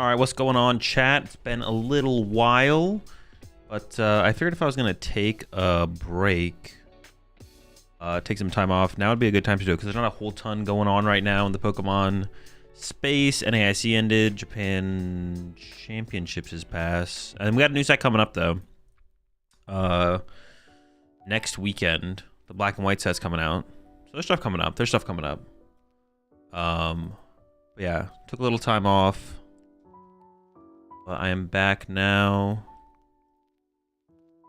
All right, what's going on, chat? It's been a little while, but I figured if I was gonna take a break, take some time off, now would be a good time to do it because there's not a whole ton going on right now in the Pokemon space. NAIC ended, Japan Championships is passed, and we got a new set coming up though. Next weekend, the Black and White set's coming out. So there's stuff coming up. But yeah, took a little time off. But I am back now.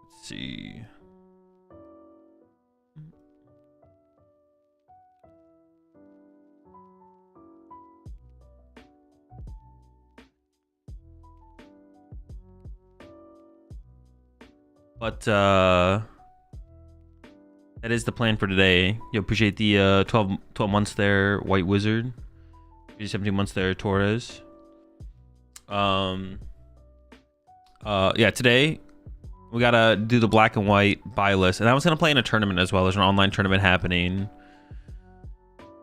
Let's see. But that is the plan for today. You appreciate the 12 months there, White Wizard. 17 months there, Torres. Yeah, today we gotta do the Black and White buy list, and I was gonna play in a tournament as well. There's an online tournament happening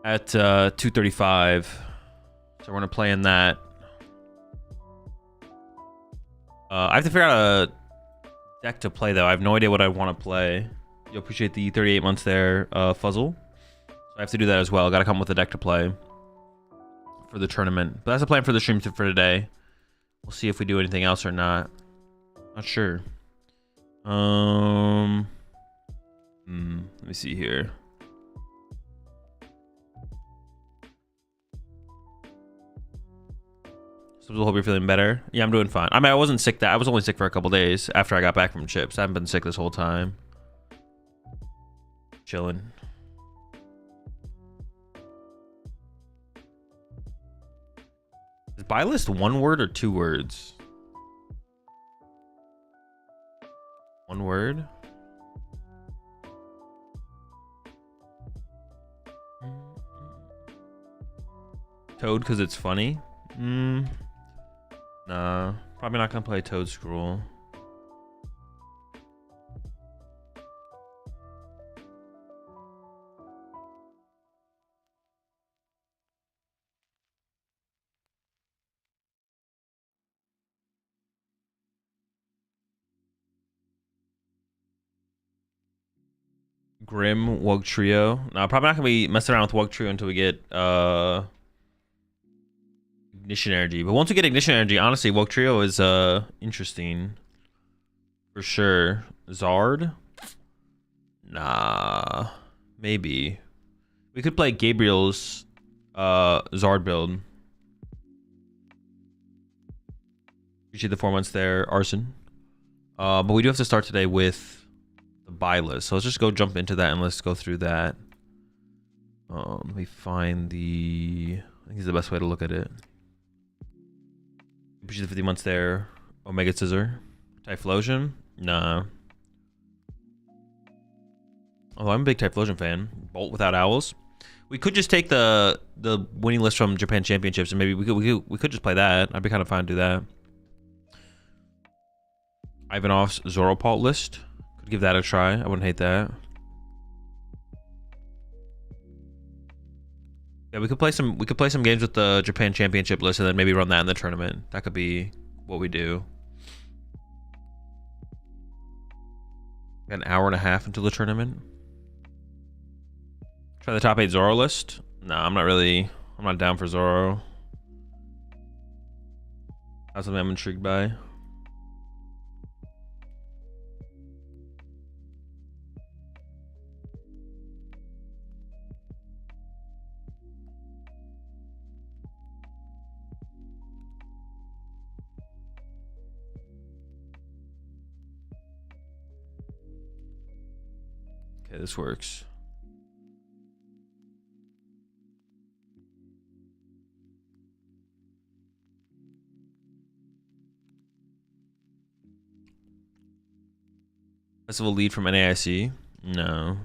at 2:35, so we're gonna play in that. I have to figure out a deck to play though. I have no idea what I want to play. You appreciate the 38 months there, Fuzzle. So I have to do that as well. Got to come with a deck to play for the tournament. But that's the plan for the stream for today. We'll see if we do anything else or not. Not sure. Let me see here. So I hope you're feeling better. Yeah, I'm doing fine. I mean, I wasn't sick I was only sick for a couple days after I got back from Chips. I haven't been sick this whole time. Chilling. Is Buylist one word or two words? One word? Toad because it's funny? Nah. Probably not gonna play Toad Scroll. Grim, Wug Trio. No, probably not gonna be messing around with Wug Trio until we get Ignition Energy. But once we get Ignition Energy, honestly, Wug Trio is interesting. For sure. Zard? Nah. Maybe. We could play Gabriel's Zard build. Appreciate the 4 months there, Arson. But we do have to start today with the buy list. So let's just go jump into that and let's go through that. Let me find the... I think it's the best way to look at it. Appreciate the 50 months there. Omega Scissor. Typhlosion? Nah. Although I'm a big Typhlosion fan. Bolt without owls. We could just take the winning list from Japan Championships and maybe we could just play that. I'd be kind of fine to do that. Ivanov's Zoropalt list. Could give that a try. I wouldn't hate that. Yeah, we could play some games with the Japan Championship list and then maybe run that in the tournament. That could be what we do. Got an hour and a half until the tournament. Try the top 8 Zoro list. No, I'm not down for Zoro. That's something I'm intrigued by. Okay, this works. Festival lead from NAIC? No.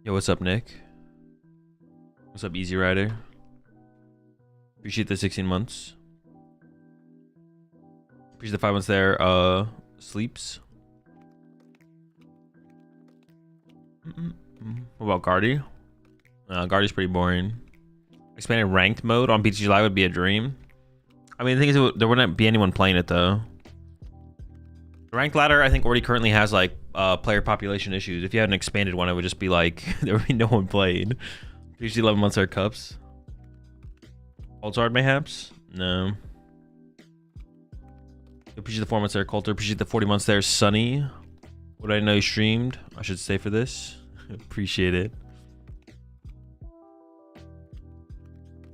Yo, what's up, Nick? What's up, Easy Rider? Appreciate the 16 months. Appreciate the 5 months there. Sleeps. What about Guardy? Guardian's pretty boring. Expanded ranked mode on PTG Live would be a dream. I mean, the thing is, there wouldn't be anyone playing it though. The ranked ladder, I think, already currently has like player population issues. If you had an expanded one, it would just be like there would be no one playing. PTG 11 months are cups. Ultzard mayhaps? No. Appreciate the 4 months there, Coulter. Appreciate the 40 months there, Sunny. What did I know you streamed? I should stay for this. Appreciate it.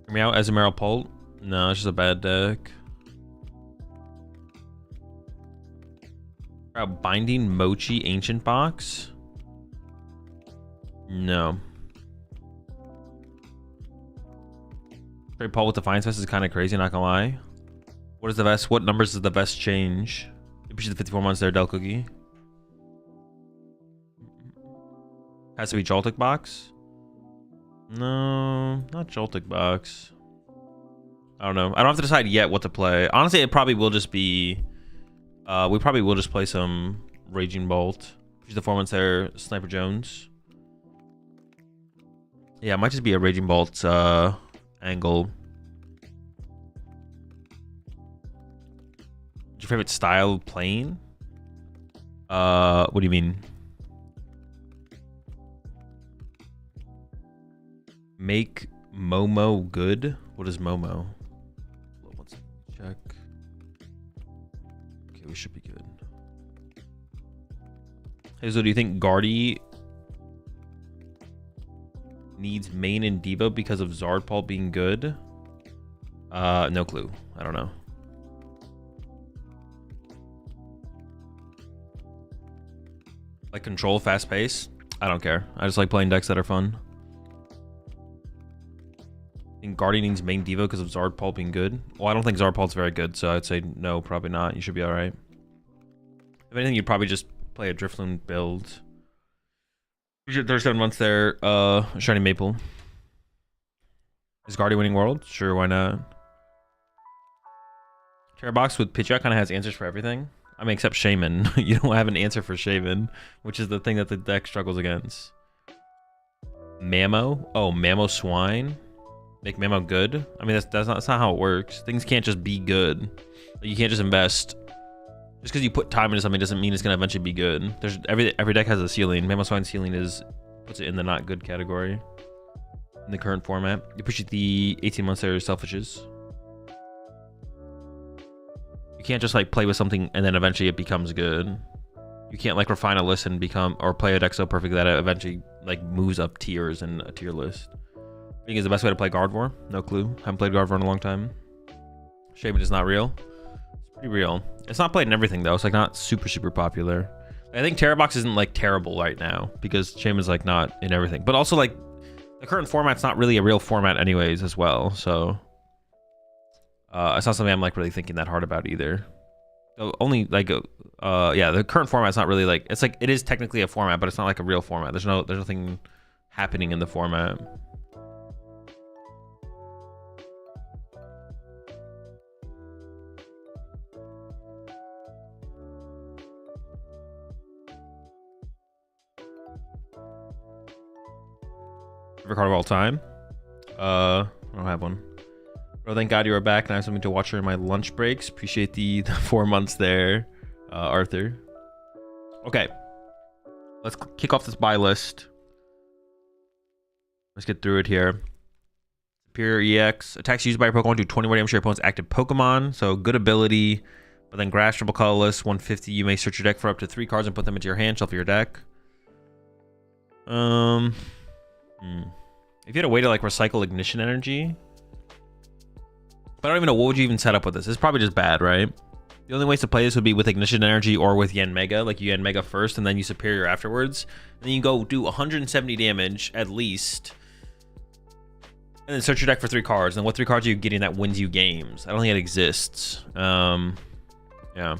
Hear me out, Emerald Pult. No, it's just a bad deck. Binding Mochi Ancient Box? No. Trade Paul with Defiance Vest is kind of crazy, not gonna lie. What is the vest? What numbers does the vest change? Appreciate the 54 months there, Del Cookie. Has to be Joltik Box? No, not Joltik Box. I don't know. I don't have to decide yet what to play. Honestly, it probably will just be... we probably will just play some Raging Bolt. Appreciate the 4 months there, Sniper Jones. Yeah, it might just be a Raging Bolt angle. Your favorite style of playing? What do you mean? Make Momo good? What is Momo? Let's check. Okay, we should be good. Hey, so do you think Guardy needs main and Devo because of Zardpal being good? No clue. I don't know. Like control, fast pace? I don't care. I just like playing decks that are fun. I think Guardian needs main Devo because of Zardpal being good. Well, I don't think Zardpal's very good, so I'd say no, probably not. You should be alright. If anything, you'd probably just play a Driftloon build. 37 months there, Shiny Maple. Is Guardian winning World? Sure, why not? Terra Box with Pidgeot kind of has answers for everything. I mean, except Shaman. You don't have an answer for Shaman, which is the thing that the deck struggles against. Mamo? Oh, Mamo Swine? Make Mamo good? I mean, that's not how it works. Things can't just be good. Like, you can't just invest. Just because you put time into something doesn't mean it's going to eventually be good. There's every deck has a ceiling. Mamo Swine's ceiling puts it in the not good category in the current format. You appreciate the 18 months there, Selfishes. You can't just like play with something and then eventually it becomes good. You can't like refine a list and become or play a deck so perfect that it eventually like moves up tiers in a tier list. I think is the best way to play Gardevoir. No clue. Haven't played Gardevoir in a long time. Shaman is not real. It's pretty real. It's not played in everything though. It's like not super popular. I think Terra Box isn't like terrible right now because Shaman's like not in everything. But also like the current format's not really a real format anyways as well. So it's not something I'm like really thinking that hard about either. So only like yeah, the current format's not really like it's like it is technically a format, but it's not like a real format. There's nothing happening in the format. Favorite card of all time? I don't have one. Bro, thank God you are back and I have something to watch during my lunch breaks. Appreciate the 4 months there, Arthur. Okay. Let's kick off this buy list. Let's get through it here. Superior EX. Attacks used by your Pokemon do 20 more damage to your opponent's active Pokemon. So good ability. But then Grass, Triple Colorless, 150. You may search your deck for up to 3 cards and put them into your hand. Shuffle your deck. If you had a way to like recycle Ignition Energy. But I don't even know, what would you even set up with this? It's probably just bad, right? The only ways to play this would be with Ignition Energy or with Yanmega. Like you Yanmega first and then you Superior afterwards. And then you go do 170 damage at least. And then search your deck for 3 cards. And what 3 cards are you getting that wins you games? I don't think it exists. Yeah.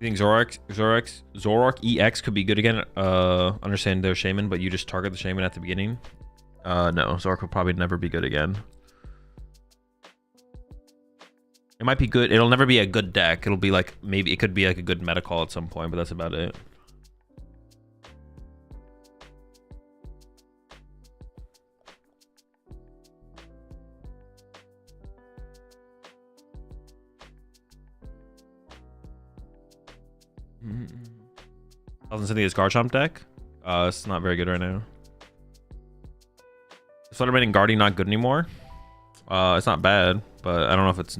You think Zoroark EX could be good again? Understand their Shaman, but you just target the Shaman at the beginning. No, Zoroark will probably never be good again. It might be good. It'll never be a good deck. It'll be like, maybe it could be like a good meta call at some point, but that's about it. Thousand Cynthia's Garchomp deck. It's not very good right now. Is Fluttermane and Guardian not good anymore? It's not bad, but I don't know if it's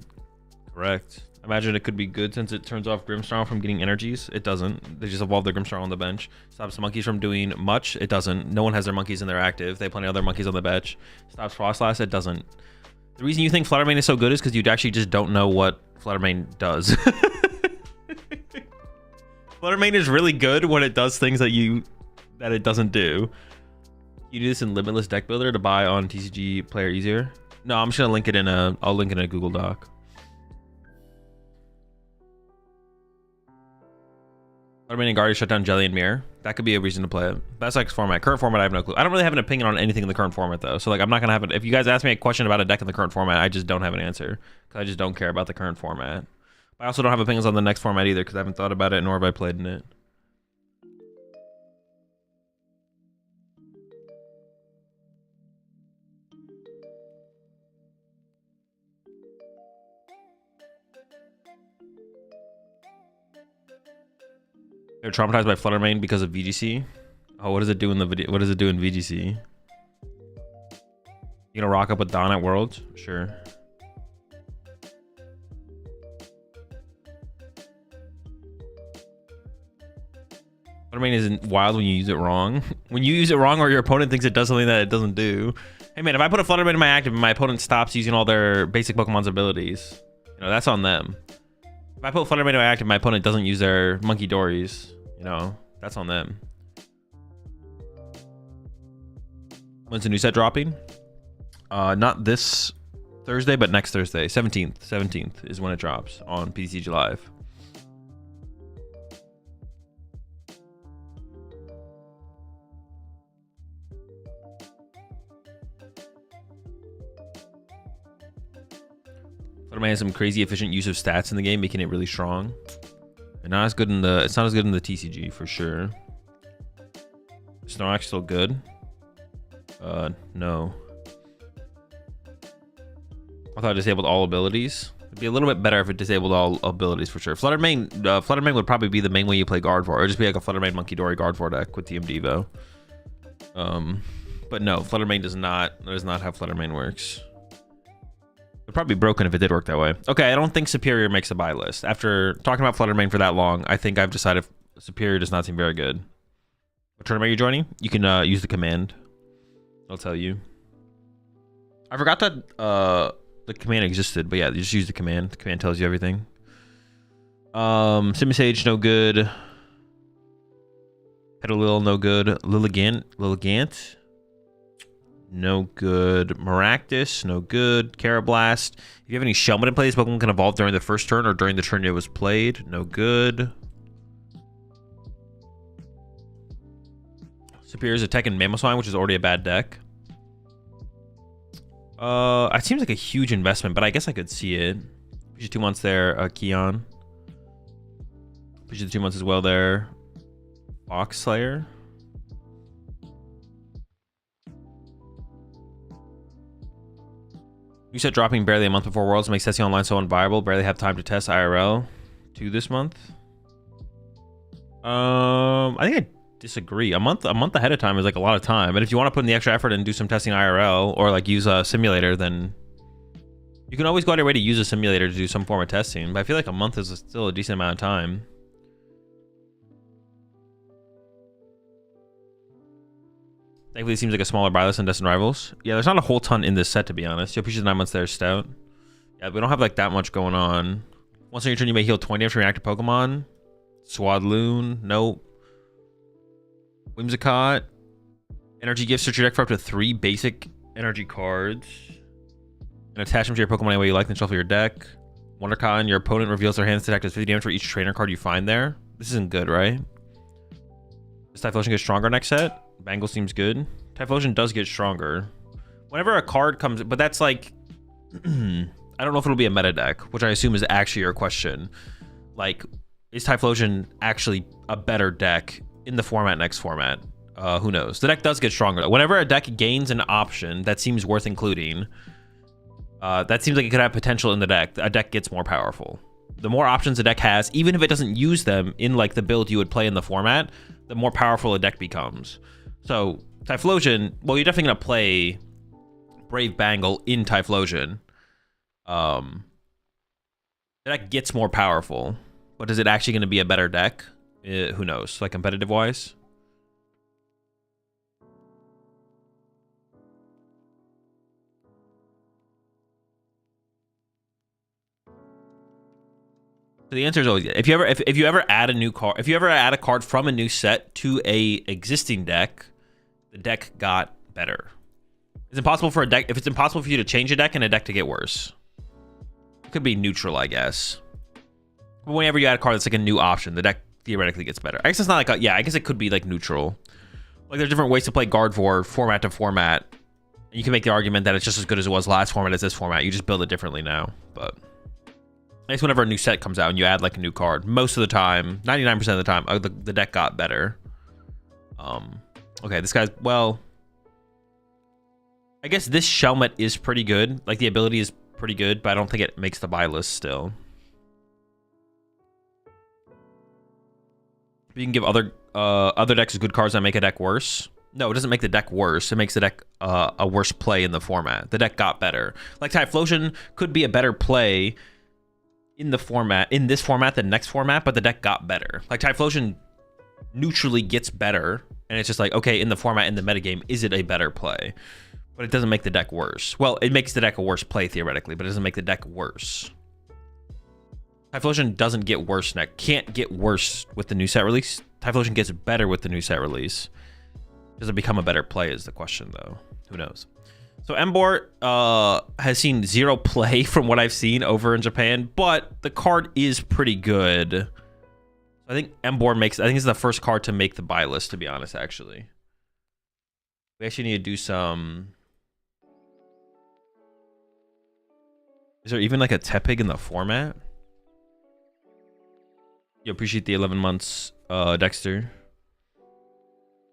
correct. Imagine it could be good since it turns off Grimmsnarl from getting energies. It doesn't. They just evolve their Grimmsnarl on the bench. Stops monkeys from doing much. It doesn't. No one has their monkeys in their active. They have plenty of other monkeys on the bench. Stops Frostlass. It doesn't. The reason you think Fluttermane is so good is because you actually just don't know what Fluttermane does. Fluttermane is really good when it does things that it doesn't do. You do this in Limitless Deck Builder to buy on TCG Player easier. No, I'm just gonna link it in a. I'll link it in a Google Doc. Fluttermane and Guardian shut down Jelly and Mirror. That could be a reason to play it. Best X format. Current format, I have no clue. I don't really have an opinion on anything in the current format though. So like, I'm not gonna have it. If you guys ask me a question about a deck in the current format, I just don't have an answer because I just don't care about the current format. I also don't have opinions on the next format either because I haven't thought about it nor have I played in it. They're traumatized by Fluttermane because of VGC. Oh, what does it do in the video? What does it do in VGC? You gonna rock up with Dawn at Worlds? Sure. Fluttermane isn't wild when you use it wrong. When you use it wrong or your opponent thinks it does something that it doesn't do. Hey man, if I put a Fluttermane in my active and my opponent stops using all their basic Pokemon's abilities, you know, that's on them. If I put Fluttermane in my active, my opponent doesn't use their Monkey Dories, you know, that's on them. When's the new set dropping? Not this Thursday, but next Thursday. 17th. 17th is when it drops on PCG Live. Fluttermane has some crazy efficient use of stats in the game, making it really strong. And not as good in the. It's not as good in the TCG for sure. Snorlax still good. No. I thought it disabled all abilities. It'd be a little bit better if it disabled all abilities for sure. Fluttermane would probably be the main way you play Guard for. It would just be like a Fluttermane Monkey Dory Guard for deck with TM Devo. But no, Fluttermane does not have Fluttermane works. It'd probably be broken if it did work that way. Okay, I don't think Superior makes a buy list. After talking about Fluttermane for that long, I think I've decided Superior does not seem very good. What tournament are you joining? You can use the command. I'll tell you. I forgot that the command existed, but yeah, you just use the command. The command tells you everything. Simisage, no good. Petalil, no good. Lilligant, no good. Maractus, no good. Carablast. If you have any Shelmet in play, this Pokemon can evolve during the first turn or during the turn it was played. No good. Superior's Attack and Mamoswine, which is already a bad deck. It seems like a huge investment, but I guess I could see it. Push 2 months there, Keon. Push 2 months as well there. Fox Slayer. You said dropping barely a month before Worlds makes testing online so unviable. Barely have time to test IRL 2 this month. I think I disagree. A month ahead of time is like a lot of time. And if you want to put in the extra effort and do some testing IRL or like use a simulator, then you can always go out of your way to use a simulator to do some form of testing. But I feel like a month is still a decent amount of time. Thankfully, it seems like a smaller buy list than Destined Rivals. Yeah, there's not a whole ton in this set, to be honest. Yo, appreciate the 9 months there, Stout. Yeah, we don't have like that much going on. Once on your turn, you may heal 20 after your active Pokemon. Swadloon, nope. Whimsicott. Energy Gift, search your deck for up to 3 basic energy cards. And attach them to your Pokemon any way you like, then shuffle your deck. Wondercon, your opponent reveals their hands to attack as 50 damage for each trainer card you find there. This isn't good, right? Does Typhlosion get stronger next set? Bangle seems good. Typhlosion does get stronger. Whenever a card comes, but that's like, I don't know if it'll be a meta deck, which I assume is actually your question. Like, is Typhlosion actually a better deck in the format next format? Who knows? The deck does get stronger. Whenever a deck gains an option that seems worth including, that seems like it could have potential in the deck. A deck gets more powerful. the more options a deck has, even if it doesn't use them in like the build you would play in the format, the more powerful a deck becomes. So Typhlosion, well, you're definitely gonna play Brave Bangle in Typhlosion. The deck gets more powerful, but is it actually gonna be a better deck? Who knows? Like competitive wise. So the answer is always if you ever add a new card, if you ever add a card from a new set to a existing deck, the deck got better. It's impossible for a deck if it's impossible for you to change a deck and a deck to get worse. It could be neutral, I guess. But whenever you add a card that's like a new option, the deck theoretically gets better. I guess it's not like a, yeah, I guess it could be like neutral. Like there's different ways to play Gardevoir format to format. And you can make the argument that it's just as good as it was last format as this format. You just build it differently now, but I guess whenever a new set comes out and you add like a new card, most of the time, 99% of the time, the deck got better. Okay, this guy's, well, I guess this Shelmet is pretty good. Like the ability is pretty good, but I don't think it makes the buy list still. You can give other decks good cards that make a deck worse. No, it doesn't make the deck worse. It makes the deck a worse play in the format. The deck got better. Like Typhlosion could be a better play in the format, in this format than next format, but the deck got better. Like Typhlosion neutrally gets better, and it's just like, okay, in the format, in the metagame, is it a better play? But it doesn't make the deck worse. Well, it makes the deck a worse play theoretically, but it doesn't make the deck worse. Typhlosion doesn't get worse next. Can't get worse with the new set release. Typhlosion gets better with the new set release. Does it become a better play is the question, though. Who knows? So Embor has seen zero play from what I've seen over in Japan, but the card is pretty good. I think Embor makes, I think it's the first card to make the buy list, to be honest, actually. We actually need to do some... Is there even like a Tepig in the format? You appreciate the 11 months, Dexter.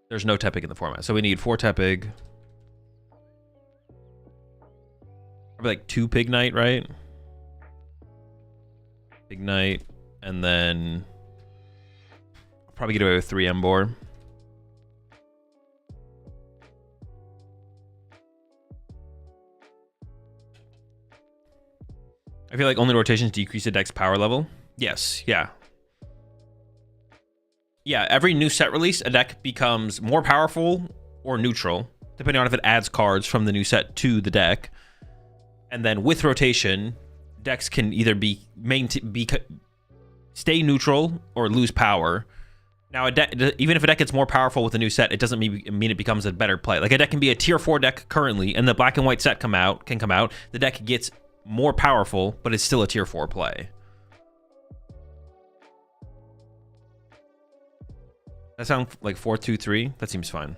There's no Tepig in the format, so we need 4 Tepig. Probably like 2 Pignite, right? Pignite, and then I'll probably get away with 3 Embor. I feel like only rotations decrease the deck's power level. Yes, yeah. Yeah, every new set release, a deck becomes more powerful or neutral, depending on if it adds cards from the new set to the deck. And then with rotation, decks can either stay neutral or lose power. Now, even if a deck gets more powerful with a new set, it doesn't mean it becomes a better play. Like a deck can be a tier 4 deck currently, and the black and white set can come out. The deck gets more powerful, but it's still a tier 4 play. That sounds like 4-2-3. That seems fine.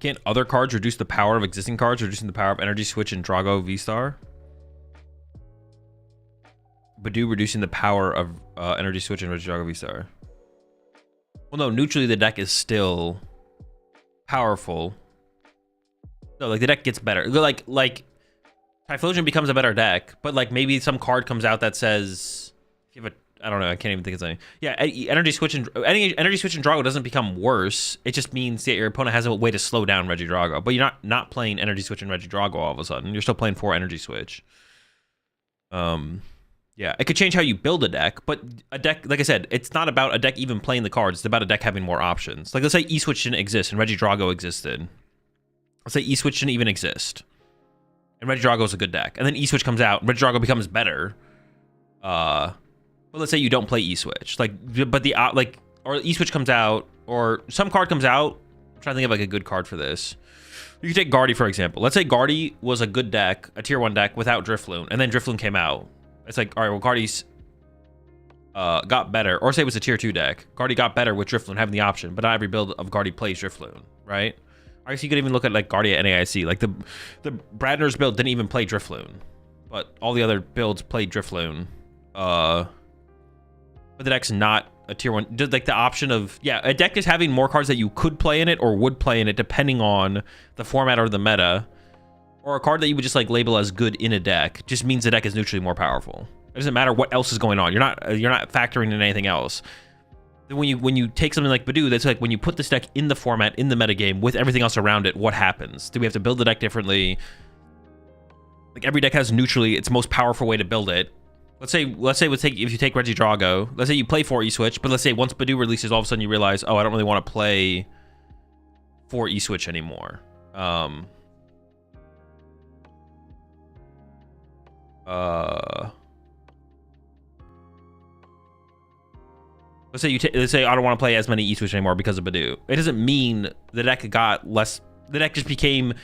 Can't other cards reduce the power of existing cards, reducing the power of Energy Switch and Drago V-Star? Badu reducing the power of Energy Switch and Energy Drago V-Star. Well, no, neutrally the deck is still powerful. No, like the deck gets better. Like Typhlosion becomes a better deck, but like maybe some card comes out that says if you have a, I don't know, I can't even think of something. Yeah, Energy Switch and Drago doesn't become worse. It just means that your opponent has a way to slow down Regidrago. But you're not playing Energy Switch and Regidrago all of a sudden. You're still playing 4 Energy Switch. Yeah, it could change how you build a deck, but a deck, like I said, it's not about a deck even playing the cards. It's about a deck having more options. Like let's say E-Switch didn't exist and Regidrago existed. Let's say E-Switch didn't even exist, and Regidrago is a good deck, and then E-Switch comes out, Regidrago becomes better. But let's say you don't play E-Switch, or E-Switch comes out, or some card comes out. I'm trying to think of like a good card for this. You can take Guardy, for example. Let's say Guardy was a good deck, a tier 1 deck without Drifloon, and then Drifloon came out. It's like, all right, well, Guardy's got better. Or say it was a tier 2 deck. Guardy got better with Drifloon having the option, but not every build of Guardy plays Drifloon, right? I guess you could even look at like Guardy at NAIC. Like the Bradner's build didn't even play Drifloon, but all the other builds played Drifloon. But But the deck's not a tier 1. Just like the option of, yeah, a deck is having more cards that you could play in it or would play in it depending on the format or the meta. Or a card that you would just like label as good in a deck just means the deck is neutrally more powerful. It doesn't matter what else is going on. You're not factoring in anything else. Then when you take something like Badoo, that's like when you put this deck in the format, in the metagame, with everything else around it, what happens? Do we have to build the deck differently? Like every deck has neutrally its most powerful way to build it. Let's say if you take Reggie Drago, let's say you play 4 E-Switch, but let's say once Badoo releases, all of a sudden you realize, oh, I don't really want to play 4 E-Switch anymore. Let's say I don't want to play as many E-Switch anymore because of Badoo. It doesn't mean the deck got less. The deck just became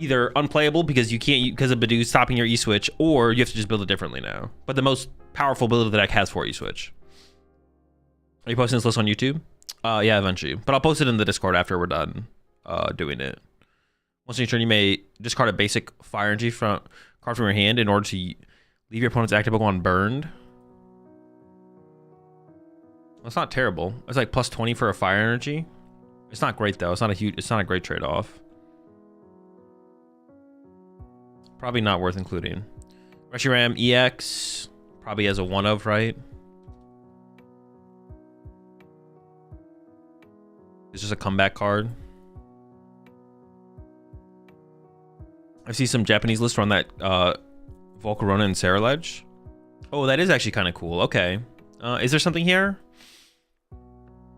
either unplayable because you can't, because of Badoo stopping your E-Switch, or you have to just build it differently now. But the most powerful build of the deck has 4 E-Switch. Are you posting this list on YouTube? Yeah, eventually. But I'll post it in the Discord after we're done doing it. Once in your turn, you may discard a basic fire energy card from your hand in order to leave your opponent's active Pokemon burned. Well, it's not terrible. It's like plus 20 for a fire energy. It's not great though. It's not a great trade-off. Probably not worth including. Reshiram EX probably has a 1-of, right? It's just a comeback card. I see some Japanese lists on that Volcarona and Ceruledge. Oh, that is actually kind of cool. Okay. Is there something here?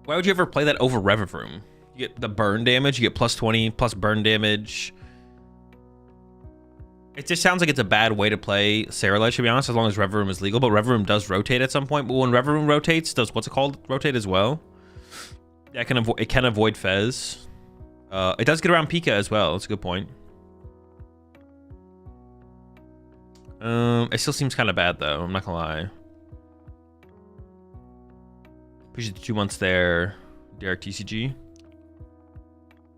Why would you ever play that over Revavroom? You get the burn damage, you get plus 20, plus burn damage. It just sounds like it's a bad way to play Ceruledge, to be honest, as long as Revavroom is legal. But Revavroom does rotate at some point. But when Revavroom rotates, does what's it called rotate as well? Yeah, it can avoid Fez. It does get around Pika as well. That's a good point. It still seems kind of bad though. I'm not gonna lie. Appreciate the 2 months there, Derek TCG.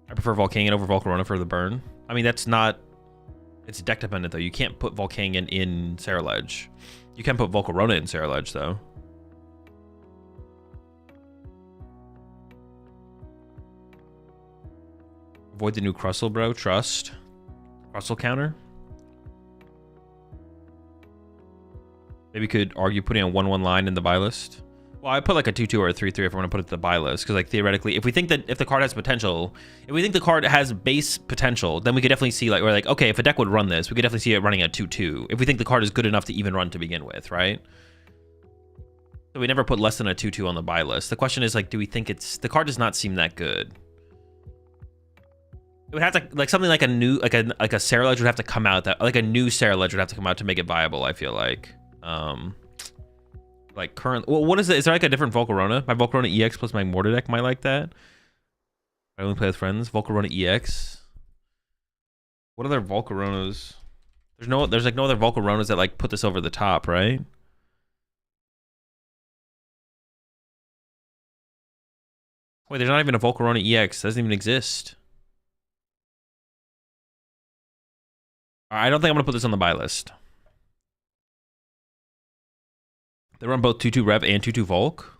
I prefer Volcanion over Volcarona for the burn. I mean, that's not. It's deck dependent though. You can't put Volcanion in Ceruledge. You can put Volcarona in Ceruledge though. Avoid the new Crustle, bro. Trust. Crustle counter. Maybe could argue putting a 1/1 line in the buy list. Well, I put like a 2/2 or a 3/3 if I want to put it to the buy list, because like theoretically, if we think that if the card has potential, if we think the card has base potential, then we could definitely see like, we're like, okay, if a deck would run this, we could definitely see it running at 2/2. If we think the card is good enough to even run to begin with, right? So we never put less than a 2/2 on the buy list. The question is like, do we think the card does not seem that good? It would have to, like, something like a new, like a Ceruledge would have to come out, that like a new Ceruledge would have to come out to make it viable, I feel like. Like current, well, what is it? Is there like a different Volcarona? My Volcarona EX plus my Mortar deck might like that. I only play with friends. Volcarona EX. What other Volcaronas? There's like no other Volcaronas that like put this over the top, right? Wait, there's not even a Volcarona EX. It doesn't even exist. I don't think I'm gonna put this on the buy list. They run both 2/2 Rev and 2/2 Volk.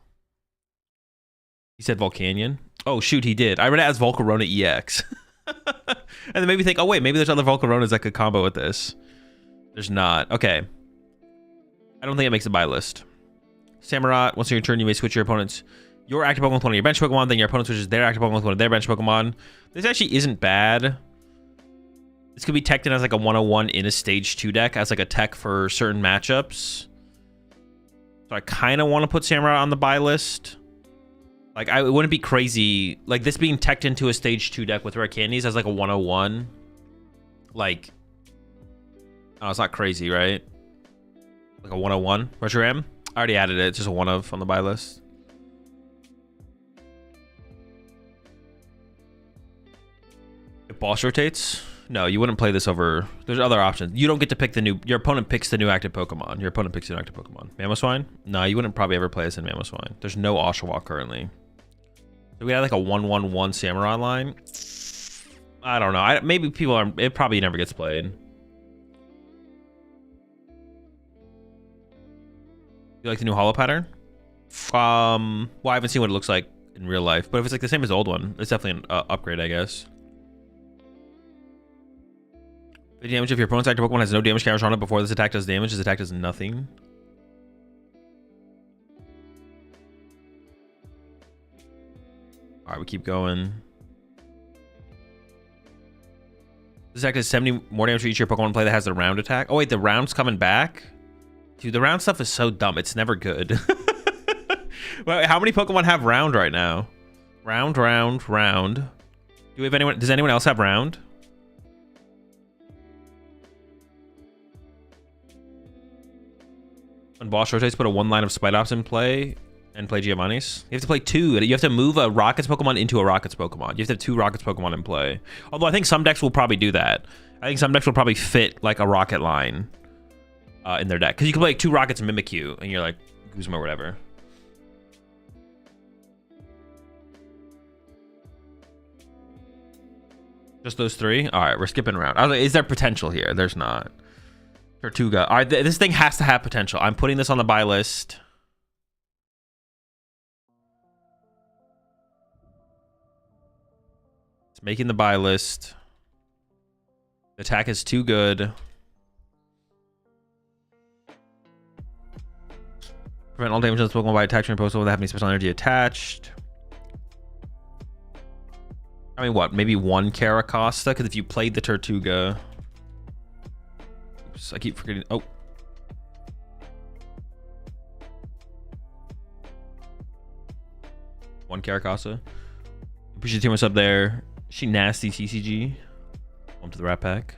He said Volcanion. Oh shoot, he did. I read it as Volcarona EX. And then maybe think, oh wait, maybe there's other Volcaronas that could combo with this. There's not. Okay. I don't think it makes a buy list. Samurott, once in your turn, you may switch your opponent's active Pokemon with one of your bench Pokemon, then your opponent switches their active Pokemon with one of their bench Pokemon. This actually isn't bad. This could be teched in as like a 101 in a stage 2 deck as like a tech for certain matchups. So I kind of want to put Samurott on the buy list. Like, it wouldn't be crazy. Like, this being teched into a stage 2 deck with rare candies as like a 101. Like, oh, it's not crazy, right? Like a 101. Reshiram? I already added it. It's just a 1-of on the buy list. If boss rotates? No, you wouldn't play this over. There's other options. You don't get to pick the new. Your opponent picks the new active Pokemon. Your opponent picks the new active Pokemon. Mamoswine? No, you wouldn't probably ever play this in Mamoswine. There's no Oshawott currently. So we had like a 1/1/1 Samurott line. I don't know. Maybe people are. It probably never gets played. You like the new Holo pattern? Well, I haven't seen what it looks like in real life, but if it's like the same as the old one, it's definitely an upgrade, I guess. The damage if your opponent's active Pokemon has no damage counters on it before this attack does damage. This attack does nothing. All right, we keep going. This attack does 70 more damage for each of your Pokemon play that has the round attack. Oh wait, the round's coming back? Dude, the round stuff is so dumb. It's never good. Well, how many Pokemon have round right now? Round. Do we have anyone? Does anyone else have round? When boss rotates, put a 1 line of Spidops in play and play Giovanni's. You have to play 2. You have to move a Rockets Pokemon into a Rockets Pokemon. You have to have 2 Rockets Pokemon in play. Although I think some decks will probably do that. I think some decks will probably fit like a Rocket line in their deck. Because you can play like 2 Rockets and Mimikyu, and you're like Guzma or whatever. Just those 3? All right, we're skipping around. I was like, is there potential here? There's not. Tortuga. All right, this thing has to have potential. I'm putting this on the buy list. It's making the buy list. The attack is too good. Prevent all damage on this Pokemon by attaching your Pokemon without having special energy attached. I mean, what? Maybe 1 Caracosta? Because if you played the Tortuga... Oops, I keep forgetting. Oh. One Caracosta. Appreciate the team up there. She nasty TCG. Welcome to the Rat Pack.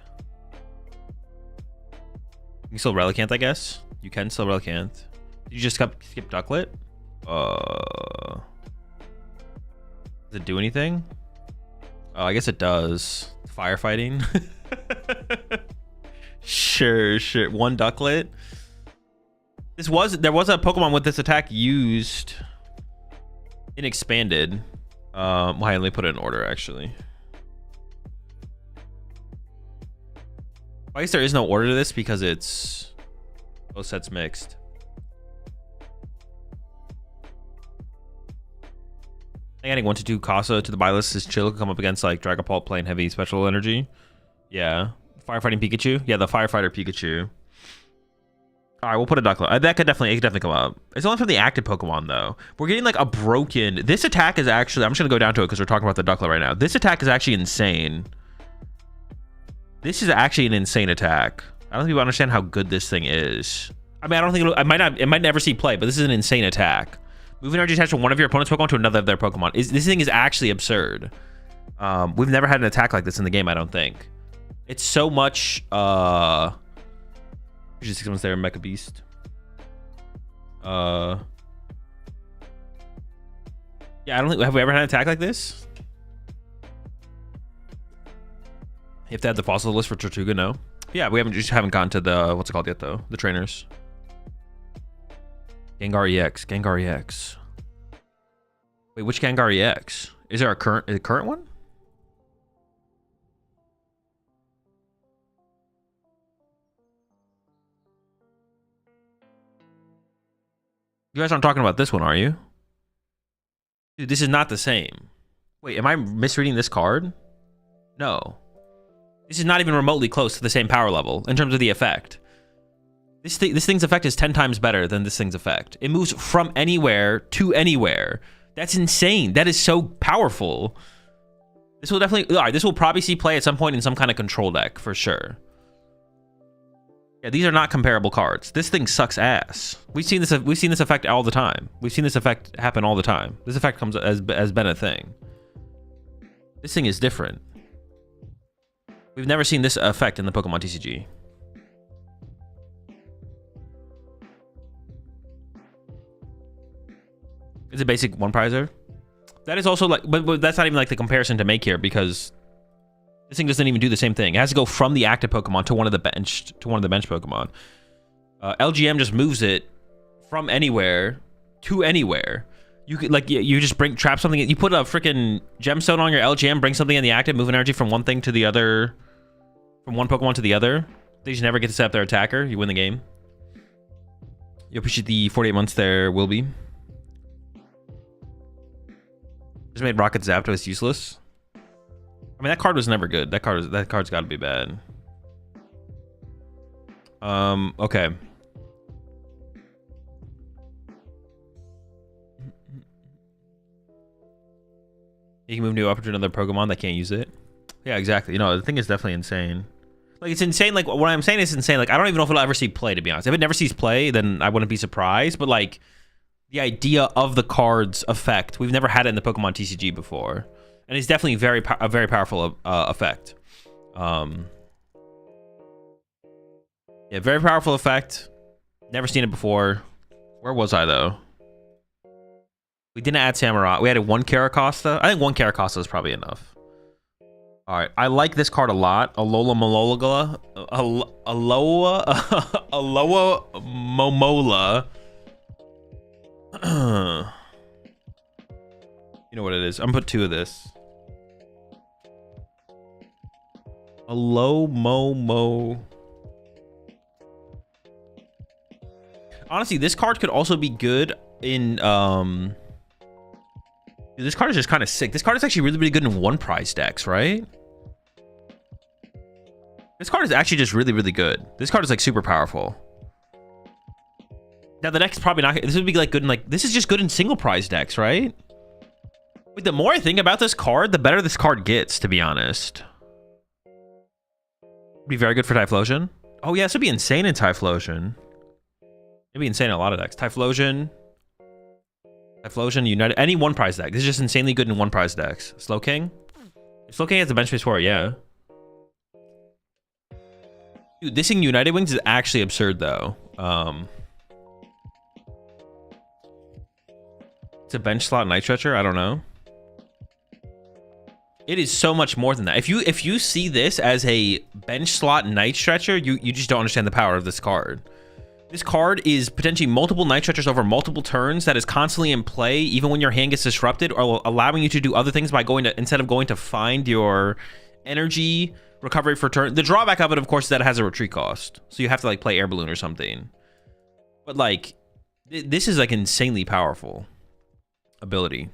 You can still Relicanth, I guess. You can still Relicanth. Did you just skip Ducklet? Does it do anything? Oh, I guess it does. Firefighting. Sure. 1 Ducklet. There was a Pokemon with this attack used in Expanded. Well, let me put it in order actually. I guess there is no order to this because it's both sets mixed. I think adding 1 to 2 Casa to the buy list is chill. Come up against like Dragapult playing heavy special energy. Yeah. Firefighting Pikachu? Yeah, the Firefighter Pikachu. All right, we'll put a Ducklet. That could definitely come up. It's only from the active Pokemon, though. We're getting like a broken... This attack is actually... I'm just going to go down to it because we're talking about the Ducklet right now. This attack is actually insane. This is actually an insane attack. I don't think people understand how good this thing is. I mean, I don't think... It might never see play, but this is an insane attack. Moving energy attached from one of your opponent's Pokemon to another of their Pokemon. This thing is actually absurd. We've never had an attack like this in the game, I don't think. It's so much... Just 6 months there, Mecha Beast. Yeah, I don't think... Have we ever had an attack like this? You have to add the fossil list for Tortuga, no? Yeah, we just haven't gotten to the... What's it called yet, though? The trainers. Gengar EX. Wait, which Gengar EX? Is there a current one? You guys aren't talking about this one, are you? Dude, this is not the same. Wait, am I misreading this card? No. This is not even remotely close to the same power level in terms of the effect. This thing's effect is 10 times better than this thing's effect. It moves from anywhere to anywhere. That's insane. That is so powerful. This will definitely... All right, this will probably see play at some point in some kind of control deck, for sure. Yeah, these are not comparable cards. This thing sucks ass. We've seen this effect all the time. We've seen this effect happen all the time. This effect comes as been a thing. This thing is different. We've never seen this effect in the Pokemon TCG. It's a basic 1-prizer. That is also like, but that's not even like the comparison to make here because this thing doesn't even do the same thing. It has to go from the active Pokemon to one of the bench Pokemon. LGM just moves it from anywhere to anywhere. You could like you just trap something. You put a freaking gemstone on your LGM, bring something in the active, move an energy from one thing to the other, from one Pokemon to the other. They just never get to set up their attacker. You win the game. You appreciate the 48 months there, Will be. Just made Rocket Zapdos useless. I mean, that card was never good. That card's got to be bad. Okay. You can move New up to another Pokemon that can't use it. Yeah, exactly. You know, the thing is definitely insane. Like, it's insane. Like, what I'm saying is insane. Like, I don't even know if it'll ever see play, to be honest. If it never sees play, then I wouldn't be surprised. But, like, the idea of the card's effect, we've never had it in the Pokemon TCG before. And it's definitely a very powerful effect. Yeah, very powerful effect. Never seen it before. Where was I, though? We didn't add Samurai. We added one Caracosta. I think one Caracosta is probably enough. All right. I like this card a lot. Alola Mololagala. Alola Momola. You know what it is. I'm going to put 2 of this. Momo. Honestly, this card could also be good in this card is just kind of sick. This card is actually really, really good in 1 prize decks, right? This card is actually just really, really good. This card is like super powerful. Now the deck's probably not. This would be like good in like. This is just good in single prize decks, right? Wait, the more I think about this card, the better this card gets. To be honest, be very good for Typhlosion. Oh yeah, this would be insane in Typhlosion. It'd be insane in a lot of decks. Typhlosion, United, any 1 prize deck. This is just insanely good in 1 prize decks. Slowking. If Slowking has the bench space for it, yeah. Dude, this thing United Wings is actually absurd though. It's a bench slot Night Stretcher. I don't know. It is so much more than that. If you see this as a bench slot Night Stretcher, you just don't understand the power of this card. This card is potentially multiple Night Stretchers over multiple turns that is constantly in play, even when your hand gets disrupted, or allowing you to do other things by going to, instead of going to find your energy recovery for turn. The drawback of it, of course, is that it has a retreat cost. So you have to like play Air Balloon or something. But like, this is like insanely powerful ability.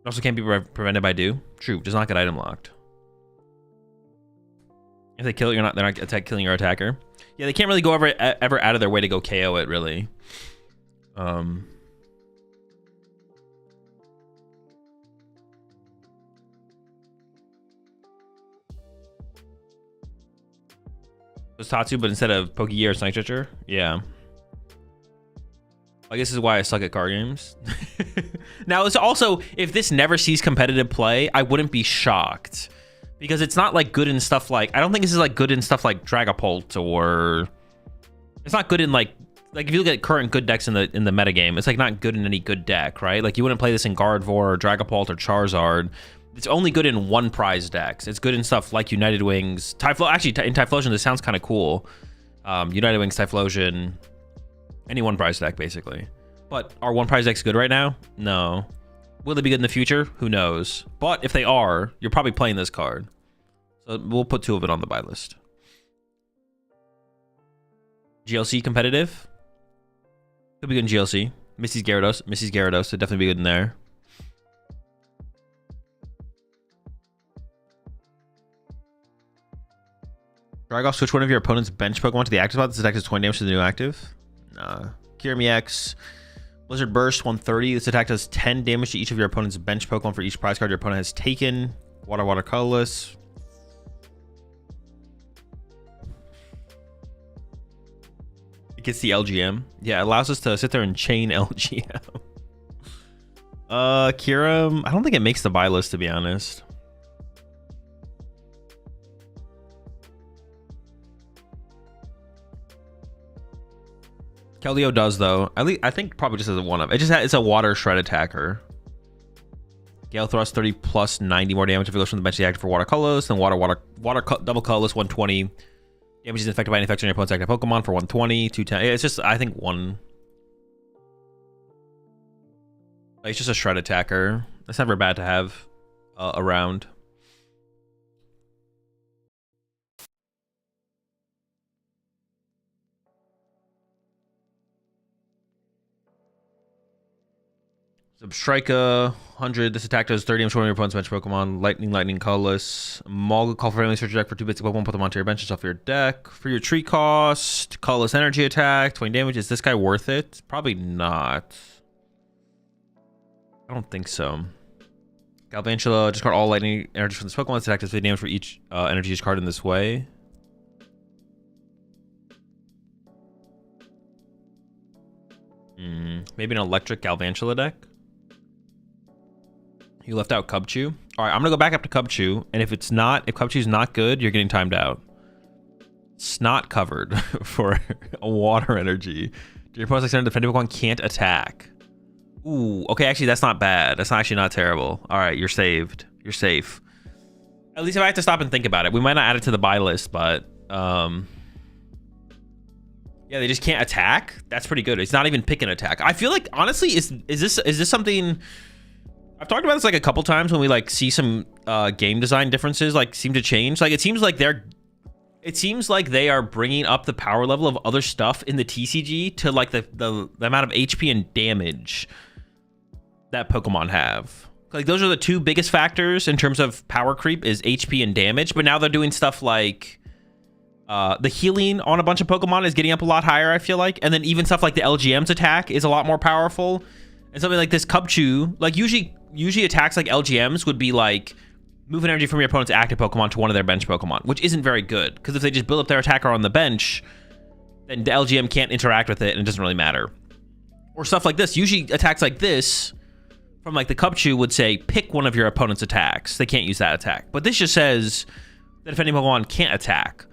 It also can't be prevented by do. True, does not get item locked. If they kill it, they're not killing your attacker. Yeah, they can't really go ever out of their way to go KO it, really. It's Tatsu, but instead of Pokegear, it's Night Stretcher. Yeah. I guess this is why I suck at card games. Now, it's also, if this never sees competitive play, I wouldn't be shocked. Because it's not like good in stuff like, I don't think this is like good in stuff like Dragapult, or it's not good in like if you look at current good decks in the metagame, it's like not good in any good deck, right? Like you wouldn't play this in Gardevoir or Dragapult or Charizard. It's only good in 1 prize decks. It's good in stuff like United Wings, actually in Typhlosion, this sounds kind of cool. United Wings, Typhlosion, any 1 prize deck basically. But are 1 prize decks good right now? No. Will they be good in the future? Who knows? But if they are, you're probably playing this card. So we'll put 2 of it on the buy list. GLC competitive? Could be good in GLC. Missy's Gyarados would definitely be good in there. Drag off, switch one of your opponent's bench Pokemon to the active spot. This attack is 20 damage to the new active. Nah. Kirimi X. Blizzard Burst, 130. This attack does 10 damage to each of your opponent's bench Pokemon for each prize card your opponent has taken. Water colorless. It gets the LGM. Yeah, it allows us to sit there and chain LGM. Kyurem, I don't think it makes the buy list, to be honest. Keldeo does though. At least I think probably just as a 1-up. It's a water shred attacker. Gale Thrust 30 plus 90 more damage if it goes from the bench to the active for water colorless. Then water double colorless 120. Damage is infected by an infection on your opponent's active Pokemon for 120, 210. It's just I think 1. Like, it's just a shred attacker. That's never bad to have around. Substrika, 100. This attack does 30 damage to one of your opponent's bench Pokemon. Lightning, colorless. Mulga, call for family, search your deck for 2 basic Pokemon, put them onto your bench and off your deck. For your tree cost, colorless energy attack, 20 damage. Is this guy worth it? Probably not. I don't think so. Galvantula, discard all lightning energy from this Pokemon. This attack does 50 damage for each energy discard in this way. Maybe an electric Galvantula deck. You left out Cubchoo. All right, I'm gonna go back up to Cubchoo, and if Cubchoo's not good, you're getting timed out. It's not covered for a water energy. Your opponent's extended defending Pokemon can't attack. Ooh, okay, actually that's not bad. That's actually not terrible. All right, you're saved. You're safe. At least if I have to stop and think about it, we might not add it to the buy list, but yeah, they just can't attack. That's pretty good. It's not even pick an attack. I feel like honestly, is this something? I've talked about this like a couple times when we like see some game design differences like seem to change. Like it seems like they are bringing up the power level of other stuff in the TCG to like the amount of HP and damage that Pokemon have. Like those are the 2 biggest factors in terms of power creep is HP and damage. But now they're doing stuff like the healing on a bunch of Pokemon is getting up a lot higher, I feel like. And then even stuff like the LGM's attack is a lot more powerful. And something like this Cubchoo, like usually attacks like LGMs would be like move an energy from your opponent's active Pokemon to one of their bench Pokemon, which isn't very good. Because if they just build up their attacker on the bench, then the LGM can't interact with it and it doesn't really matter. Or stuff like this. Usually attacks like this from like the Cubchoo would say, pick one of your opponent's attacks. They can't use that attack. But this just says that if any Pokemon can't attack,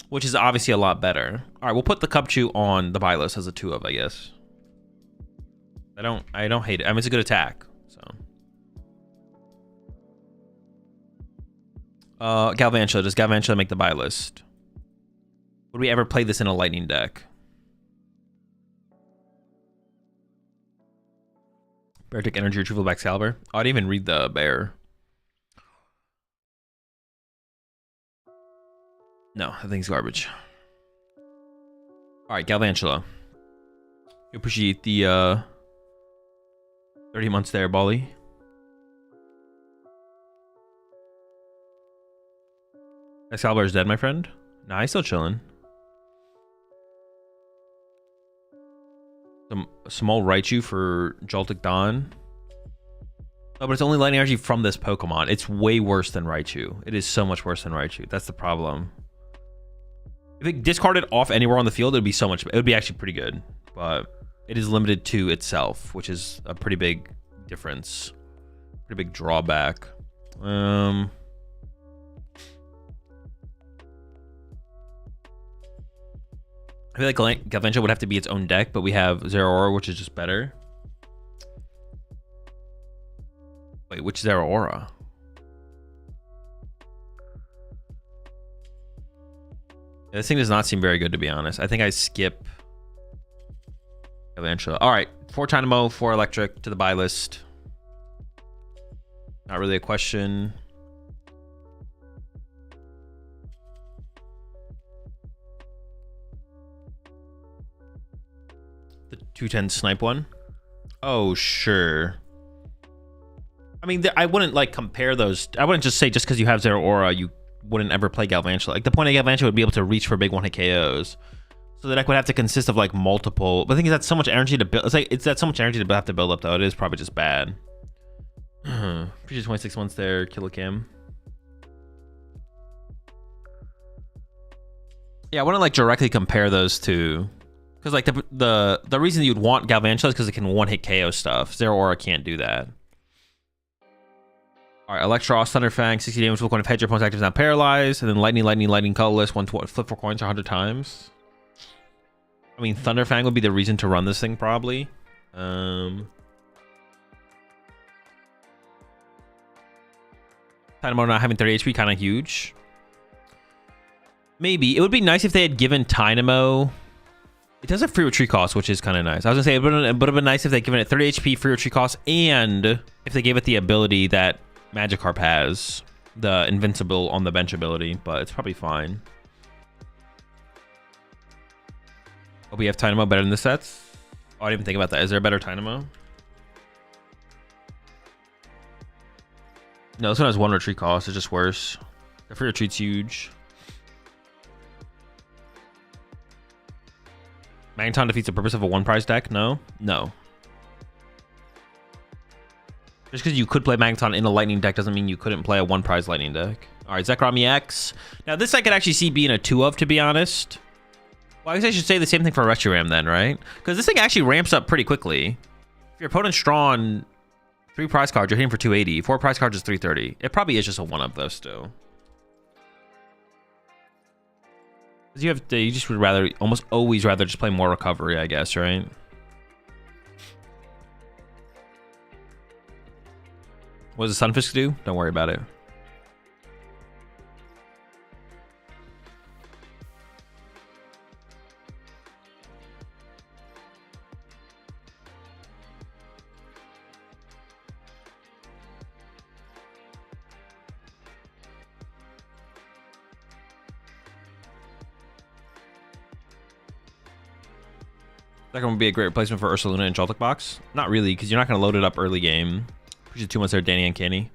which is obviously a lot better. All right, we'll put the Cubchoo on the buy list as a 2 of, I guess. I don't hate it. I mean, it's a good attack. So, Galvantula. Does Galvantula make the buy list? Would we ever play this in a lightning deck? Beartic Energy Retrieval by Excalibur. Oh, I didn't even read the bear. No, I think it's garbage. All right, Galvantula. You appreciate the 30 months there, Bolly. Excalibur is dead, my friend. Nah, he's still chilling. Some small Raichu for Joltik Dawn. Oh, but it's only lightning energy from this Pokemon. It's way worse than Raichu. It is so much worse than Raichu. That's the problem. If it discarded off anywhere on the field, it would be actually pretty good. But it is limited to itself, which is a pretty big difference. Pretty big drawback. I feel like Galvantula would have to be its own deck, but we have Zeraora, which is just better. Wait, which Zeraora? Yeah, this thing does not seem very good, to be honest. I think I skip Galvantula. All right, 4 Dynamo, 4 Electric to the buy list. Not really a question. The 210 Snipe one? Oh, sure. I mean, I wouldn't like compare those. I wouldn't just say just because you have Zeraora, you wouldn't ever play Galvantula. Like the point of Galvantula would be able to reach for big 1-hit KOs. So the deck would have to consist of like multiple. But the thing is, that's so much energy to build. It's that so much energy to have to build up though. It is probably just bad. Appreciate 26 months there, Killicam. Yeah, I wouldn't like directly compare those two. Because like the reason you'd want Galvantula is because it can 1-hit KO stuff. Zeraora can't do that. All right, Electros, Thunderfang, 60 damage. Flip coin if head your opponent's active is not paralyzed. And then Lightning, colorless. Flip 4 coins 100 times. I mean, Thunderfang would be the reason to run this thing probably. Dynamo not having 30 HP, kind of huge. Maybe. It would be nice if they had given Dynamo... It does have free retreat cost, which is kind of nice. I was going to say, it would have been nice if they'd given it 30 HP, free retreat cost, and if they gave it the ability that Magikarp has, the invincible on the bench ability, but it's probably fine. Oh, we have Dynamo better than the sets. Oh, I didn't even think about that. Is there a better Dynamo? No, this one has 1 retreat cost. It's just worse. The free retreat's huge. Magneton defeats the purpose of a 1 prize deck? No? No. Just because you could play Magneton in a lightning deck doesn't mean you couldn't play a 1 prize lightning deck. Alright, Zekrom EX. Now this I could actually see being a 2 of, to be honest. Well, I guess I should say the same thing for Reshiram then, right? Because this thing actually ramps up pretty quickly. If your opponent's drawn 3 prize cards, you're hitting for 280. 4 prize cards is 330. It probably is just a 1 of though still. Because you just would rather, almost always rather just play more recovery, I guess, right? What does the Sunfisk do? Don't worry about it. That would be a great replacement for Ursaluna and Joltik Box. Not really, because you're not going to load it up early game. Which is 2 months there, Danny and Canny.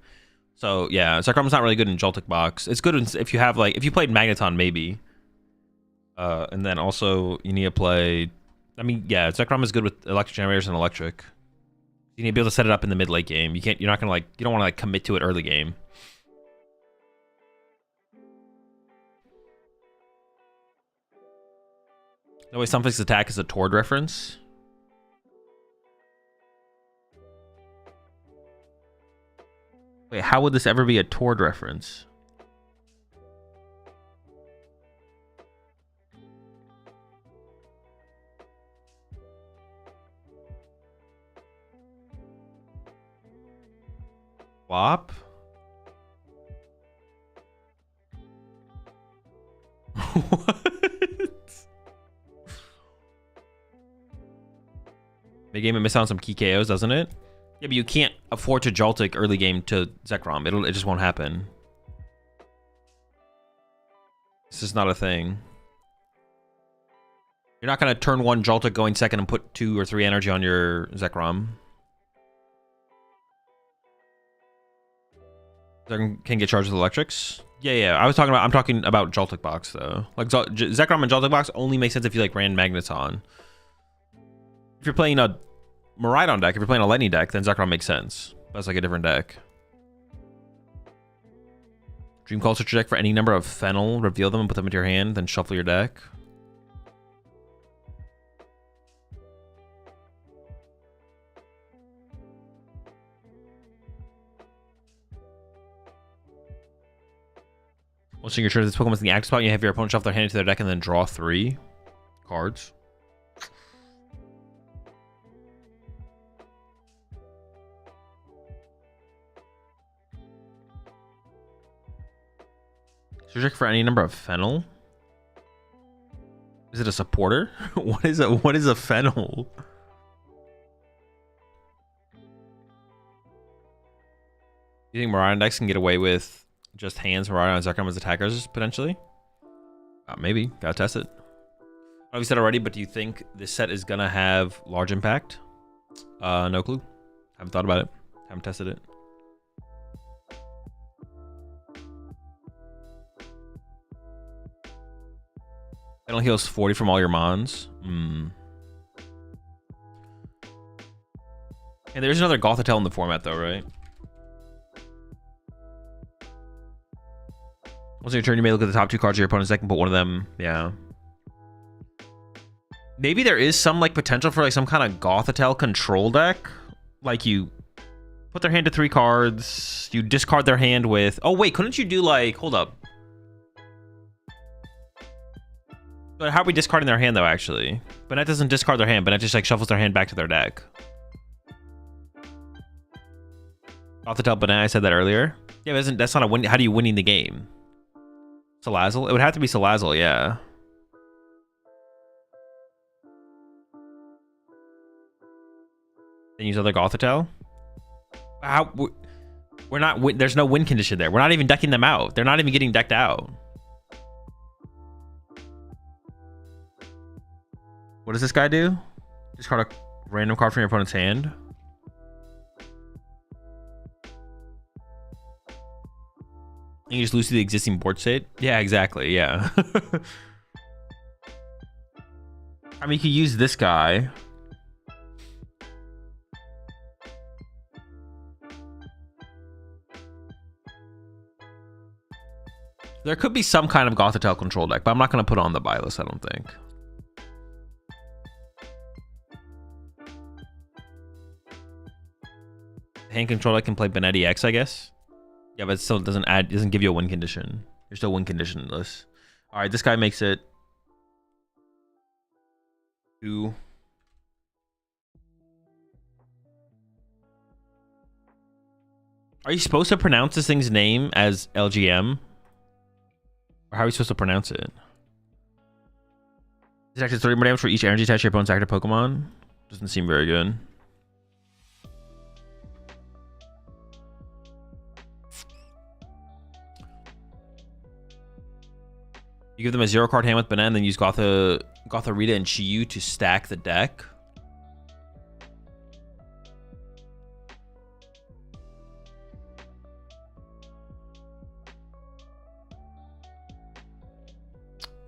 So yeah, Zekrom's not really good in Joltik Box. It's good if you have like, if you played Magneton maybe. And then also you need to play, I mean, yeah, Zekrom is good with electric generators and electric. You need to be able to set it up in the mid late game. You're not gonna like, you don't want to like commit to it early game. No way Sunfisk's attack is a Tord reference. Wait, how would this ever be a Tord reference? Wop? What? Big game and miss out on some key KOs, doesn't it? Yeah, but you can't afford to Joltik early game to Zekrom. It just won't happen. This is not a thing. You're not going to turn 1 Joltik going second and put 2 or 3 energy on your Zekrom. Can get charged with electrics. Yeah. I'm talking about Joltik Box though. Like Zekrom and Joltik Box only make sense if you like ran Magneton. If you're playing a Miraidon deck, if you're playing a Lightning deck, then Zekrom makes sense. That's like a different deck. Dream Culture deck for any number of Fennel, reveal them and put them into your hand, then shuffle your deck. Once your turn, this Pokemon's in the active spot, you have your opponent shuffle their hand into their deck and then draw 3 cards. Search for any number of Fennel. Is it a supporter? What is a Fennel? You think Miraidon decks can get away with just hands Miraidon and Zekrom as attackers potentially? Maybe. Gotta test it. I know we said already, but do you think this set is gonna have large impact? No clue. Haven't thought about it. Haven't tested it. Fennel heals 40 from all your mons. And there's another Gothitelle in the format though, right? Once your turn, you may look at the top 2 cards of your opponent's deck and put one of them. Yeah. Maybe there is some like potential for like some kind of Gothitelle control deck. Like you put their hand to 3 cards, you discard their hand with. Oh wait, couldn't you do like? Hold up. But how are we discarding their hand though? Actually, Bennett doesn't discard their hand. Bennett just like shuffles their hand back to their deck. Gothitelle Bennett. I said that earlier. Yeah, but that's not a win. How do you winning the game? Salazzle? It would have to be Salazzle, yeah. Then use other Gothitelle? How? We're not. There's no win condition there. We're not even decking them out. They're not even getting decked out. What does this guy do? Discard a random card from your opponent's hand. And you just lose to the existing board state. Yeah, exactly. Yeah. I mean, you could use this guy. There could be some kind of Gothitelle control deck, but I'm not going to put it on the buy list, I don't think. Hand control deck can play Benetti X, I guess. Yeah, but it still doesn't give you a win condition. You're still win conditionless. All right, this guy makes it 2. Are you supposed to pronounce this thing's name as LGM? Or how are you supposed to pronounce it? This actually 30 more damage for each energy attached to your opponent's active Pokemon. Doesn't seem very good. You give them a 0-card hand with Banana and then use Gotharita and Chiyu to stack the deck.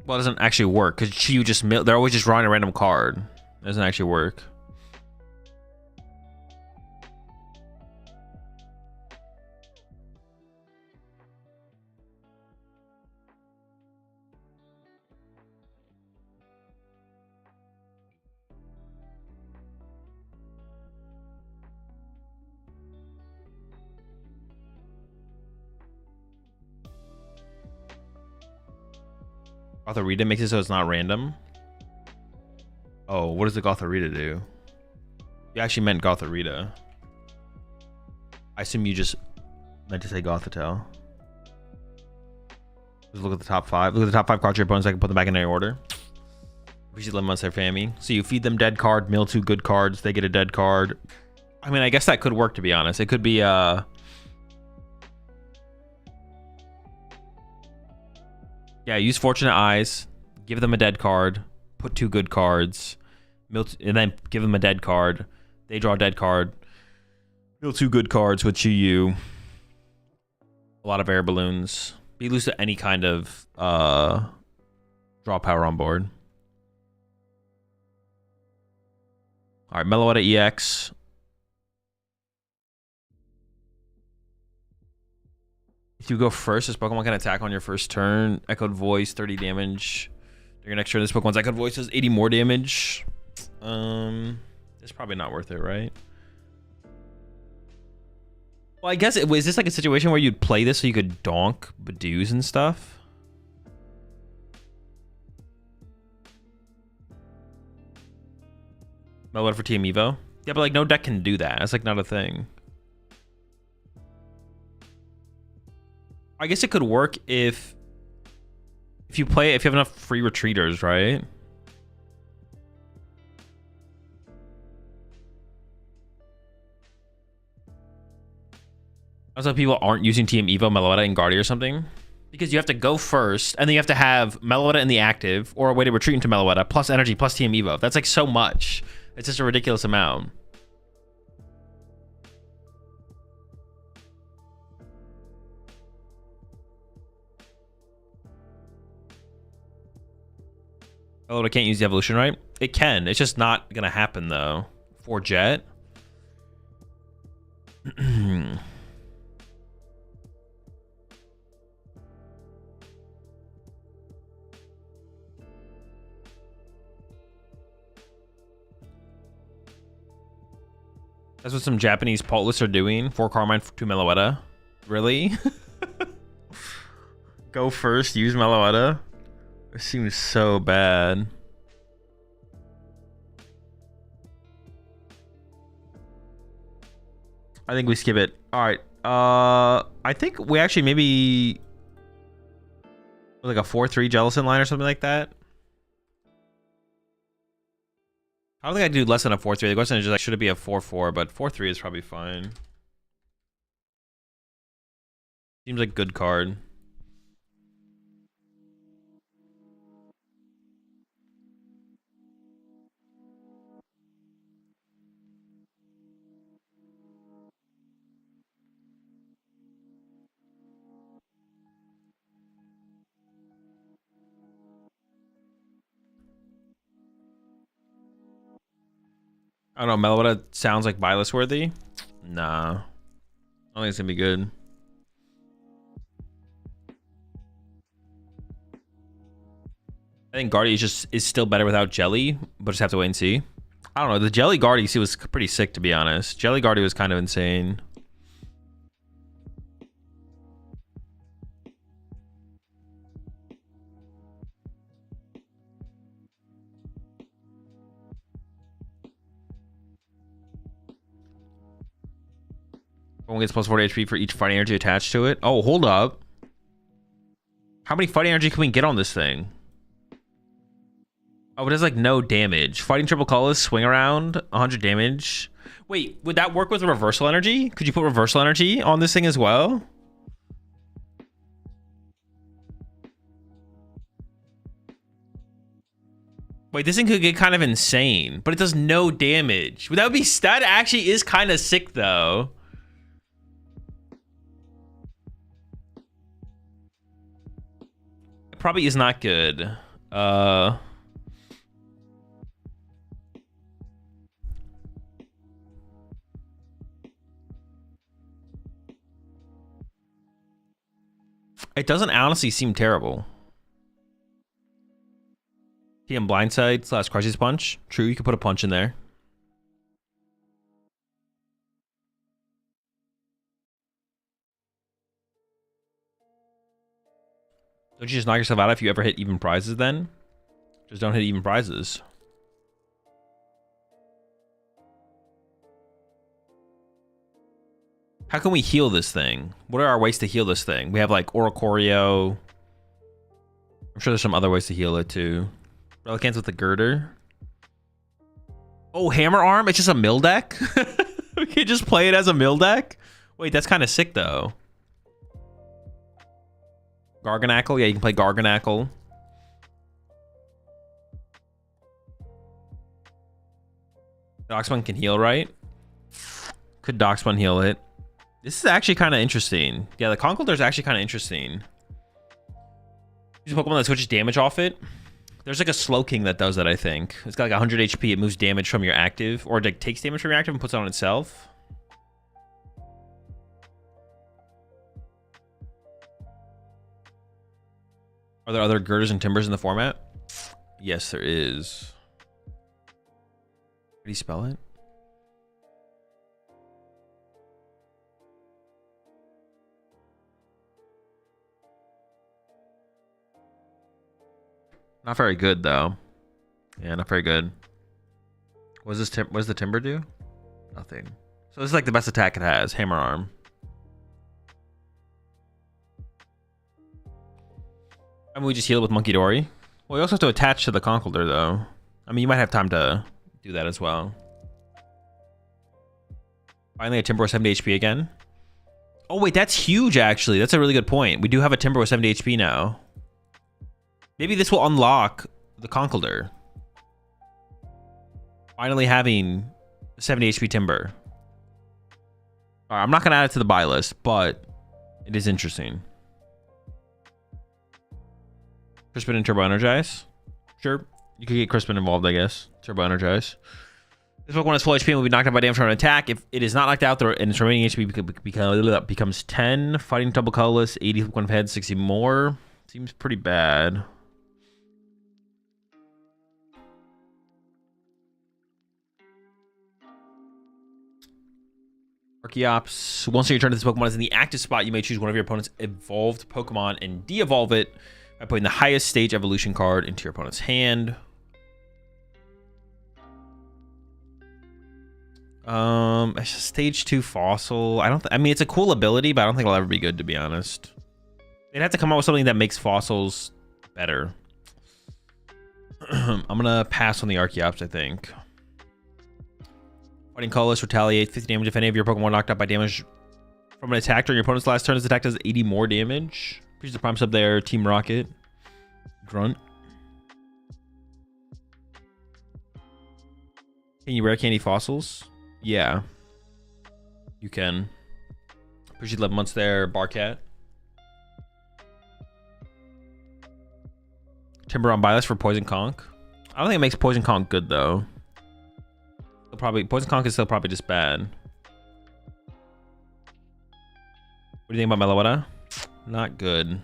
Well, it doesn't actually work because Chiyu just they're always just drawing a random card. It doesn't actually work. Gothorita makes it so it's not random. Oh, what does the Gothorita do? You actually meant Gothorita. I assume you just meant to say Gothitelle. Just look at the top 5. Look at the top 5 cards of your opponents. I can put them back in any order. We should let them on their family. So you feed them dead card, mill 2 good cards. They get a dead card. I mean, I guess that could work, to be honest. It could be yeah, use Fortunate Eyes, give them a dead card, put 2 good cards, and then give them a dead card. They draw a dead card. Mill 2 good cards with Chiyu. A lot of air balloons. Be loose to any kind of draw power on board. All right, Meloetta EX. If you go first, this Pokemon can attack on your first turn. Echoed Voice, 30 damage. During your next turn, this Pokemon's Echoed Voice does 80 more damage. It's probably not worth it, right? Well, I guess is this like a situation where you'd play this so you could donk Badoos and stuff? Meloetta for Team Evo? Yeah, but like no deck can do that. That's like not a thing. I guess it could work if you have enough free retreaters, right? Also, people aren't using Team Evo, Meloetta, and Guardia or something. Because you have to go first, and then you have to have Meloetta in the active, or a way to retreat into Meloetta, plus energy, plus Team Evo. That's like so much. It's just a ridiculous amount. Oh, I can't use the evolution, right? It can. It's just not gonna happen though. For Jet. That's what some Japanese pult lists are doing. 4 Carmine, 2 Meloetta. Really? Go first, use Meloetta. It seems so bad. I think we skip it. All right. I think we actually maybe like a 4-3 Jellicent line or something like that. I don't think I do less than a 4-3. The question is just like, should it be a 4-4? But 4-3 is probably fine. Seems like good card. I don't know, Melota sounds like Buylist worthy. Nah. I don't think it's gonna be good. I think Guardy is still better without Jelly, but just have to wait and see. I don't know. The Jelly Guardy was pretty sick, to be honest. Jelly Guardy was kind of insane. One gets plus 40 HP for each fighting energy attached to it. Oh, hold up. How many fighting energy can we get on this thing? Oh, it has like no damage. Fighting triple colors, swing around, 100 damage. Wait, would that work with reversal energy? Could you put reversal energy on this thing as well? Wait, this thing could get kind of insane, but it does no damage. That would be, that actually is kind of sick though. It probably is not good. It doesn't honestly seem terrible. TM Blindside / Crisis Punch. True, you could put a punch in there. Don't you just knock yourself out if you ever hit even prizes then? Just don't hit even prizes. How can we heal this thing? What are our ways to heal this thing? We have like Oricorio. I'm sure there's some other ways to heal it too. Relicants with the girder. Oh, Hammer Arm? It's just a mill deck? We can just play it as a mill deck? Wait, that's kind of sick though. Garganackle? Yeah, you can play Garganackle. Doxman can heal, right? Could Doxman heal it? This is actually kind of interesting. Yeah, the Conkeldurr is actually kind of interesting. Use a Pokemon that switches damage off it. There's like a Slowking that does that, I think. It's got like 100 HP. It moves damage from your active, or it takes damage from your active and puts it on itself. Are there other girders and timbers in the format? Yes, there is. How do you spell it? Not very good though. Yeah, not very good. What does the timber do? Nothing. So this is like the best attack it has. Hammer Arm. I mean, we just heal it with Monkey Dory. Well, you also have to attach to the Conkeldurr though. I mean, you might have time to do that as well. Finally, a timber with 70 HP again. Oh wait, that's huge actually. That's a really good point. We do have a timber with 70 HP now. Maybe this will unlock the Conkeldurr. Finally having 70 HP timber. All right, I'm not going to add it to the buy list, but it is interesting. Crispin and Turbo Energize. Sure. You could get Crispin involved, I guess. Turbo Energize. This Pokemon has full HP and will be knocked out by damage from an attack. If it is not knocked out and its remaining HP becomes 10. Fighting double colorless, 80 one head, 60 more. Seems pretty bad. Archeops. Once your turn, this Pokemon is in the active spot. You may choose one of your opponent's evolved Pokemon and de-evolve it by putting the highest stage evolution card into your opponent's hand. It's just stage 2 fossil. I mean, it's a cool ability, but I don't think it'll ever be good, to be honest. They'd have to come up with something that makes fossils better. I'm gonna pass on the Archeops, I think. Fighting Colorless, retaliate 50 damage if any of your Pokemon knocked out by damage from an attack during your opponent's last turn. This attack does 80 more damage. Appreciate the prime sub there, Team Rocket. Grunt. Can you rare candy fossils? Yeah. You can. Appreciate 11 months there, Barcat. Timber on Buylist for Poison Conk. I don't think it makes Poison Conk good, though. Probably Poison Conk is still probably just bad. What do you think about Meloetta? Not good.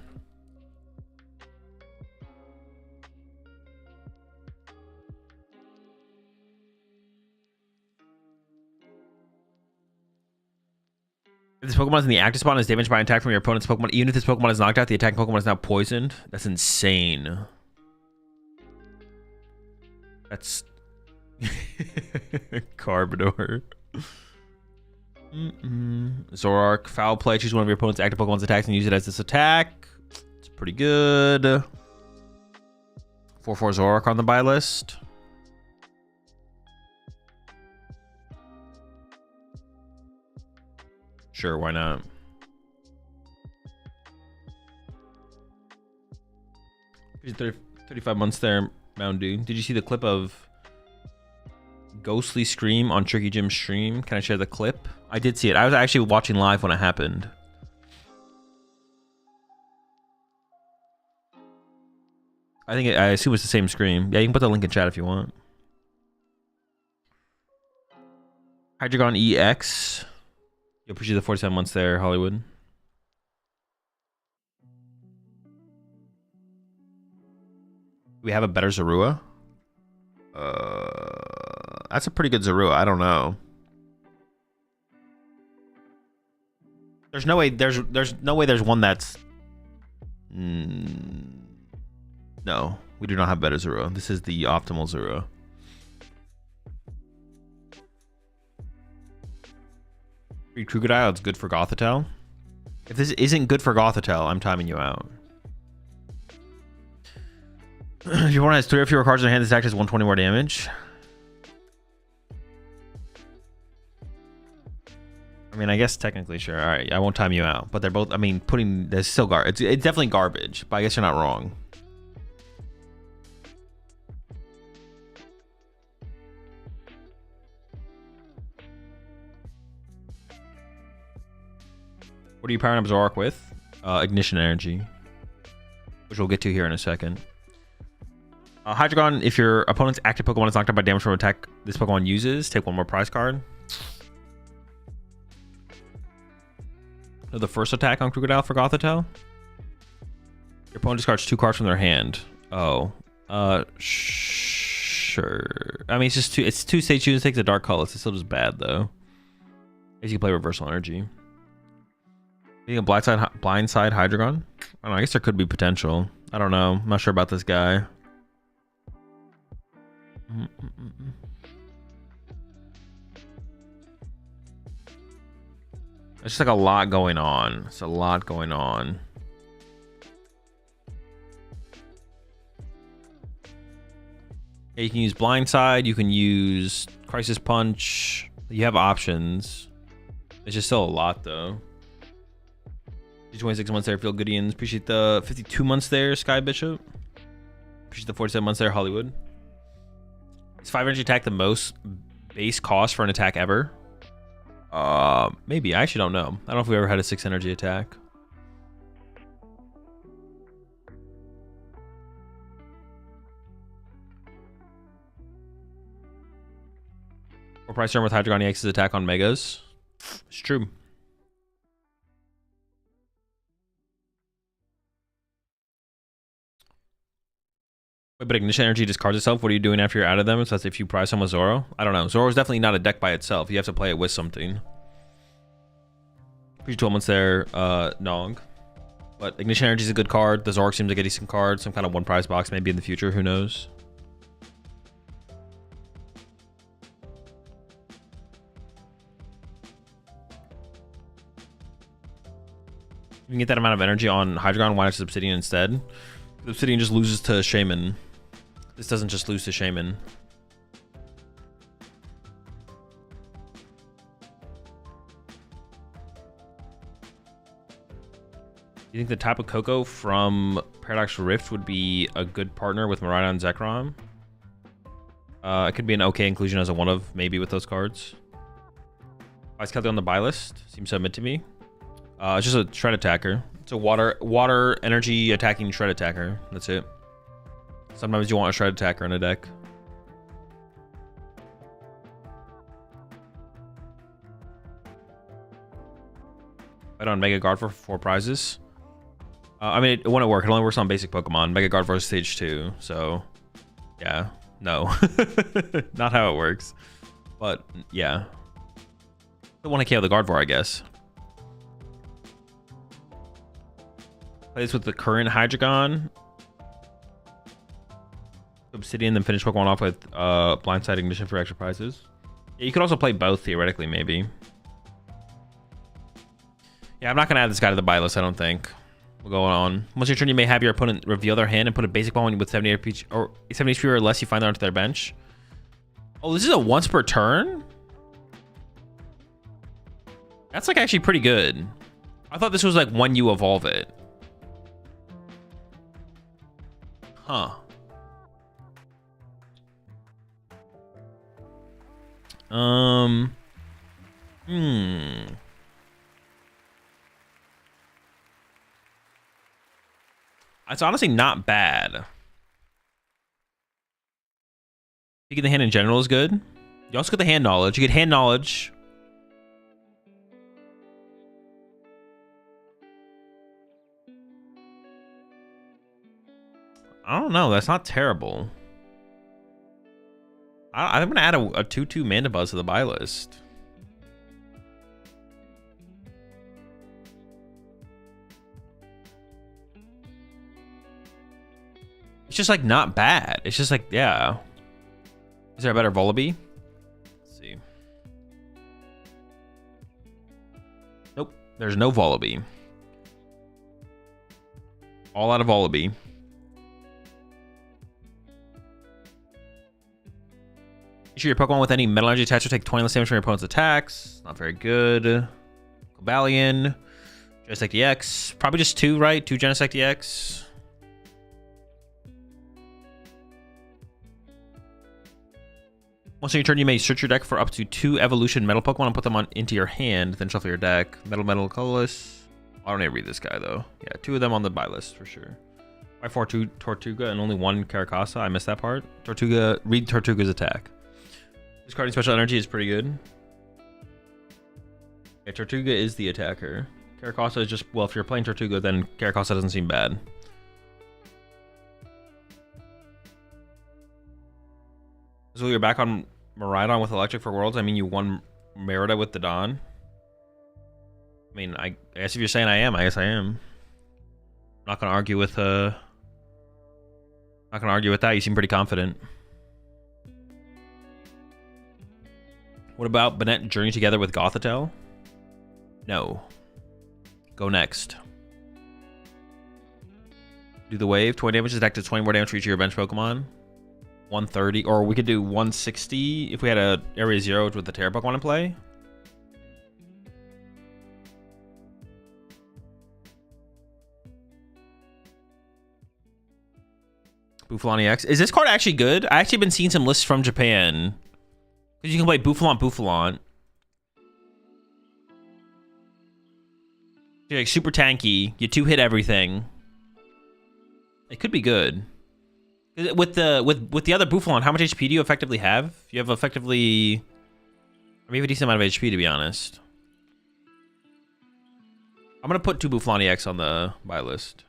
If this Pokemon is in the active spot and is damaged by an attack from your opponent's Pokemon, even if this Pokemon is knocked out, the attacking Pokemon is now poisoned. That's insane. That's Carbador. Zoroark, foul play. Choose one of your opponent's active Pokemon's attacks and use it as this attack. It's pretty good. 4/4 Zoroark on the buy list. Sure, why not? He's 35 months there, Mountain Dew. Did you see the clip of Ghostly Scream on Tricky Jim's stream? Can I share the clip? I did see it. I was actually watching live when it happened. I assume it's the same scream. Yeah, you can put the link in chat if you want. Hydreigon EX. You appreciate the 47 months there, Hollywood. Do we have a better Zorua? That's a pretty good Zorua. I don't know. There's no way. There's no way. There's one that's. No, we do not have better Zorua. This is the optimal Zorua. Krookodile, it's good for Gothitelle. If this isn't good for Gothitelle, I'm timing you out. If your opponent has 3 or fewer cards in their hand, this attack does 120 more damage. I mean, I guess technically, sure. All right, I won't time you out. But they're both, I mean, there's still garbage. It's definitely garbage, but I guess you're not wrong. What are you powering up Zoroark with? Ignition Energy, which we'll get to here in a second. Hydreigon, if your opponent's active Pokemon is knocked out by damage from an attack this Pokemon uses, take 1 more prize card. So the first attack on Krookodile for Gothitelle. Your opponent discards 2 cards from their hand. Oh. Sure. I mean, it's 2 stage choose, takes a dark color. It's still just bad, though. As you can play Reversal Energy. Being a blindside Hydreigon? I don't know, I guess there could be potential. I don't know. I'm not sure about this guy. There's just like a lot going on. It's a lot going on. Yeah, you can use Blindside. You can use Crisis Punch. You have options. It's just still a lot, though. 26 months there, Phil Goodians. Appreciate the 52 months there, Sky Bishop. Appreciate the 47 months there, Hollywood. Is 5 energy attack the most base cost for an attack ever? Maybe. I actually don't know. I don't know if we ever had a 6 energy attack. Or price turn with Hydreigon EX's attack on Megas. It's true. But Ignition Energy discards itself. What are you doing after you're out of them? So that's if you prize them with Zoro. I don't know. Zoro is definitely not a deck by itself. You have to play it with something. Pretty 12 months there, Nog. But Ignition Energy is a good card. The Zoroark seems like a decent card. Some kind of 1 prize box maybe in the future. Who knows? You can get that amount of energy on Hydreigon. Why not just Obsidian instead? Obsidian just loses to Shaman. This doesn't just lose to Shaman. You think the Tapu Koko from Paradox Rift would be a good partner with Miraidon Zekrom? It could be an okay inclusion as a one of, maybe, with those cards. Ice Kelly on the buy list. Seems to admit to me. It's just a shred attacker. It's a water energy attacking shred attacker. That's it. Sometimes you want a shred attacker in a deck. Fight on Mega Gardevoir for 4 prizes. I mean, it wouldn't work. It only works on basic Pokemon. Mega Gardevoir is stage 2, so yeah, no, not how it works. But yeah, I want to KO the Gardevoir, I guess. Play this with the current Hydreigon, Obsidian, then finish Pokemon off with Blindside Ignition for extra prizes. Yeah, you could also play both theoretically, maybe. Yeah, I'm not gonna add this guy to the buy list. I don't think. We'll go on. Once your turn, you may have your opponent reveal their hand and put a basic Pokemon with 70 HP or 70 HP or less. You find that onto their bench. Oh, this is a once per turn. That's like actually pretty good. I thought this was like when you evolve it. Huh. It's honestly not bad. Picking the hand in general is good. You also get the hand knowledge. You get hand knowledge. I don't know. That's not terrible. I'm going to add a 2/2 Mandibuzz to the buy list. It's just like not bad. It's just like, yeah. Is there a better Volibee? Let's see. Nope. There's no Volibee. All out of Volibee. Issue your Pokemon with any metal energy attached will take 20 less damage from your opponent's attacks. Not very good. Cobalion. Genesect EX. Probably just 2, right? 2 Genesect EX. Once on your turn, you may search your deck for up to 2 evolution metal Pokemon and put them into your hand, then shuffle your deck. Metal, colorless. I don't need to read this guy, though. Yeah, 2 of them on the buy list for sure. Why 4 Tortuga and only 1 Caracasa? I missed that part. Tortuga, read Tortuga's attack. Discarding special energy is pretty good. Yeah, Tortuga is the attacker. Caracasa is just, well, if you're playing Tortuga, then Caracasa doesn't seem bad. So you're back on Miraidon with Electric for Worlds. I mean, you won Merida with the Dawn. I mean, I guess if you're saying I am, I guess I am. I'm not gonna argue with not gonna argue with that. You seem pretty confident. What about Banette Journey together with Gothitelle? No. Go next. Do the wave. 20 damage is deck to 20 more damage for each of your bench Pokemon. 130, or we could do 160 if we had a Area 0 with the Terra Pokemon in play. Bufalon EX. Is this card actually good? I actually been seeing some lists from Japan. Because you can play Bufalon. You're like super tanky. You 2-hit everything. It could be good. With the other Bufalon, how much HP do you effectively have? You have effectively, I mean, you have a decent amount of HP, to be honest. I'm gonna put 2 Bufalon EX on the buy list.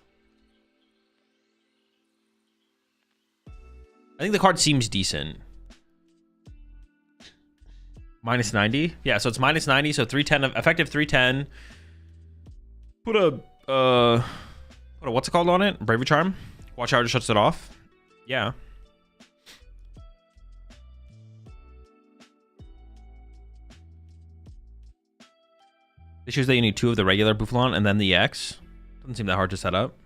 I think the card seems decent. Minus 90, yeah. So it's minus 90. So 310, effective 310. Put a what's it called on it? Bravery Charm. Watch how it shuts it off. Yeah. The issue is that you need 2 of the regular Bufalon and then the EX. Doesn't seem that hard to set up.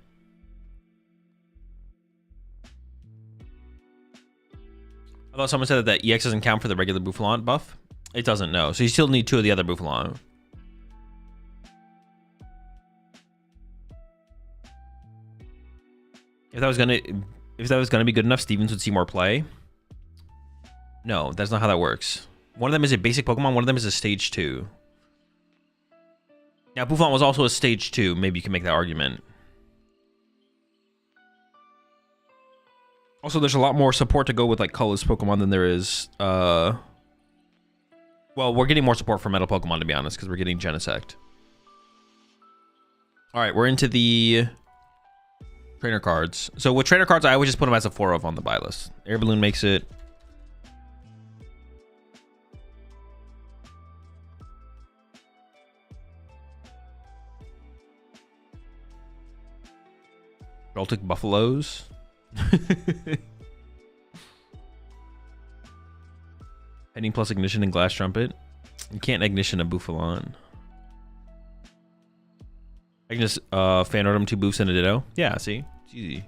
I thought someone said that the EX doesn't count for the regular Bufalon buff. It doesn't, no. So you still need 2 of the other Bufalon. If that was gonna be good enough, Stevens would see more play. No, that's not how that works. One of them is a basic Pokemon, one of them is a stage 2. Now, Bufalon was also a stage 2. Maybe you can make that argument. Also, there's a lot more support to go with like colorless Pokemon than there is. Well, we're getting more support for metal Pokemon, to be honest, because we're getting Genesect. All right, we're into the trainer cards. So with trainer cards, I always just put them as a 4 of on the buy list. Air Balloon makes it. Baltic Buffaloes. Heading plus ignition and glass trumpet. You can't ignition a Buffalon. I can just fan art them 2 boofs and a ditto. Yeah, see? It's easy.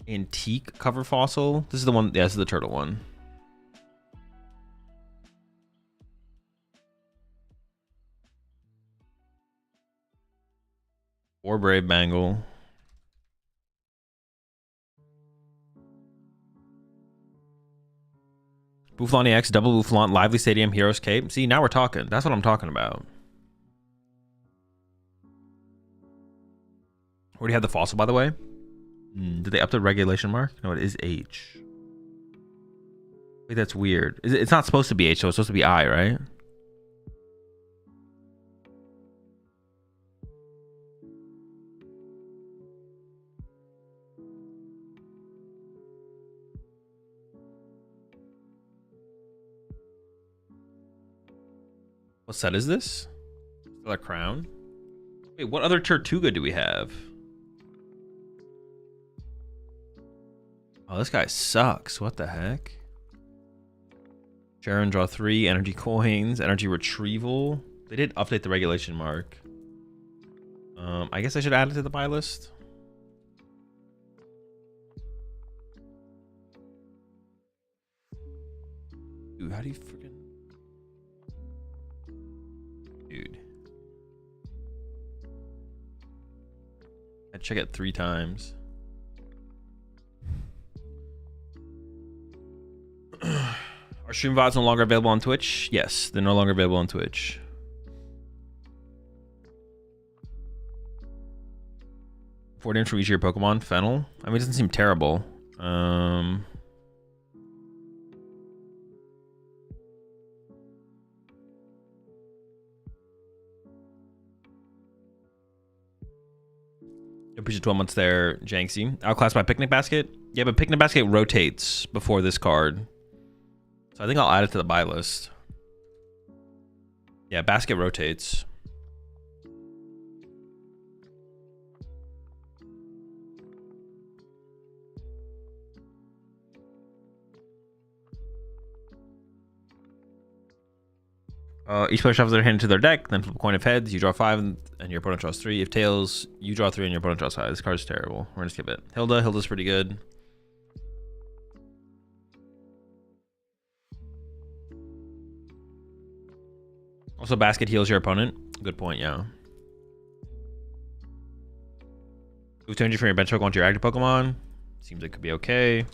Antique cover fossil. This is the one. Yeah, this is the turtle one. Or Brave Bangle. Buffalon EX, double Buffalon, Lively Stadium, Heroes Cape. See, now we're talking. That's what I'm talking about. Already had the fossil, by the way. Did they up the regulation mark? No, it is H. Wait, that's weird. It's not supposed to be H, so it's supposed to be I, right? What set is this? Still a crown? Wait, what other Tortuga do we have? Oh, this guy sucks. What the heck? Sharon, draw 3, energy coins, energy retrieval. They did update the regulation mark. I guess I should add it to the buy list. Dude, how do you freaking... Dude. I check it 3 times. Are stream VODs no longer available on Twitch? Yes, they're no longer available on Twitch. $4 for each of your Pokemon. Fennel. I mean, it doesn't seem terrible. Appreciate 12 months there, Janksy. Outclassed by Picnic Basket. Yeah, but Picnic Basket rotates before this card. So I think I'll add it to the buy list. Yeah, Basket rotates. Each player shuffles their hand into their deck, then flip a coin of heads. You draw 5, and your opponent draws 3. If tails, you draw 3, and your opponent draws 5. This card's terrible. We're gonna skip it. Hilda's pretty good. Also, Basket heals your opponent. Good point, yeah. Move 200 from your bench Pokemon to your active Pokemon. Seems like it could be okay.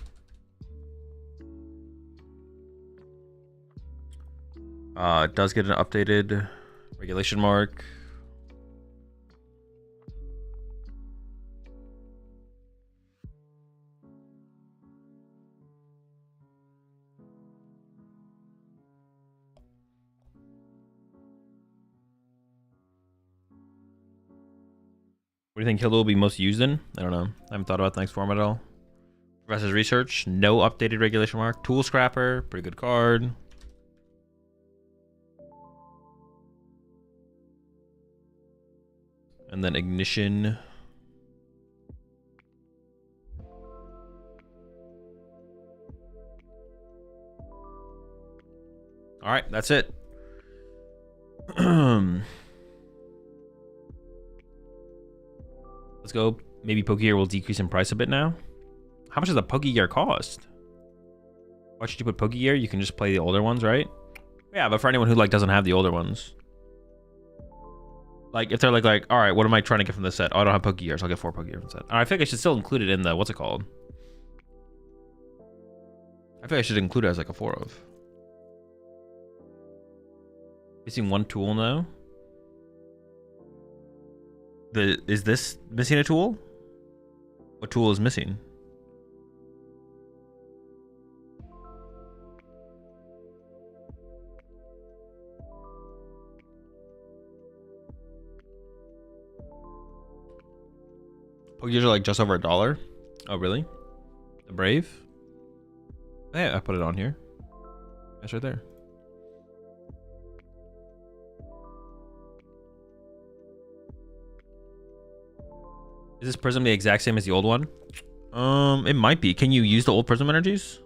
It does get an updated regulation mark. What do you think Hilda will be most used in? I don't know. I haven't thought about the next format at all. Professor's Research, no updated regulation mark. Tool Scrapper, pretty good card. And then Ignition. All right, that's it. Let's go. Maybe Pokegear will decrease in price a bit now. How much does a Pokegear cost? Why should you put Pokegear? You can just play the older ones, right? Yeah, but for anyone who like doesn't have the older ones. Like if they're like, all right, what am I trying to get from this set? Oh, I don't have Pokegear, so I'll get 4 Pokegear from the set. I feel like I should still include it in the, what's it called? I feel like I should include it as like a 4 of. Missing 1 tool now. Is this missing a tool? What tool is missing? Pokegears are like just over $1. Oh, really? The Brave? Yeah, I put it on here. That's right there. Is this Prism the exact same as the old one? It might be. Can you use the old Prism energies?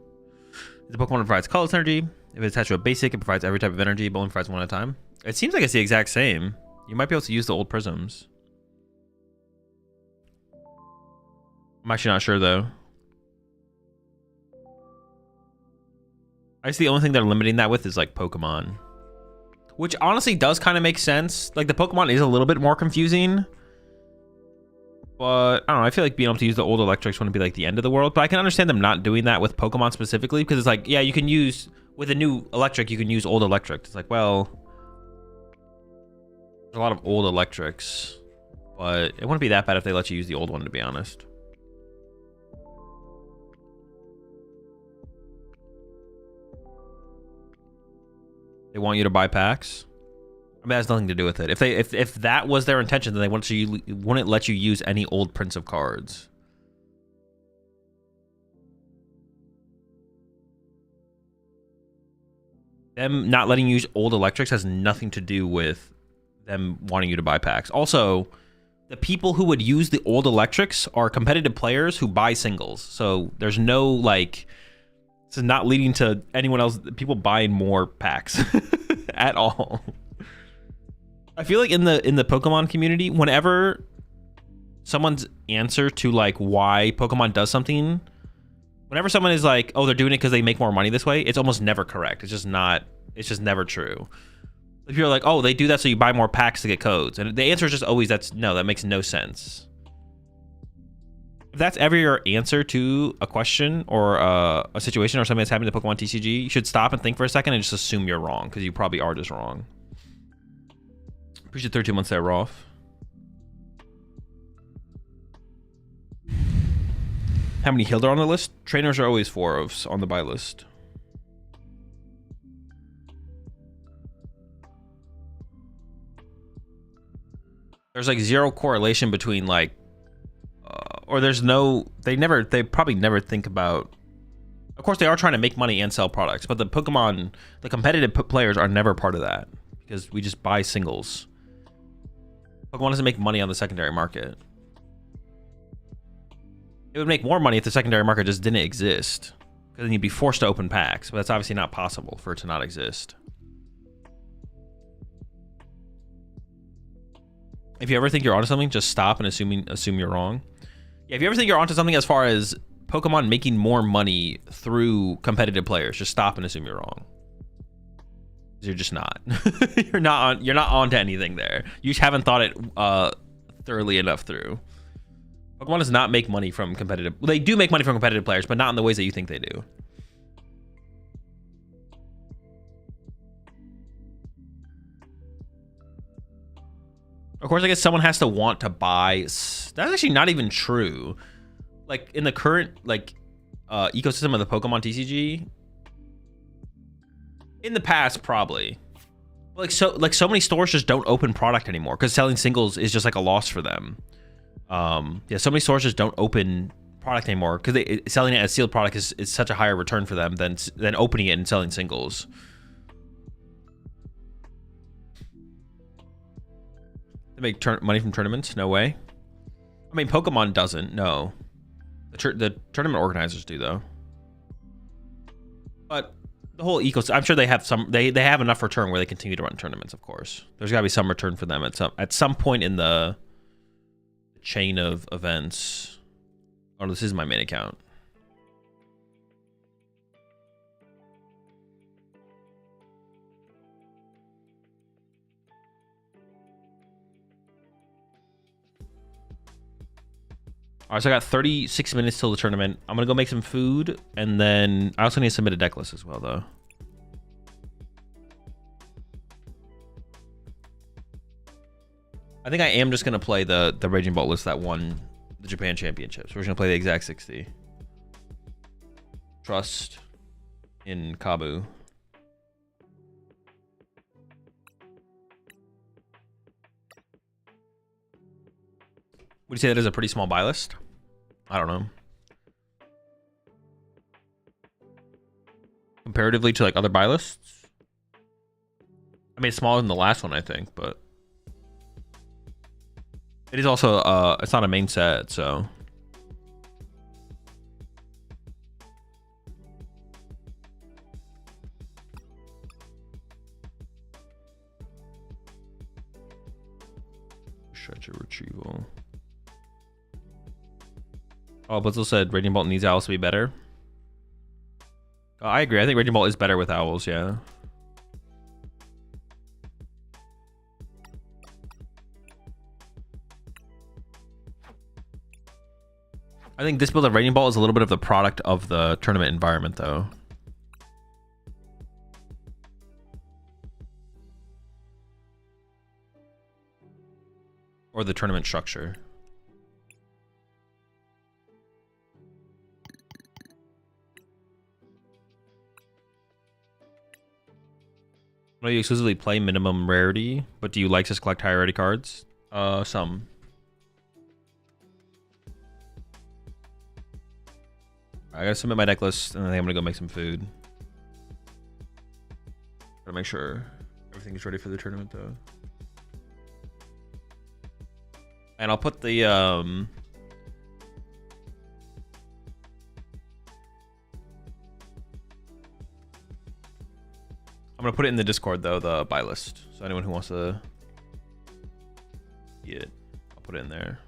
The Pokemon provides colorless energy. If it's attached to a basic, it provides every type of energy, but only provides one at a time. It seems like it's the exact same. You might be able to use the old Prisms. I'm actually not sure though. I guess the only thing they're limiting that with is like Pokemon. Which honestly does kind of make sense. Like the Pokemon is a little bit more confusing. But I don't know, I feel like being able to use the old electrics wouldn't be like the end of the world. But I can understand them not doing that with Pokemon specifically. Because it's like, yeah, you can use, with a new electric, you can use old electric. It's like, well, there's a lot of old electrics. But it wouldn't be that bad if they let you use the old one, to be honest. They want you to buy packs. I mean, that has nothing to do with it. If that was their intention, then they wouldn't let you use any old prints of cards. Them not letting you use old electrics has nothing to do with them wanting you to buy packs. Also, the people who would use the old electrics are competitive players who buy singles. So there's no like, this is not leading to anyone else, people buying more packs at all. I feel like in the Pokemon community, whenever someone's answer to like why Pokemon does something, whenever someone is like, oh, they're doing it because they make more money this way, it's almost never correct. It's just never true. If you're like, oh, they do that so you buy more packs to get codes, and the answer is just always no, that makes no sense. If that's ever your answer to a question or a situation or something that's happening to Pokemon TCG, you should stop and think for a second and just assume you're wrong, because you probably are just wrong. Appreciate 32 months there, Rolf. How many healed are on the list? Trainers are always 4 on the buy list. There's like zero correlation between like, or there's no, they probably never think about, of course they are trying to make money and sell products, but the Pokemon, the competitive players are never part of that because we just buy singles. Pokemon doesn't make money on the secondary market. It would make more money if the secondary market just didn't exist, because then you'd be forced to open packs, but that's obviously not possible for it to not exist. If you ever think you're onto something, just stop and assume you're wrong. Yeah, if you ever think you're onto something as far as Pokemon making more money through competitive players, just stop and assume you're wrong. You're just not. You're not onto anything there. You just haven't thought it thoroughly enough through. Pokemon does not make money from competitive. Well, they do make money from competitive players, but not in the ways that you think they do. Of course, I guess someone has to want to buy. That's actually not even true. Like in the current like ecosystem of the Pokemon TCG, in the past probably, like so many stores just don't open product anymore because selling singles is just like a loss for them. Yeah, so many stores just don't open product anymore because selling it as sealed product is such a higher return for them than opening it and selling singles. They make money from tournaments? No way. I mean, Pokemon doesn't. No, the tournament organizers do though. But the whole ecosystem, I'm sure they have some. They have enough return where they continue to run tournaments. Of course, there's got to be some return for them at some point in the chain of events. Oh, this is my main account. All right, so I got 36 minutes till the tournament. I'm gonna go make some food, and then I also need to submit a deck list as well, though. I think I am just gonna play the Raging Bolt list that won the Japan Championships. We're just gonna play the exact 60. Trust in Kabu. Would you say that is a pretty small buy list? I don't know. Comparatively to like other buy lists? I mean, it's smaller than the last one, I think, but it is also, it's not a main set, so. Stretcher retrieval. Oh, Blitzel said Raging Bolt needs owls to be better. I agree. I think Raging Bolt is better with owls, yeah. I think this build of Raging Bolt is a little bit of the product of the tournament environment, though. Or the tournament structure. Well, you exclusively play minimum rarity, but do you like to collect high rarity cards? Some. I gotta submit my deck list, and then I'm gonna go make some food. Gotta make sure everything is ready for the tournament, though. And I'll put the I'm gonna put it in the Discord though, the buy list. So anyone who wants to see it, I'll put it in there.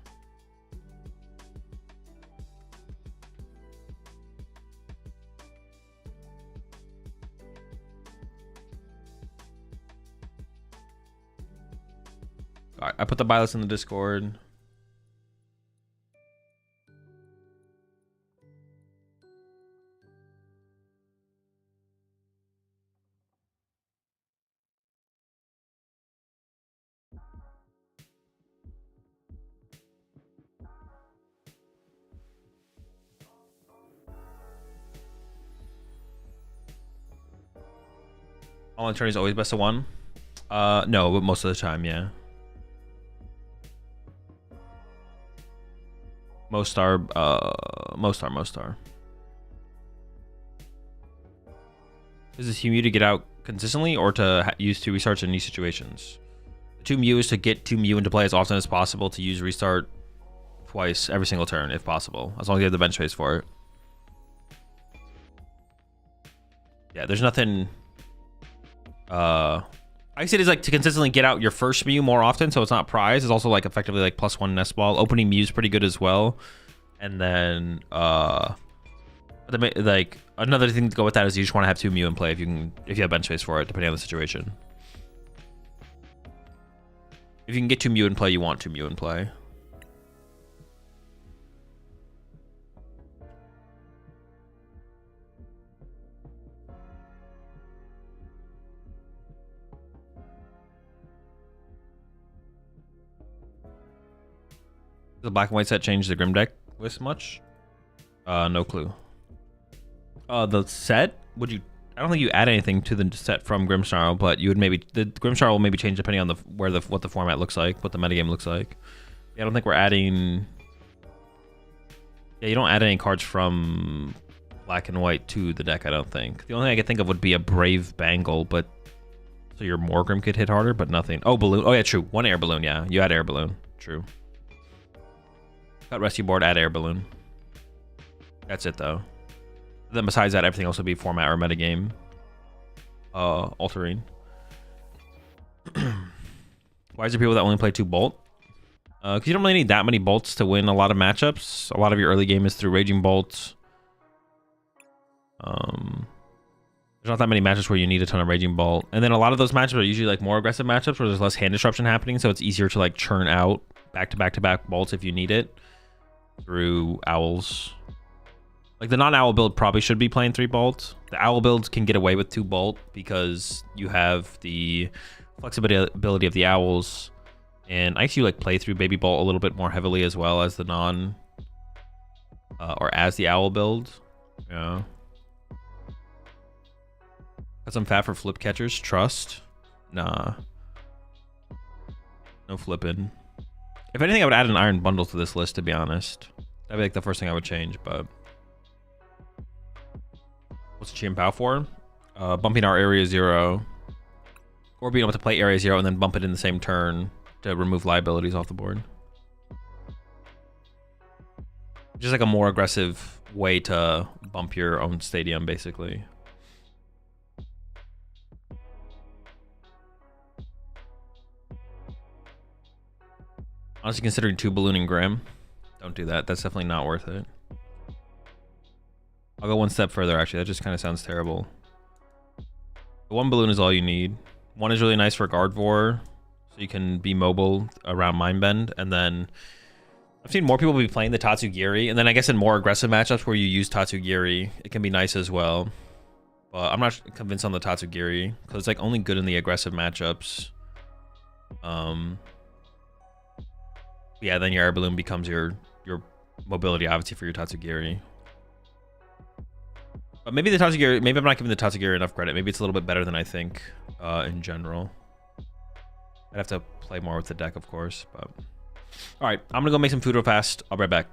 All right, I put the buy list in the Discord. Online tourney is always best of one. No, but most of the time, yeah. Most are. Is this Mew to get out consistently or to use 2 restarts in these situations? 2 Mew is to get 2 Mew into play as often as possible, to use restart twice every single turn if possible, as long as you have the bench space for it. Yeah, there's nothing. I see it as like to consistently get out your first Mew more often, so it's not prize. It's also like effectively like +1 nest ball. Opening Mew's pretty good as well. And then like another thing to go with that is you just want to have 2 Mew in play if you have bench space for it, depending on the situation. If you can get 2 Mew in play, you want 2 Mew in play. Does the black and white set change the Grim deck list much? No clue. The set, I don't think you add anything to the set from Grimsnarl, but you would maybe, the Grimsnarl will maybe change depending on what the format looks like, what the metagame looks like. Yeah, I don't think we're adding. Yeah, you don't add any cards from black and white to the deck, I don't think. The only thing I could think of would be a Brave Bangle, but so your Morgrim could hit harder, but nothing. Oh, Balloon. Oh yeah, true. 1 Air Balloon. Yeah, you add Air Balloon. True. Got Rescue Board, add Air Balloon. That's it though. Then besides that, everything else would be format or metagame altering. Why is there people that only play 2 Bolt? Because you don't really need that many bolts to win a lot of matchups. A lot of your early game is through Raging Bolt. There's not that many matchups where you need a ton of Raging Bolt. And then a lot of those matchups are usually like more aggressive matchups where there's less hand disruption happening, so it's easier to like churn out back-to-back bolts if you need it through owls. Like the non-owl build probably should be playing 3 bolt. The owl builds can get away with 2 bolt because you have the flexibility of the owls, and I actually like play through baby bolt a little bit more heavily as well as the non or as the owl build. Yeah. Got some fat for flip catchers. Trust? Nah. No flipping. If anything, I would add an iron bundle to this list, to be honest. That'd be like the first thing I would change, but... What's the Chi and Pow for? Bumping our area 0. Or being able to play area 0 and then bump it in the same turn to remove liabilities off the board. Just like a more aggressive way to bump your own stadium, basically. Honestly, considering 2 ballooning Grim, don't do that. That's definitely not worth it. I'll go one step further, actually. That just kind of sounds terrible. The 1 balloon is all you need. 1 is really nice for Gardevoir, so you can be mobile around Mindbend. And then I've seen more people be playing the Tatsugiri. And then I guess in more aggressive matchups where you use Tatsugiri, it can be nice as well. But I'm not convinced on the Tatsugiri, because it's like only good in the aggressive matchups. Yeah, then your air balloon becomes your mobility, obviously, for your Tatsugiri. But maybe the Tatsugiri, maybe I'm not giving the Tatsugiri enough credit. Maybe it's a little bit better than I think in general. I'd have to play more with the deck, of course. But all right, I'm gonna go make some food real fast. I'll be right back.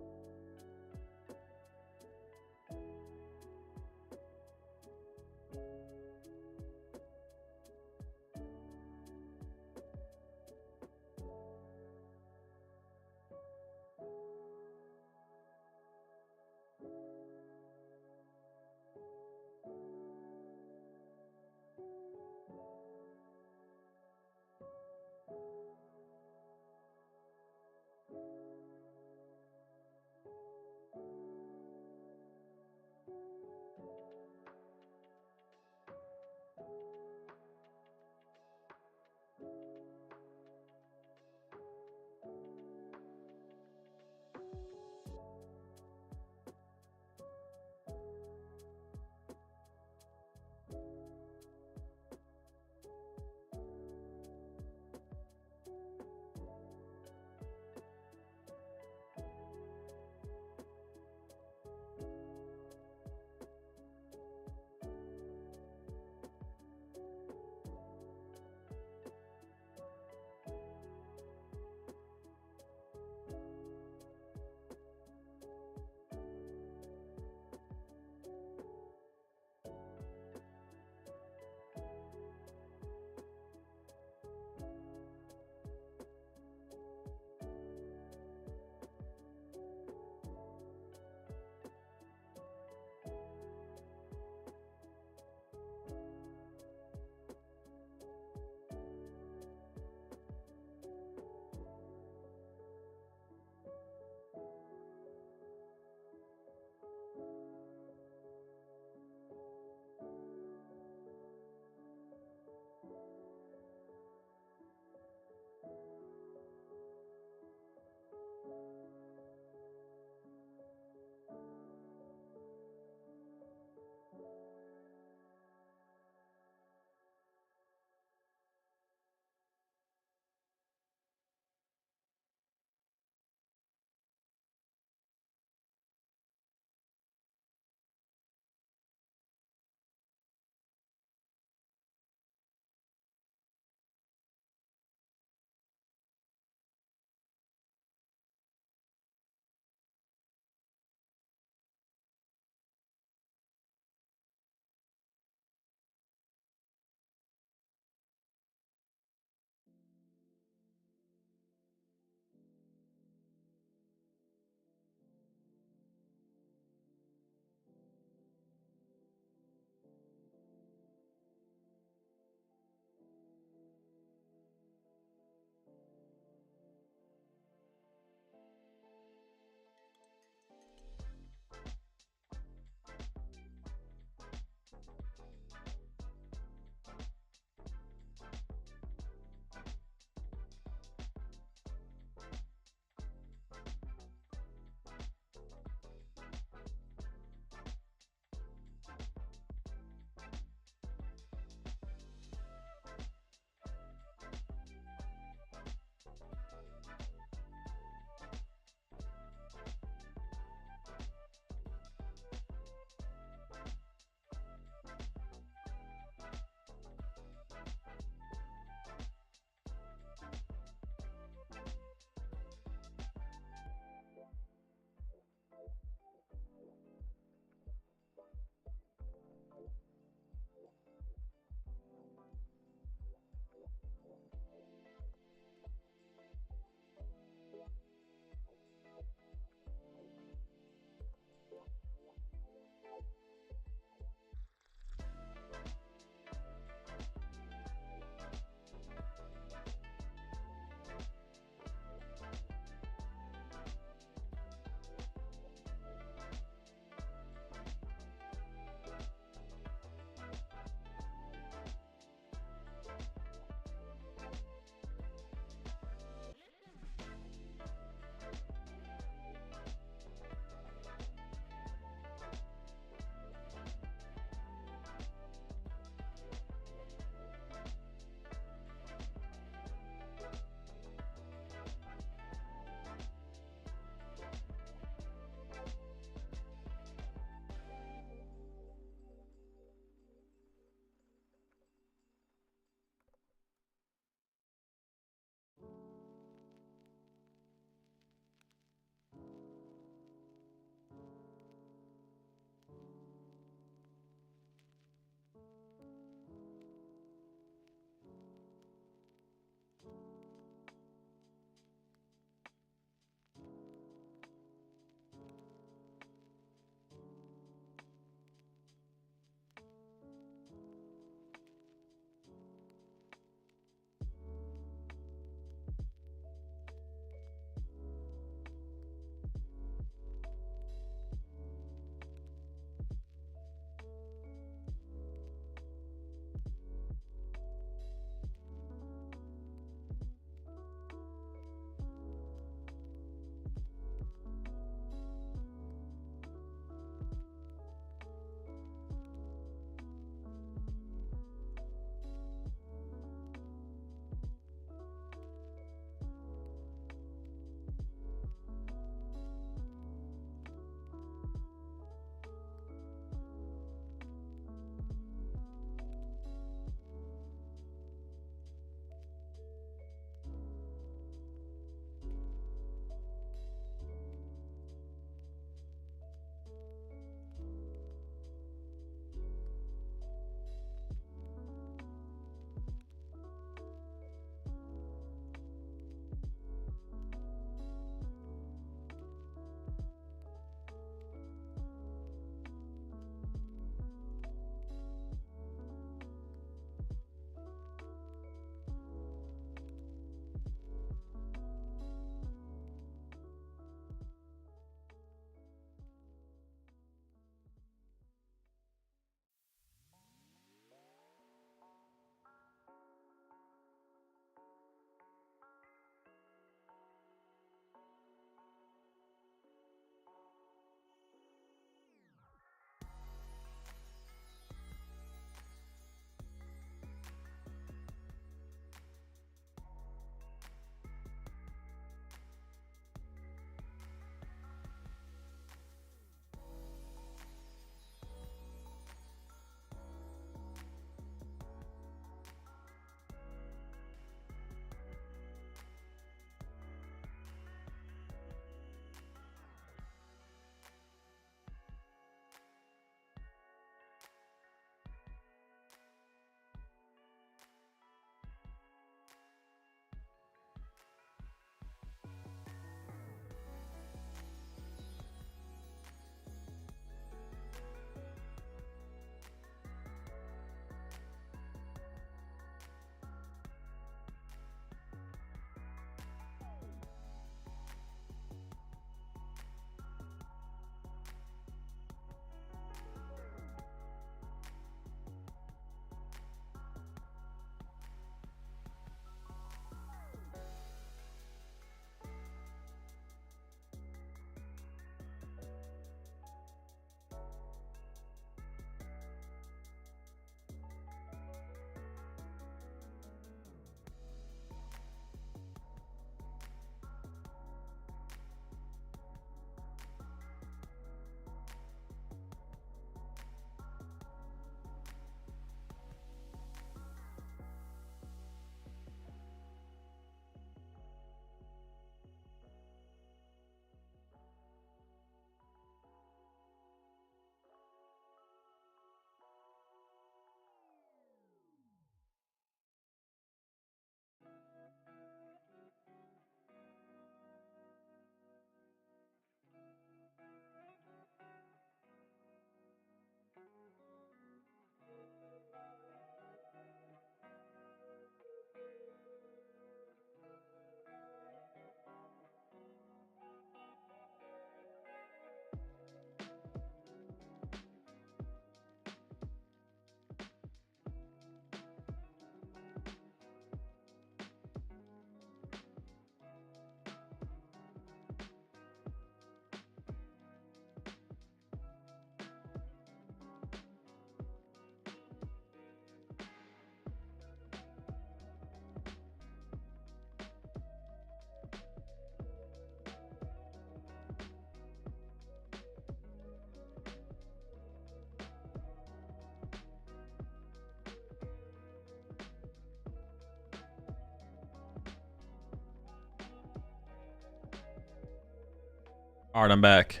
All right, I'm back.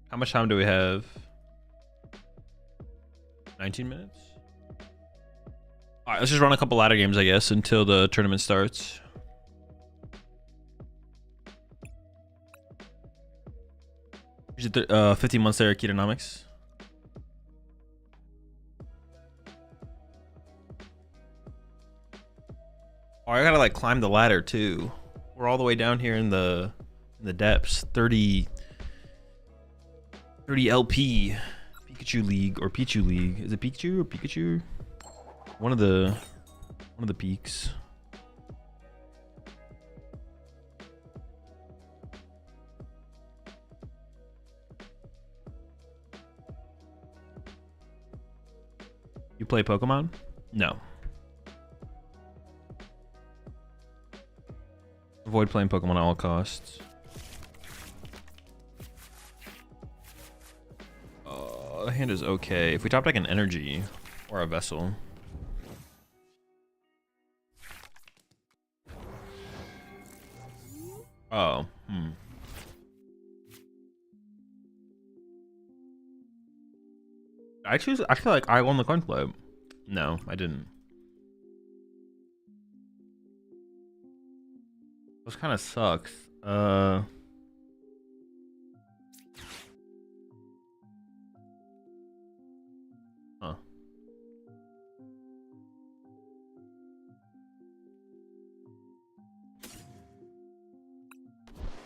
How much time do we have? 19 minutes? All right, let's just run a couple ladder games, I guess, until the tournament starts. Here's the 15 months there, Ketonomics. Oh, I gotta like climb the ladder too. We're all the way down here in the depths. 30 LP Pikachu League or Pichu League. Is it Pikachu or Pikachu? One of the peaks. You play Pokemon? No. Avoid playing Pokemon at all costs. The hand is okay. If we top deck an energy or a vessel. Oh, I feel like I won the coin flip. No, I didn't. This kind of sucks. Huh.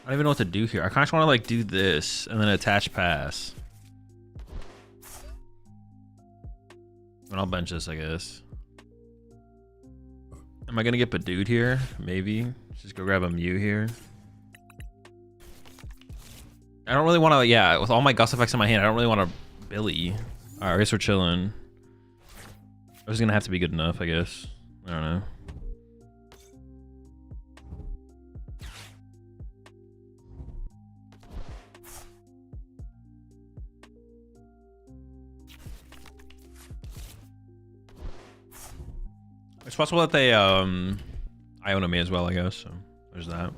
I don't even know what to do here. I kind of want to like do this and then attach pass. And I'll bench this, I guess. Am I gonna get Badooed here? Maybe. Just go grab a Mew here. I don't really want to, yeah, with all my Gust effects in my hand, I don't really want to Billy. Alright, I guess we're chilling. I was gonna have to be good enough, I guess. I don't know. It's possible that they Iona me as well, I guess. So there's that.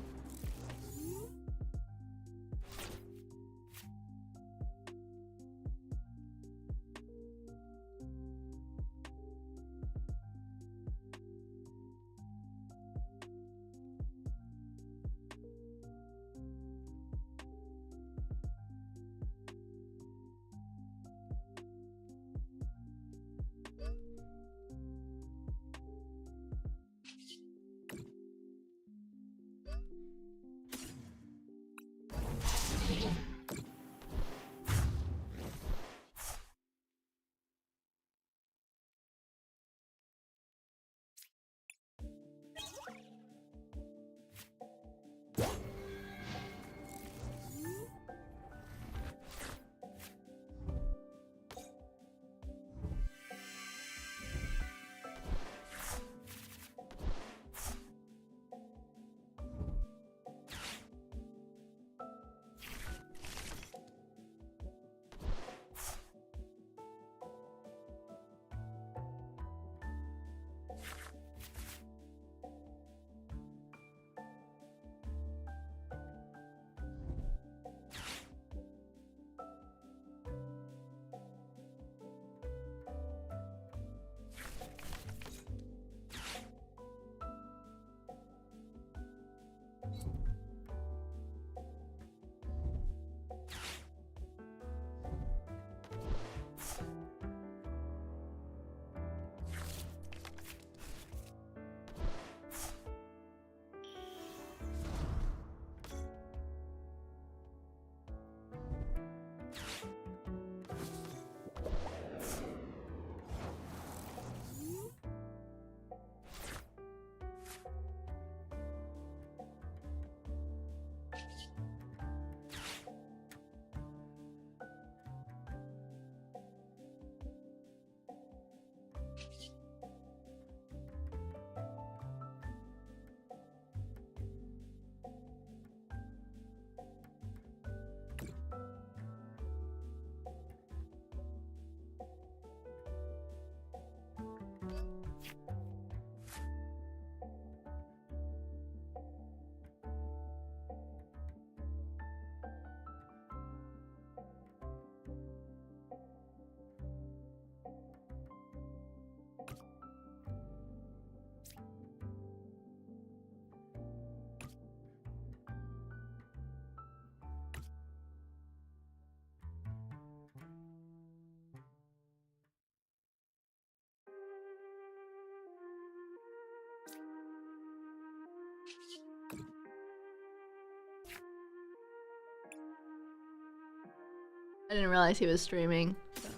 I didn't realize he was streaming. So.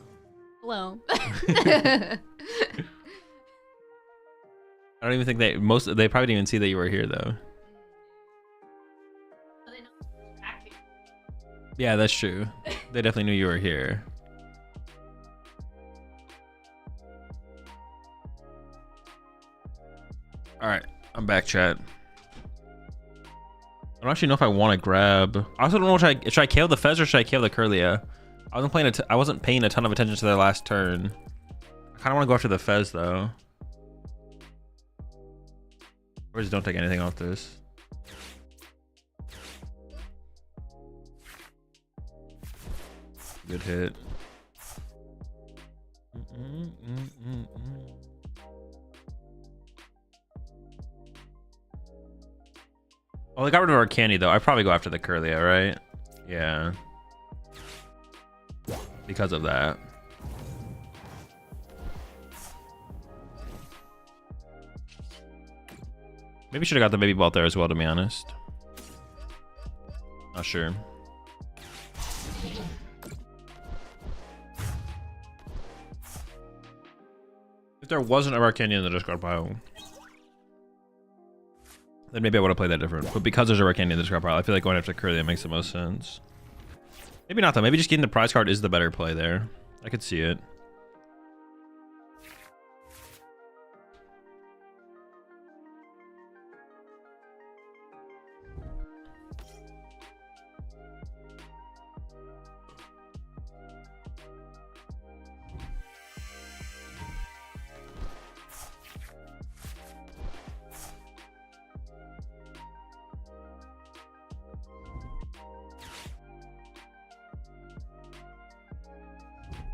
Hello. I don't even think they probably didn't even see that you were here though. Yeah, that's true. They definitely knew you were here. All right, I'm back, chat. I don't actually know if I want to grab. I also don't know should I KO the Fez or should I KO the Curlia? I wasn't paying a ton of attention to their last turn. I kind of want to go after the Fez though. Or just don't take anything off this. Good hit. Oh, they got rid of our candy though. I'd probably go after the Curlia, right? Yeah. Because of that. Maybe should have got the baby bolt there as well, to be honest. Not sure. If there wasn't a rare candy in the discard pile, then maybe I would have played that different. But because there's a rare candy in the discard pile, I feel like going after Curly makes the most sense. Maybe not though. Maybe just getting the prize card is the better play there. I could see it.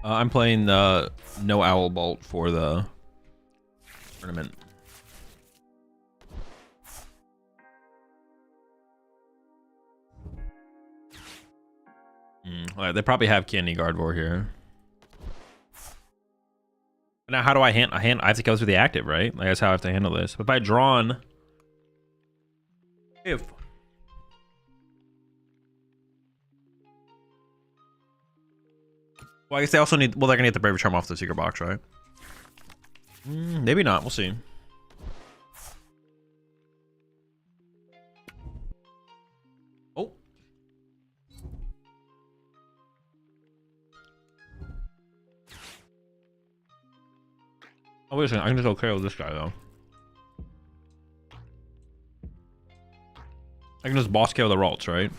I'm playing the no owl bolt for the tournament. All right, they probably have Candy Gardevoir here. Now, how do I I have to go through the active, right? Like, that's how I have to handle this. But by drawn, if well, I guess they also need. Well, they're gonna get the Bravery Charm off the secret box, right? Maybe not. We'll see. Oh. Oh, wait a second. I can just okay with this guy though. I can just boss KO the Ralts, right?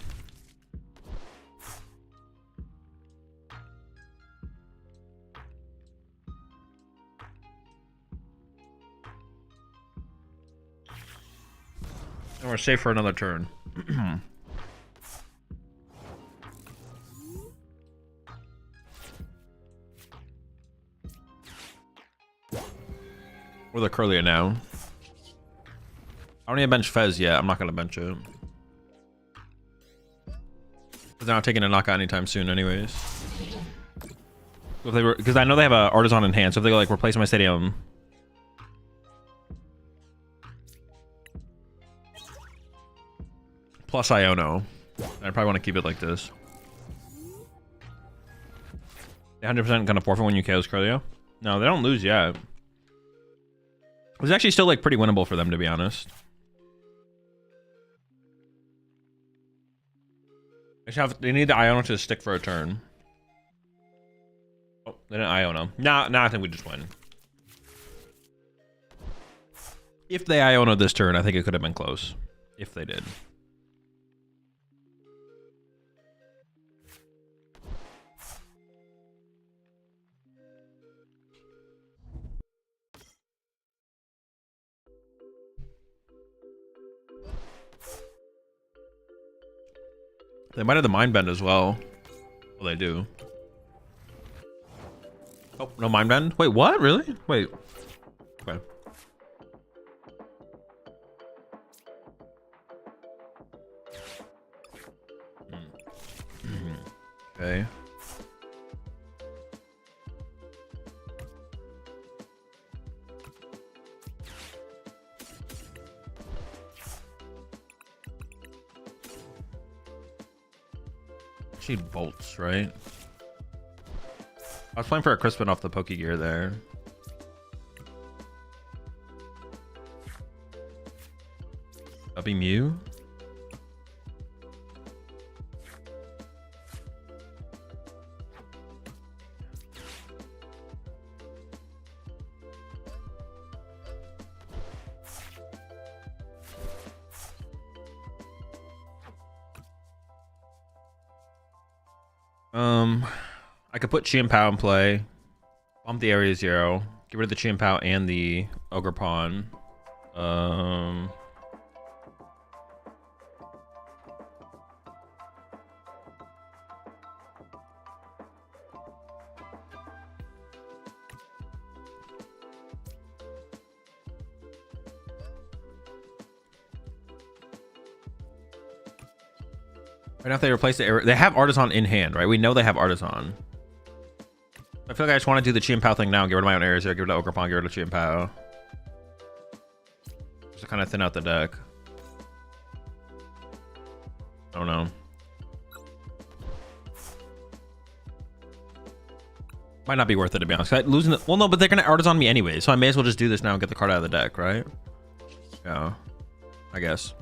And we're safe for another turn. We're the Curlia now. I don't need to bench Fez yet. I'm not going to bench it. Because they're not taking a knockout anytime soon anyways. If they were, because I know they have a Artisan in hand, so if they go like replace my stadium. Plus Iono. I probably want to keep it like this. 100% gonna forfeit when you KO's Curlia? No, they don't lose yet. It's actually still like pretty winnable for them, to be honest. They need the Iono to stick for a turn. Oh, they didn't Iono. Now I think we just win. If they Iono this turn, I think it could have been close. If they did. They might have the Mind Bend as well. Well, they do. Oh, no Mind Bend? Wait, what? Really? Wait. Okay. Okay. She bolts, right? I was playing for a Crispin off the Poke Gear there. Uppy Mew. I could put Chimpao in play, bump the area 0, get rid of the Chimpao and the Ogre Pawn. Right now, if they replace the area, they have Artisan in hand, right? We know they have Artisan. I feel like I just want to do the Chimpao thing now. Get rid of my own areas here. Get rid of Ogre Pawn. Get rid of Chimpao. Just to kind of thin out the deck. I don't know. Might not be worth it, to be honest. Losing the, well, no, but they're gonna Artisan me anyway, so I may as well just do this now and get the card out of the deck, right? Yeah, I guess.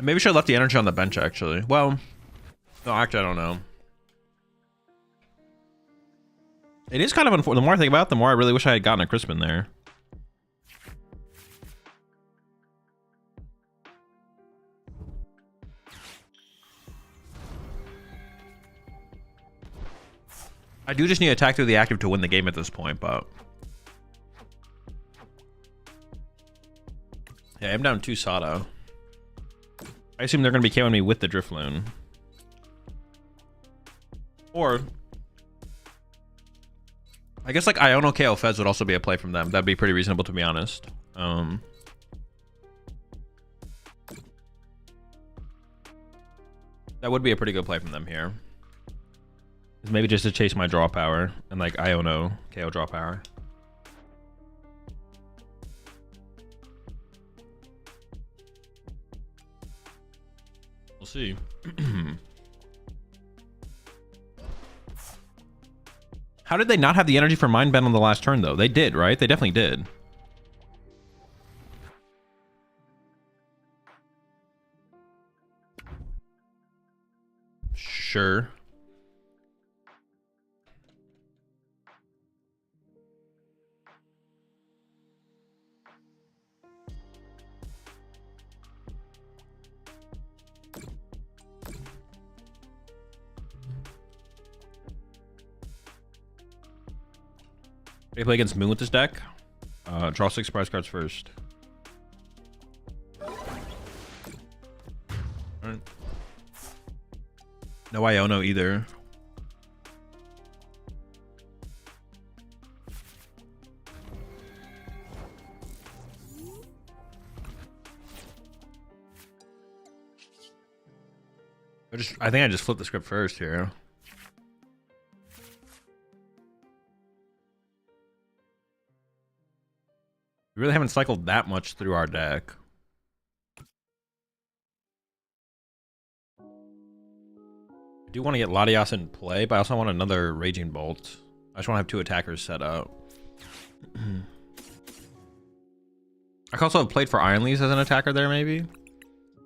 Maybe should have left the energy on the bench, actually. Well, no, actually, I don't know. It is kind of unfortunate. The more I think about it, the more I really wish I had gotten a Crispin there. I do just need to attack through the active to win the game at this point, but... yeah, I'm down 2 Sada. I assume they're going to be KOing me with the Drifloon. Or... I guess like Iono KO Fez would also be a play from them. That'd be pretty reasonable, to be honest. That would be a pretty good play from them here. Maybe just to chase my draw power and like Iono KO draw power. We'll see. How did they not have the energy for Mind Bend on the last turn, though? They did, right? They definitely did. Sure. They play against Moon with this deck. Draw 6 surprise cards first. Alright. No Iono either. I think I just flipped the script first here. We really haven't cycled that much through our deck. I do want to get Latias in play, but I also want another Raging Bolt. I just want to have 2 attackers set up. I could also have played for Ironlees as an attacker there, maybe?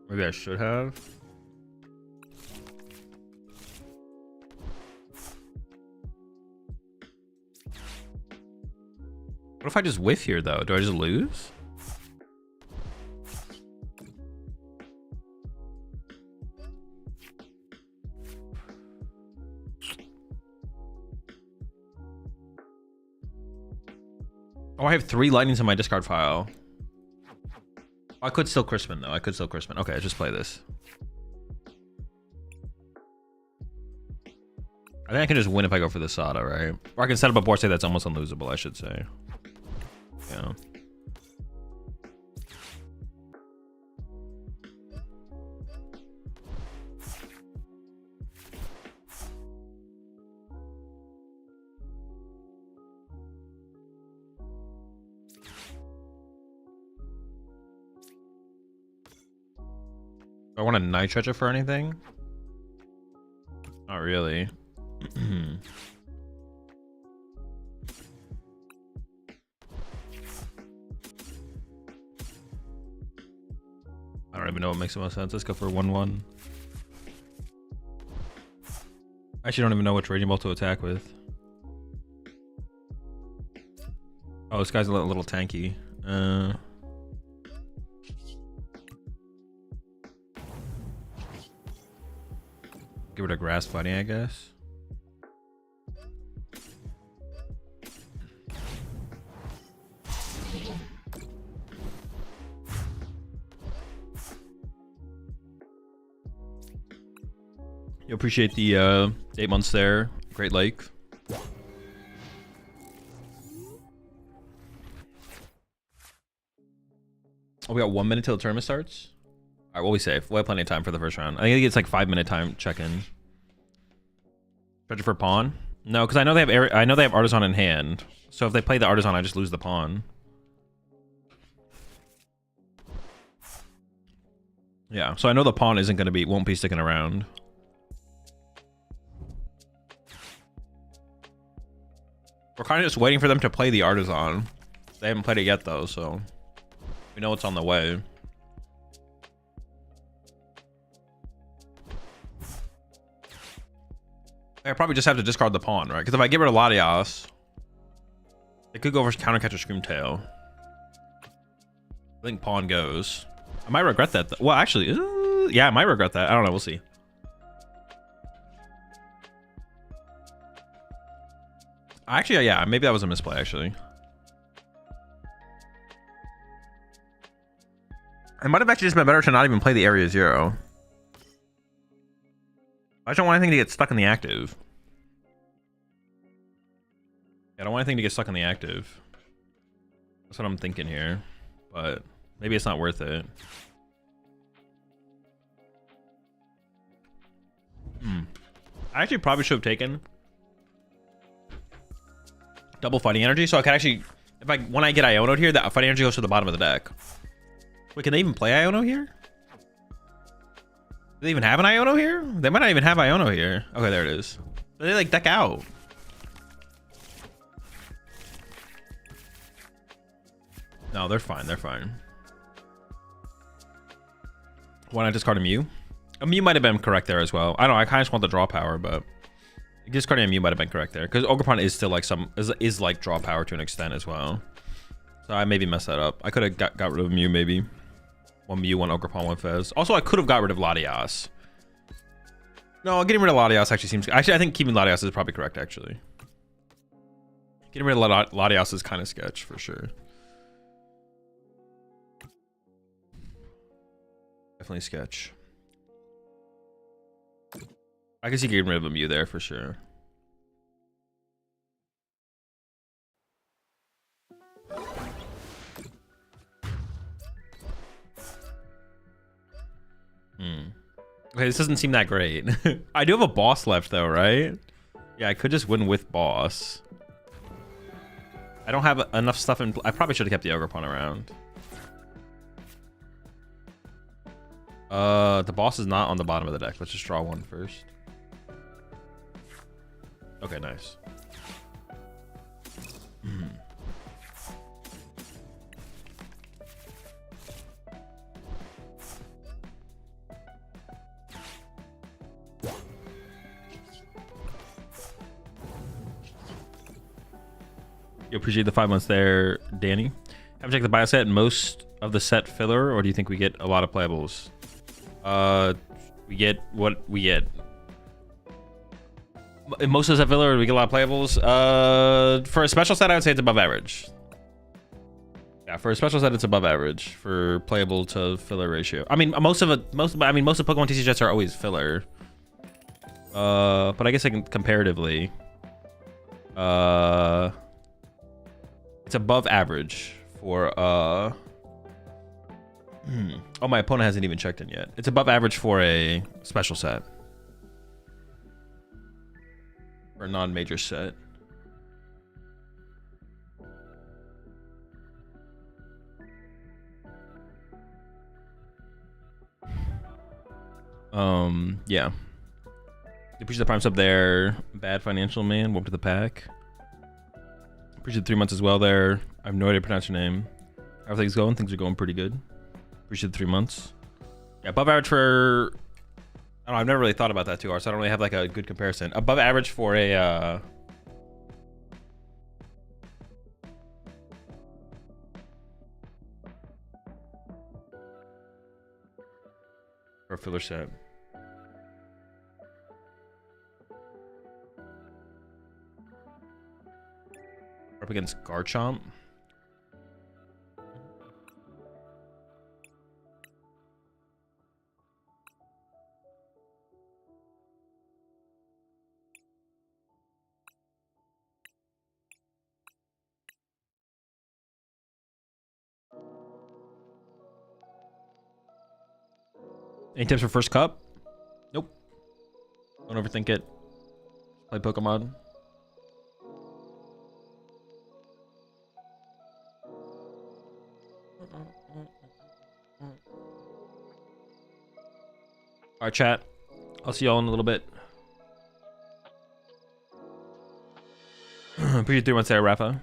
Maybe I should have. What if I just whiff here, though? Do I just lose? Oh, I have 3 lightnings in my discard file. I could still Crispin, though. I could still Crispin. Okay, just play this. I think I can just win if I go for the Sada, right? Or I can set up a board state that's almost unlosable, I should say. Yeah. Do I want to nitrate it for anything? Not really. I don't even know what makes the most sense. Let's go for 1/1. I actually don't even know which Raging Bolt to attack with. Oh, this guy's a little tanky. Give it a grass fighting, I guess. You appreciate the 8 months there. Great Lake. Oh, we got 1 minute till the tournament starts. All right, we'll be safe. We'll have plenty of time for the first round. I think it's like 5-minute time check-in. Treasure for pawn? No, because I know they have Artisan in hand. So if they play the Artisan, I just lose the pawn. Yeah, so I know the pawn won't be sticking around. We're kind of just waiting for them to play the Artisan. They haven't played it yet though, so we know it's on the way. I probably just have to discard the pawn, right? Because if I get rid of Latias, it could go for Countercatcher Screamtail. I think pawn goes. I might regret that. Well, actually, yeah, I might regret that. I don't know. We'll see. Actually, yeah, maybe that was a misplay, actually. It might have actually just been better to not even play the Area 0. I just don't want anything to get stuck in the active. I don't want anything to get stuck in the active. That's what I'm thinking here. But maybe it's not worth it. I actually probably should have taken double fighting energy, so I can actually, when I get Iono here, that fighting energy goes to the bottom of the deck. Wait, can they even play Iono here? Do they even have an Iono here? They might not even have Iono here. Okay, there it is. They like deck out. No, they're fine. They're fine. Why not discard a Mew? A Mew might have been correct there as well. I don't know. I kind of just want the draw power, but discarding a Mew might have been correct there because Ogerpon is still like is like draw power to an extent as well. So I maybe messed that up. I could have got rid of Mew maybe. One Mew, one Ogerpon, one Fez. Also, I could have got rid of Latias. No, getting rid of Latias actually seems... Actually, I think keeping Latias is probably correct, actually. Getting rid of Latias is kind of sketch, for sure. Definitely sketch. I can see getting rid of a Mew there, for sure. Okay, this doesn't seem that great. I do have a boss left though, right? Yeah, I could just win with boss. I don't have enough stuff in... I probably should have kept the Ogerpon around. The boss is not on the bottom of the deck. Let's just draw one first. Okay, nice. You appreciate the 5 months there, Danny. Have to check the bio set. Most of the set filler, or do you think we get a lot of playables? We get what we get. Most of the set filler, we get a lot of playables. For a special set, I would say it's above average. Yeah, for a special set, it's above average for playable to filler ratio. I mean, most of PokemonTCG sets are always filler. But I guess I can comparatively. It's above average for Oh, my opponent hasn't even checked in yet. It's above average for a special set. For a non-major set. Yeah. Appreciate the prime sub there. Bad financial man. Welcome to the pack. Appreciate the 3 months as well there. I have no idea how to pronounce your name. Everything's going. Things are going pretty good. Appreciate the 3 months. Yeah, above average for... I don't know, I've never really thought about that too hard, so I don't really have like a good comparison. Above average for a... for a filler set. Up against Garchomp. Any tips for first cup? Nope. Don't overthink it. Play Pokemon. Alright, chat. I'll see y'all in a little bit. Appreciate 3 months there, Rafa.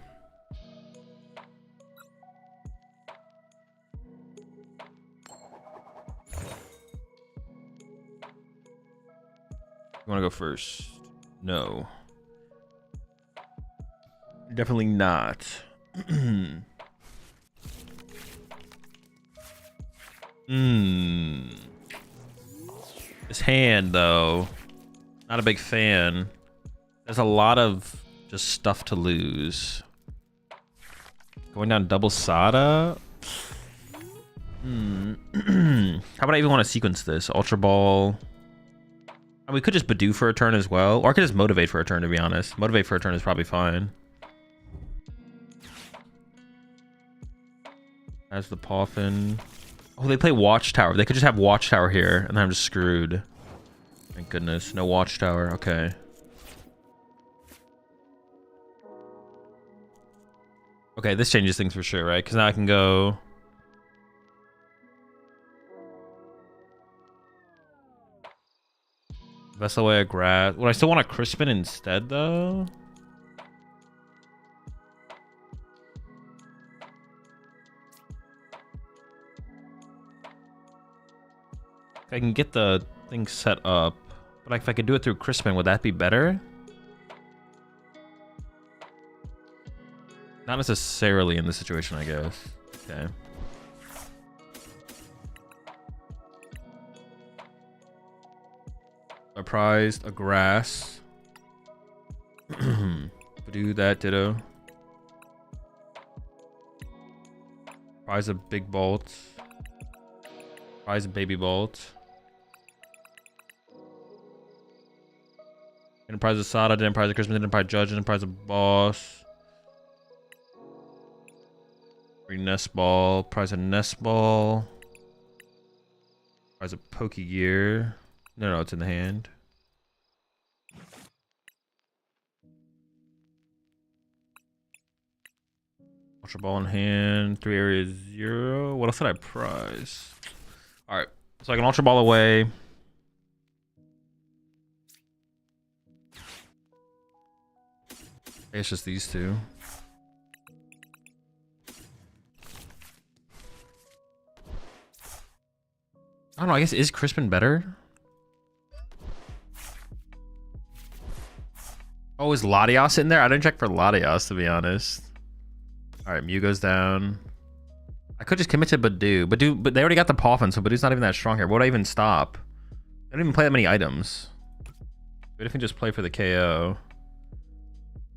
You want to go first? No. Definitely not. This hand, though, not a big fan. There's a lot of just stuff to lose. Going down double Sada? How about I even want to sequence this? Ultra Ball. And we could just Badoo for a turn as well. Or I could just Motivate for a turn, to be honest. Motivate for a turn is probably fine. As the Poffin. Oh, they play Watchtower. They could just have Watchtower here, and then I'm just screwed. Thank goodness. No Watchtower. Okay. Okay, this changes things for sure, right? Because now I can go... Vessel away a Grass. Would I still want a Crispin instead, though? I can get the thing set up, but like if I could do it through Crispin, would that be better? Not necessarily in this situation, I guess. Okay. A prized, a Grass. Do that, ditto. Prize a Big Bolt. Prize a Baby Bolt. Enterprise of Sada, didn't prize a Christmas, didn't prize Judge, didn't prize a Boss. Free Nest Ball, prize a Nest Ball. Prize a Pokegear. No, it's in the hand. Ultra Ball in hand, 3 areas 0. What else did I prize? Alright, so I can Ultra Ball away. It's just these two. I don't know, I guess, is Crispin better? Oh, is Latios in there? I didn't check for Latios, to be honest. Alright, Mew goes down. I could just commit to Badoo. But they already got the Poffin, so Badoo's not even that strong here. What would I even stop? I don't even play that many items. What if we just play for the KO?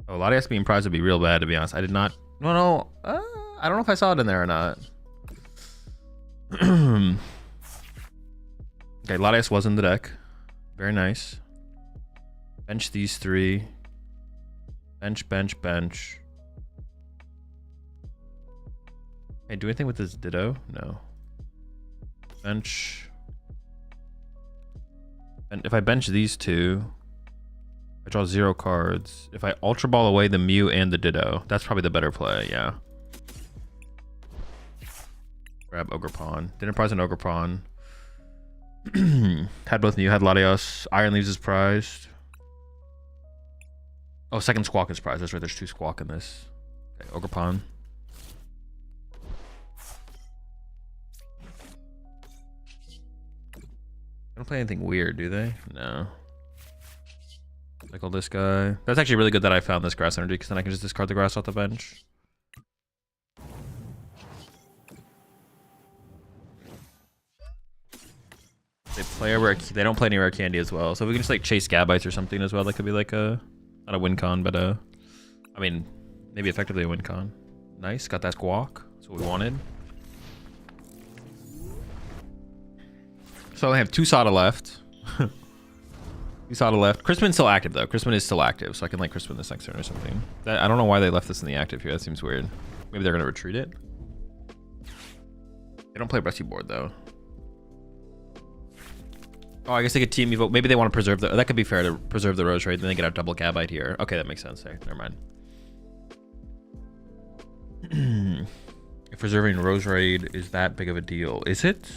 Oh, Latias being prized would be real bad, to be honest. I did not... No. I don't know if I saw it in there or not. Okay, Latias was in the deck. Very nice. Bench these 3. Bench. Hey, do anything with this Ditto? No. Bench. And if I bench these 2, I draw 0 cards. If I Ultra Ball away the Mew and the Ditto, that's probably the better play, yeah. Grab Ogre Pawn. Didn't prize an Ogre Pawn. Had both of you. Had Latios. Iron Leaves is prized. Oh, second Squawk is prized. That's right. There's 2 Squawk in this. Okay, Ogre Pawn. They don't play anything weird, do they? No. Cycle this guy. That's actually really good that I found this Grass Energy, because then I can just discard the grass off the bench. They don't play any rare candy as well, so if we can just like chase Gabites or something as well. That could be like a not a win con, but I mean maybe effectively a win con. Nice, got that Squawk. That's what we wanted. So I have 2 Sada left. 2 Sada left. Crispin's still active though. Crispin is still active, so I can like Crispin this next turn or something. I don't know why they left this in the active here. That seems weird. Maybe they're gonna retreat it. They don't play Rescue Board though. Oh, I guess they could team evoke. Maybe they want to preserve the. That could be fair to preserve the Rose Raid. Then they get a double Gabite here. Okay, that makes sense. Hey, never mind. If preserving Rose Raid is that big of a deal, is it?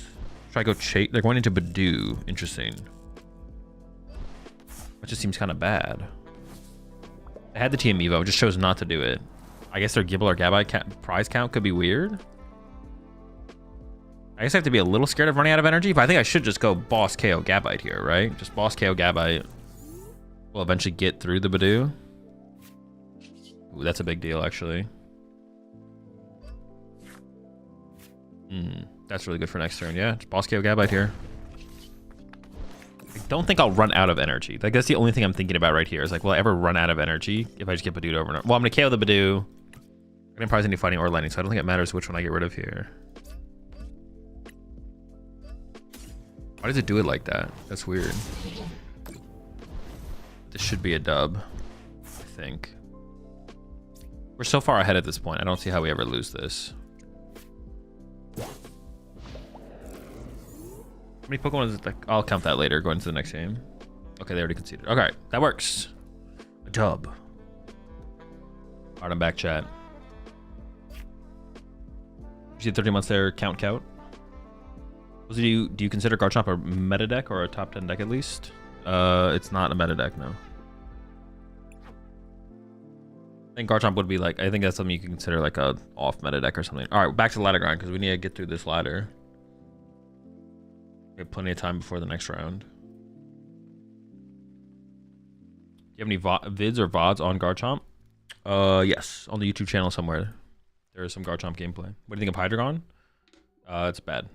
Should I go chase? They're going into Badoo. Interesting. That just seems kind of bad. I had the team evo, just chose not to do it. I guess their Gibble or Gabite prize count could be weird. I guess I have to be a little scared of running out of energy, but I think I should just go boss KO Gabite here, right? Just boss KO Gabite. We'll eventually get through the Badoo. Ooh, that's a big deal, actually. That's really good for next turn. Yeah, just boss KO Gabite here. I don't think I'll run out of energy. Like, that's the only thing I'm thinking about right here. Is like, will I ever run out of energy if I just get Badooed over and over? Well, I'm going to KO the Badoo. I didn't prize any fighting or lightning, so I don't think it matters which one I get rid of here. Why does it do it like that? That's weird. This should be a dub, I think. We're so far ahead at this point. I don't see how we ever lose this. How many Pokemon is it? I'll count that later going into the next game. Okay, they already conceded. Okay, that works. A dub. Alright, I'm back, chat. You see 30 months there, count. Do you consider Garchomp a meta deck or a top 10 deck at least? It's not a meta deck, no. I think Garchomp would be like, I think that's something you can consider like a off meta deck or something. All right, back to the ladder grind because we need to get through this ladder. We have plenty of time before the next round. Do you have any vids or VODs on Garchomp? Yes, on the YouTube channel somewhere. There is some Garchomp gameplay. What do you think of Hydreigon? It's bad.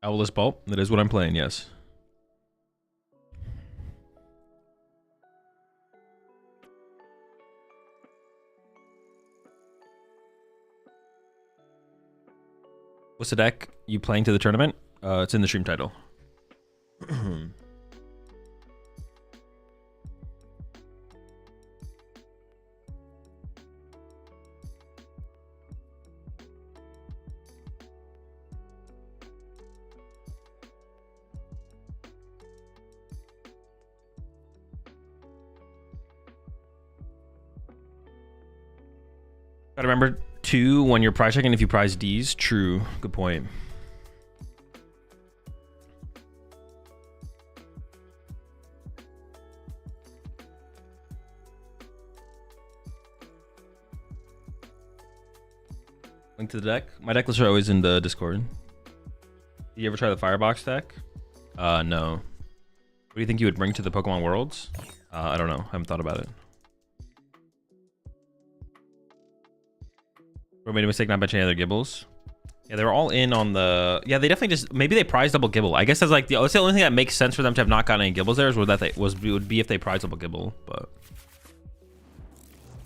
Owless Bolt, that is what I'm playing, yes. What's the deck you playing to the tournament? It's in the stream title. Gotta remember too when you're prize checking if you prize D's. True, good point. Link to the deck. My deck lists are always in the Discord. Did you ever try the Firebox deck? No. What do you think you would bring to the Pokemon Worlds? I don't know. I haven't thought about it. Or made a mistake not benching any other Gibbles. Yeah, they were all in on the. Yeah, they definitely just maybe they prize double Gibble. I guess that's like that's the only thing that makes sense for them to have not gotten any Gibbles there is that would be if they prize double Gibble. But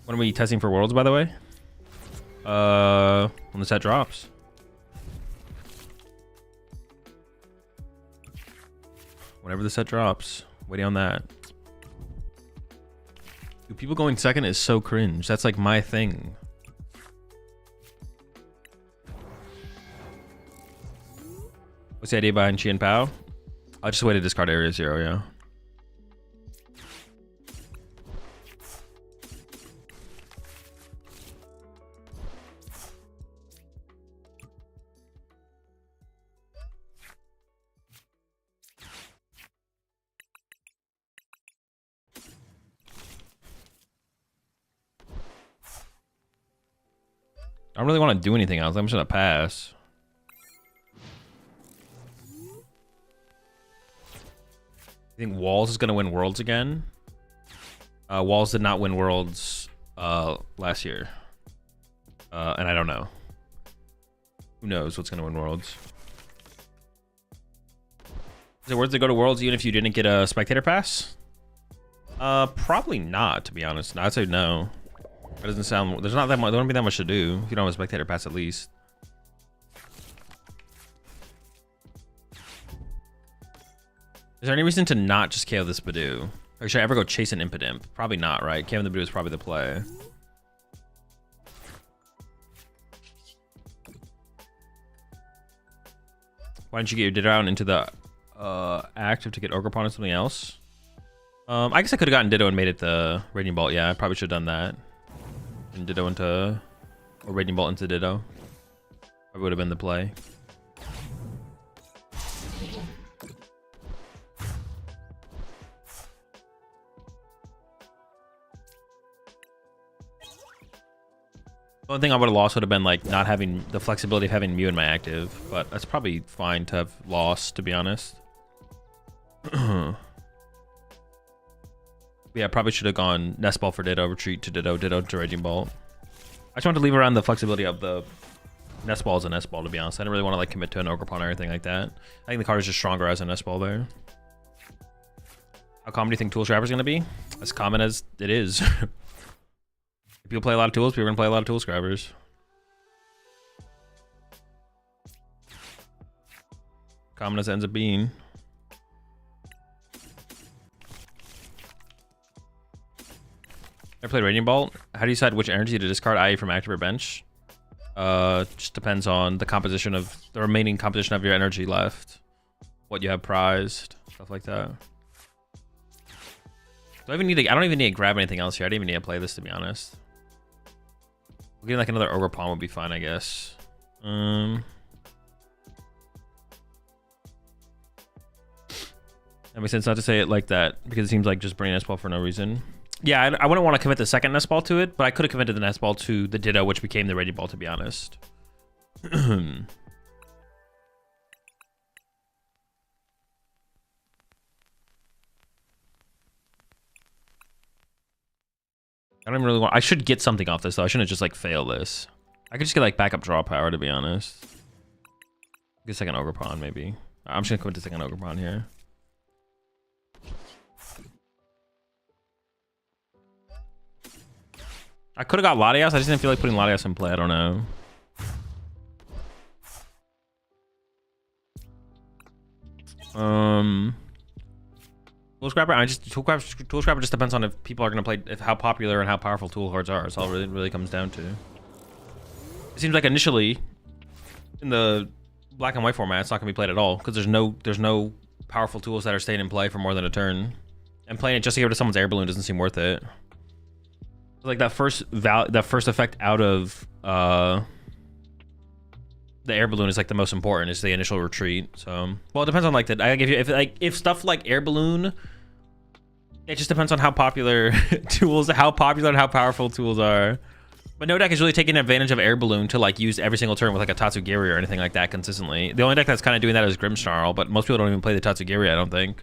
when are we testing for Worlds, by the way? When the set drops. Whenever the set drops, waiting on that. Dude, people going second is so cringe. That's like my thing. What's the idea behind Chi and Pao? Just a way to discard Area 0, yeah. don't really want to do anything else. I'm just gonna pass. I think Walls is gonna win Worlds again. Walls did not win Worlds last year, and I don't know. Who knows what's gonna win Worlds? Is it worth to go to Worlds even if you didn't get a spectator pass? Probably not, to be honest. I'd say no. That doesn't sound. There's not that much. There won't be that much to do if you don't have a spectator pass, at least. Is there any reason to not just KO this Badoo? Or should I ever go chase an Impidimp? Probably not, right? KO the Badoo is probably the play. Why didn't you get your Ditto out into the active to get Ogerpon or something else? I guess I could have gotten Ditto and made it the Raging Bolt. Yeah, I probably should have done that. And Ditto into, or Raging Bolt into Ditto. Probably would have been the play. The only thing I would have lost would have been like not having the flexibility of having Mew in my active, but that's probably fine to have lost, to be honest. Yeah, I probably should have gone Nest Ball for Ditto, Retreat to Ditto, Ditto to Raging Bolt. I just wanted to leave around the flexibility of the Nest Ball as a Nest Ball, to be honest. I didn't really want to like commit to an Ogerpon or anything like that. I think the card is just stronger as a Nest Ball there. How common do you think Tool Scrapper is going to be? As common as it is. If people play a lot of tools, people are going to play a lot of Tool Scrappers. Common as it ends up being. I played Raging Bolt. How do you decide which energy to discard, i.e. from active or bench? Just depends on the composition of the remaining composition of your energy left, what you have prized, stuff like that. Do I even need to? I don't even need to grab anything else here. I don't even need to play this, to be honest. Getting like another Ogerpon would be fine, I guess. That makes sense not to say it like that because it seems like just bringing Nest Ball for no reason. Yeah, I wouldn't want to commit the second Nest Ball to it, but I could have committed the Nest Ball to the Ditto, which became the Raging Ball, to be honest. I don't even really want. I should get something off this though. I shouldn't just like fail this. I could just get like backup draw power, to be honest. Get second Ogerpon maybe. I'm just gonna commit to second Ogerpon here. I could have got Latias. I just didn't feel like putting Latias in play. I don't know. Tool Scrapper. Tool Scrapper just depends on if people are gonna play, how popular and how powerful tool cards are. That's all it really comes down to. It seems like initially, in the black and white format, it's not gonna be played at all because there's no powerful tools that are staying in play for more than a turn, and playing it just to get rid of someone's air balloon doesn't seem worth it. Like that first effect out of the air balloon is like the most important. It's the initial retreat. So well, it depends on like the. I give you if stuff like air balloon. It just depends on how popular tools, how popular and how powerful tools are. But no deck is really taking advantage of air balloon to like use every single turn with like a Tatsugiri or anything like that consistently. The only deck that's kind of doing that is Grimmsnarl, but most people don't even play the Tatsugiri, I don't think.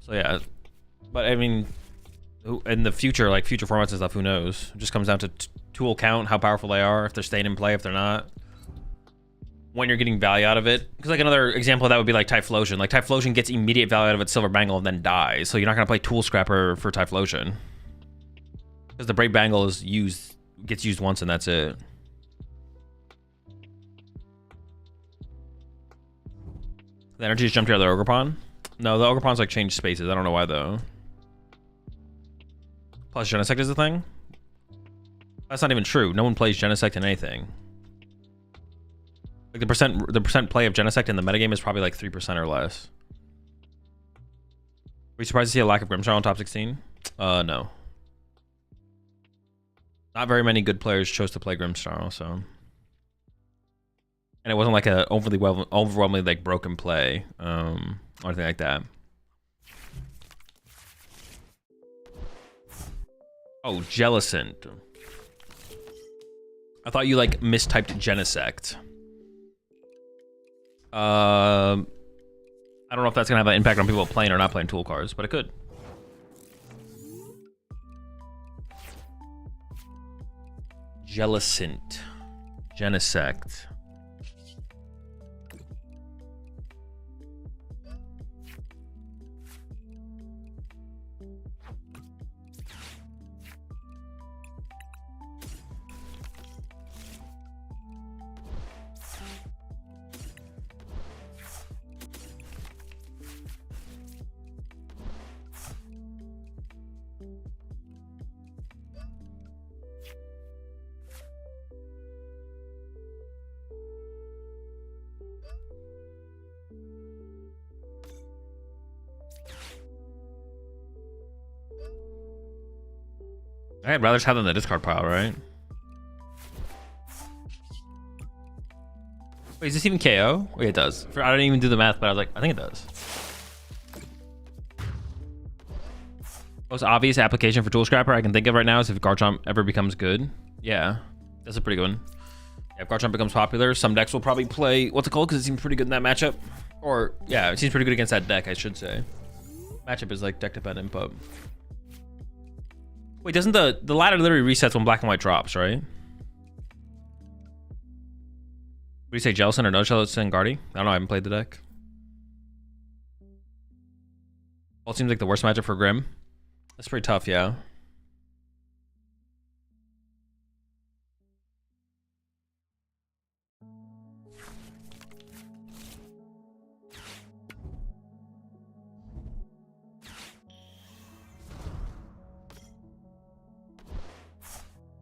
So yeah, but I mean. In the future, like future formats and stuff, who knows? It just comes down to tool count, how powerful they are, if they're staying in play, if they're not. When you're getting value out of it. Because like another example of that would be like Typhlosion. Like Typhlosion gets immediate value out of its Silver Bangle and then dies. So you're not going to play Tool Scrapper for Typhlosion. Because the Brave Bangle is gets used once and that's it. The energy just jumped out of the Ogerpon? No, the Ogerpon's like changed spaces. I don't know why though. Plus Genesect is a thing? That's not even true. No one plays Genesect in anything. Like the percent play of Genesect in the metagame is probably like 3% or less. Were you surprised to see a lack of Grimmsnarl in top 16? No. Not very many good players chose to play Grimmsnarl, so. And it wasn't like a overwhelmingly like broken play, or anything like that. Oh, Jellicent. I thought you like mistyped Genesect. I don't know if that's gonna have an impact on people playing or not playing tool cards, but it could. Jellicent. Genesect. I'd rather just have them in the discard pile, right? Wait, is this even KO? Wait, it does. I didn't even do the math, but I was like, I think it does. Most obvious application for Tool Scrapper I can think of right now is if Garchomp ever becomes good. Yeah, that's a pretty good one. Yeah, if Garchomp becomes popular, some decks will probably play, what's it called? Because it seems pretty good in that matchup. Or, yeah, it seems pretty good against that deck, I should say. Matchup is like deck dependent, but... Wait, doesn't the ladder literally resets when black and white drops, right? What do you say, Jellicent or no Jellicent Guardy? I don't know, I haven't played the deck. Well, it seems like the worst matchup for Grim. That's pretty tough, yeah.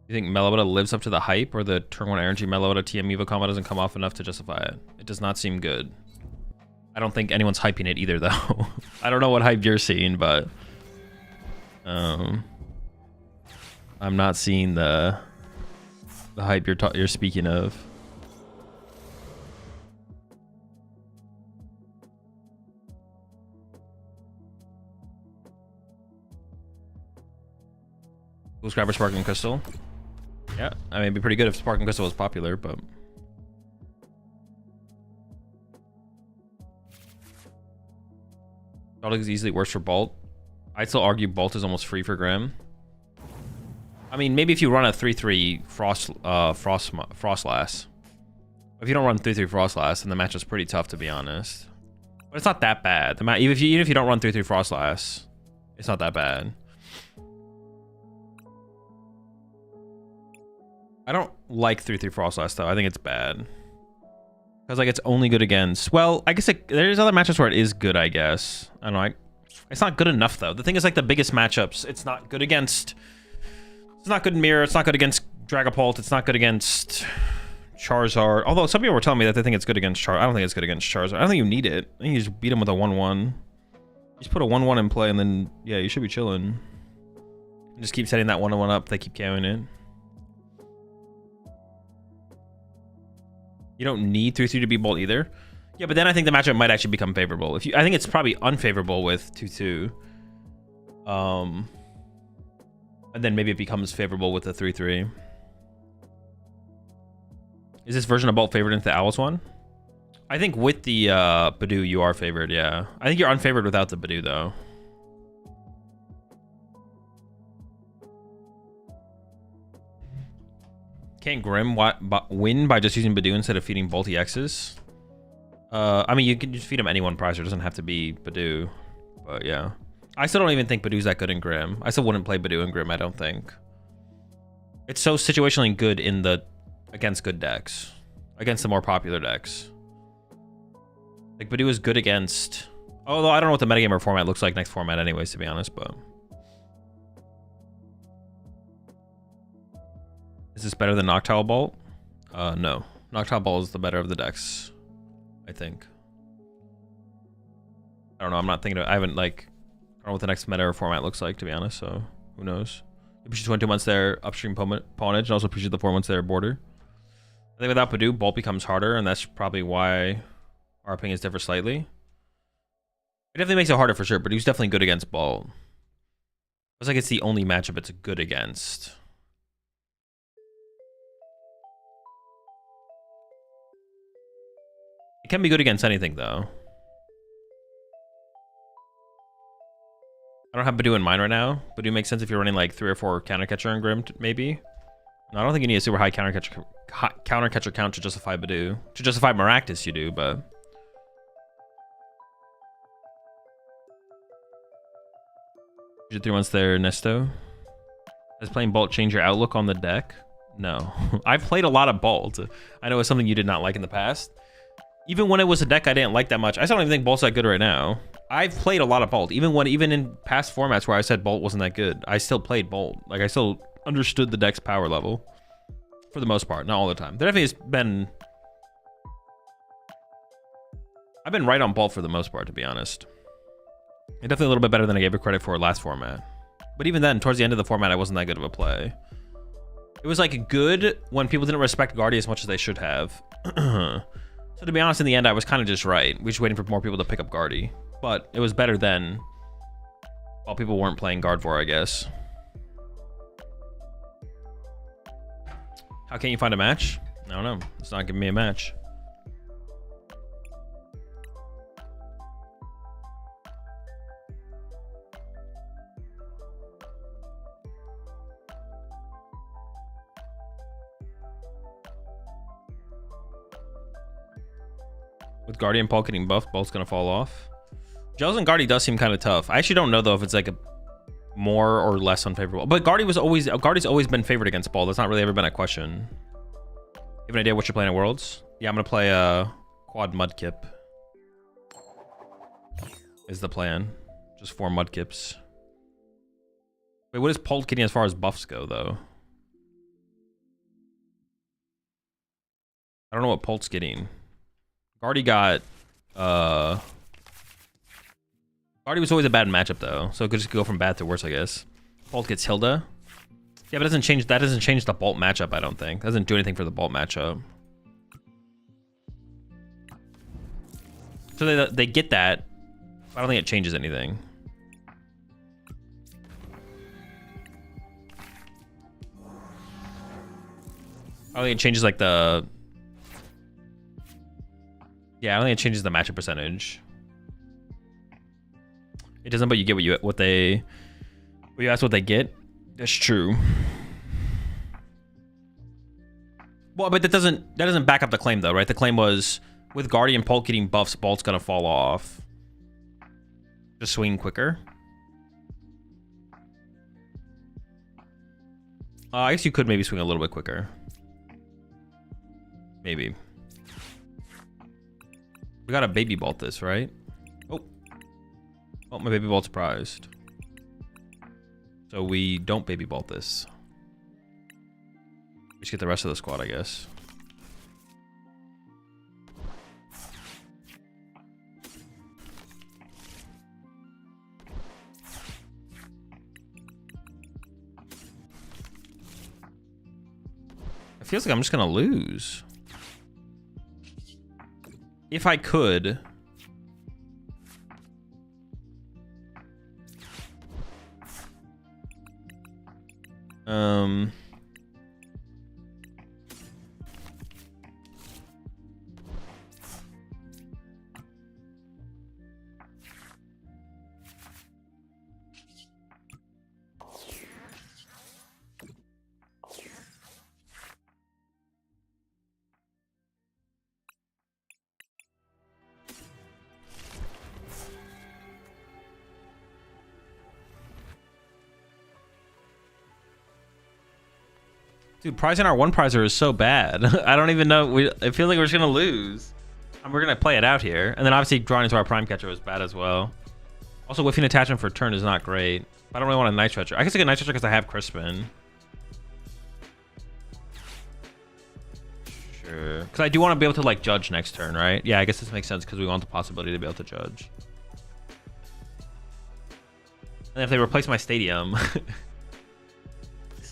You think Meloetta lives up to the hype, or the turn 1 energy Meloetta TM Evo combo doesn't come off enough to justify it? It does not seem good. I don't think anyone's hyping it either, though. I don't know what hype you're seeing, but I'm not seeing the hype you're speaking of. Tool Scrapper, Sparkling Crystal. Yeah, I mean, it'd be pretty good if Sparkling Crystal was popular, but... Shelldig is easily worse for Bolt. I'd still argue Bolt is almost free for Grim. I mean, maybe if you run a 3-3 Frostlass. If you don't run 3-3 Frostlass, then the match is pretty tough, to be honest. But it's not that bad. Even if you don't run 3-3 Frostlass, it's not that bad. I don't like 3-3 Frostlass, though. I think it's bad. Because, like, it's only good against... Well, I guess there's other matchups where it is good, I guess. I don't know. It's not good enough, though. The thing is, like, the biggest matchups, it's not good against... It's not good in Mirror. It's not good against Dragapult. It's not good against Charizard. Although, some people were telling me that they think it's good against Charizard. I don't think it's good against Charizard. I don't think you need it. I think you just beat him with a 1-1. Just put a 1-1 in play, and then, yeah, you should be chilling. Just keep setting that 1-1 up. They keep carrying it. You don't need 3-3 to beat Bolt either. Yeah, but then I think the matchup might actually become favorable. I think it's probably unfavorable with 2-2. And then maybe it becomes favorable with the 3-3. Is this version of Bolt favored into the Owls one? I think with the Badoo, you are favored, yeah. I think you're unfavored without the Badoo, though. Can't Grim win by just using Badoo instead of feeding Bolty X's? I mean, you can just feed him any one prize. It doesn't have to be Badoo. But yeah. I still don't even think Badoo's that good in Grim. I still wouldn't play Badoo in Grim, I don't think. It's so situationally good in against good decks. Against the more popular decks. Like, Badoo is good against... Although I don't know what the metagame or format looks like next format anyways, to be honest, but... Is this better than Noctowl Bolt? No. Noctowl Bolt is the better of the decks, I think. I don't know. I'm not thinking of... I haven't, like... I don't know what the next meta or format looks like, to be honest, so who knows. You push 22 months there, upstream pawnage, and also pushes the 4 months there, border. I think without Badoo, Bolt becomes harder, and that's probably why our opinions differ slightly. It definitely makes it harder for sure, but he's definitely good against Bolt. It's like it's the only matchup it's good against. It can be good against anything, though. I don't have Badoo in mind right now. Badoo makes sense if you're running like 3 or 4 counter catcher and Grim, maybe. No, I don't think you need a super high counter catcher count to justify Badoo. To justify Maractus, you do, but. You 3 months there, Nesto. Does playing Bolt change your outlook on the deck? No. I've played a lot of Bolt. I know it's something you did not like in the past. Even when it was a deck I didn't like that much. I still don't even think Bolt's that good right now. I've played a lot of Bolt. Even in past formats where I said Bolt wasn't that good, I still played Bolt. Like, I still understood the deck's power level. For the most part, not all the time. There definitely has been... I've been right on Bolt for the most part, to be honest. And definitely a little bit better than I gave it credit for last format. But even then, towards the end of the format, I wasn't that good of a play. It was like good when people didn't respect Guardy as much as they should have. So to be honest, in the end, I was kind of just right. We just waiting for more people to pick up Guardy. But it was better then, while people weren't playing Gardevoir, I guess. How can you find a match? I don't know. It's not giving me a match. With Guardian Paul getting buffed, Bolt's gonna fall off. Gels and Guardy does seem kind of tough. I actually don't know though if it's like a more or less unfavorable. But Guardy's always been favored against Ball. That's not really ever been a question. You have an idea what you're playing at Worlds? Yeah, I'm gonna play a quad Mudkip. Is the plan. Just 4 Mudkips. Wait, what is Polt getting as far as buffs go though? I don't know what Polt's getting. Guardy got Guardy was always a bad matchup though, so it could just go from bad to worse, I guess. Bolt gets Hilda. Yeah, but that doesn't change the Bolt matchup, I don't think. That doesn't do anything for the Bolt matchup. So they get that. I don't think it changes anything. I don't think it changes like the... Yeah, I don't think it changes the matchup percentage. It doesn't, but you get what you ask what they get. That's true. Well, but that doesn't back up the claim though, right? The claim was with Guardian Bolt getting buffs, Bolt's gonna fall off. Just swing quicker. I guess you could maybe swing a little bit quicker. Maybe. We gotta baby Bolt this, right? Oh, my baby Bolt's surprised. So we don't baby Bolt this. We just get the rest of the squad, I guess. It feels like I'm just gonna lose. If I could... Dude, pricing our one prizer is so bad. I don't even know. I feel like we're just gonna lose. We're gonna play it out here, and then obviously drawing into our prime catcher was bad as well. Also, whiffing attachment for turn is not great. I don't really want a night stretcher. I guess I get a night stretcher because I have Crispin. Sure. Because I do want to be able to like judge next turn, right? Yeah, I guess this makes sense because we want the possibility to be able to judge. And if they replace my stadium.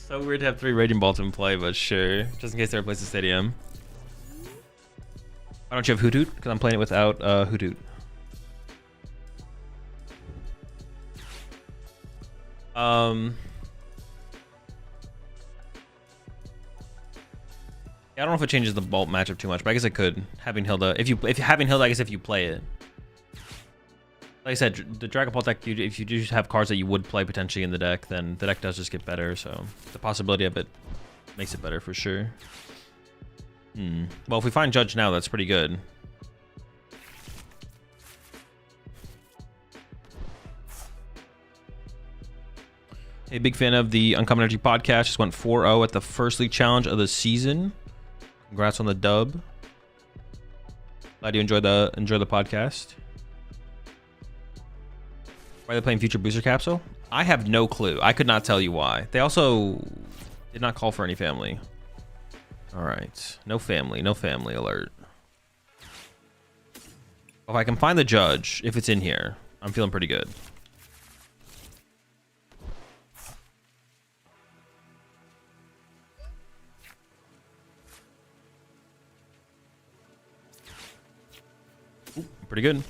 So weird to have 3 Raging Bolts in play, but sure. Just in case they replace the stadium. Why don't you have Hoothoot? Because I'm playing it without Hoothoot. Yeah, I don't know if it changes the Bolt matchup too much, but I guess it could. Having Hilda, if having Hilda, I guess if you play it. Like I said, the Dragon Ball deck, if you do have cards that you would play potentially in the deck, then the deck does just get better. So the possibility of it makes it better for sure. Well, if we find Judge now, that's pretty good. Hey, big fan of the Uncommon Energy podcast. Just went 4-0 at the first league challenge of the season. Congrats on the dub. Glad you enjoyed the podcast. Why are they playing Future Booster Capsule? I have no clue. I could not tell you why. They also did not call for any family. All right. No family. No family alert. If I can find the Judge, if it's in here, I'm feeling pretty good. Ooh, pretty good.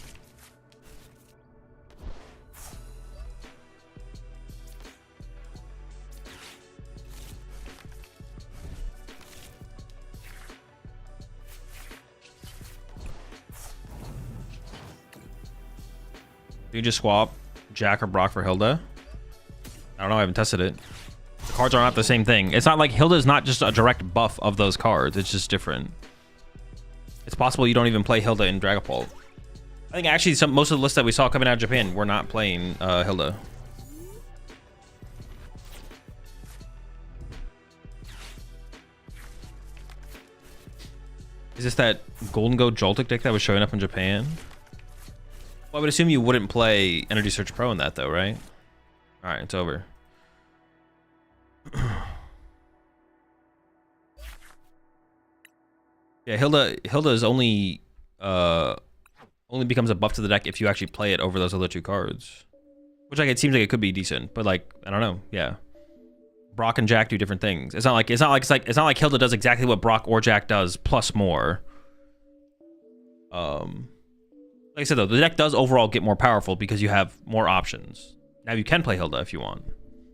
You just swap Jack or Brock for Hilda. I don't know. I haven't tested it. The cards are not the same thing. It's not like Hilda is not just a direct buff of those cards. It's just different. It's possible you don't even play Hilda in Dragon Ball. I think actually most of the lists that we saw coming out of Japan were not playing Hilda. Is this that Golden Go Joltik deck that was showing up in Japan? Well, I would assume you wouldn't play Energy Search Pro in that, though, right? All right, it's over. Yeah, Hilda is only becomes a buff to the deck if you actually play it over those other two cards, which like it seems like it could be decent, but like I don't know. Yeah, Brock and Jack do different things. It's not like Hilda does exactly what Brock or Jack does plus more. Like I said, though, the deck does overall get more powerful because you have more options. Now you can play Hilda if you want.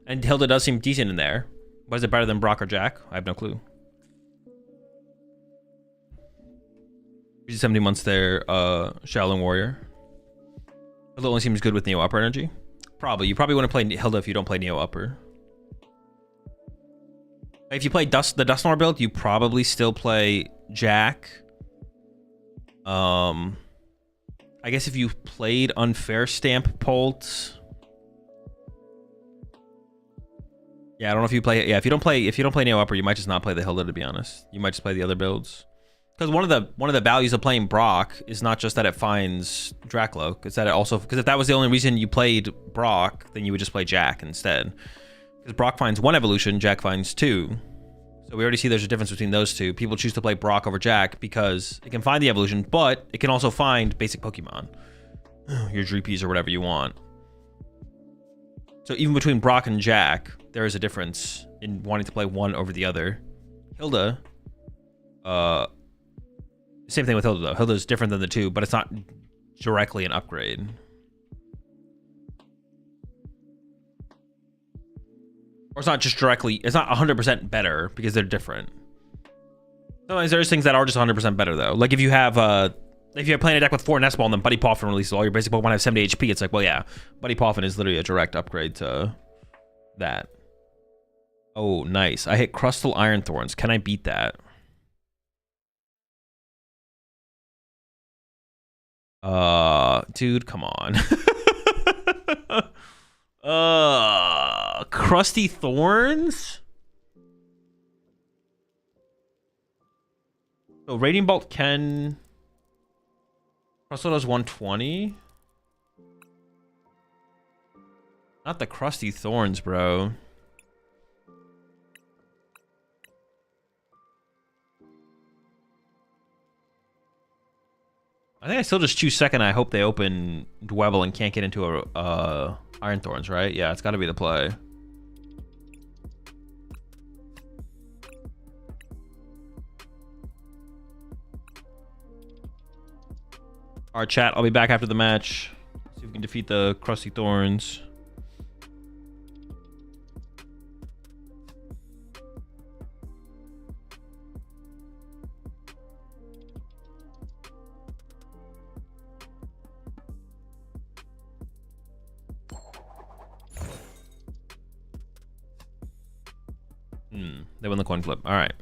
And Hilda does seem decent in there. But is it better than Brock or Jack? I have no clue. 70 months there, Shaolin Warrior. Hilda only seems good with Neo Upper energy. Probably. You probably want to play Hilda if you don't play Neo Upper. If you play the Dustnor build, you probably still play Jack. I guess if you played Unfair Stamp Polt. Yeah, I don't know if you play. Yeah, if you don't play Neo Upper, you might just not play the Hilda. To be honest, you might just play the other builds. Because one of the values of playing Brock is not just that it finds Dracloak. It's that it also, because if that was the only reason you played Brock, then you would just play Jack instead. Because Brock finds one evolution, Jack finds two. So we already see there's a difference between those two. People choose to play Brock over Jack because it can find the evolution, but it can also find basic Pokemon. Your Dreepies or whatever you want. So even between Brock and Jack, there is a difference in wanting to play one over the other. Hilda, same thing with Hilda though. Hilda is different than the two, but it's not directly an upgrade. Or it's not just directly, it's not 100% better because they're different. Sometimes there's things that are just 100% better though. Like if you're playing a deck with 4 Nest Ball and then Buddy Poffin releases all your basic Pokemon have 70 HP, it's like, well, yeah, Buddy Poffin is literally a direct upgrade to that. Oh, nice. I hit Crustal Iron Thorns. Can I beat that? Dude, come on. Crusty Thorns? So Radiant Bolt can... Crustal does 120? Not the Crusty Thorns, bro. I think I still just choose second. I hope they open Dwebble and can't get into a Iron Thorns, right? Yeah, it's got to be the play. All right, chat. I'll be back after the match. See if we can defeat the Crusty Thorns. They win the coin flip. All right.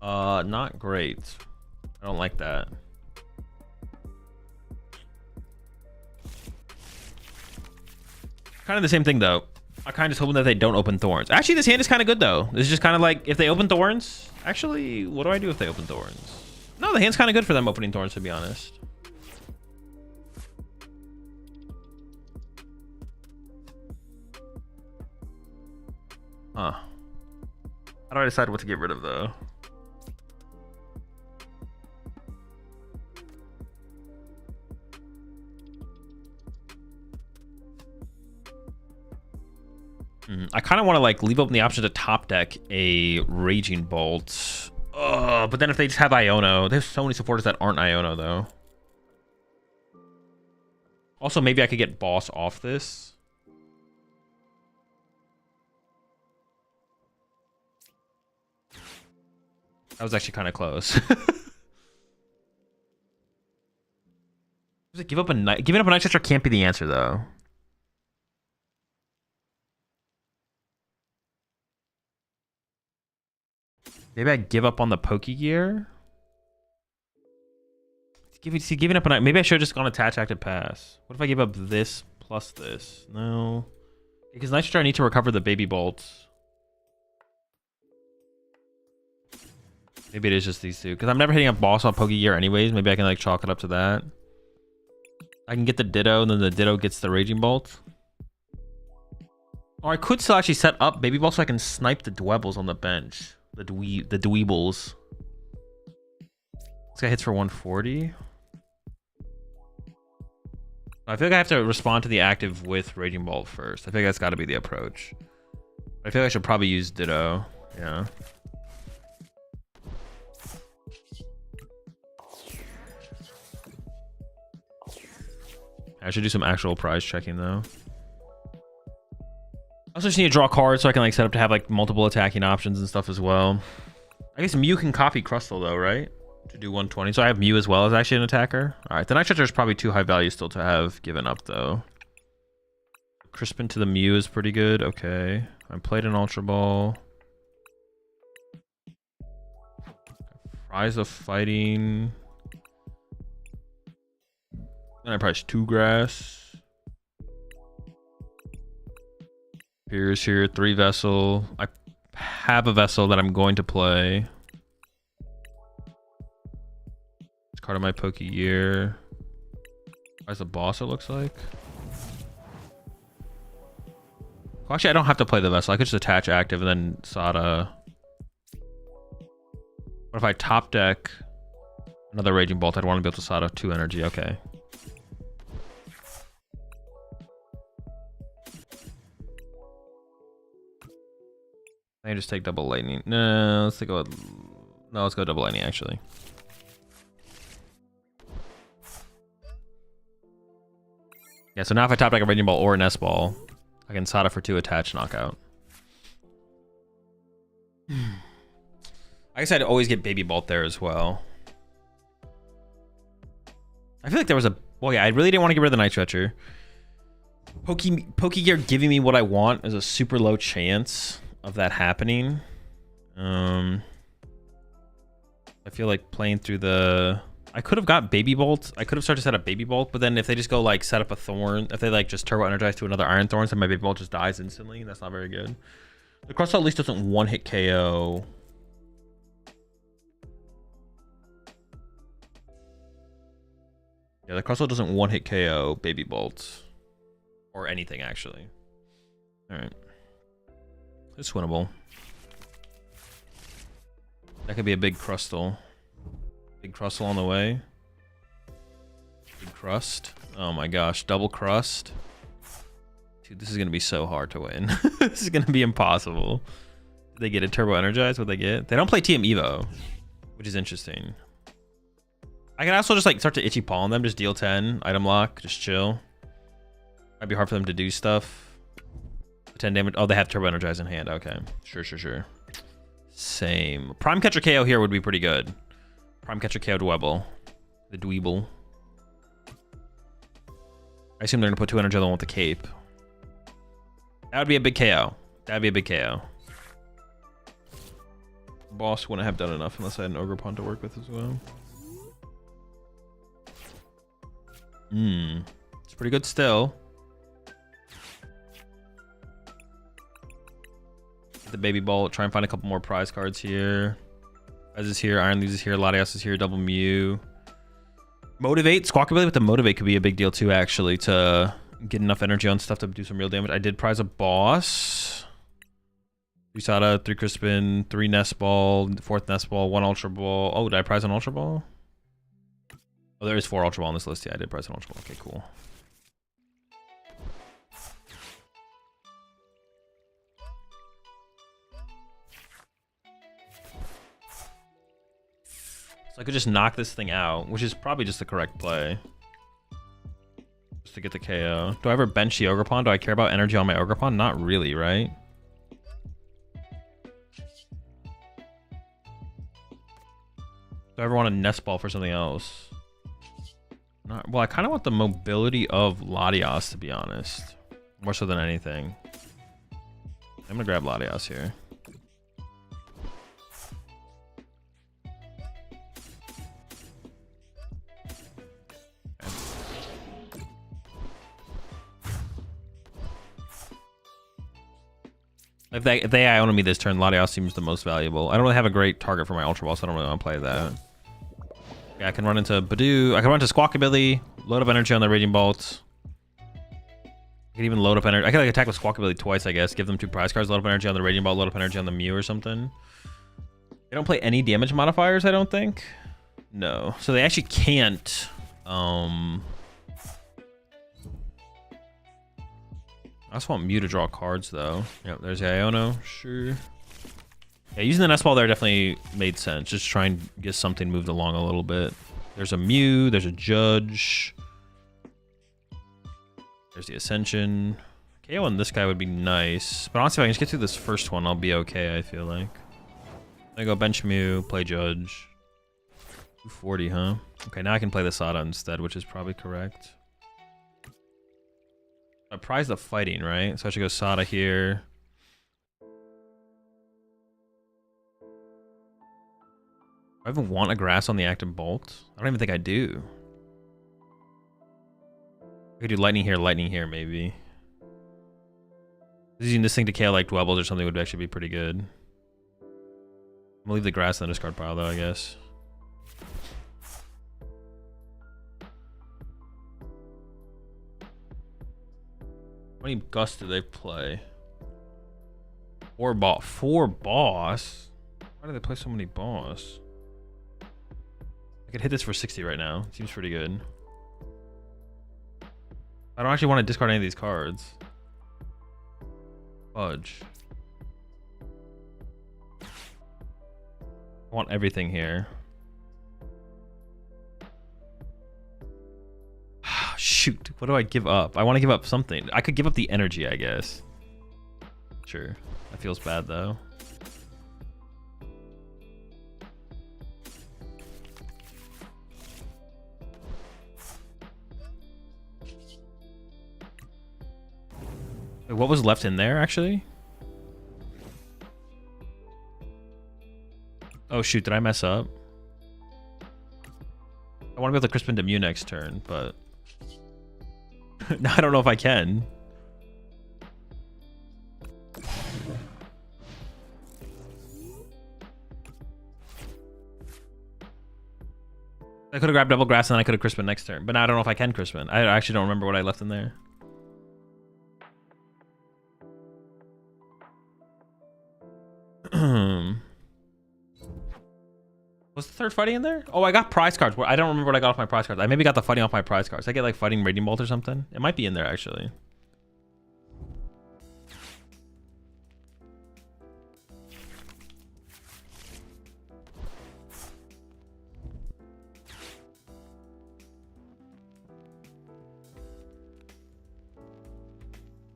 Not great. I don't like that. Kind of the same thing though. I kind of just hoping that they don't open thorns. Actually, this hand is kind of good though. This is just kind of like if they open thorns. Actually, what do I do if they open thorns? No, the hand's kind of good for them opening thorns, to be honest. Huh. How do I decide what to get rid of though? I kind of want to like leave open the option to top deck a Raging Bolt. But then if they just have Iono, there's so many supporters that aren't Iono though. Also, maybe I could get Boss off this. That was actually kind of close. Giving up a Night Stretcher can't be the answer though. Maybe I give up on the Pokegear. Giving up a night. Maybe I should have just gone attach active pass. What if I give up this plus this? No, because Night Stretcher I need to recover the baby bolts. Maybe it is just these two because I'm never hitting a boss on Pokegear anyways. Maybe I can like chalk it up to that. I can get the Ditto and then the Ditto gets the Raging Bolt. Or I could still actually set up baby bolts so I can snipe the Dwebbles on the bench. The Dweebles. This guy hits for 140. I feel like I have to respond to the active with Raging Bolt first. I think that's got to be the approach. I feel like I should probably use Ditto. Yeah. I should do some actual prize checking though. I also just need to draw cards so I can like set up to have like multiple attacking options and stuff as well. I guess Mew can copy Crustle though, right? To do 120. So I have Mew as well as actually an attacker. All right, the Night Stretcher is probably too high value still to have given up though. Crispin to the Mew is pretty good. Okay, I played an Ultra Ball. Rise of Fighting. And I priced 2 grass. Here's here 3 Vessel. I have a Vessel that I'm going to play. It's card of my Pokegear. As a boss, it looks like. Well, actually, I don't have to play the Vessel. I could just attach active and then Sada. What if I top deck another Raging Bolt? I'd want to be able to Sada 2 energy. Okay. I can just take double lightning. No, let's go. No, let's go double lightning actually. Yeah, so now if I top deck a Raging Ball or an S Ball, I can Sada for 2 attach knockout. I guess I'd always get Baby Bolt there as well. I feel like there was a... Well, yeah, I really didn't want to get rid of the Night Stretcher. Pokegear giving me what I want is a super low chance of that happening. I feel like playing through the... I could have got Baby Bolt. I could have started to set up Baby Bolt, but then if they just go like set up a Thorn, if they like just Turbo Energize to another Iron Thorn, so my Baby Bolt just dies instantly, that's not very good. The Crustle at least doesn't one-hit KO. Yeah, the Crustle doesn't one-hit KO Baby Bolt. Or anything, actually. Alright. It's winnable. That could be a big Crustle. Big Crustle on the way. Big Crust. Oh my gosh, double Crust. Dude, this is going to be so hard to win. This is going to be impossible. Did they get a Turbo Energize? What they get? They don't play TM Evo, which is interesting. I can also just like start to Itchy Paw on them, just deal 10, item lock, just chill. Might be hard for them to do stuff. 10 damage. Oh, they have Turbo Energize in hand. Okay. Sure. Same. Prime Catcher KO here would be pretty good. Prime Catcher KO Dwebble. The Dweeble. I assume they're going to put 2 energy on the one with the cape. That would be a big KO. That'd be a big KO. Boss wouldn't have done enough unless I had an Ogre Pawn to work with as well. It's pretty good still. Get the Baby Bolt. Try and find a couple more prize cards here. Fez is here. Iron Leaves is here. Latias is here. Double Mew. Motivate. Squawkabilly with the Motivate could be a big deal too, actually, to get enough energy on stuff to do some real damage. I did prize a boss. 3 Sada, 3 Crispin, 3 Nest Ball, 4th Nest Ball, 1 Ultra Ball. Oh, did I prize an Ultra Ball? Oh, there is 4 Ultra Ball on this list. Yeah, I did prize an Ultra Ball. Okay, cool. So I could just knock this thing out, which is probably just the correct play. Just to get the KO. Do I ever bench the Ogre Pawn? Do I care about energy on my Ogre Pawn? Not really, right? Do I ever want a Nest Ball for something else? Not, well, I kind of want the mobility of Latias, to be honest. More so than anything. I'm going to grab Latias here. If they Iona me this turn, Latias seems the most valuable. I don't really have a great target for my Ultra Ball, so I don't really want to play that. Yeah, I can run into Badoo. I can run into Squawkabilly, load up energy on the Raging Bolt. I can even load up energy. I can like attack with Squawkabilly twice, I guess. Give them 2 prize cards, load up energy on the Raging Bolt, load up energy on the Mew or something. They don't play any damage modifiers, I don't think. No. So they actually can't... I just want Mew to draw cards, though. Yep, there's Iono. Sure. Yeah, using the Nest Ball there definitely made sense. Just try and get something moved along a little bit. There's a Mew. There's a Judge. There's the Ascension. KO on this guy would be nice. But honestly, if I can just get through this first one, I'll be okay, I feel like. I go bench Mew, play Judge. 240, huh? Okay, now I can play the Sada instead, which is probably correct. I prize the fighting, right? So I should go Sada here. Do I even want a grass on the active bolt? I don't even think I do. I could do lightning here, maybe. Using this thing to KO like Dwebbles or something would actually be pretty good. I'm gonna leave the grass in the discard pile though, I guess. How many Gust do they play? 4 boss? Why do they play so many boss? I could hit this for 60 right now. Seems pretty good. I don't actually want to discard any of these cards. Fudge. I want everything here. Shoot, what do I give up? I want to give up something. I could give up the energy, I guess. Sure. That feels bad, though. Wait, what was left in there, actually? Oh, shoot, did I mess up? I want to be able to Crispin to Mew next turn, but... I don't know if I can. I could have grabbed double grass and then I could have Crispin next turn. But now I don't know if I can Crispin. I actually don't remember what I left in there. Was the third fighting in there? Oh, I got prize cards. I don't remember what I got off my prize cards. I maybe got the fighting off my prize cards. I get like fighting Raging Bolt or something. It might be in there actually.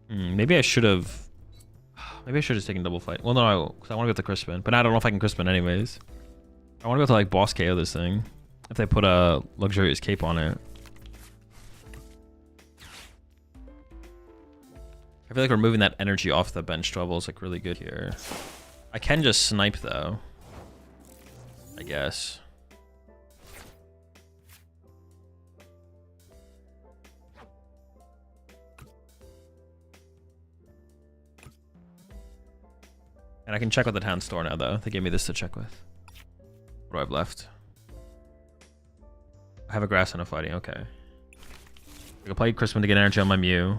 Maybe I should have. Maybe I should have taken double fight. Well, no, because I want to go to Crispin, but now I don't know if I can Crispin anyways. I want to go to like boss KO this thing. If they put a luxurious cape on it. I feel like removing that energy off the bench trouble is like really good here. I can just snipe though. I guess. And I can check with the town store now, though. They gave me this to check with. What do I have left? I have a grass and a fighting. Okay. I can play Crispin to get energy on my Mew.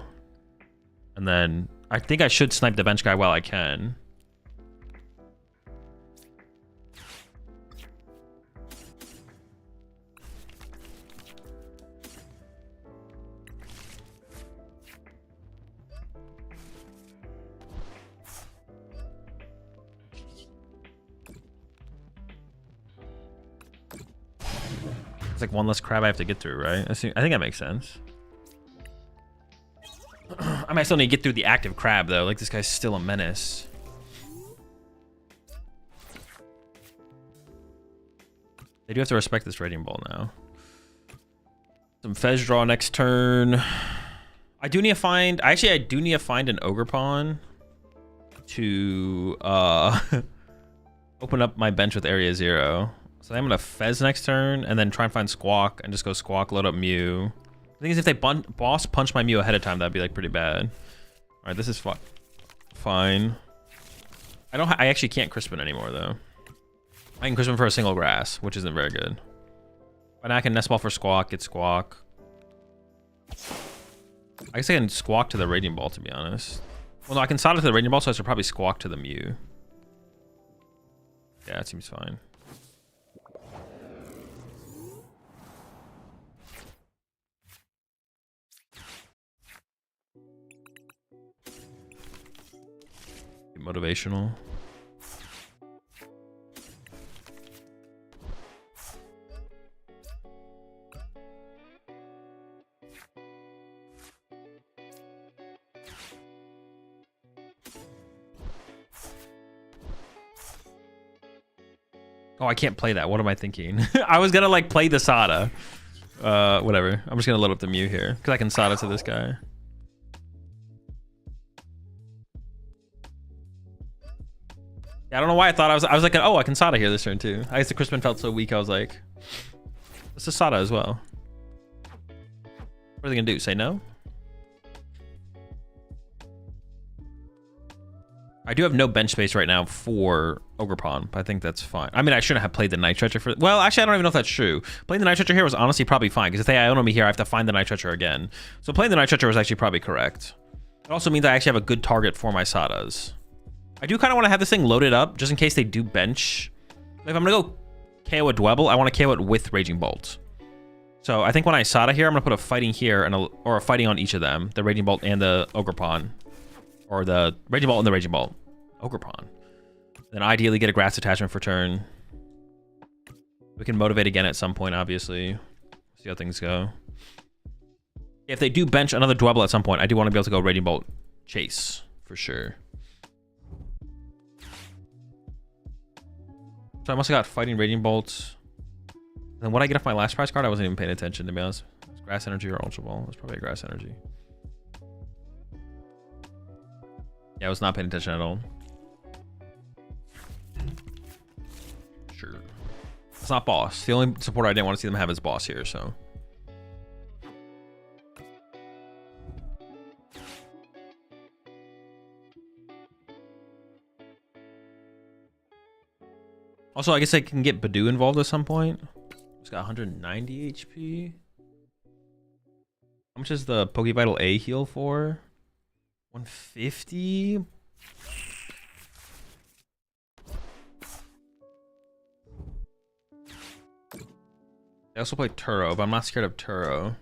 And then I think I should snipe the bench guy while I can. It's like one less crab I have to get through, right? I think that makes sense. I might still need to get through the active crab, though. Like, this guy's still a menace. They do have to respect this Raging Ball now. Some Fez draw next turn. I do need to find... Actually, I do need to find an Ogre Pawn to open up my bench with Area 0. So I'm going to Fez next turn and then try and find Squawk and just go Squawk, load up Mew. The thing is, if they boss punch my Mew ahead of time, that'd be like pretty bad. All right, this is fine. I actually can't Crispin anymore though. I can Crispin for a single grass, which isn't very good. But now I can Nest Ball for Squawk, get Squawk. I guess I can Squawk to the Raging Ball, to be honest. Well, no, I can Sada to the Raging Ball, so I should probably Squawk to the Mew. Yeah, that seems fine. Motivational. Oh, I can't play that. What am I thinking? I was gonna like play the Sada. Whatever. I'm just gonna load up the Mew here because I can Sada to this guy. Yeah, I don't know why I thought I was like, oh, I can Sada here this turn too. I guess the Crispin felt so weak. I was like, let's just Sada as well. What are they gonna do? Say no? I do have no bench space right now for Ogre Pawn, but I think that's fine. I mean, I shouldn't have played the Night Treacher for... Well, actually, I don't even know if that's true. Playing the Night Treacher here was honestly probably fine, because if they Iono me here, I have to find the Night Treacher again. So playing the Night Treacher was actually probably correct. It also means I actually have a good target for my Sadas. I do kind of want to have this thing loaded up, just in case they do bench. If I'm going to go KO a Dwebble, I want to KO it with Raging Bolt. So I think when I Sada here, I'm going to put a Fighting here, and or a Fighting on each of them. The Raging Bolt and the Ogre Pawn. Or the Raging Bolt and the Raging Bolt. Ogre Pawn. Then ideally get a Grass Attachment for turn. We can Motivate again at some point, obviously. See how things go. If they do bench another Dwebble at some point, I do want to be able to go Raging Bolt Chase, for sure. So I must have got Fighting Raging Bolts. Then what I get off my last prize card, I wasn't even paying attention, to be honest. It's Grass Energy or Ultra Ball. It's probably a Grass Energy. Yeah, I was not paying attention at all. Sure. It's not boss. The only supporter I didn't want to see them have is boss here, so. Also, I guess I can get Badoo involved at some point. It's got 190 HP. How much is the Pokevital A heal for? 150? I also play Turo, but I'm not scared of Turo.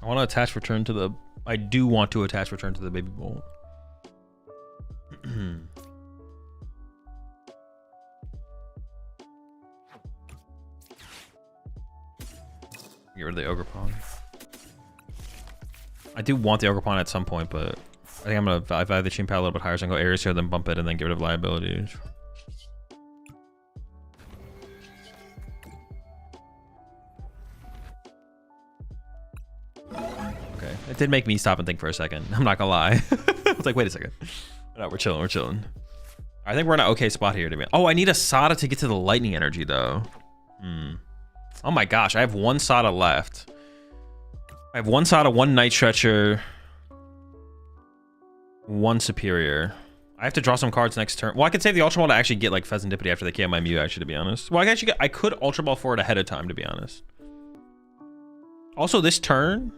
I want to attach return to the... I do want to attach return to the Baby Bolt. Get rid of the Ogre Pawn. I do want the Ogre Pawn at some point, but I think I'm gonna value the Chain Pad a little bit higher, so I can go Ares here, then bump it, and then get rid of liabilities. Okay, it did make me stop and think for a second. I'm not gonna lie. I was like, wait a second. No, we're chilling, we're chilling. I think we're in an okay spot here to be. Oh, I need a Sada to get to the lightning energy though. Oh my gosh, I have one Sada left. I have one Sada, one Night Stretcher, one Superior. I have to draw some cards next turn. Well, I could save the Ultra Ball to actually get like Pheasantipity after they KO my Mew, actually, to be honest. Well, I could Ultra Ball for it ahead of time, to be honest. Also, this turn...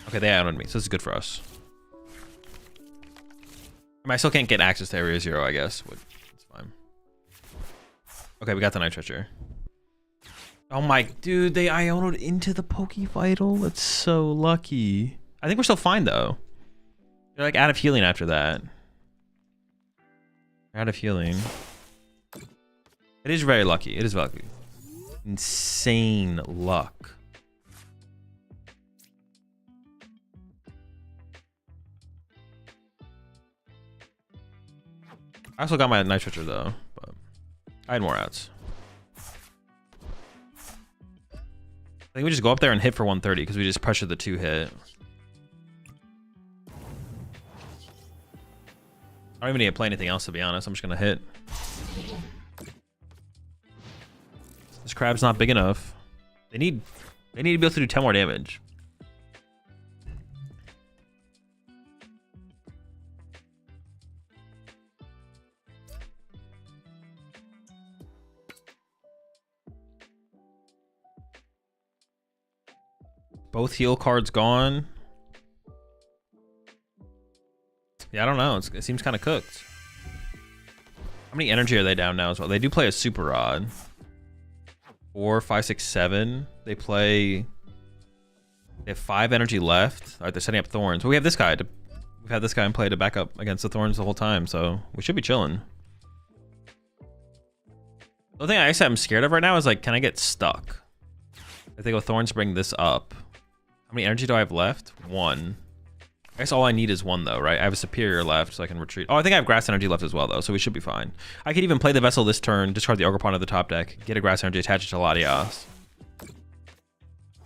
Okay, they outed me, so this is good for us. I mean, I still can't get access to Area Zero, I guess. It's fine. Okay, we got the Night Stretcher. Oh my... Dude, they Ionoed into the Pokevital? That's so lucky. I think we're still fine, though. They're like out of healing after that. Out of healing. It is very lucky. It is lucky. Insane luck. I also got my Night Stretcher though, but I had more outs. I think we just go up there and hit for 130 because we just pressured the 2-hit. I don't even need to play anything else, to be honest. I'm just gonna hit. This crab's not big enough. They need to be able to do 10 more damage. Both heal cards gone. Yeah, I don't know. It seems kind of cooked. How many energy are they down now as well? They do play a Super Rod. 4, 5, 6, 7. They have 5 energy left. All right, they're setting up Thorns. Well, we have this guy. We've had this guy in play to back up against the Thorns the whole time, so we should be chilling. The thing I guess I'm scared of right now is, like, can I get stuck? I think with Thorns bring this up. How many energy do I have left? 1. I guess all I need is 1 though, right? I have a Superior left, so I can retreat. Oh, I think I have Grass Energy left as well though, so we should be fine. I could even play the Vessel this turn, discard the Ogre Pawn to the top deck, get a Grass Energy, attach it to Latias.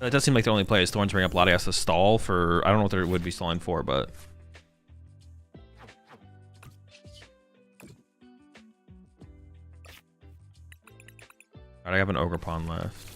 It does seem like the only play is Thorns bring up Latias to stall for... I don't know what they would be stalling for, but... Alright, I have an Ogre Pawn left.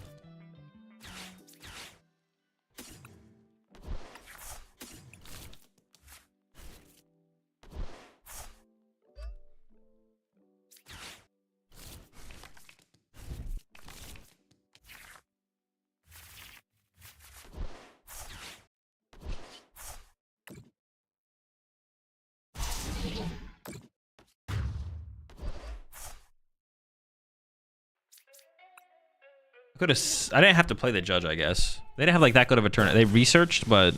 I didn't have to play the Judge, I guess. They didn't have like that good of a turn. They researched, but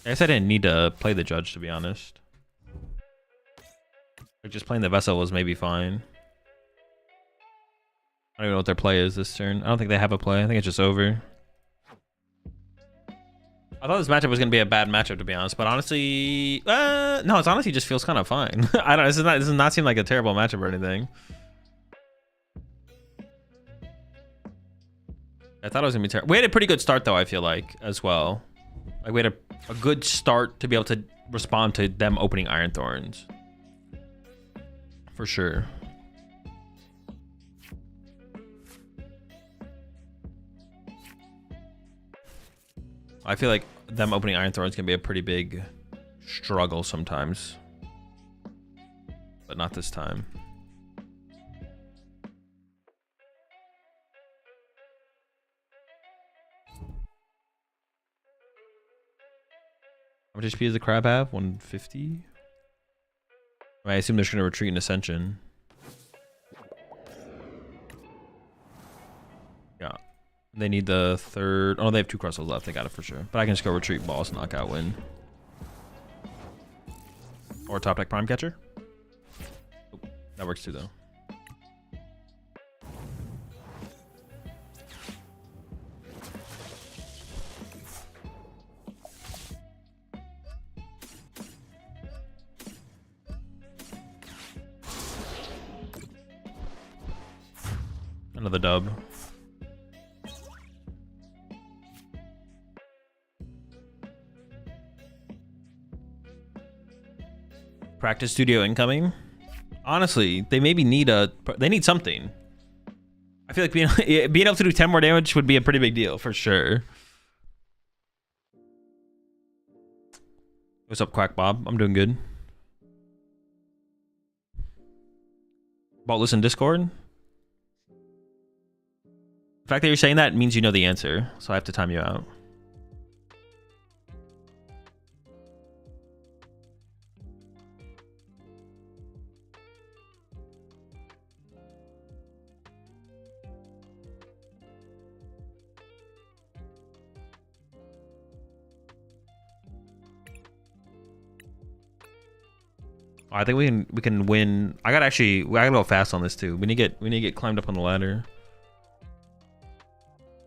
I guess I didn't need to play the Judge, to be honest. Like just playing the Vessel was maybe fine. I don't even know what their play is this turn. I don't think they have a play. I think it's just over. I thought this matchup was gonna be a bad matchup, to be honest, but honestly, no, it honestly just feels kind of fine. I don't. This does not seem like a terrible matchup or anything. I thought it was gonna be terrible. We had a pretty good start though, I feel like, as well. Like we had a good start to be able to respond to them opening Iron Thorns. For sure. I feel like them opening Iron Thorns can be a pretty big struggle sometimes. But not this time. How much HP does the crab have? 150? I assume they're just going to retreat in Ascension. Yeah. They need the third... Oh, they have 2 crystals left. They got it for sure. But I can just go retreat, boss, knockout, win. Or top deck Prime Catcher. Oh, that works too, though. Another dub. Practice studio incoming. Honestly, they maybe need something. I feel like being able to do 10 more damage would be a pretty big deal for sure. What's up, Quack Bob? I'm doing good. Buylist in Discord. The fact that you're saying that means you know the answer, so I have to time you out. I think we can win. I gotta go fast on this too. We need to get climbed up on the ladder.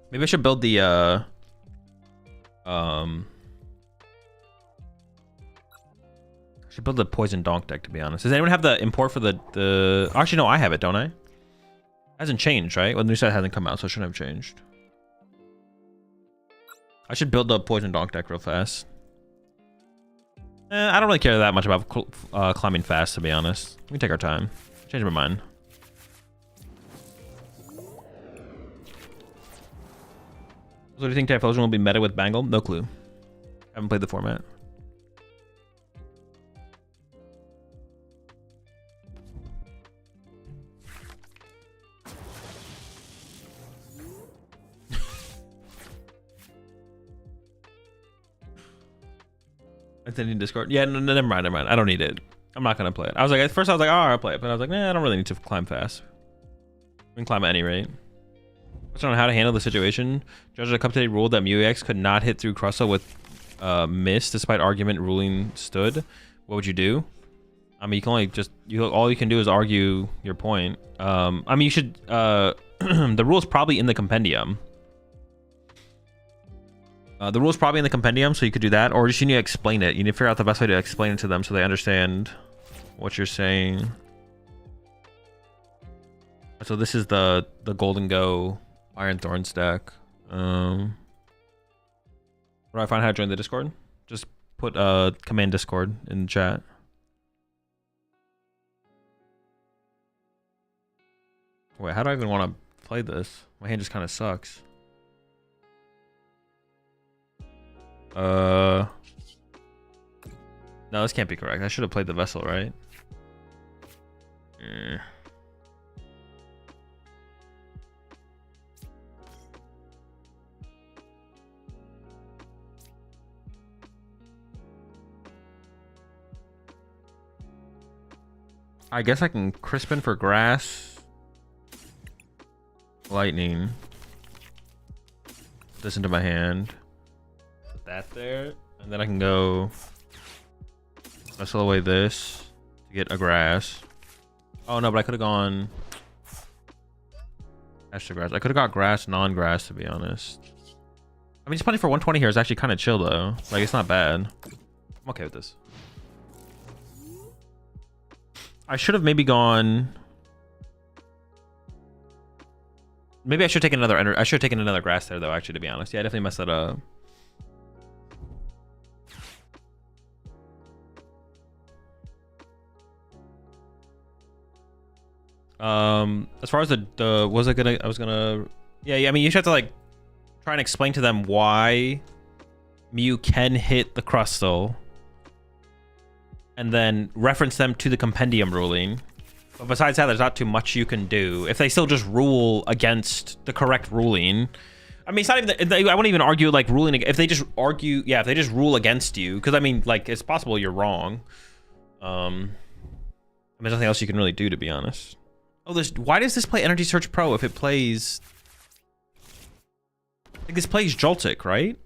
Maybe I should build the I should build the poison donk deck, to be honest. Does anyone have the import for the actually no, I have it, don't I? Hasn't changed, right? Well, the new set hasn't come out, so it shouldn't have changed. I should build the poison donk deck real fast. I don't really care that much about climbing fast, to be honest. We can take our time. Change my mind. So do you think Typhlosion will be meta with Bangle? No clue. Haven't played the format. I didn't need Discord. Yeah, no, never mind. I don't need it. I'm not gonna play it. I was like, at first I was like, oh, I'll play it, but I was like, nah, I don't really need to climb fast. We can climb at any rate. Question on how to handle the situation. Judge of the Cup today ruled that MuEX could not hit through Crustle with miss, despite argument ruling stood. What would you do? I mean, you can only just all you can do is argue your point. I mean, you should. The rule's probably in the compendium. The rule's probably in the compendium, so you could do that, or just you need to explain it. You need to figure out the best way to explain it to them so they understand what you're saying. So this is the Golden Go Iron Thorn stack. Where do I find how to join the Discord? Just put command Discord in the chat. Wait, how do I even want to play this? My hand just kind of sucks. No, this can't be correct. I should have played the vessel, right? I guess I can Crispin for grass. Lightning. Put this into my hand. Put that there. And then I can go wrestle away this to get a grass. Oh no, but I could have gone extra grass. I could have got grass, non-grass, to be honest. I mean, just playing for 120 here is actually kind of chill though. Like, it's not bad. I'm okay with this. I should have maybe gone. Maybe I should take another. I should have taken another grass there, though. Actually, to be honest, yeah, I definitely messed that up. As far as the was I gonna? I was gonna. Yeah. I mean, you should have to like try and explain to them why Mew can hit the Crustle. And then reference them to the compendium ruling. But besides that, there's not too much you can do. If they still just rule against the correct ruling. I mean, it's not even, I wouldn't even argue like ruling, if they just argue, yeah, if they just rule against you. Because I mean, like, it's possible you're wrong. There's nothing else you can really do, to be honest. Oh, why does this play Energy Search Pro if it plays... Like, this plays Joltik, right?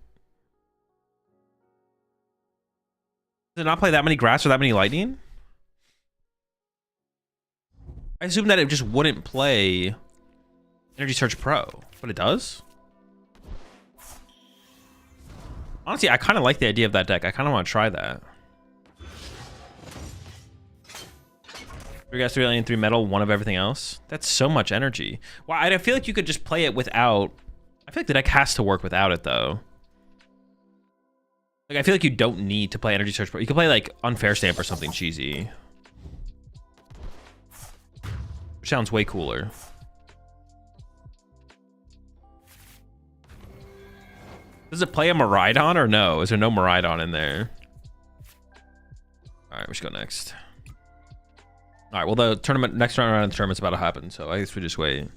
Does it not play that many grass or that many lightning? I assume that it just wouldn't play Energy Search Pro, but it does? Honestly, I kind of like the idea of that deck. I kind of want to try that. 3 gas, 3 lightning, 3 metal, 1 of everything else. That's so much energy. Well, I feel like you could just play it without. I feel like the deck has to work without it though. Like I feel like you don't need to play energy search, but you can play like Unfair Stamp or something cheesy. Which sounds way cooler. Does it play a Miraidon or no? Is there no Miraidon in there? All right, we should go next. All right, well, the tournament, next round of the tournament's about to happen, so I guess we just wait.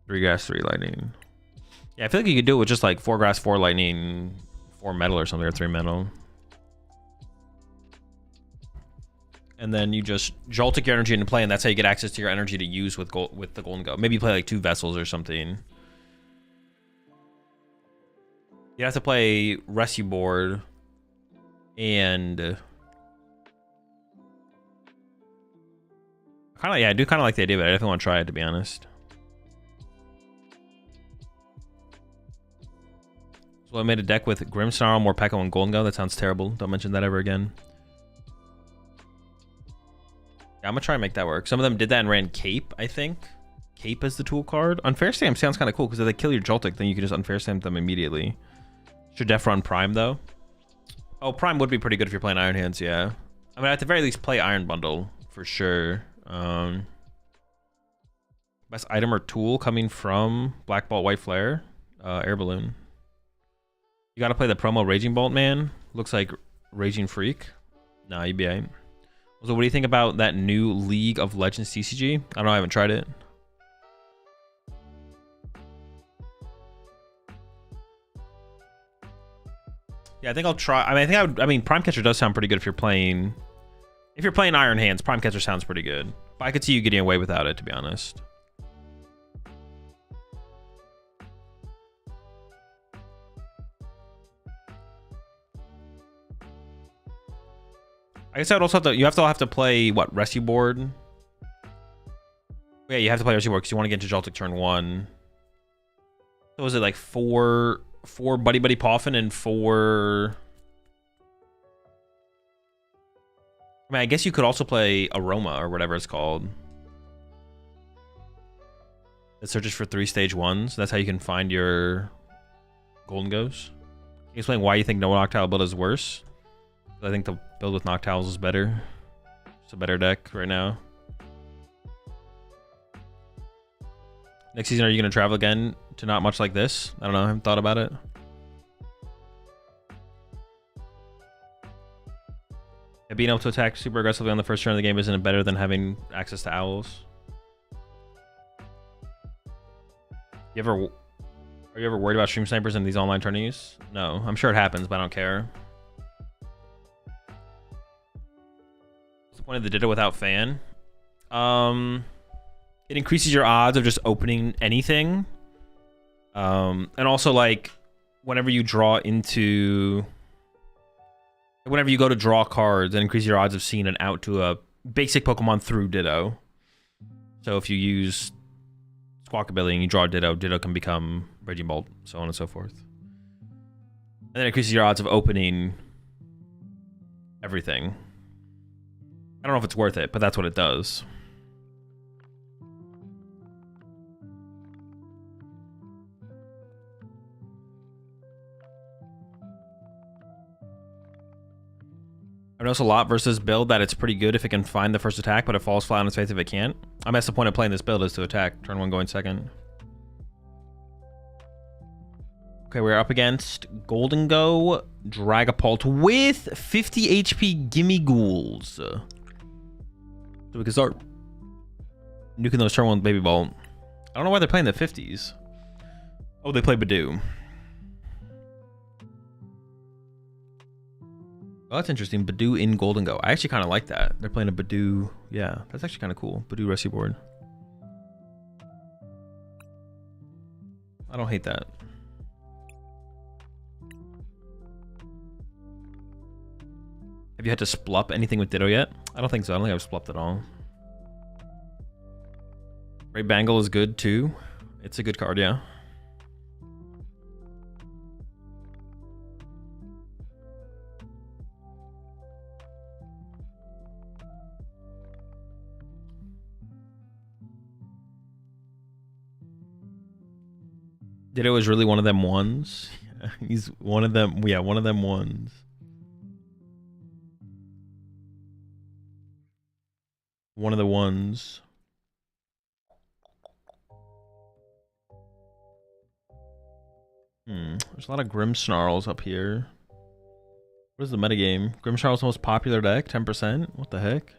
Three gas, 3 lightning. Yeah, I feel like you could do it with just like 4 grass, 4 lightning, 4 metal or something, or 3 metal. And then you just Joltik your energy into play, and that's how you get access to your energy to use with the Golden Go. Maybe you play like 2 vessels or something. You have to play Rescue Board and kind of, yeah, I do kind of like the idea, but I definitely want to try it, to be honest. So I made a deck with Grimmsnarl, Morpeko, and Golden Go. That sounds terrible. Don't mention that ever again. Yeah, I'm gonna try and make that work. Some of them did that and ran Cape, I think. Cape is the tool card. Unfair Stamp sounds kind of cool because if they kill your Joltik, then you can just Unfair Stamp them immediately. Should def run Prime though. Oh, Prime would be pretty good if you're playing Iron Hands, yeah. I mean, at the very least, play Iron Bundle for sure. Best item or tool coming from Black Bolt, White Flare, Air Balloon. You gotta play the promo Raging Bolt, man. Looks like Raging Freak. Nah, you'd be aight. So what do you think about that new League of Legends TCG? I don't know, I haven't tried it. Yeah, I think I'll try. I mean, I mean, Prime Catcher does sound pretty good if you're playing Iron Hands. Prime Catcher sounds pretty good. But I could see you getting away without it, to be honest. I guess I would also have to. You have to play what, Rescue Board? Yeah, you have to play Rescue Board because you want to get into Joltik turn 1. So was it like 4 Buddy Buddy Poffin and 4? I mean, I guess you could also play Aroma or whatever it's called. It searches for 3 stage 1s. That's how you can find your Golden Goes. Can you explain why you think no Noctowl build is worse? I think the build with Noctowls is better. It's a better deck right now. Next season, are you going to travel again to not much like this? I don't know. I haven't thought about it. Yeah, being able to attack super aggressively on the first turn of the game isn't it better than having access to owls? Are you ever worried about stream snipers in these online tourneys? No, I'm sure it happens, but I don't care. What's the point of the Ditto without fan? It increases your odds of just opening anything. And also, like, whenever you go to draw cards, it increases your odds of seeing an out to a basic Pokemon through Ditto. So if you use Squawk ability and you draw a Ditto, Ditto can become Raging Bolt, so on and so forth. And then it increases your odds of opening everything. I don't know if it's worth it, but that's what it does. I've noticed a lot versus build that it's pretty good if it can find the first attack, but it falls flat on its face if it can't. I mean, that's the point of playing this build, is to attack. Turn 1 going second. Okay, we're up against Golden Go, Dragapult with 50 HP Gimme Ghouls. So we can start nuking those turn 1 Baby Bolt. I don't know why they're playing the 50s. Oh, they play Badoo. Oh, that's interesting. Badoo in Golden Go. I actually kind of like that. They're playing a Badoo. Yeah, that's actually kind of cool. Badoo Rescue Board. I don't hate that. Have you had to splup anything with Ditto yet? I don't think so. I don't think I've splupped at all. Ray Bangle is good too. It's a good card, yeah. Ditto is really one of them ones. He's one of them. Yeah, one of them ones. One of the ones. There's a lot of Grimmsnarls up here. What is the metagame? Grimmsnarl's most popular deck? 10%? What the heck?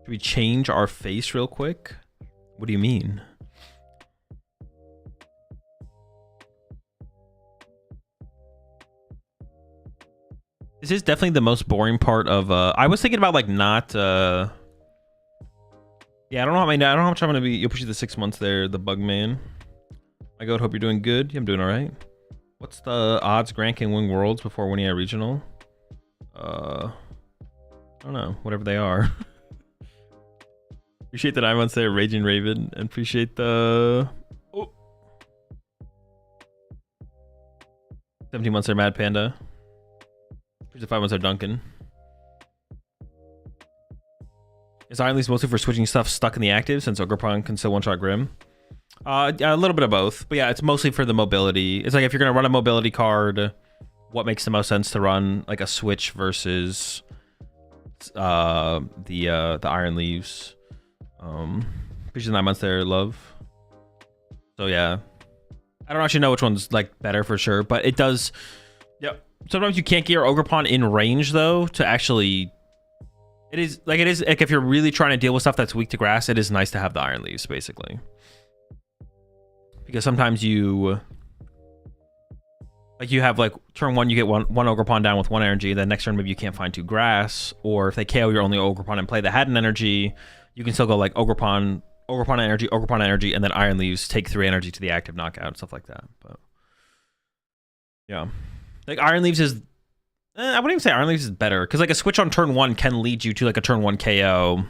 Should we change our face real quick? What do you mean? This is definitely the most boring part of I was thinking about like not yeah, I don't know how much I'm gonna be. You'll push you the 6 months there, the bug man. My god, hope you're doing good. Yeah, I'm doing alright. What's the odds Grant can win worlds before winning a regional? I don't know, whatever they are. Appreciate the 9 months there, Raging Raven, and appreciate the 17 months there, Mad Panda. Appreciate the 5 months there, Duncan. Is Iron Leaf mostly for switching stuff stuck in the active since Ogrepon can still one-shot Grim? A little bit of both, but yeah, it's mostly for the mobility. It's like if you're gonna run a mobility card, what makes the most sense to run like a switch versus the Iron Leaves. Appreciate the 9 months there, love. So yeah, I don't actually know which one's like better for sure, but it does. Yep. Sometimes you can't get your Ogrepon in range though to actually. It is like if you're really trying to deal with stuff that's weak to grass, it is nice to have the Iron Leaves basically. Because sometimes you have like turn 1 you get one Ogrepon down with 1 energy, then next turn maybe you can't find 2 grass, or if they KO your only Ogrepon and play that had an energy, you can still go like Ogrepon energy, and then Iron Leaves take 3 energy to the active knockout, stuff like that. But yeah, like Iron Leaves is I wouldn't even say Iron Leaves is better, because like a switch on turn 1 can lead you to like a turn 1 KO.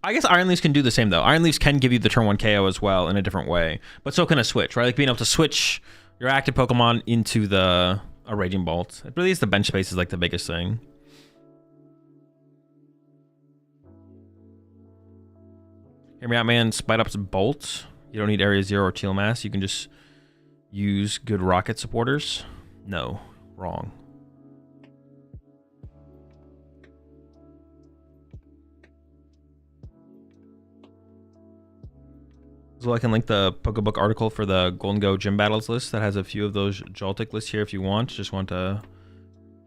I guess Iron Leaves can do the same though. Iron Leaves can give you the turn 1 KO as well in a different way, but so can a switch, right? Like being able to switch your active Pokemon into a Raging Bolt. It really is the bench space is like the biggest thing. Hear me out, man. Spite Up's Bolt. You don't need Area 0 or Teal Mass. You can just use good Rocket supporters. No, wrong. So I can link the Pokebook article for the Golden Go Gym Battles list that has a few of those Joltik lists here if you want. Just want to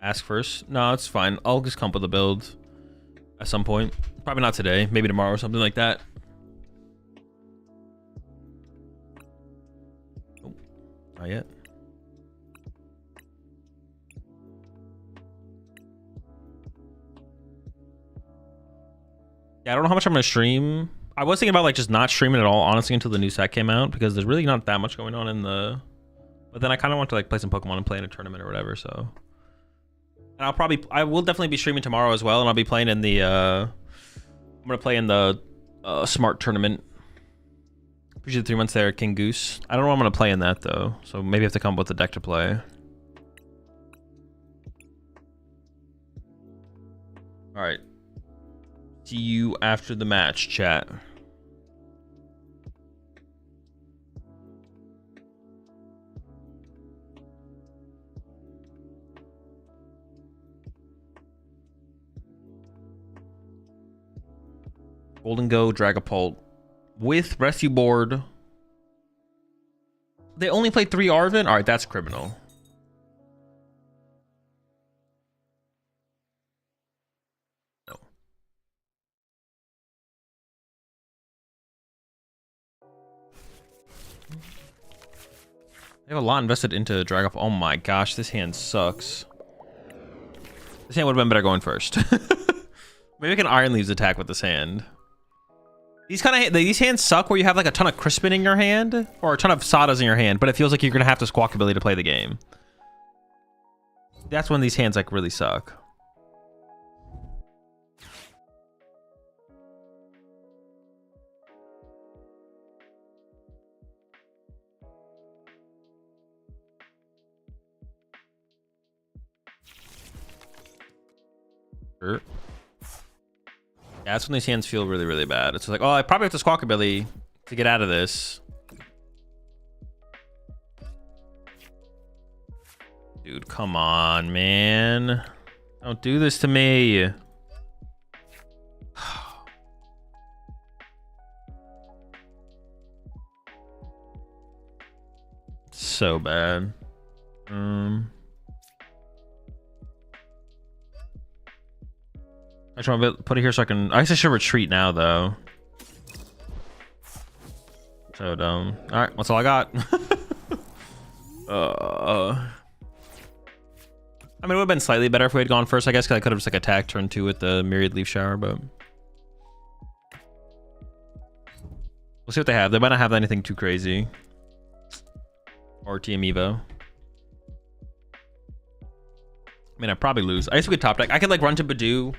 ask first. No, it's fine. I'll just come up with a build at some point. Probably not today. Maybe tomorrow or something like that. Oh, not yet. Yeah, I don't know how much I'm going to stream. I was thinking about like just not streaming at all, honestly, until the new set came out, because there's really not that much going on in the. But then I kind of want to like play some Pokemon and play in a tournament or whatever. So, and I will definitely be streaming tomorrow as well, and I'll be playing in the. I'm gonna play in the Smart tournament. Appreciate the 3 months there, King Goose. I don't know what I'm gonna play in that though, so maybe I have to come up with a deck to play. All right. See you after the match, chat. Golden Go Dragapult with Rescue Board. They only played 3 Arven? Alright, that's criminal. They have a lot invested into Dragapult. Oh my gosh, this hand sucks. This hand would have been better going first. But Maybe we can Iron Leaves attack with this hand. These hands suck where you have like a ton of Crispin in your hand or a ton of Sadas in your hand, but it feels like you're gonna have to Squawkabilly to play the game. That's when these hands like really suck. Sure. Yeah, that's when these hands feel really, really bad. It's like, oh, I probably have to Squawkabilly to get out of this. Dude, come on, man. Don't do this to me. So bad. I just want to put it here so I can... I guess I should retreat now, though. So dumb. Alright, that's all I got. I mean, it would have been slightly better if we had gone first, I guess, because I could have just like attacked turn 2 with the Myriad Leaf Shower, but... We'll see what they have. They might not have anything too crazy. Or TM Evo. I mean, I'd probably lose. I guess we could top deck. I could like run to Badoo.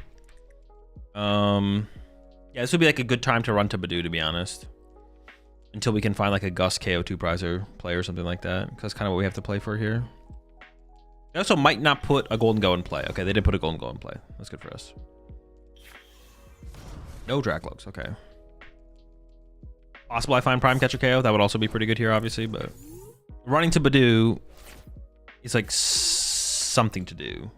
Yeah, this would be like a good time to run to Badoo, to be honest. Until we can find like a Gus KO2 prizer play or something like that. Because that's kind of what we have to play for here. They also might not put a Golden Go in play. Okay, they did put a Golden Go in play. That's good for us. No Dracloaks, okay. Possible I find Prime Catcher KO. That would also be pretty good here, obviously, but... Running to Badoo is like something to do.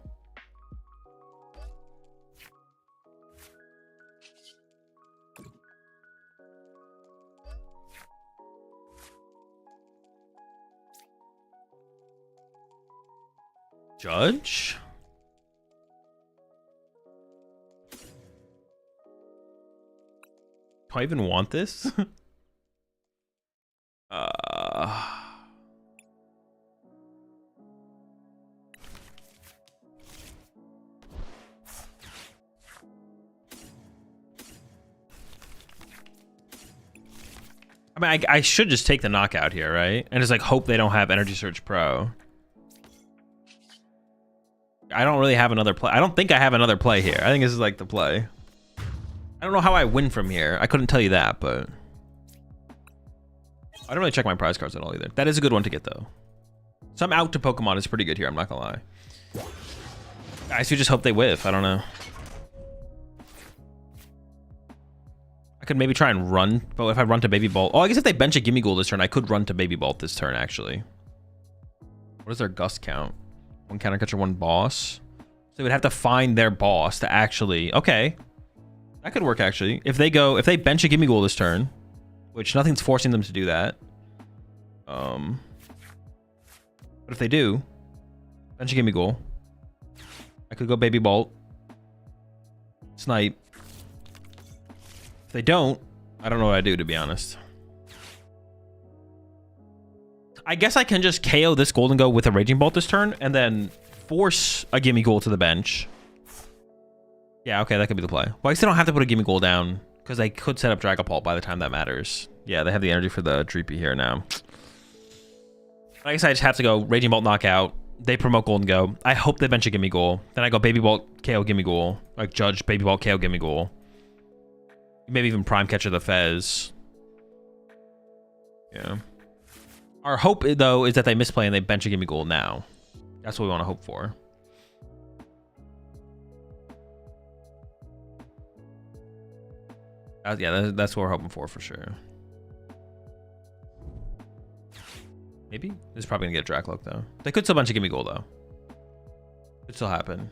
Judge? Do I even want this? I mean, I should just take the knockout here, right? And just like hope they don't have Energy Surge Pro. I don't really have another play. I don't think I have another play here. I think this is like the play. I don't know how I win from here. I couldn't tell you that, but... I don't really check my prize cards at all either. That is a good one to get, though. Some out to Pokemon is pretty good here, I'm not gonna lie. I should just hope they whiff. I don't know. I could maybe try and run, but if I run to Baby Bolt... Oh, I guess if they bench a Gimme Ghoul this turn, I could run to Baby Bolt this turn, actually. What is their Gust count? 1 counter catcher, 1 boss. So they would have to find their boss to actually... Okay. That could work, actually. If they bench a Gimme Ghoul this turn, which nothing's forcing them to do that. But if they do, bench a Gimme Ghoul. I could go Baby Bolt. Snipe. If they don't, I don't know what I do, to be honest. I guess I can just KO this Golden Go with a Raging Bolt this turn, and then force a Gimme Ghoul to the bench. Yeah, okay, that could be the play. Well, I guess they don't have to put a Gimme Ghoul down, because they could set up Dragapult by the time that matters. Yeah, they have the energy for the Dreepy here now. I guess I just have to go Raging Bolt knockout. They promote Golden Go. I hope they bench a Gimme Ghoul. Then I go Baby Bolt, KO Gimme Ghoul. Like Judge, Baby Bolt, KO Gimme Ghoul. Maybe even Prime Catcher the Fez. Yeah. Our hope, though, is that they misplay and they bench a Gimme Ghoul now. That's what we want to hope for. Yeah, that's what we're hoping for sure. Maybe? This is probably going to get a Dracloak, though. They could still bench a Gimme Ghoul, though. Could still happen.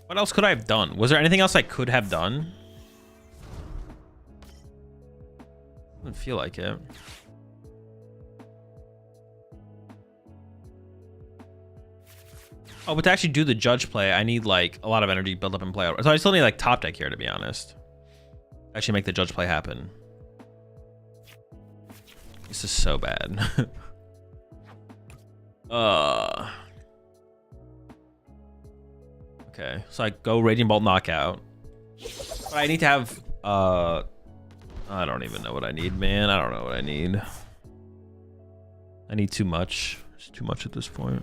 What else could I have done? Was there anything else I could have done? Doesn't feel like it. Oh, but to actually do the Judge play, I need like a lot of energy built up and play out. So I still need like top deck here, to be honest. Actually make the Judge play happen. This is so bad. Okay, so I go Raging Bolt knockout. But I need to have I don't even know what I need, man. I don't know what I need. I need too much. It's too much at this point.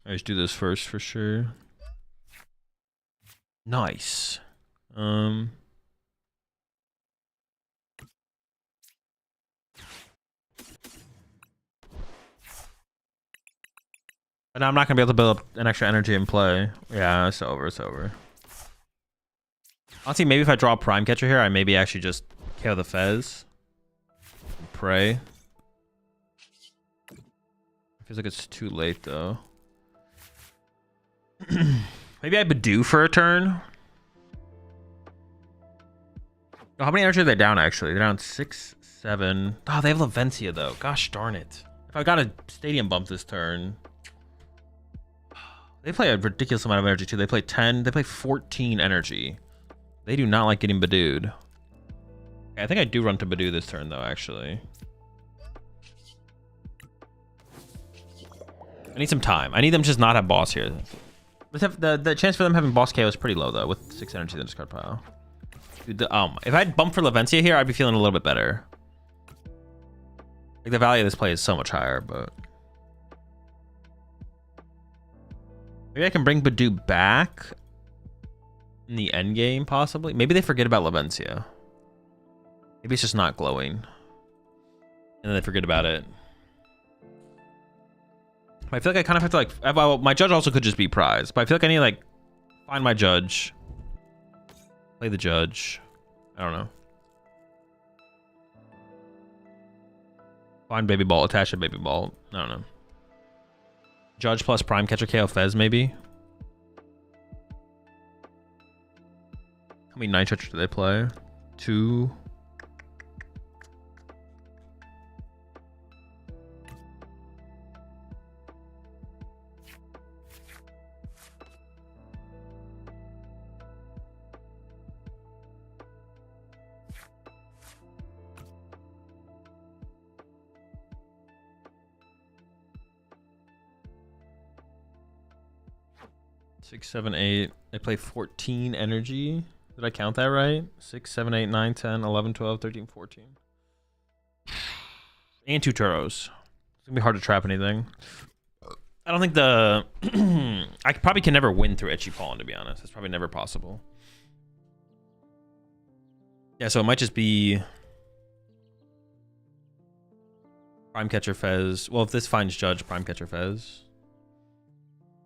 I just do this first for sure. Nice. And I'm not gonna be able to build up an extra energy in play. Yeah, it's over. It's over. Honestly, maybe if I draw a Prime Catcher here, I maybe actually just KO the Fez. And pray. Feels like it's too late though. Maybe I Badoo for a turn. Oh, how many energy are they down actually? They're down 6, 7. Oh, they have Lavencia though. Gosh darn it. If I got a Stadium Bump this turn. They play a ridiculous amount of energy too. They play 10. They play 14 energy. They do not like getting Badooed. Okay, I think I do run to Badoo this turn though, actually. I need some time. I need them to just not have boss here. The chance for them having boss KO is pretty low though, with 6 energy in the discard pile. Dude, if I had bumped for Lavencia here, I'd be feeling a little bit better. Like the value of this play is so much higher, but maybe I can bring Badoo back in the end game, possibly. Maybe they forget about Lavencia. Maybe it's just not glowing, and then they forget about it. I feel like I kind of have to like. Well, my judge also could just be prize, but I feel like I need to like find my judge, play the judge. I don't know. Find Baby Ball, attach a Baby Ball. I don't know. Judge plus Prime Catcher KO Fez maybe. How many Night Catchers do they play? 2. Six, 7, 8. They play 14 energy. Did I count that right? 6, 7, 8, 9, 10, 11, 12, 13, 14. And 2 Turos. It's gonna be hard to trap anything. I don't think the I probably can never win through Itchy Pollen, to be honest. It's probably never possible. Yeah, so it might just be Prime Catcher Fez. Well, if this finds Judge, Prime Catcher Fez.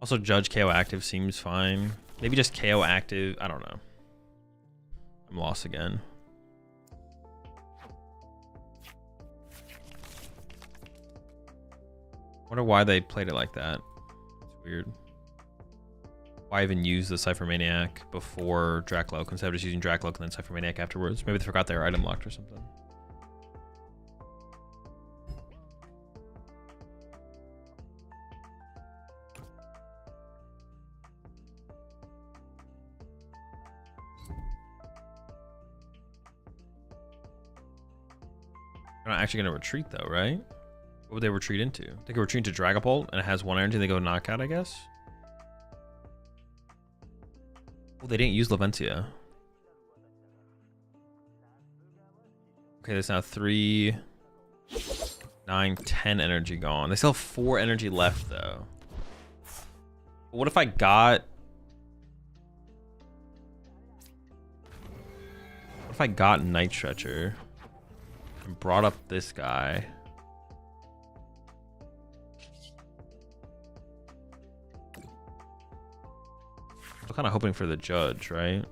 Also, Judge KO active seems fine. Maybe just KO active. I don't know. I'm lost again. Wonder why they played it like that. It's weird. Why even use the Cypher Maniac before Dracloak instead of just using Dracloak and then Cypher Maniac afterwards? Maybe they forgot they were item locked or something. They're not actually going to retreat though, right? What would they retreat into? They could retreat to Dragapult and it has 1 energy. They go knockout, I guess. Oh, they didn't use Lavencia. Okay, there's now 3, 9, 10 energy gone. They still have 4 energy left though. But what if I got... What if I got Night Stretcher and brought up this guy? I'm kind of hoping for the Judge, right?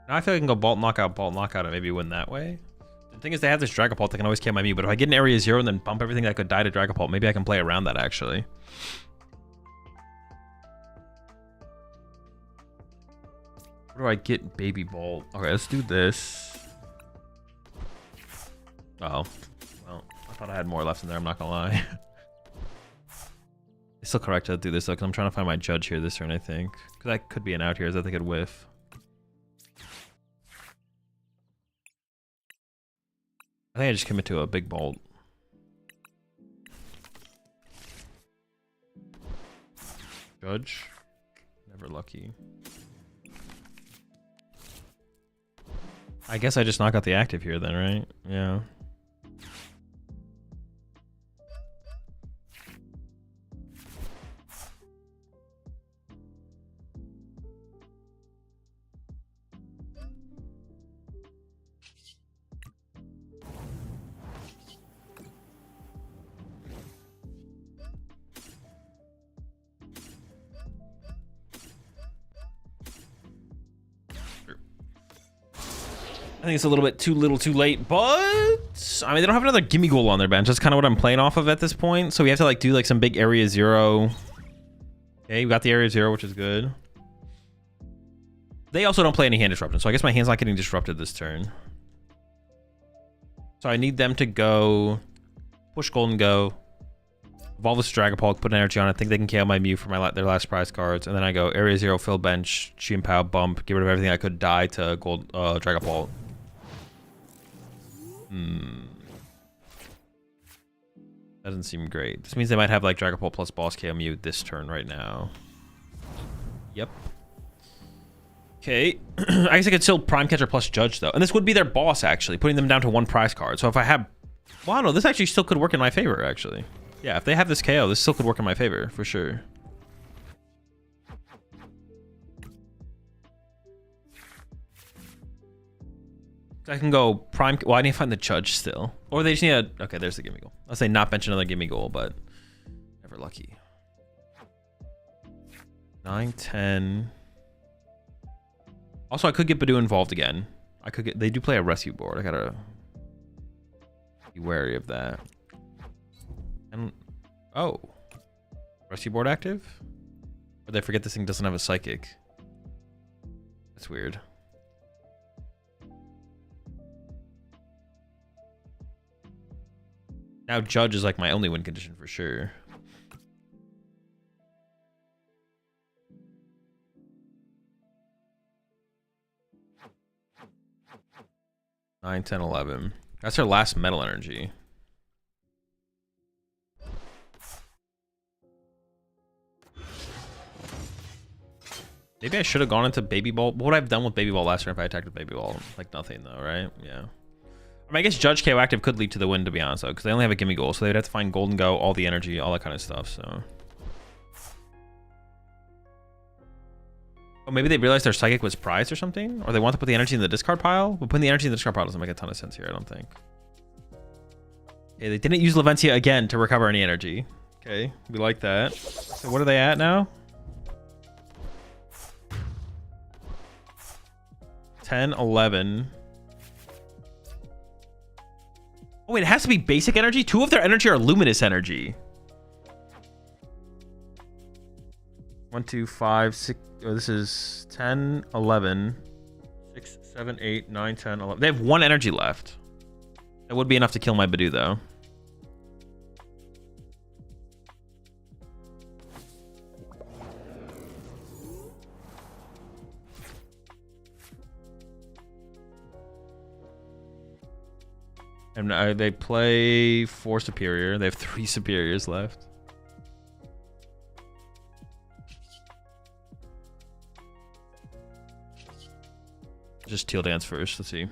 Now I feel like I can go Bolt Knockout, and maybe win that way. The thing is, they have this Dragapult that can always kill my Mew, but if I get an Area 0 and then bump everything that could die to Dragapult, maybe I can play around that, actually. Where do I get Baby Bolt? Okay, let's do this. Oh. Well, I thought I had more left in there, I'm not gonna lie. It's still correct to do this though, because I'm trying to find my judge here this turn, I think. Because that could be an out here, as I think it'd whiff. I think I just commit to a big bolt. Judge. Never lucky. I guess I just knock out the active here then, right? Yeah. I think it's a little bit too little too late, but I mean, they don't have another gimme goal on their bench. That's kind of what I'm playing off of at this point. So we have to like do like some big area 0. Okay, we got the area 0, which is good. They also don't play any hand disruption, so I guess my hand's not getting disrupted this turn. So I need them to go push Golden Go, evolve this Dragapult, put an energy on it. I think they can KO my Mew for my their last prize cards, and then I go area 0, fill bench, Chien-Pao, bump, get rid of everything I could die to gold Dragapult. Doesn't seem great. This means they might have like Dragapult plus boss KO Mew this turn right now. Yep. Okay. I guess I could still Prime Catcher plus Judge though. And this would be their boss actually, putting them down to 1 prize card. So if I have... Well, no, this actually still could work in my favor actually. Yeah, if they have this KO, this still could work in my favor for sure. I can go Prime... Well, I need to find the Judge still. Or they just need a... Okay, there's the gimme goal. I'll say not bench another gimme goal, but never lucky. 9, 10... Also, I could get Badoo involved again. I could get... They do play a rescue board. I gotta be wary of that. And... Oh. Rescue board active? Or they forget this thing doesn't have a psychic. That's weird. Now Judge is like my only win condition for sure. Nine, 10, 11. That's her last metal energy. Maybe I should have gone into Baby Ball. What would I have done with Baby Ball last turn if I attacked with Baby Ball? Like nothing though, right? Yeah. I mean, I guess Judge KO active could lead to the win, to be honest, though, because they only have a gimme goal, so they'd have to find Golden Go, all the energy, all that kind of stuff, so... Oh, maybe they realized their Psychic was prized or something? Or they want to put the energy in the discard pile? But putting the energy in the discard pile doesn't make a ton of sense here, I don't think. Okay, they didn't use Laventia again to recover any energy. Okay, we like that. So what are they at now? 10, 11... Oh, wait, it has to be basic energy? 2 of their energy are luminous energy. 1, 2, 5, 6. Oh, this is 10, 11. 6, 7, 8, 9, 10, 11. They have 1 energy left. That would be enough to kill my Badoo, though. And they play 4 superior. They have 3 superiors left. Just Teal Dance first. Let's see.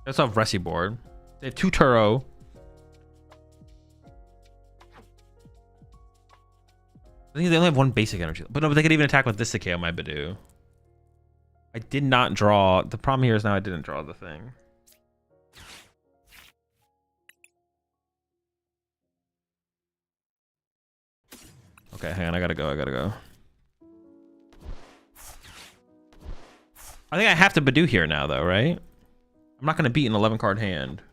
That's off Resi board. They have 2 Turo. I think they only have 1 basic energy. But no, but they could even attack with this to KO my Badoo. I did not draw. The problem here is now I didn't draw the thing. Okay, hang on. I gotta go. I think I have to Badoo here now, though, right? I'm not going to beat an 11 card hand.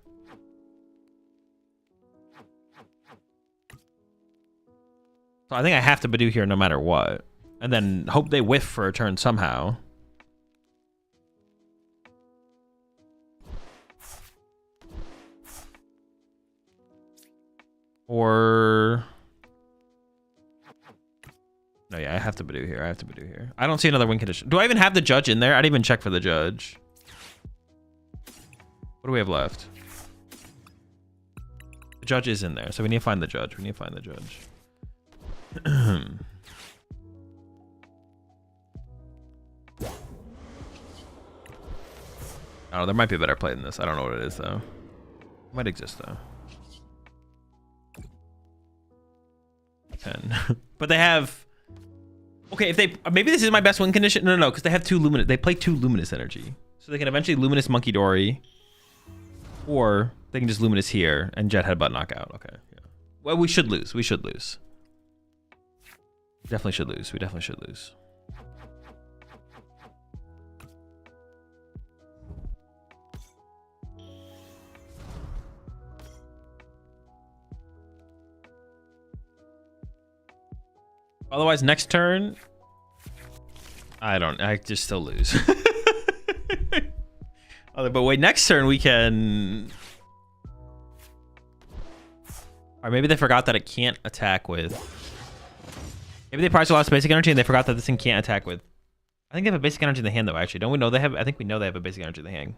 So I think I have to Badoo here no matter what. And then hope they whiff for a turn somehow. Or... No, yeah, I have to Badoo here. I have to Badoo here. I don't see another win condition. Do I even have the judge in there? I didn't even check for the judge. What do we have left? The judge is in there, so we need to find the judge. We need to find the judge. Oh, there might be a better play than this. I don't know what it is, though. It might exist, though. 10. But they have... Okay, if they... Maybe this is my best win condition. No, because they have 2 luminous... They play 2 luminous energy. So they can eventually luminous Monkey Dory. Or they can just luminous here and Jet Headbutt knockout. Okay, yeah. Well, we should lose. We should lose. Definitely should lose. We definitely should lose. Otherwise, next turn, I just still lose. But wait, next turn we can... Or maybe they forgot that it can't attack with... Maybe they priced a lot of basic energy and they forgot that this thing can't attack with... I think they have a basic energy in the hand though, actually. Don't we know they have... I think we know they have a basic energy in the hand.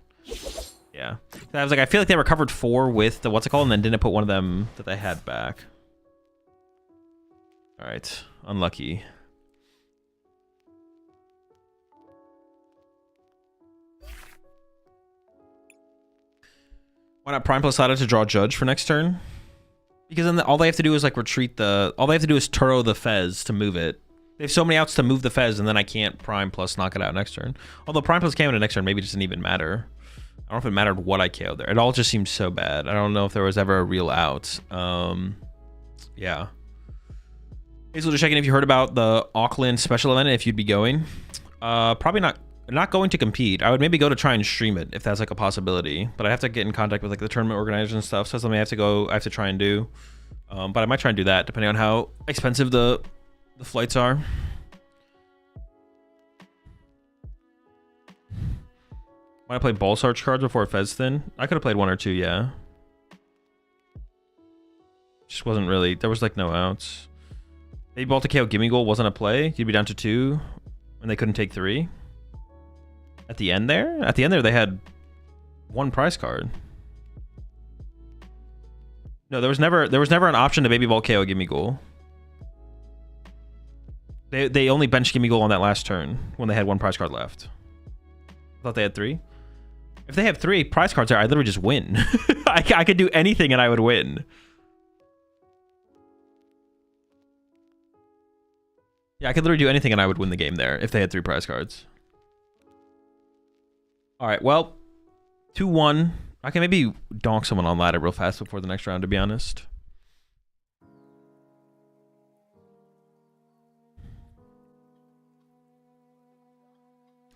Yeah. I was like, I feel like they recovered 4 with the what's it called and then didn't put one of them that they had back. Alright. Unlucky. Why not Prime plus Sada to draw Judge for next turn? Because then all they have to do is like retreat the... All they have to do is Turo the Fez to move it. They have so many outs to move the Fez and then I can't Prime plus knock it out next turn. Although Prime plus KO to next turn maybe just didn't even matter. I don't know if it mattered what I KO'd there. It all just seems so bad. I don't know if there was ever a real out. Yeah. Hazel, just checking if you heard about the Auckland special event, if you'd be going. Probably not going to compete. I would maybe go to try and stream it if that's like a possibility, but I have to get in contact with like the tournament organizers and stuff. So that's something I have to try and do. But I might try and do that depending on how expensive the flights are. Might I play Ball Search cards before Fez Thin? I could have played 1 or 2, yeah. Just wasn't really, there was like no outs. Maybe Ball to KO Gimme Goal wasn't a play. You'd be down to 2 and they couldn't take 3. At the end there? At the end there they had 1 prize card. No, there was never an option to Baby Ball KO Gimme Goal. They only benched Gimme Goal on that last turn when they had 1 prize card left. I thought they had 3. If they have 3 prize cards there, I literally just win. I could do anything and I would win. Yeah, I could literally do anything and I would win the game there if they had 3 prize cards. All right, well, 2-1. I can maybe donk someone on ladder real fast before the next round, to be honest.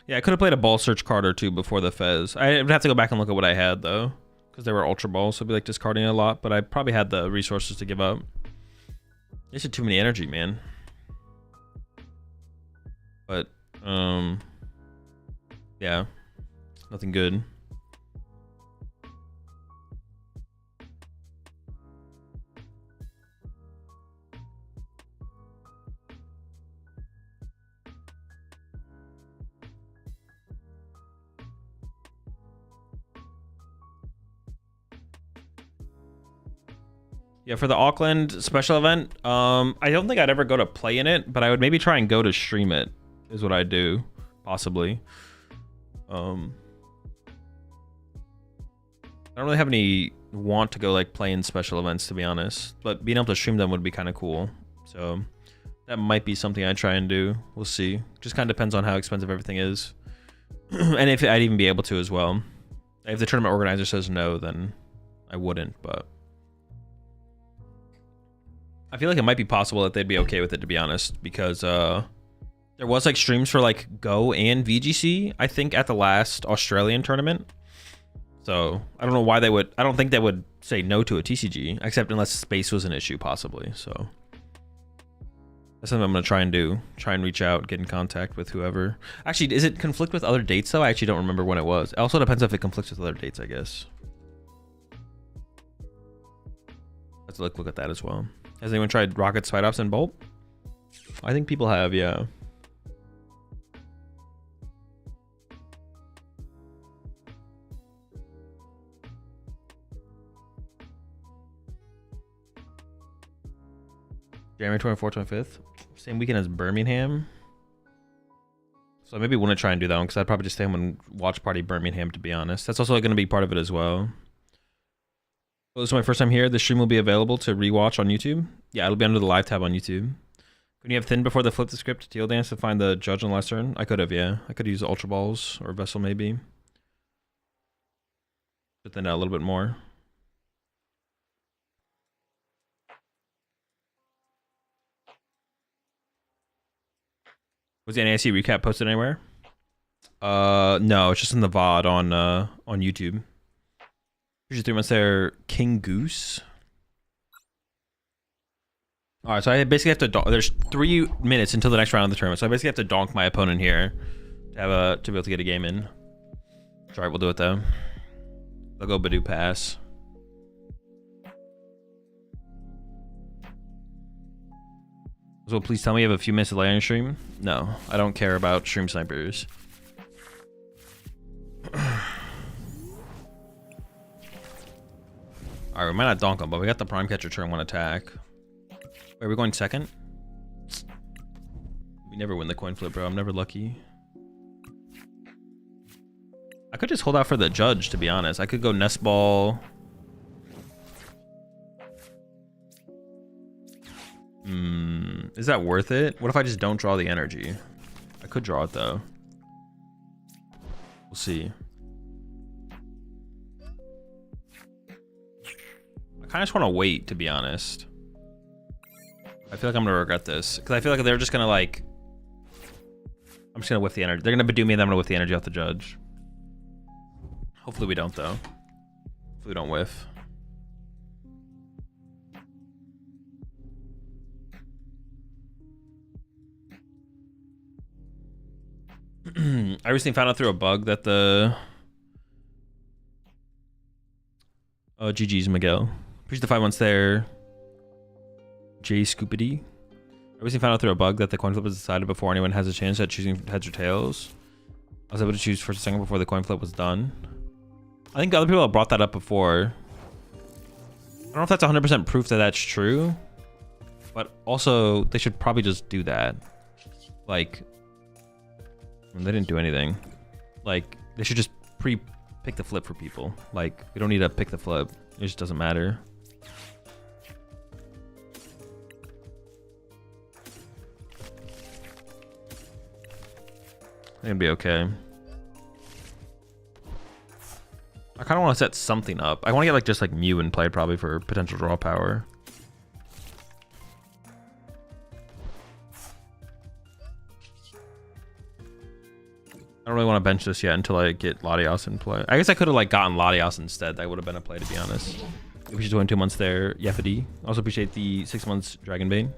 Yeah, I could have played a Ball Search card or 2 before the Fez. I would have to go back and look at what I had, though, because they were Ultra Balls, so I'd be like discarding a lot, but I probably had the resources to give up. They had too many energy, man. But, yeah, nothing good. Yeah, for the Auckland special event, I don't think I'd ever go to play in it, but I would maybe try and go to stream it, is what I'd do, possibly. I don't really have any want to go like play in special events, to be honest, but being able to stream them would be kind of cool. So that might be something I'd try and do. We'll see. Just kind of depends on how expensive everything is. And if I'd even be able to as well. If the tournament organizer says no, then I wouldn't, but I feel like it might be possible that they'd be okay with it, to be honest, because there was like streams for like Go and VGC, I think, at the last Australian tournament. So I don't know why they would. I don't think they would say no to a TCG, except unless space was an issue, possibly. So that's something I'm gonna try and do. Try and reach out, get in contact with whoever. Actually, does it conflict with other dates though? I actually don't remember when it was. It also depends if it conflicts with other dates, I guess. Let's look at that as well. Has anyone tried Rocket Spite Ops and Bolt? I think people have, yeah. January 24th, 25th. Same weekend as Birmingham. So I maybe want to try and do that one because I'd probably just stay home and watch Party Birmingham, to be honest. That's also going to be part of it as well. Well, this is my first time here. The stream will be available to rewatch on YouTube. Yeah, it'll be under the live tab on YouTube. Couldn't you have Thin before the flip the script Teal Dance to find the judge on the last turn? I could have, yeah. I could use Ultra Balls or Vessel maybe. But then a little bit more. Was the NAIC recap posted anywhere? No, it's just in the VOD on YouTube. Usually 3 months there, King Goose. All right, so I basically have to donk. There's 3 minutes until the next round of the tournament, so I basically have to donk my opponent here to be able to get a game in. All right, we'll do it though. They'll go Badoo pass. So please tell me you have a few minutes to lay on your stream. No, I don't care about stream snipers. Alright, we might not donk them, but we got the prime catcher turn 1 attack. Wait, are we going second? We never win the coin flip, bro. I'm never lucky. I could just hold out for the judge, to be honest. I could go nest ball. Is that worth it? What if I just don't draw the energy? I could draw it though. We'll see. I kind of just want to wait, to be honest. I feel like I'm gonna regret this because I feel like they're just gonna like. I'm just gonna whiff the energy. They're gonna Badoo me, and I'm gonna whiff the energy off the judge. Hopefully we don't though. Hopefully we don't whiff. I recently found out through a bug that the GG's Miguel. Appreciate the 5 months there. J Scoopity. I recently found out through a bug that the coin flip was decided before anyone has a chance at choosing heads or tails. I was able to choose first or second before the coin flip was done. I think other people have brought that up before. I don't know if that's 100% proof that that's true, but also they should probably just do that. Like, they didn't do anything. Like, they should just pre-pick the flip for people. Like, we don't need to pick the flip. It just doesn't matter. I think it'd be okay. I kind of want to set something up. I want to get like just like Mew in play probably for potential draw power. I don't really want to bench this yet until I get Latios in play. I guess I could have like gotten Latios instead. That would have been a play, to be honest. We should doing 2 months there. Yefidi. Also appreciate the 6 months Dragonbane.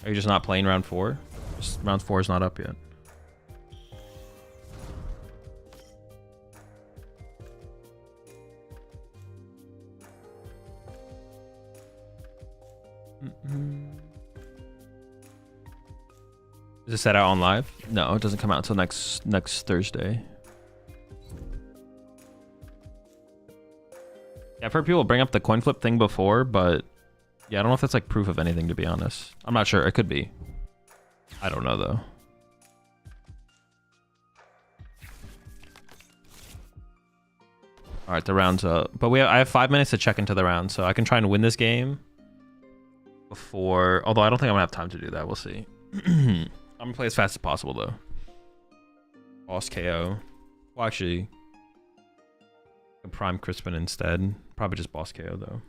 Are you just not playing round 4? Just round 4 is not up yet. Is it set out on live? No, it doesn't come out until next Thursday. Yeah, I've heard people bring up the coin flip thing before, but yeah, I don't know if that's like proof of anything, to be honest. I'm not sure. It could be. I don't know though. All right, the round's up, but I have 5 minutes to check into the round, so I can try and win this game before. Although I don't think I'm gonna have time to do that. We'll see. I'm gonna play as fast as possible though. Boss KO. Well, actually, Prime Crispin instead. Probably just boss KO though.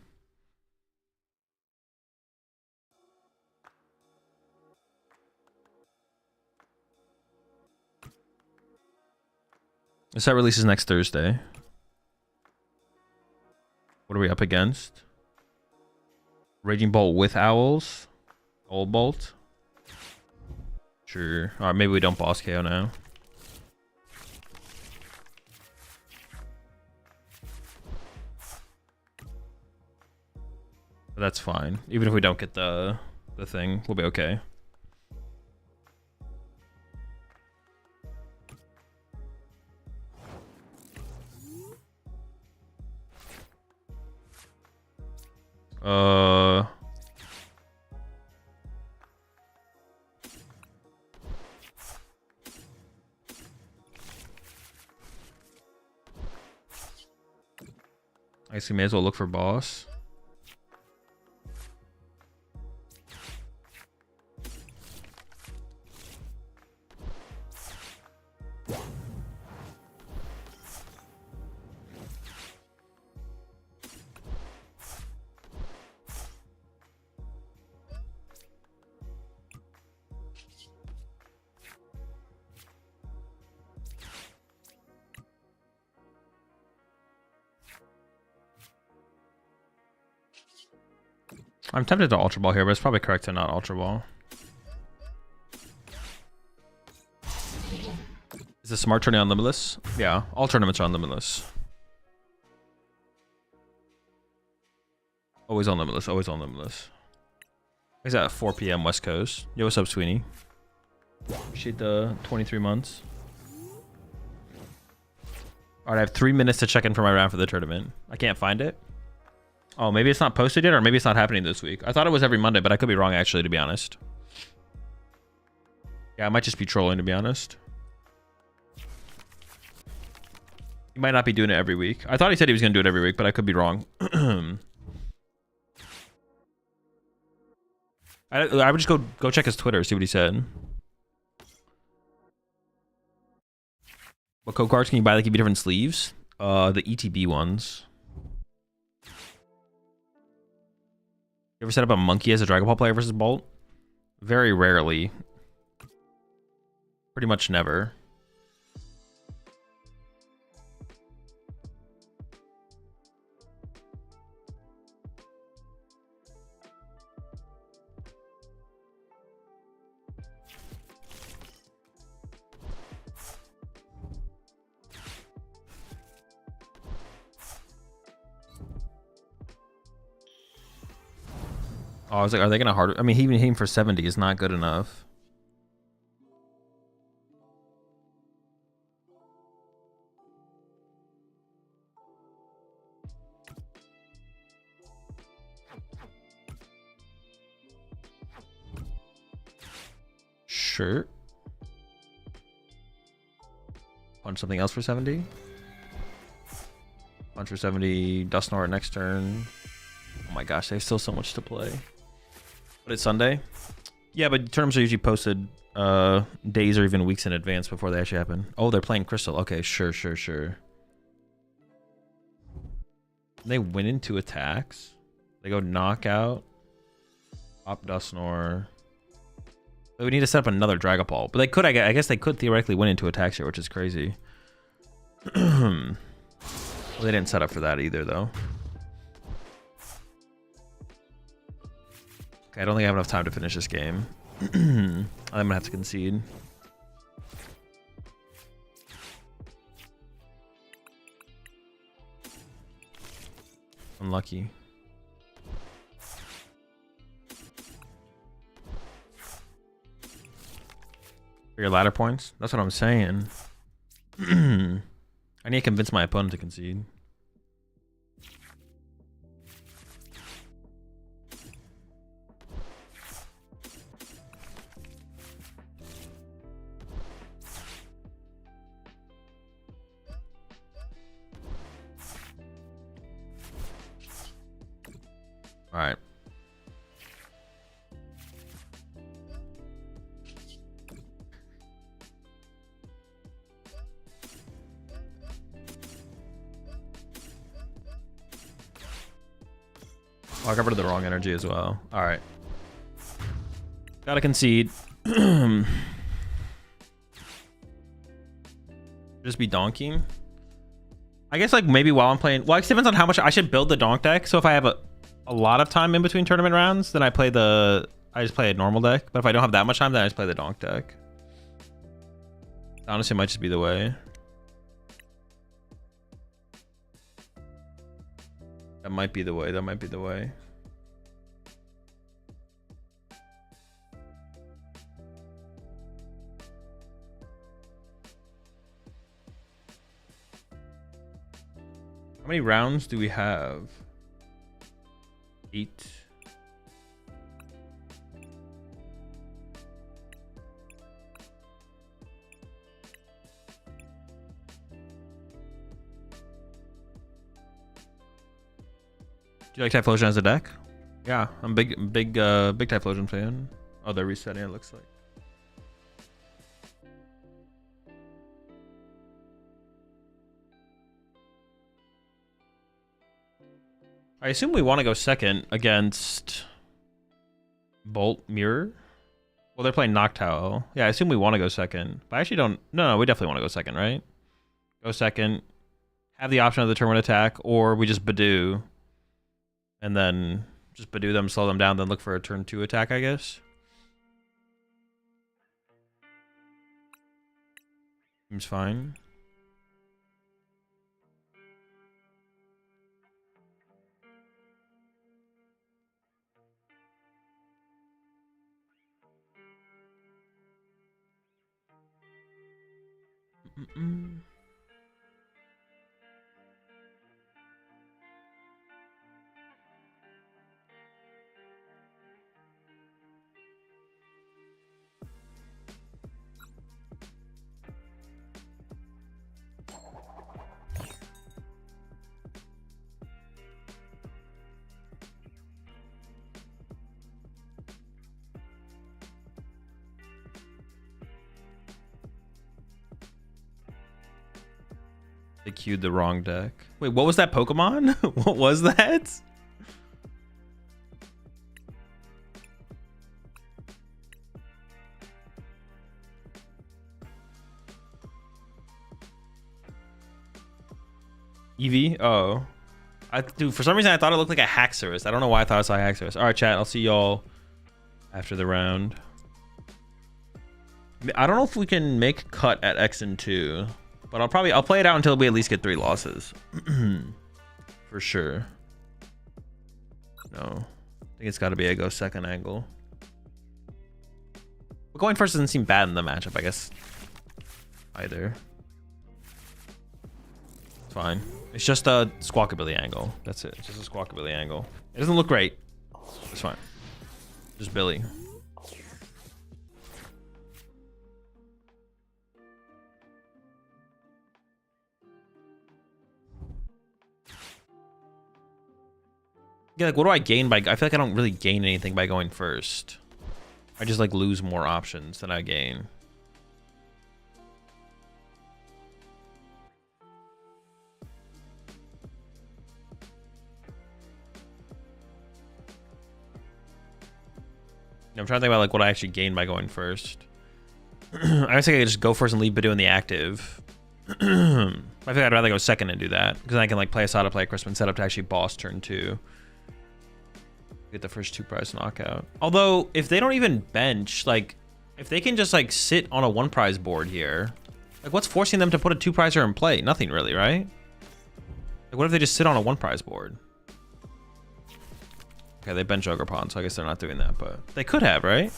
The set releases next Thursday. What are we up against? Raging Bolt with Owls. Old Bolt. Sure. Alright, maybe we don't boss KO now. But that's fine. Even if we don't get the thing, we'll be okay. I guess we may as well look for boss. I'm tempted to Ultra Ball here, but it's probably correct to not Ultra Ball. Is the Smart Tourney on Limitless? Yeah, all tournaments are on Limitless. Always on Limitless, always on Limitless. Is that 4 p.m. West Coast? Yo, what's up, Sweeney? Appreciate the 23 months. Alright, I have 3 minutes to check in for my round for the tournament. I can't find it. Oh, maybe it's not posted yet, or maybe it's not happening this week. I thought it was every Monday, but I could be wrong, actually, to be honest. Yeah, I might just be trolling, to be honest. He might not be doing it every week. I thought he said he was going to do it every week, but I could be wrong. I would just go check his Twitter, see what he said. What code cards can you buy that give you different sleeves? The ETB ones. You ever set up a monkey as a Dragon Ball player versus Bolt? Very rarely. Pretty much never. Oh, I was like, are they gonna hard? I mean, even hitting for 70 is not good enough. Sure. Punch something else for 70. Punch for 70. Dusknoir next turn. Oh my gosh, there's still so much to play. But it's Sunday? Yeah, but terms are usually posted days or even weeks in advance before they actually happen. Oh, they're playing Crystal. Okay, sure. They win into attacks. They go knockout. Pop Dusknoir. But we need to set up another Dragon Ball. But they could, I guess they could theoretically win into attacks here, which is crazy. Well, they didn't set up for that either, though. Okay, I don't think I have enough time to finish this game. I'm gonna have to concede. Unlucky. For your ladder points? That's what I'm saying. I need to convince my opponent to concede. All right. Oh, I got rid of the wrong energy as well. All right. Gotta concede. Just be donking. I guess like maybe while I'm playing, well, it depends on how much I should build the donk deck. So if I have a lot of time in between tournament rounds, then I just play a normal deck. But if I don't have that much time, then I just play the donk deck. Honestly, it might just be the way. That might be the way. That might be the way. How many rounds do we have? 8. Do you like Typhlosion as a deck? Yeah, I'm big Typhlosion fan. Oh, they're resetting, it looks like. I assume we want to go second against Bolt Mirror. Well, they're playing Noctowl. Yeah, I assume we want to go second. But I actually don't. No, we definitely want to go second, right? Go second. Have the option of the turn 1 attack, or we just Badoo. And then just Badoo them, slow them down, then look for a turn 2 attack, I guess. Seems fine. They queued the wrong deck. Wait, what was that Pokemon? What was that? Eevee? Oh. Dude, for some reason I thought it looked like a Haxorus. I don't know why I thought I saw a Haxorus. Alright, chat, I'll see y'all after the round. I don't know if we can make cut at X and 2. But I'll play it out until we at least get 3 losses. For sure. No. I think it's got to be a go second angle. But going first doesn't seem bad in the matchup, I guess. Either. It's fine. It's just a Squawkabilly angle. That's it. It's just a Squawkabilly angle. It doesn't look great. It's fine. Just Billy. Yeah, like what do I gain by... I feel like I don't really gain anything by going first. I just like lose more options than I gain. I'm trying to think about like what I actually gain by going first. I guess I could just go first and leave Badoo in the active. I think I'd rather go second and do that because I can like play a Sada, play a Crispin setup to actually boss turn 2. Get the first 2 prize knockout. Although if they don't even bench, like if they can just like sit on a 1 prize board here, like what's forcing them to put a 2 prizer in play? Nothing really, right? Like what if they just sit on a 1 prize board? Okay, they bench Ogerpon, so I guess they're not doing that, but they could have, right?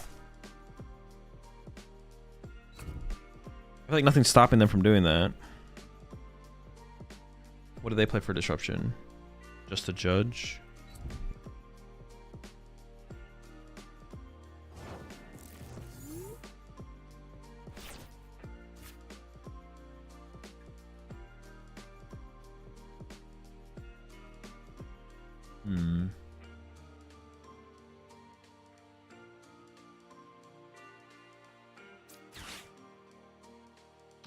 I feel like nothing's stopping them from doing that. What do they play for disruption? Just a judge?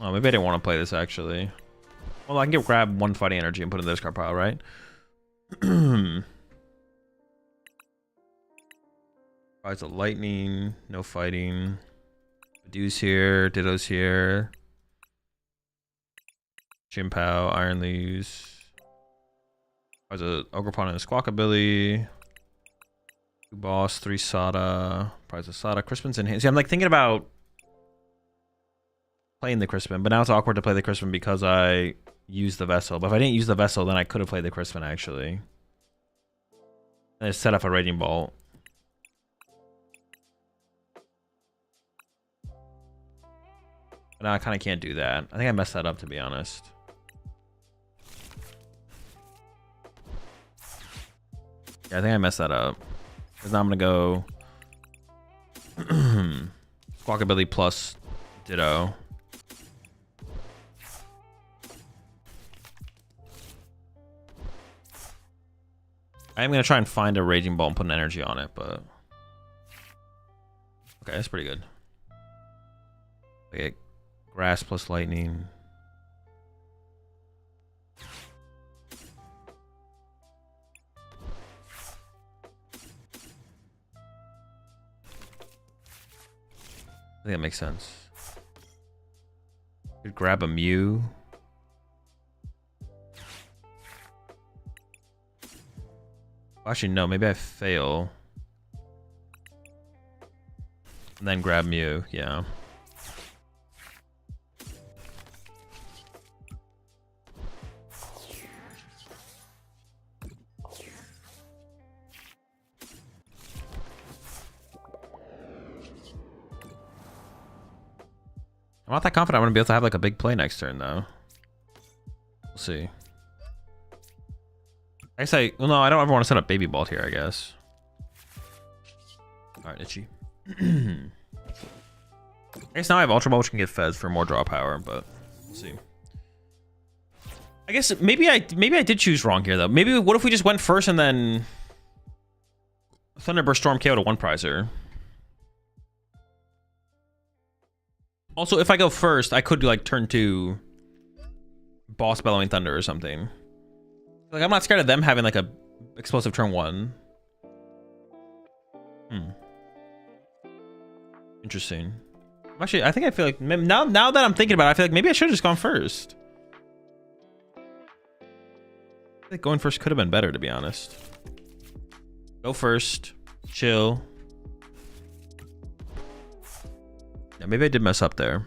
Oh, maybe I didn't want to play this actually. Well, I can grab 1 fighting energy and put it in the discard pile, right? Rise of lightning, no fighting. Badoo's here, Ditto's here. Chimpow, Iron Leaves. There's a Ogerpon and a Squawkabilly. 2 Boss, 3 Sada. Prize of Sada. Crispin's in hand. See, I'm like thinking about playing the Crispin, but now it's awkward to play the Crispin because I used the Vessel. But if I didn't use the Vessel, then I could have played the Crispin actually. And just set up a Raging Bolt. But now I kind of can't do that. I think I messed that up, to be honest. Yeah, I think I messed that up. Because now I'm going to go Squawkabilly plus Ditto. I am going to try and find a Raging Ball and put an energy on it, but... Okay, that's pretty good. Okay, Grass plus Lightning. I think that makes sense. Could grab a Mew. Actually, no. Maybe I fail. And then grab Mew. Yeah. I'm not that confident I'm going to be able to have like a big play next turn, though. We'll see. I guess well, no, I don't ever want to set up Baby Bolt here, I guess. Alright, Itchy. I guess now I have Ultra Ball, which can get Fez for more draw power, but we'll see. I guess maybe I did choose wrong here, though. Maybe what if we just went first and then Thunderburst Storm KO to 1-prizer? Also, if I go first, I could do like turn 2 Boss Bellowing Thunder or something. Like, I'm not scared of them having like a explosive turn 1. Interesting. Actually, I think I feel like now that I'm thinking about it, I feel like maybe I should have just gone first. I think going first could have been better, to be honest. Go first, chill. Yeah, maybe I did mess up there.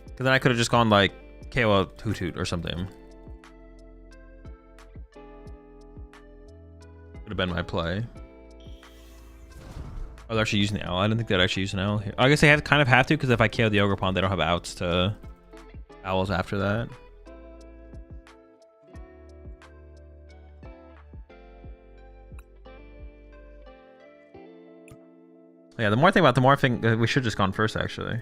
Because then I could have just gone like KO Hoot Hoot or something. Would have been my play. Oh, they're actually using the L. I didn't think they'd actually use an L here. I guess they kind of have to, because if I KO the Ogerpon, they don't have outs to Owls after that. Yeah, the more I think about it, the more I think we should have just gone first, actually.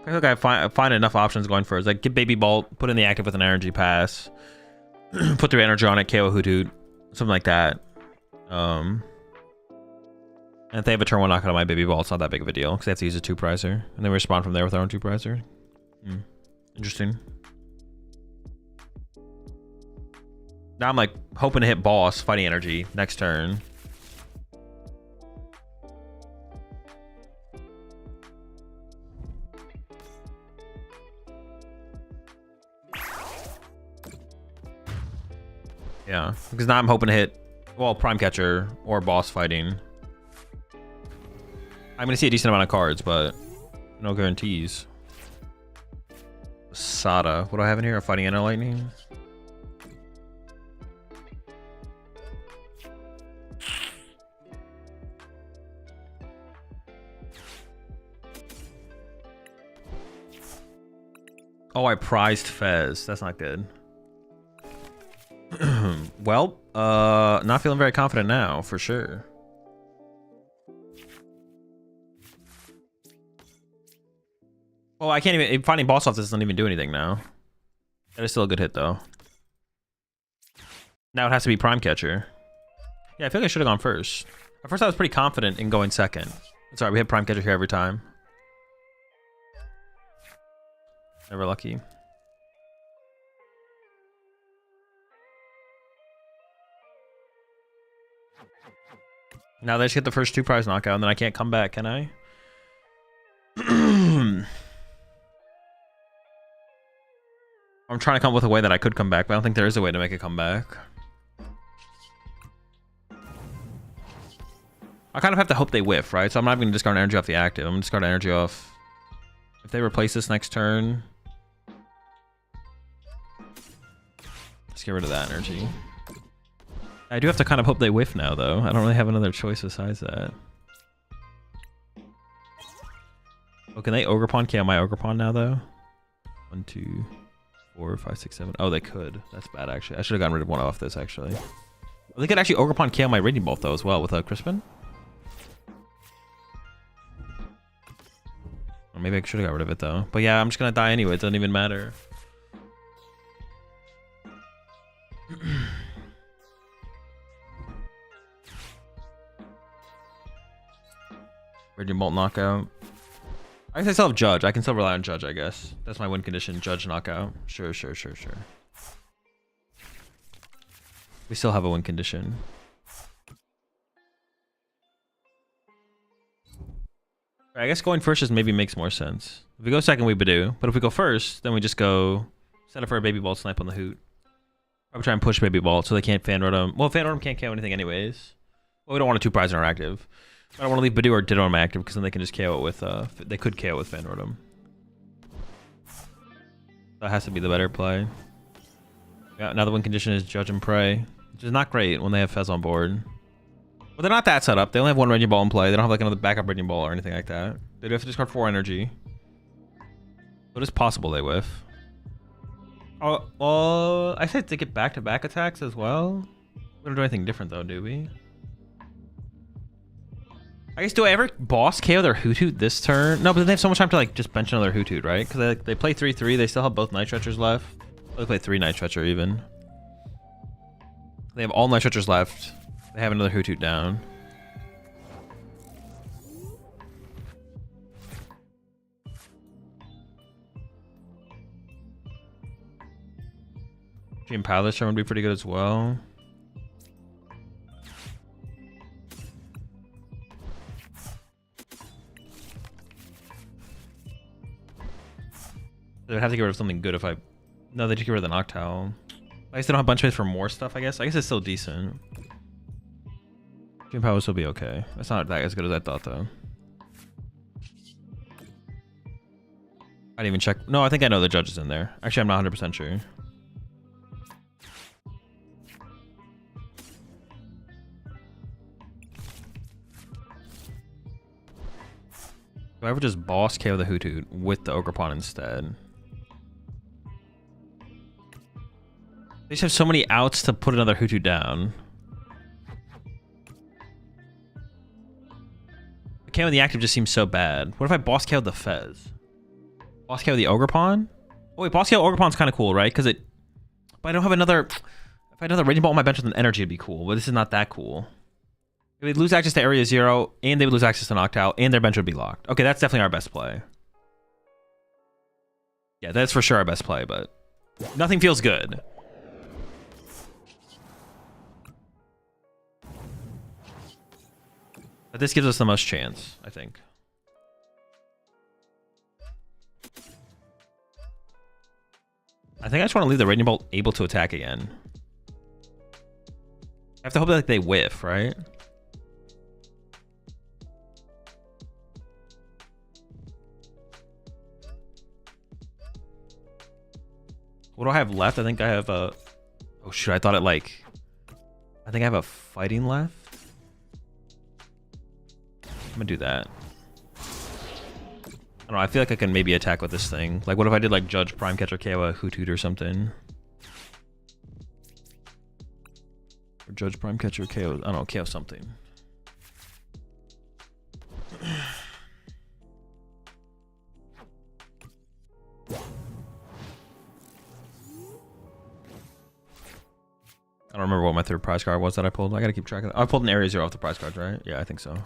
I feel like I find enough options going first. Like, get Baby Bolt, put in the active with an energy pass, put their energy on it, KO Hoot Hoot, something like that. And if they have a turn 1 knockout on my Baby Bolt, it's not that big of a deal, because they have to use a 2-prizer. And then we respond from there with our own 2-prizer. Interesting. Now I'm like hoping to hit Boss, Fighting Energy, next turn. Yeah, because now I'm hoping to hit, well, Prime Catcher or Boss Fighting. I'm going to see a decent amount of cards, but no guarantees. Sada. What do I have in here? A Fighting Inner Lightning? Oh, I prized Fez. That's not good. Well, not feeling very confident now, for sure. Oh, I can't even... Finding Boss off this doesn't even do anything now. That is still a good hit, though. Now it has to be Prime Catcher. Yeah, I feel like I should have gone first. At first, I was pretty confident in going second. It's alright, we hit Prime Catcher here every time. Never lucky. Now they just get the first 2 prize knockout, and then I can't come back, can I? I'm trying to come up with a way that I could come back, but I don't think there is a way to make a comeback. I kind of have to hope they whiff, right? So I'm not even going to discard energy off the active. I'm going to discard energy off... If they replace this next turn... Let's get rid of that energy. I do have to kind of hope they whiff now, though. I don't really have another choice besides that. Oh, can they Ogre Pawn KO my Ogre Pawn now, though? 1, 2, 4, 5, 6, 7. Oh, they could. That's bad, actually. I should have gotten rid of one off this, actually. Oh, they could actually Ogre Pawn KO my Raging Bolt, though, as well, with a Crispin. Or maybe I should have got rid of it, though. But yeah, I'm just going to die anyway. It doesn't even matter. Raging Bolt knockout. I guess I still have Judge. I can still rely on Judge, I guess. That's my win condition. Judge knockout. Sure. We still have a win condition. I guess going first just maybe makes more sense. If we go second, we Badoo. But if we go first, then we just go set up for a Baby Bolt snipe on the Hoot. Probably try and push Baby Bolt so they can't Fan Rotom. Well, Fan Rotom can't KO anything anyways. Well, we don't want a 2 prize in our active. I don't want to leave Badoo or Ditto on my active because then they can just KO it with, they could KO with Fan Rotom. That has to be the better play. Yeah, now the win condition is Judge and Pray, which is not great when they have Fez on board. But they're not that set up. They only have 1 Raging Ball in play. They don't have like another backup Raging Ball or anything like that. They do have to discard 4 energy. But it's possible they whiff. Oh, well, I said to get back-to-back attacks as well. We don't do anything different though, do we? I guess, do I ever boss KO their Hoot Hoot this turn? No, but they have so much time to like just bench another Hoot Hoot, right? Because they play 3-3. They still have both Night Stretchers left. They play 3 Night Stretcher even. They have all Night Stretchers left. They have another Hoot Hoot down. Dream Power this turn would be pretty good as well. They would have to get rid of something good if I... No, they just get rid of the Noctowl. I guess they don't have bunch of space for more stuff, I guess. I guess it's still decent. Dream Power will still be okay. It's not that as good as I thought, though. I didn't even check. No, I think I know the Judge is in there. Actually, I'm not 100% sure. Do I ever just boss KO the Hoot Hoot with the Ogre Pawn instead? They just have so many outs to put another Hoot Hoot down. The KO the active just seems so bad. What if I boss KO the Fez? Boss KO the Ogre Pawn? Oh wait, boss KO Ogre Pawn's kind of cool, right? Because it... But I don't have another... If I had another Raging Ball on my bench with an energy, it'd be cool. But this is not that cool. They would lose access to Area 0, and they would lose access to Noctowl, and their bench would be locked. Okay, that's definitely our best play. Yeah, that's for sure our best play, but... Nothing feels good. But this gives us the most chance, I think. I think I just want to leave the Raging Bolt able to attack again. I have to hope that like, they whiff, right? What do I have left? I think I have a... Oh shoot, I thought it like... I think I have a fighting left. I'm gonna do that. I don't know, I feel like I can maybe attack with this thing. Like, what if I did, like, Judge, Prime Catcher, KO a Hoot Hoot or something? Or Judge, Prime Catcher, KO... I don't know, KO something. I don't remember what my third prize card was that I pulled. I gotta keep track of that. I pulled an Area 0 off the prize cards, right? Yeah, I think so.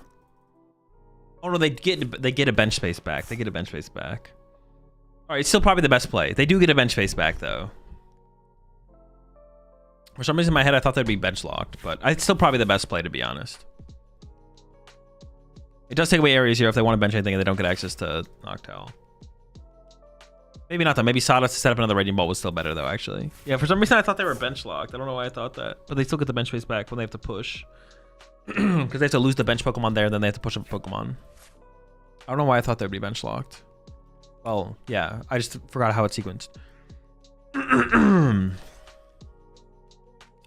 Oh no, they get a bench space back. They get a bench space back. All right, it's still probably the best play. They do get a bench space back though. For some reason in my head I thought they'd be bench locked, but it's still probably the best play to be honest. It does take away area 0 if they want to bench anything and they don't get access to Noctowl. Maybe not though. Maybe Sawdust to set up another Raging Bolt was still better though, actually. Yeah, for some reason I thought they were bench locked. I don't know why I thought that. But they still get the bench space back when they have to push. Because they have to lose the bench Pokemon there, then they have to push up Pokemon. I don't know why I thought they'd be bench locked. Well, yeah. I just forgot how it's sequenced.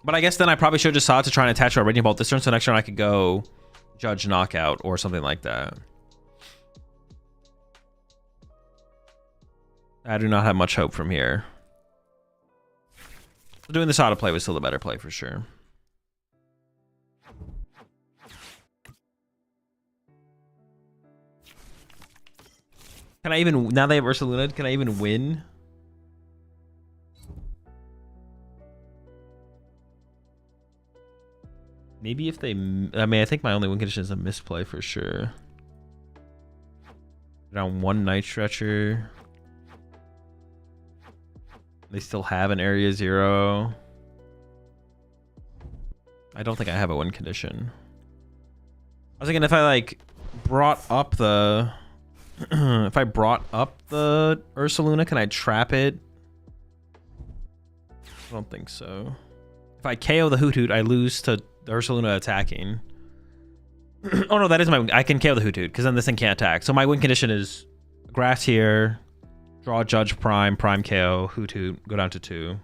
But I guess then I probably should have just sought to try and attach to a Raging Bolt this turn, so next turn I could go Judge Knockout or something like that. I do not have much hope from here. So doing this auto play was still the better play for sure. Can I even, now they have Ursaluna, can I even win? Maybe if they, I mean, I think my only win condition is a misplay for sure. Down one Night Stretcher. They still have an area 0. I don't think I have a win condition. I was thinking if I like brought up the if I brought up the Ursaluna, can I trap it? I don't think so. If I KO the Hoot, I lose to the Ursaluna attacking. Oh no, that is my, I can KO the Hoot because then this thing can't attack. So my win condition is grass here, draw Judge Prime, Prime KO, Hoot, go down to 2.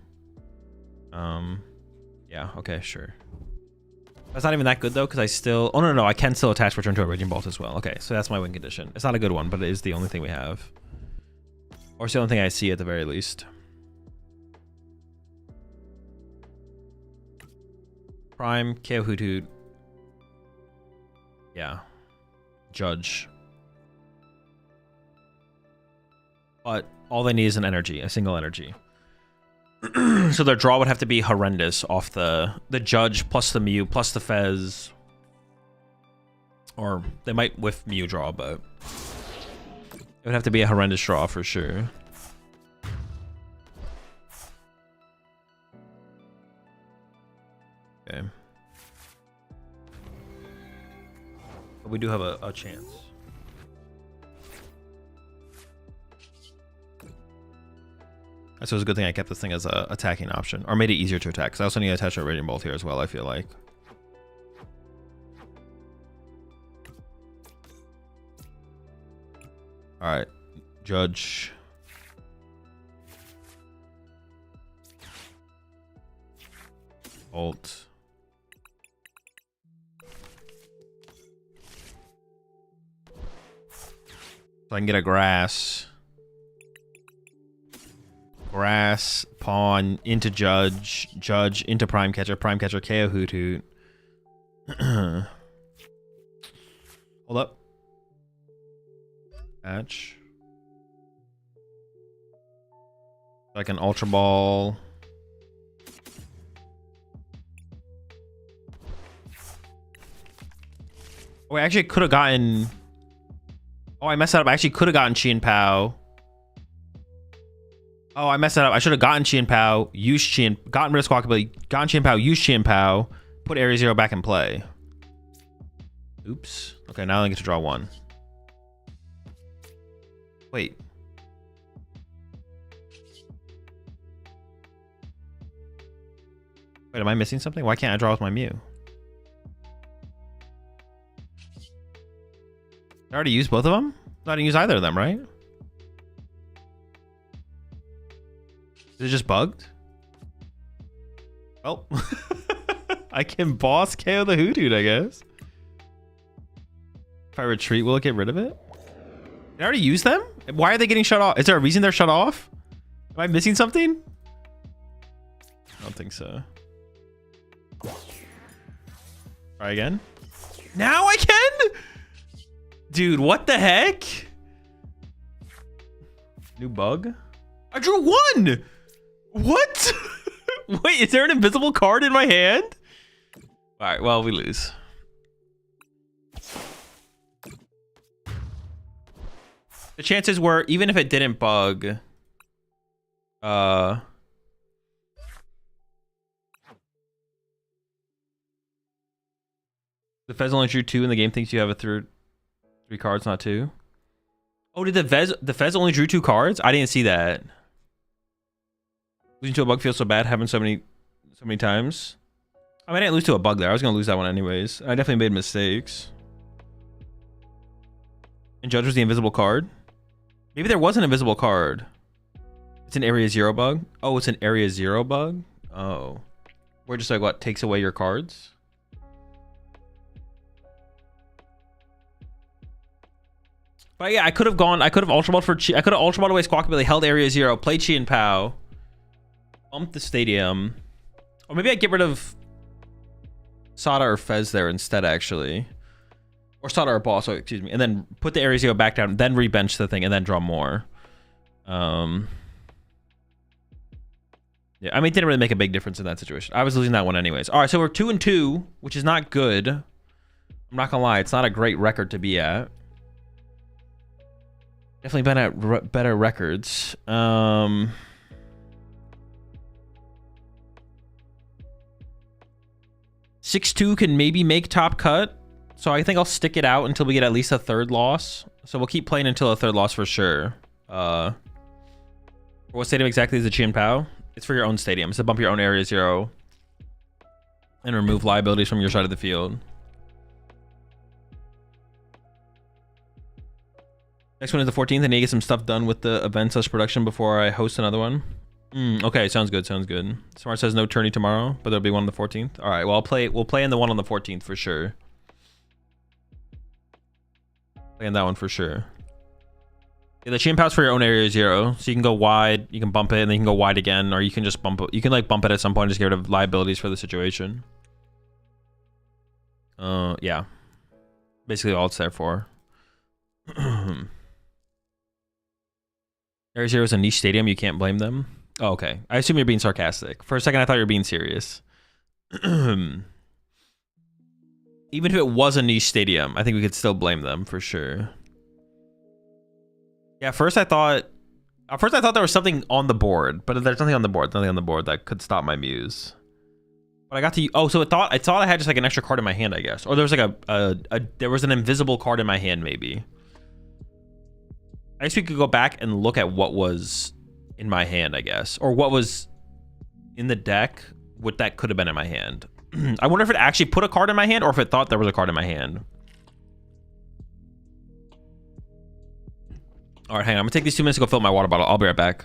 Yeah, okay, sure. That's not even that good though, because I still, oh no, I can still attach Return to a Raging Bolt as well. Okay, so that's my win condition. It's not a good one, but it is the only thing we have. Or it's the only thing I see at the very least. Prime, KO Hoot. Yeah. Judge. But all they need is an energy, a single energy. So their draw would have to be horrendous off the Judge plus the Mew plus the Fez. Or they might whiff Mew draw, but it would have to be a horrendous draw for sure. Okay. But we do have a chance. So it's a good thing I kept this thing as a attacking option, or made it easier to attack. Because I also need to attach a Raging Bolt here as well, I feel like. Alright. Judge. Bolt. So I can get a grass. Grass, pawn, into Judge, Judge, into Prime Catcher KO Hoot. Hold up. Patch. Like an Ultra Ball. Oh, I actually could have gotten... Oh, I messed that up. I actually could have gotten Chien Pao. Oh, I messed that up. I should have gotten Chien Pao, used Chien, gotten rid of Squawk ability, gotten Chien Pao, used Chien Pao, put Area 0 back in play. Oops. Okay, now I get to draw 1. Wait. Wait, am I missing something? Why can't I draw with my Mew? I already used both of them? I didn't use either of them, right? Is it just bugged? Well, I can boss KO the Hoot, I guess. If I retreat, will it get rid of it? Did I already use them? Why are they getting shut off? Is there a reason they're shut off? Am I missing something? I don't think so. Try again. Now I can? Dude, what the heck? New bug? I drew 1! What? Wait, is there an invisible card in my hand? All right, well, we lose. The chances were, even if it didn't bug, the Fez only drew 2 and the game thinks you have a third. 3 cards, not 2. Oh, did the Fez only drew 2 cards? I didn't see that. Losing to a bug feels so bad, having so many times. I mean, I didn't lose to a bug there. I was gonna lose that one anyways. I definitely made mistakes. And Judge was the invisible card. Maybe there was an invisible card. It's an area 0 bug. Oh, it's an area 0 bug. Oh, we're just like what takes away your cards. But yeah, I could have ultra balled for Chi. I could have ultra balled away Squawkabilly, held area 0, played Chi and Pow, bumped the stadium, or maybe I get rid of Sada or Fez there instead, actually, or Sada or Boss. So excuse me, and then put the area 0 back down, then rebench the thing, and then draw more. Yeah, I mean, it didn't really make a big difference in that situation. I was losing that one anyways. All right, so we're 2-2, which is not good. I'm not gonna lie, it's not a great record to be at. Definitely been at better records. 6-2 can maybe make top cut. So I think I'll stick it out until we get at least a 3rd loss. So we'll keep playing until a 3rd loss for sure. For what stadium exactly is the Chi and Pow? It's for your own stadium. It's to bump your own area 0 and remove liabilities from your side of the field. Next one is the 14th. I need to get some stuff done with the event/production before I host another one. Okay, sounds good. Sounds good. Smart says no tourney tomorrow, but there'll be one on the 14th. All right, well we'll play in the one on the 14th for sure. Play in that one for sure. Yeah, the Chi and Pow's for your own area 0, so you can go wide, you can bump it, and then you can go wide again, or you can just bump it. You can like bump it at some point, and just get rid of liabilities for the situation. Yeah, basically all it's there for. Area 0 is a niche stadium. You can't blame them. Oh, okay. I assume you're being sarcastic. For a second, I thought you were being serious. Even if it was a niche stadium, I think we could still blame them for sure. Yeah, at first I thought there was something on the board, but there's nothing on the board. Nothing on the board that could stop my muse. But I got to so I thought I had just like an extra card in my hand, I guess, or there was like there was an invisible card in my hand, maybe. I guess we could go back and look at what was in my hand, I guess, or what was in the deck. What that could have been in my hand. I wonder if it actually put a card in my hand, or if it thought there was a card in my hand. All right, hang on. I'm gonna take these 2 minutes to go fill my water bottle. I'll be right back.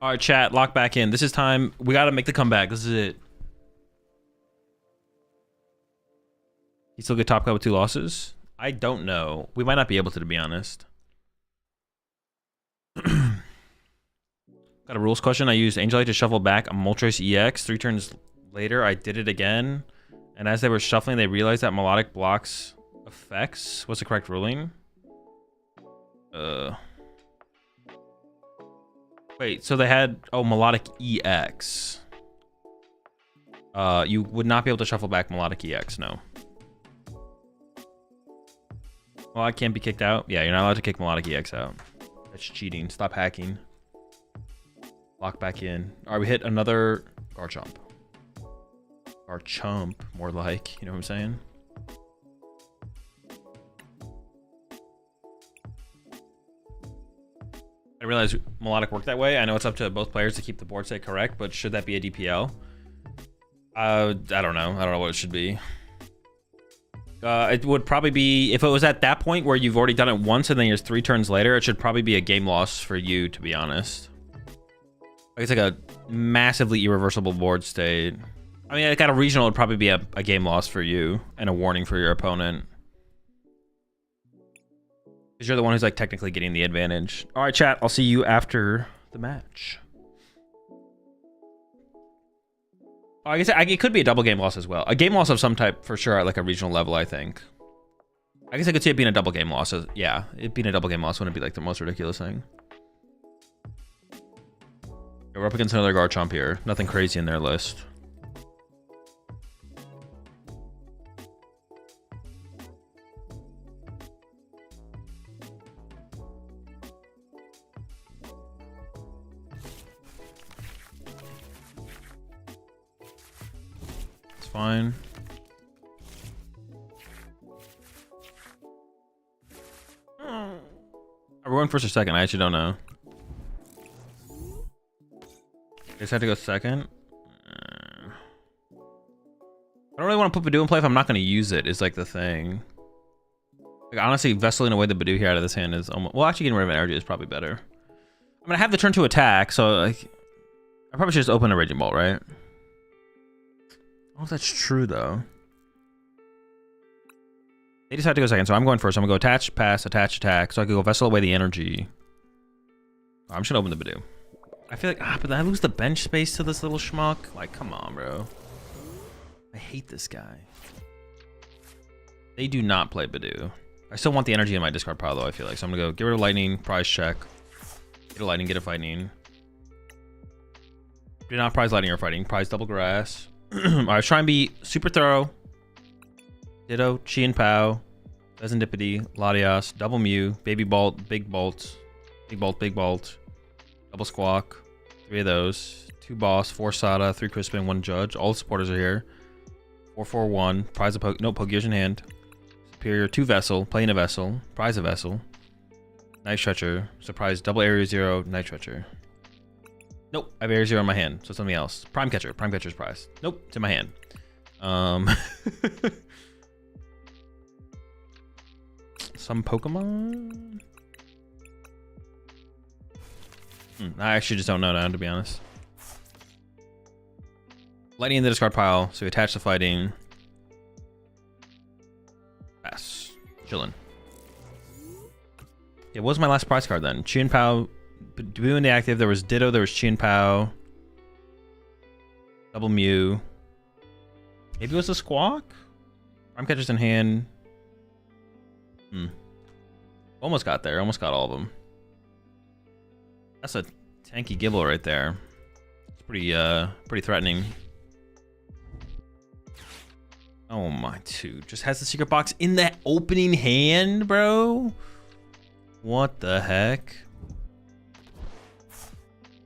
All right, chat, lock back in. This is time. We got to make the comeback. This is it. He still get top cut with 2 losses? I don't know. We might not be able to be honest. Got a rules question. I used Angel Light to shuffle back a Moltres EX. 3 turns later, I did it again. And as they were shuffling, they realized that Melodic blocks effects. What's the correct ruling? Wait, so they had... Oh, Melodic EX. You would not be able to shuffle back Melodic EX, no. Well, I can't be kicked out. Yeah, you're not allowed to kick Melodic EX out. That's cheating. Stop hacking. Lock back in. All right, we hit another Garchomp. Garchomp, more like. You know what I'm saying? I realize Melodic worked that way. I know it's up to both players to keep the board state correct, but should that be a DPL? I don't know. I don't know what it should be. It would probably be, if it was at that point where you've already done it once and then there's 3 turns later, it should probably be a game loss for you, to be honest. It's like a massively irreversible board state. I mean, like at a regional, it'd probably be a game loss for you and a warning for your opponent. Because you're the one who's like technically getting the advantage. All right, chat. I'll see you after the match. Oh, I guess it could be a double game loss as well. A game loss of some type for sure at like a regional level, I think. I guess I could see it being a double game loss. Yeah, it being a double game loss wouldn't be like the most ridiculous thing. We're up against another Garchomp here. Nothing crazy in their list. Fine. Are we going first or second? I actually don't know. I just had to go second. I don't really want to put Badoo in play if I'm not going to use it, is like the thing. Like honestly, vesseling away the Badoo here out of this hand is almost... Well, actually getting rid of energy is probably better. I'm going to have the turn to attack, so like... I probably should just open a Raging Bolt, right? Oh, that's true, though. They decided to go second, so I'm going first. I'm going to go attach, pass, attach, attack. So I could go vessel away the energy. Oh, I'm just going to open the Badoo. I feel like, but then I lose the bench space to this little schmuck. Like, come on, bro. I hate this guy. They do not play Badoo. I still want the energy in my discard pile, though, I feel like. So I'm going to go get rid of Lightning, prize check. Get a Lightning, get a Fighting. Do not prize Lightning or Fighting. Prize Double Grass. I was trying to be super thorough. Ditto, Chi and Pow, Pheasantipity, Latias, Double Mew, Baby Bolt, Big Bolt, Big Bolt, Big Bolt, Double Squawk, 3 of those, 2 Boss, 4 Sada, 3 Crispin, 1 Judge. All the supporters are here. 4-4-1, prize a Poke, no Pokegears in hand. Superior, 2 Vessel, playing a Vessel, prize a Vessel. Night Stretcher, surprise, double Area 0, Night Stretcher. Nope, I have Area 0 in my hand, so something else. Prime Catcher's prize. Nope, it's in my hand. Some Pokemon? I actually just don't know now, to be honest. Lightning in the discard pile, so we attach the Fighting. Pass. Chillin'. Yeah, what was my last prize card then? Chi and Pow. Doing the active, there was Ditto, there was Chi and Pow. Double Mew. Maybe it was a Squawk? Prime Catcher's in hand. Almost got there. Almost got all of them. That's a tanky Gibble right there. It's pretty threatening. Oh my dude. Just has the secret box in that opening hand, bro. What the heck?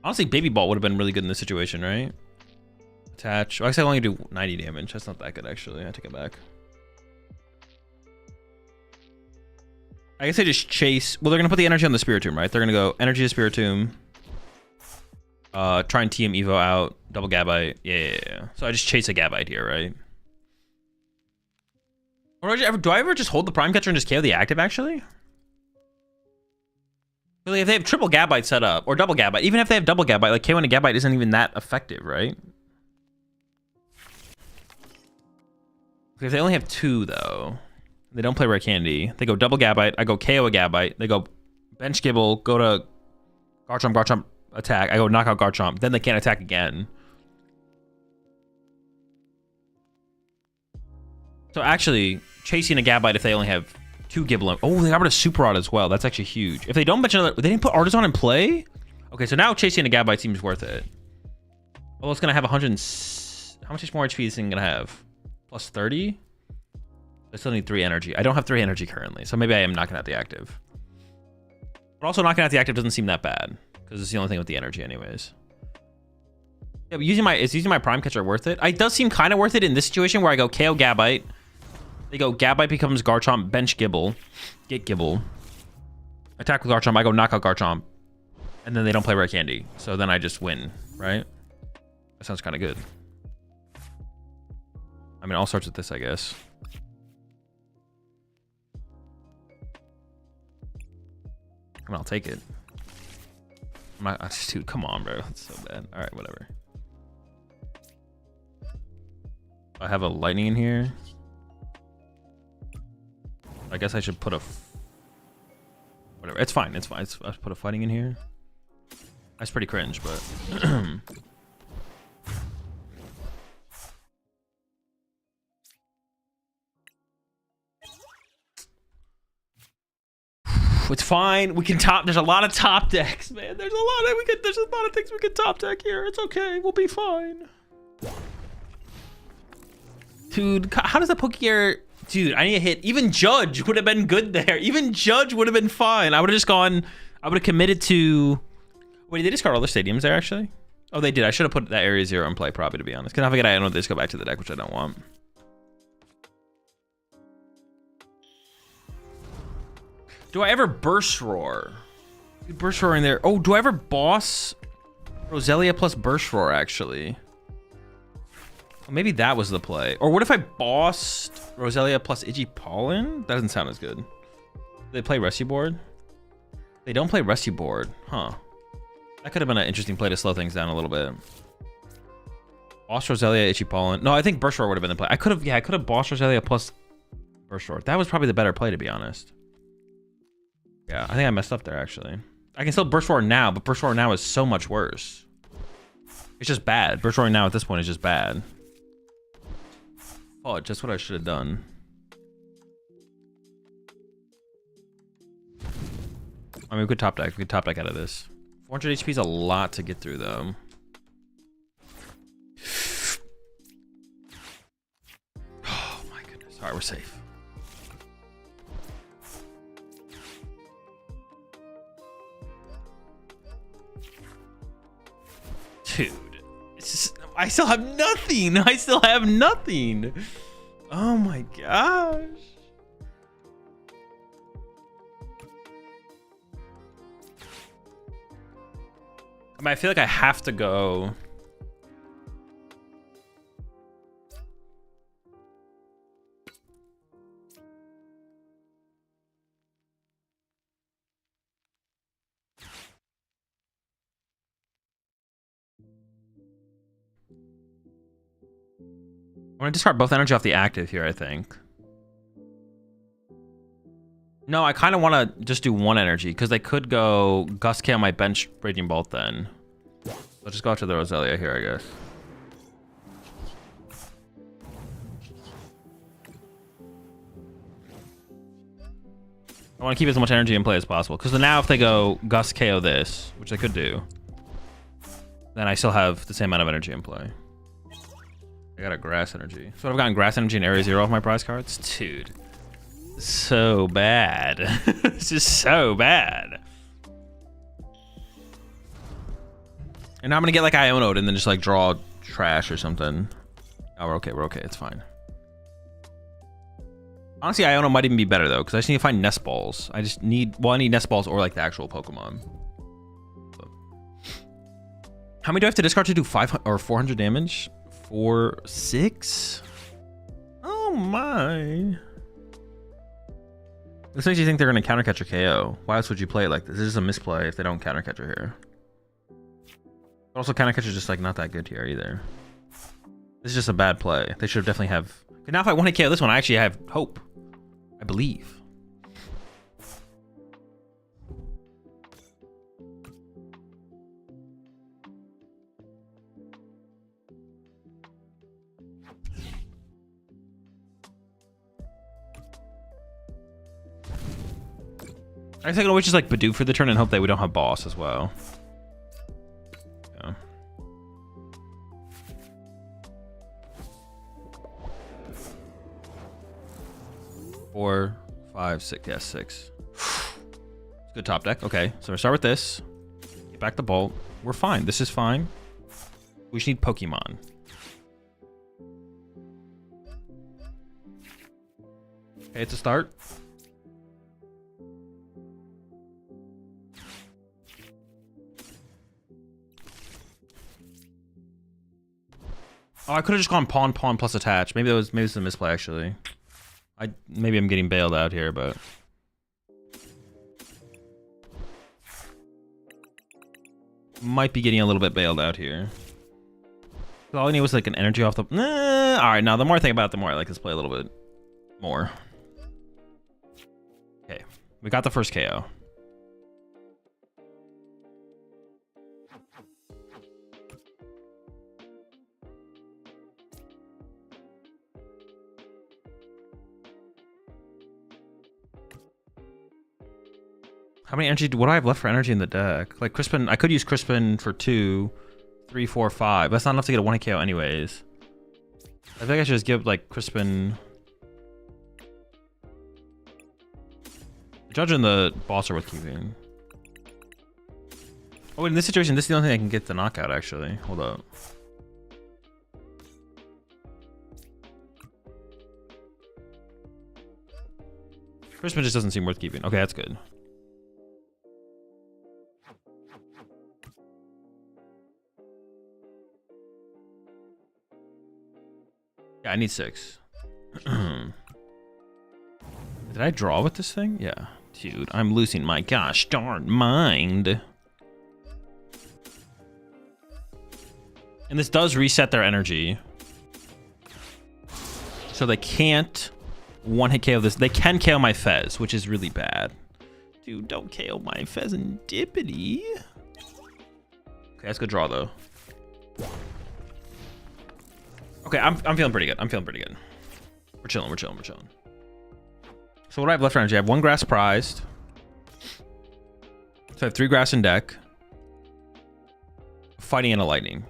Honestly, Baby Bolt would have been really good in this situation, right? Attach. Well, I guess I only do 90 damage. That's not that good, actually. I take it back. I guess I just chase. Well, they're going to put the energy on the Spiritomb, right? They're going to go energy to Spiritomb. Try and TM Evo out. Double Gabite. Yeah. So I just chase a Gabite here, right? Or do I ever just hold the Prime Catcher and just KO the active, actually? Like if they have triple Gabite set up, or double Gabite, even if they have double Gabite, like KO and a Gabite isn't even that effective, right? If they only have 2, though, they don't play Rare Candy. They go double Gabite, I go KO a Gabite, they go bench Gibble, go to Garchomp, attack, I go knockout Garchomp, then they can't attack again. So actually, chasing a Gabite if they only have 2 Gible. Oh, they got rid of Super Rod as well. That's actually huge. If they don't mention another, they didn't put Artisan in play? Okay, so now chasing a Gabite seems worth it. Well, it's going to have 100. How much more HP is this thing going to have? Plus 30? I still need 3 energy. I don't have 3 energy currently, so maybe I am knocking out the active. But also knocking out the active doesn't seem that bad, because it's the only thing with the energy anyways. Yeah, but using my Prime Catcher worth it? It does seem kind of worth it in this situation where I go KO Gabite. They go Gabite becomes Garchomp, bench Gibble, get Gibble, attack with Garchomp, I go knockout Garchomp, and then they don't play Rare Candy. So then I just win, right? That sounds kind of good. I mean, all starts with this, I guess. I mean, I'll take it. Dude, come on, bro. That's so bad. All right, whatever. I have a lightning in here. I guess I should put a... Whatever. It's fine. It's fine. I put a fighting in here. That's pretty cringe, but... It's fine. We can top. There's a lot of top decks, man. There's a lot of things we can top deck here. It's okay. We'll be fine. Dude, how does the Pokegear... Dude, I need a hit. Even Judge would have been good there. Even Judge would have been fine. I would have just gone... I would have committed to... Wait, did they discard all their stadiums there, actually? Oh, they did. I should have put that Area 0 in play, probably, to be honest. Because if I get I know they just go back to the deck, which I don't want. Do I ever Burst Roar? Burst Roar in there. Oh, do I ever boss Roselia plus Burst Roar, actually? Well, maybe that was the play. Or what if I bossed Roselia plus Igipollen? That doesn't sound as good. Do they play Rescue Board? They don't play Rescue Board. Huh. That could have been an interesting play to slow things down a little bit. Boss Roselia, Igipollen. No, I think Burst Roar would have been the play. I could have bossed Roselia plus Burst Roar. That was probably the better play, to be honest. Yeah, I think I messed up there, actually. I can still Burst Roar now, but Burst Roar now is so much worse. It's just bad. Burst Roar now at this point is just bad. Oh, just what I should have done. I mean, we could top deck. We could top deck out of this. 400 HP is a lot to get through, though. Oh, my goodness. All right, we're safe. Dude, it's just, I still have nothing. I still have nothing. Oh my gosh. I mean, I feel like I have to go. I'm gonna discard both energy off the active here, I think. No, I kind of want to just do one energy because they could go Gust K on my bench Raging Bolt then. Let's just go out to the Roselia here, I guess. I want to keep as much energy in play as possible because now if they go Gust KO this, which they could do, then I still have the same amount of energy in play. I got a Grass Energy. So I've gotten Grass Energy and Area 0 off my prize cards? Dude. So bad. It's just so bad. And now I'm gonna get like Iono'd and then just like draw trash or something. Oh, we're okay, it's fine. Honestly, Iono might even be better though, because I just need to find Nest Balls. I need Nest Balls or like the actual Pokemon. So. How many do I have to discard to do 500 or 400 damage? 4, 6? Oh my. This makes you think they're going to countercatch your KO. Why else would you play it like this? This is a misplay if they don't countercatch her here. But also countercatch is just like not that good here either. This is just a bad play. They should definitely have... Now if I want to KO this one, I actually have hope. I believe. I think I always just like Badoo for the turn and hope that we don't have boss as well. Yeah. 4, 5, 6. Yes, 6. Good top deck. Okay, so we start with this. Get back the bolt. We're fine. This is fine. We just need Pokemon. Okay, it's a start. Oh, I could have just gone pawn plus attach. Maybe it's a misplay actually. Maybe I'm getting bailed out here, but might be getting a little bit bailed out here. All I need was like an energy off the. All right, now the more I think about it, the more I like this play a little bit more. Okay, we got the first KO. How many energy? What do I have left for energy in the deck? Like Crispin, I could use Crispin for 2, 3, 4, 5. That's not enough to get a 1 KO anyways. I think I should just give like Crispin. The Judge and the boss are worth keeping. Oh, in this situation, this is the only thing I can get the knockout actually. Hold up. Crispin just doesn't seem worth keeping. Okay, that's good. Yeah, I need 6. Did I draw with this thing? Yeah. Dude, I'm losing my gosh darn mind. And this does reset their energy. So they can't 1-hit KO this. They can KO my Fez, which is really bad. Dude, don't KO my Pheasantipity. Okay, let's go draw though. Okay, I'm feeling pretty good. I'm feeling pretty good. We're chilling, we're chilling, we're chilling. So what do I have left for energy? I have 1 grass prized. So I have 3 grass in deck. Fighting and a lightning.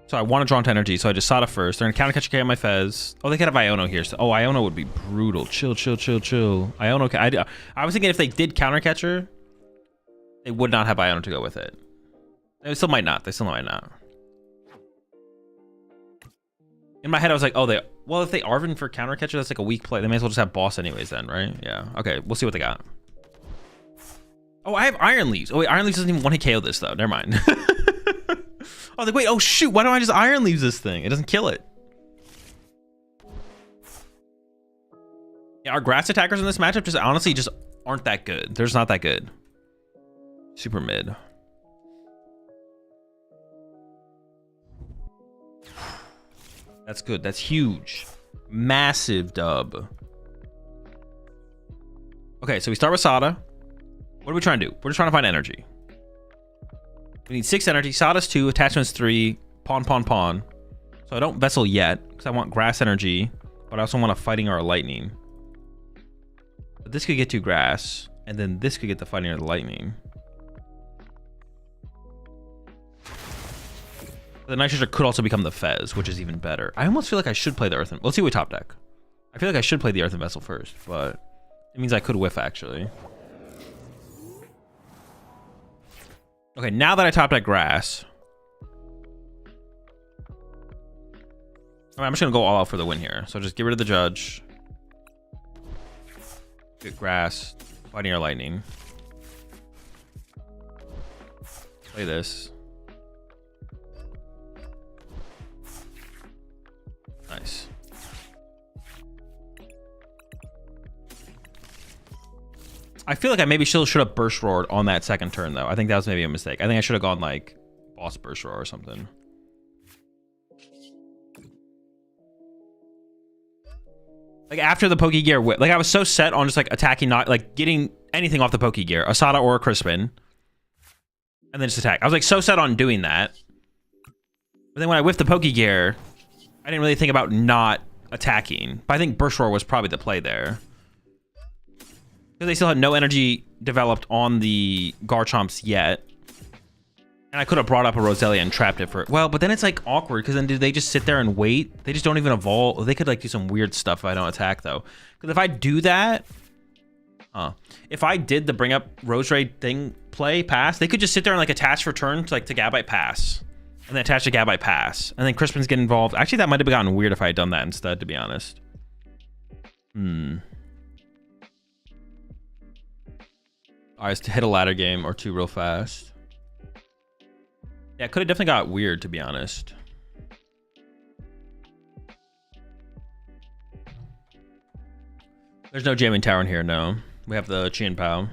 So I want to draw into energy, so I just Sada first. They're gonna counter catch a K on my Fez. Oh, they could have Iono here. So, oh, Iono would be brutal. Chill, chill, chill, chill. Iono, I was thinking if they did counter catcher, they would not have Iono to go with it. They still might not. They still might not. In my head, I was like, oh, well, if they Arven for counter catcher, that's like a weak play. They may as well just have boss anyways then, right? Yeah. Okay, we'll see what they got. Oh, I have Iron Leaves. Oh, wait, Iron Leaves doesn't even want to KO this, though. Never mind. I was like, wait, oh, shoot. Why don't I just Iron Leaves this thing? It doesn't kill it. Yeah, our grass attackers in this matchup just honestly just aren't that good. They're just not that good. Super mid. That's good. That's huge. Massive dub. Okay, so we start with Sada. What are we trying to do? We're just trying to find energy. We need 6 energy. Sada's 2, attachments 3, pawn, pawn, pawn. So I don't vessel yet because I want grass energy, but I also want a fighting or a lightning. But this could get 2 grass, and then this could get the fighting or the lightning. The Nitrogen could also become the Fez, which is even better. I almost feel like I should play the Earthen. Let's see what we top deck. I feel like I should play the Earthen Vessel first, but it means I could whiff actually. Okay, now that I top deck grass, I'm just gonna go all out for the win here. So just get rid of the Judge. Get grass, fighting or lightning. Play this. Nice. I feel like I maybe still should have burst roared on that second turn though. I think that was maybe a mistake. I think I should have gone like boss burst roar or something. Like after the Pokegear whip, like I was so set on just like attacking, not like getting anything off the Pokegear, Asada or a Crispin, and then just attack. I was like so set on doing that. But then when I whiffed the Pokegear, I didn't really think about not attacking. But I think Burst Roar was probably the play there. Because they still had no energy developed on the Garchomps yet. And I could have brought up a Roselia and trapped it for... Well, but then it's like awkward because then do they just sit there and wait? They just don't even evolve. They could like do some weird stuff if I don't attack though. Because if I do that... if I did the bring up Rose Raid thing play pass, they could just sit there and like attach for turn to like to Gabite pass. And then attach to Gabite pass. And then Crispin's get involved. Actually, that might have gotten weird if I had done that instead, to be honest. Alright, to hit a ladder game or two real fast. Yeah, it could have definitely got weird, to be honest. There's no jamming tower in here, no. We have the Chien Pao.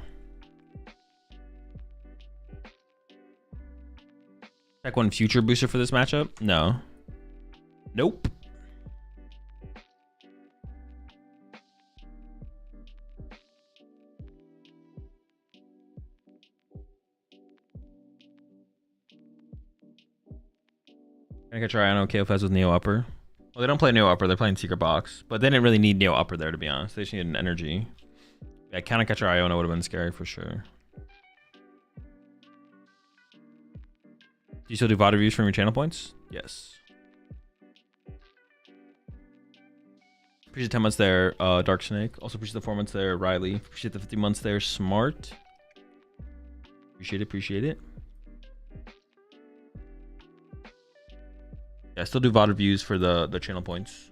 Tech 1 future booster for this matchup? No. Nope. I can try Ino KO Fez with Neo Upper. Well, they don't play Neo Upper, they're playing Secret Box. But they didn't really need Neo Upper there, to be honest. They just needed an energy. Yeah, Counter Catcher Iona would have been scary for sure. Do you still do VOD reviews from your channel points? Yes. Appreciate the 10 months there, Dark Snake. Also appreciate the 4 months there, Riley. Appreciate the 50 months there, Smart. Appreciate it, appreciate it. Yeah, I still do VOD reviews for the channel points.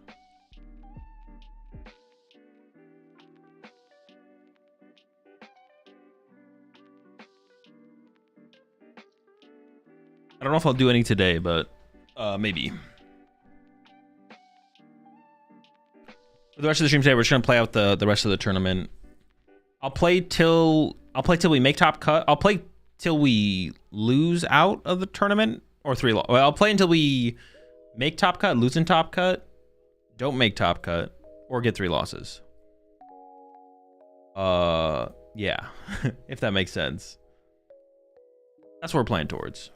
I don't know if I'll do any today, but maybe. For the rest of the stream today, we're just gonna play out the rest of the tournament. I'll play till we make top cut. I'll play till we lose out of the tournament or 3 loss. Well, I'll play until we make top cut, lose in top cut, don't make top cut, or get 3 losses. Yeah, if that makes sense. That's what we're playing towards.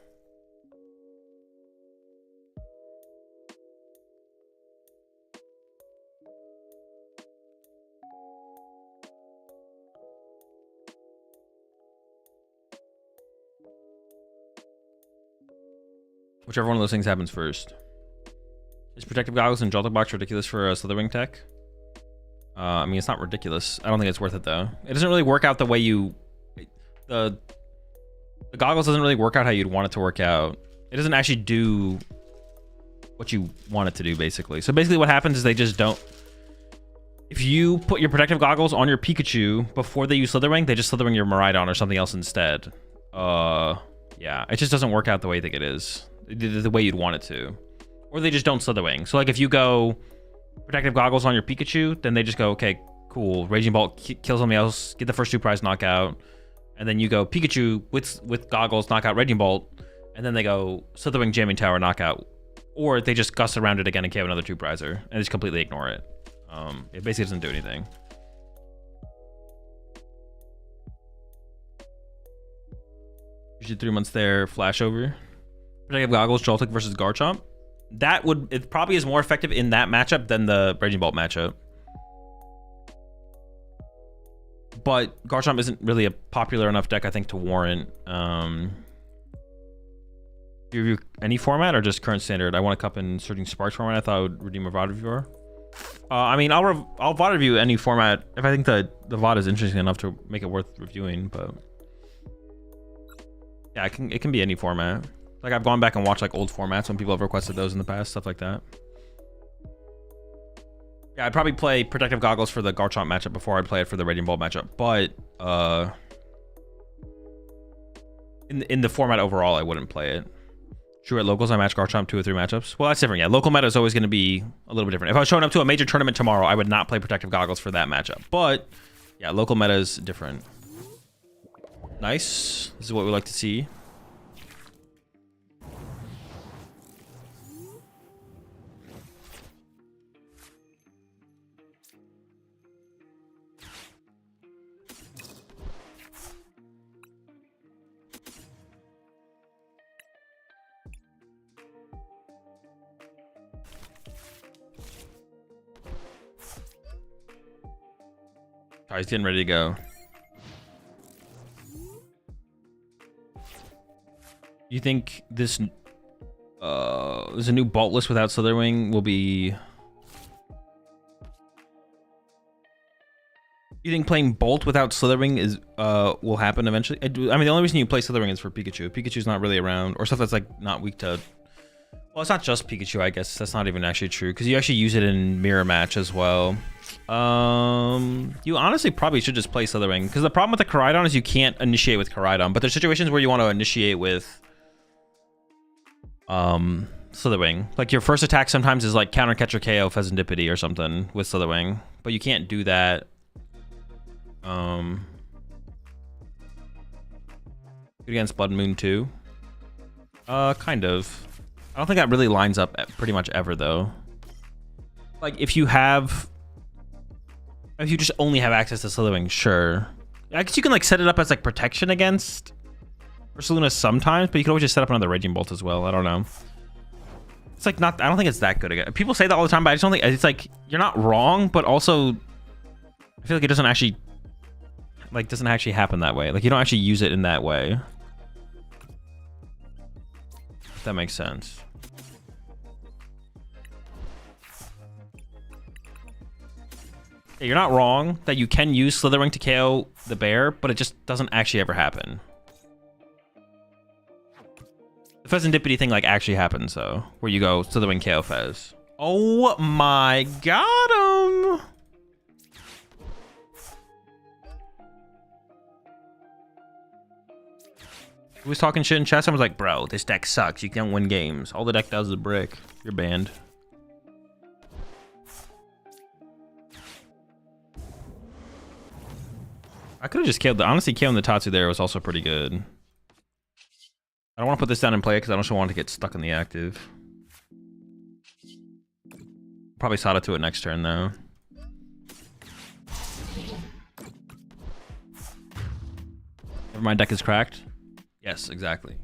Whichever one of those things happens first. Is Protective Goggles and Joltik Box ridiculous for a Slitherwing tech? I mean, it's not ridiculous. I don't think it's worth it, though. It doesn't really work out the way you... The goggles doesn't really work out how you'd want it to work out. It doesn't actually do what you want it to do, basically. So basically what happens is they just don't... If you put your Protective Goggles on your Pikachu before they use Slitherwing, they just Slitherwing your Miraidon or something else instead. Yeah, it just doesn't work out the way I think it is. The way you'd want it to. Or they just don't Slitherwing. So like if you go Protective Goggles on your Pikachu, then they just go, okay, cool, Raging Bolt kills something else, get the first 2 prize knockout, and then you go Pikachu with Goggles, knock out Raging Bolt, and then they go Slitherwing Jamming Tower, knockout. Or they just Gust around it again and KO another 2 prizer, and just completely ignore it. It basically doesn't do anything. Usually 3 months there, flash over. Protective Goggles, Joltik versus Garchomp. It probably is more effective in that matchup than the Raging Bolt matchup. But Garchomp isn't really a popular enough deck, I think, to warrant. Do you review any format or just current standard? I want a cup in Surging Sparks format. I thought I would redeem a VOD reviewer. I mean, I'll VOD review any format if I think the VOD is interesting enough to make it worth reviewing, but... Yeah, it can be any format. Like I've gone back and watched like old formats when people have requested those in the past, stuff like that. Yeah, I'd probably play Protective Goggles for the Garchomp matchup before I'd play it for the Raging Bolt matchup. But in the format overall, I wouldn't play it. True, at locals I match Garchomp 2 or 3 matchups. Well, that's different. Yeah, local meta is always going to be a little bit different. If I was showing up to a major tournament tomorrow, I would not play Protective Goggles for that matchup. But yeah, local meta is different. Nice. This is what we like to see. Alright, he's getting ready to go. You think this there's a new Buylist without Slitherwing will be... You think playing Bolt without Slitherwing is will happen eventually? I mean, the only reason you play Slitherwing is for Pikachu. Pikachu's not really around, or stuff that's like not weak to... Well, it's not just Pikachu, I guess. That's not even actually true, because you actually use it in Mirror Match as well. You honestly probably should just play Slitherwing, because the problem with the Koraidon is you can't initiate with Koraidon, but there's situations where you want to initiate with Slitherwing. Like your first attack sometimes is like counter catcher KO Pheasantipity or something with Slitherwing, but you can't do that. Against Blood Moon 2. Kind of. I don't think that really lines up pretty much ever though. Like if you just only have access to Slitherwing, sure. I guess you can like set it up as like protection against Ursaluna sometimes, but you can always just set up another Raging Bolt as well. I don't know. It's like not, I don't think it's that good again. People say that all the time, but I just don't think, it's like, you're not wrong, but also I feel like it doesn't actually happen that way. Like you don't actually use it in that way. If that makes sense. Yeah, you're not wrong that you can use Slitherwing to KO the bear, but it just doesn't actually ever happen. The Pheasantipity thing like actually happens though, where you go Slitherwing KO Fez. Oh my god, Who was talking shit in chat? Someone was like, bro, this deck sucks. You can't win games. All the deck does is a brick. You're banned. I could have just killed honestly, killing the Tatsu there was also pretty good. I don't want to put this down and play it because I don't want to get stuck in the active. Probably Sada to it next turn though. Never mind, deck is cracked. Yes, exactly.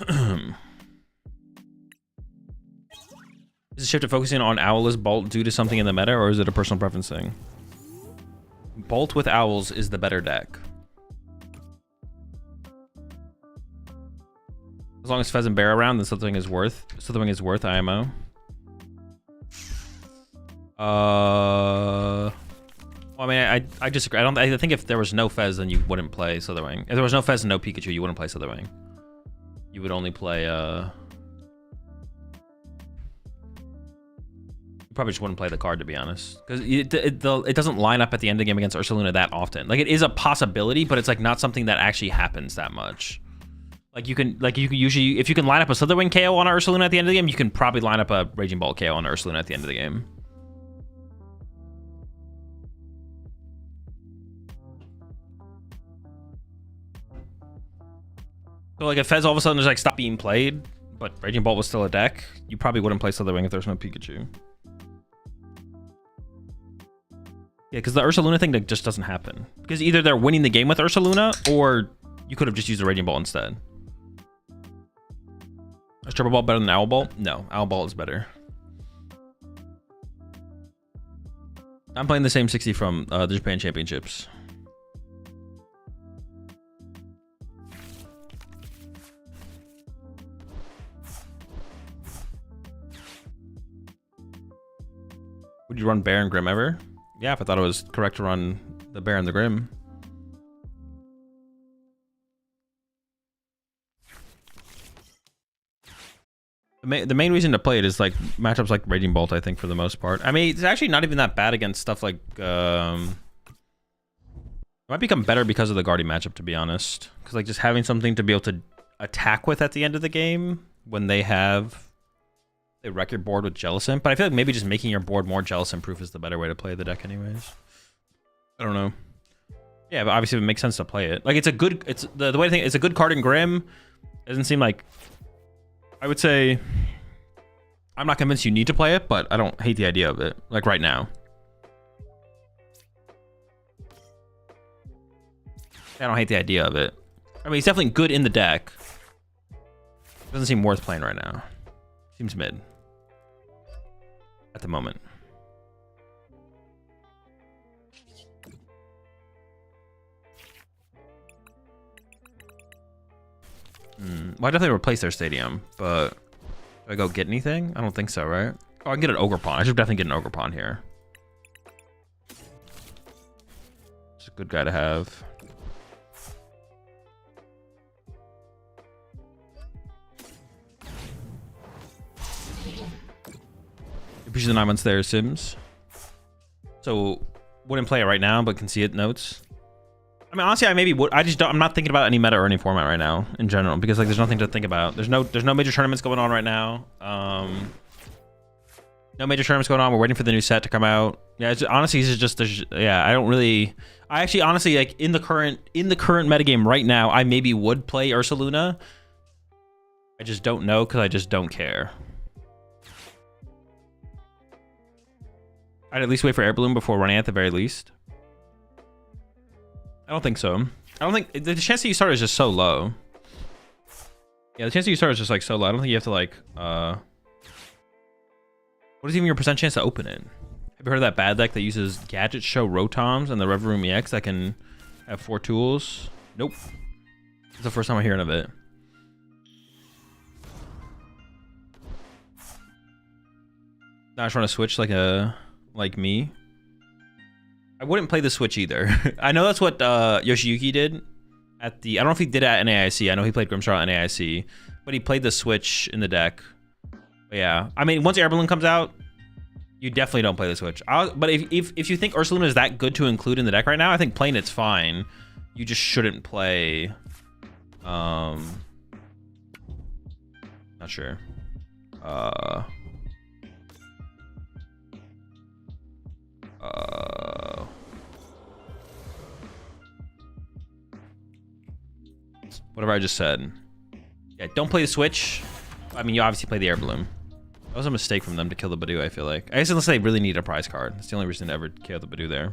Is the shift to focusing on Owl's Bolt due to something in the meta, or is it a personal preference thing? Bolt with Owls is the better deck. As long as Fez and Bear around, then Slitherwing is worth IMO. Well, I mean, I disagree. I think if there was no Fez, then you wouldn't play Slitherwing. If there was no Fez and no Pikachu, you wouldn't play Slitherwing. You would only play, you probably just wouldn't play the card, to be honest. Because it doesn't line up at the end of the game against Ursaluna that often. Like, it is a possibility, but it's, like, not something that actually happens that much. Like, you can usually, if you can line up a Slitherwing KO on Ursaluna at the end of the game, you can probably line up a Raging Bolt KO on Ursaluna at the end of the game. So like if Fez all of a sudden just like stopped being played, but Raging Bolt was still a deck, you probably wouldn't play Slitherwing if there's no Pikachu. Yeah, because the Ursaluna thing like, just doesn't happen. Because either they're winning the game with Ursaluna, or you could have just used the Raging Bolt instead. Is Triple Bolt better than Owl Bolt? No, Owl Bolt is better. I'm playing the same 60 from the Japan Championships. Would you run Bear and Grim ever? Yeah, if I thought it was correct to run the Bear and the Grim. The main reason to play it is like matchups like Raging Bolt, I think, for the most part. I mean, it's actually not even that bad against stuff like... it might become better because of the Guardian matchup, to be honest. Because like just having something to be able to attack with at the end of the game when they have... They wreck your board with Jellicent, but I feel like maybe just making your board more Jellicent proof is the better way to play the deck anyways. I don't know. Yeah, but obviously it makes sense to play it. Like, it's a good, it's the way I think it's a good card in Grim. It doesn't seem like, I would say, I'm not convinced you need to play it, but I don't hate the idea of it, like right now. I don't hate the idea of it. I mean, it's definitely good in the deck. Doesn't seem worth playing right now. Seems mid at the moment. Well, I definitely replace their stadium, but do I go get anything? I don't think so, right? Oh, I can get an Ogre Pawn. I should definitely get an Ogre Pawn here. It's a good guy to have. Appreciate the 9 months there, Sims. So, wouldn't play it right now, but can see it notes. I mean, honestly, I maybe would. I just don't. I'm not thinking about any meta or any format right now in general because like there's nothing to think about. There's no major tournaments going on right now. No major tournaments going on. We're waiting for the new set to come out. Yeah, honestly, this is just yeah. I don't really. I actually honestly like in the current metagame right now. I maybe would play Ursaluna. I just don't know because I just don't care. I'd at least wait for Air Balloon before running at the very least. I don't think so. I don't think the chance that you start is just so low. Yeah, the chance that you start is just like so low. I don't think you have to like what is even your percent chance to open it? Have you heard of that bad deck that uses Gadget Show Rotoms and the Rev Room EX that can have 4 tools? Nope. It's the first time I'm hearing of it. Now I just want to switch like me. I wouldn't play the Switch either. I know that's what Yoshiyuki did at the... I don't know if he did it at NAIC. I know he played Grimstar at NAIC. But he played the Switch in the deck. But yeah. I mean, once Air Balloon comes out, you definitely don't play the Switch. But if you think Ursaluna is that good to include in the deck right now, I think playing it's fine. You just shouldn't play... Not sure. Whatever I just said. Yeah, don't play the Switch. I mean, you obviously play the Air Balloon. That was a mistake from them to kill the Badoo, I feel like. I guess unless they really need a prize card. That's the only reason to ever kill the Badoo there.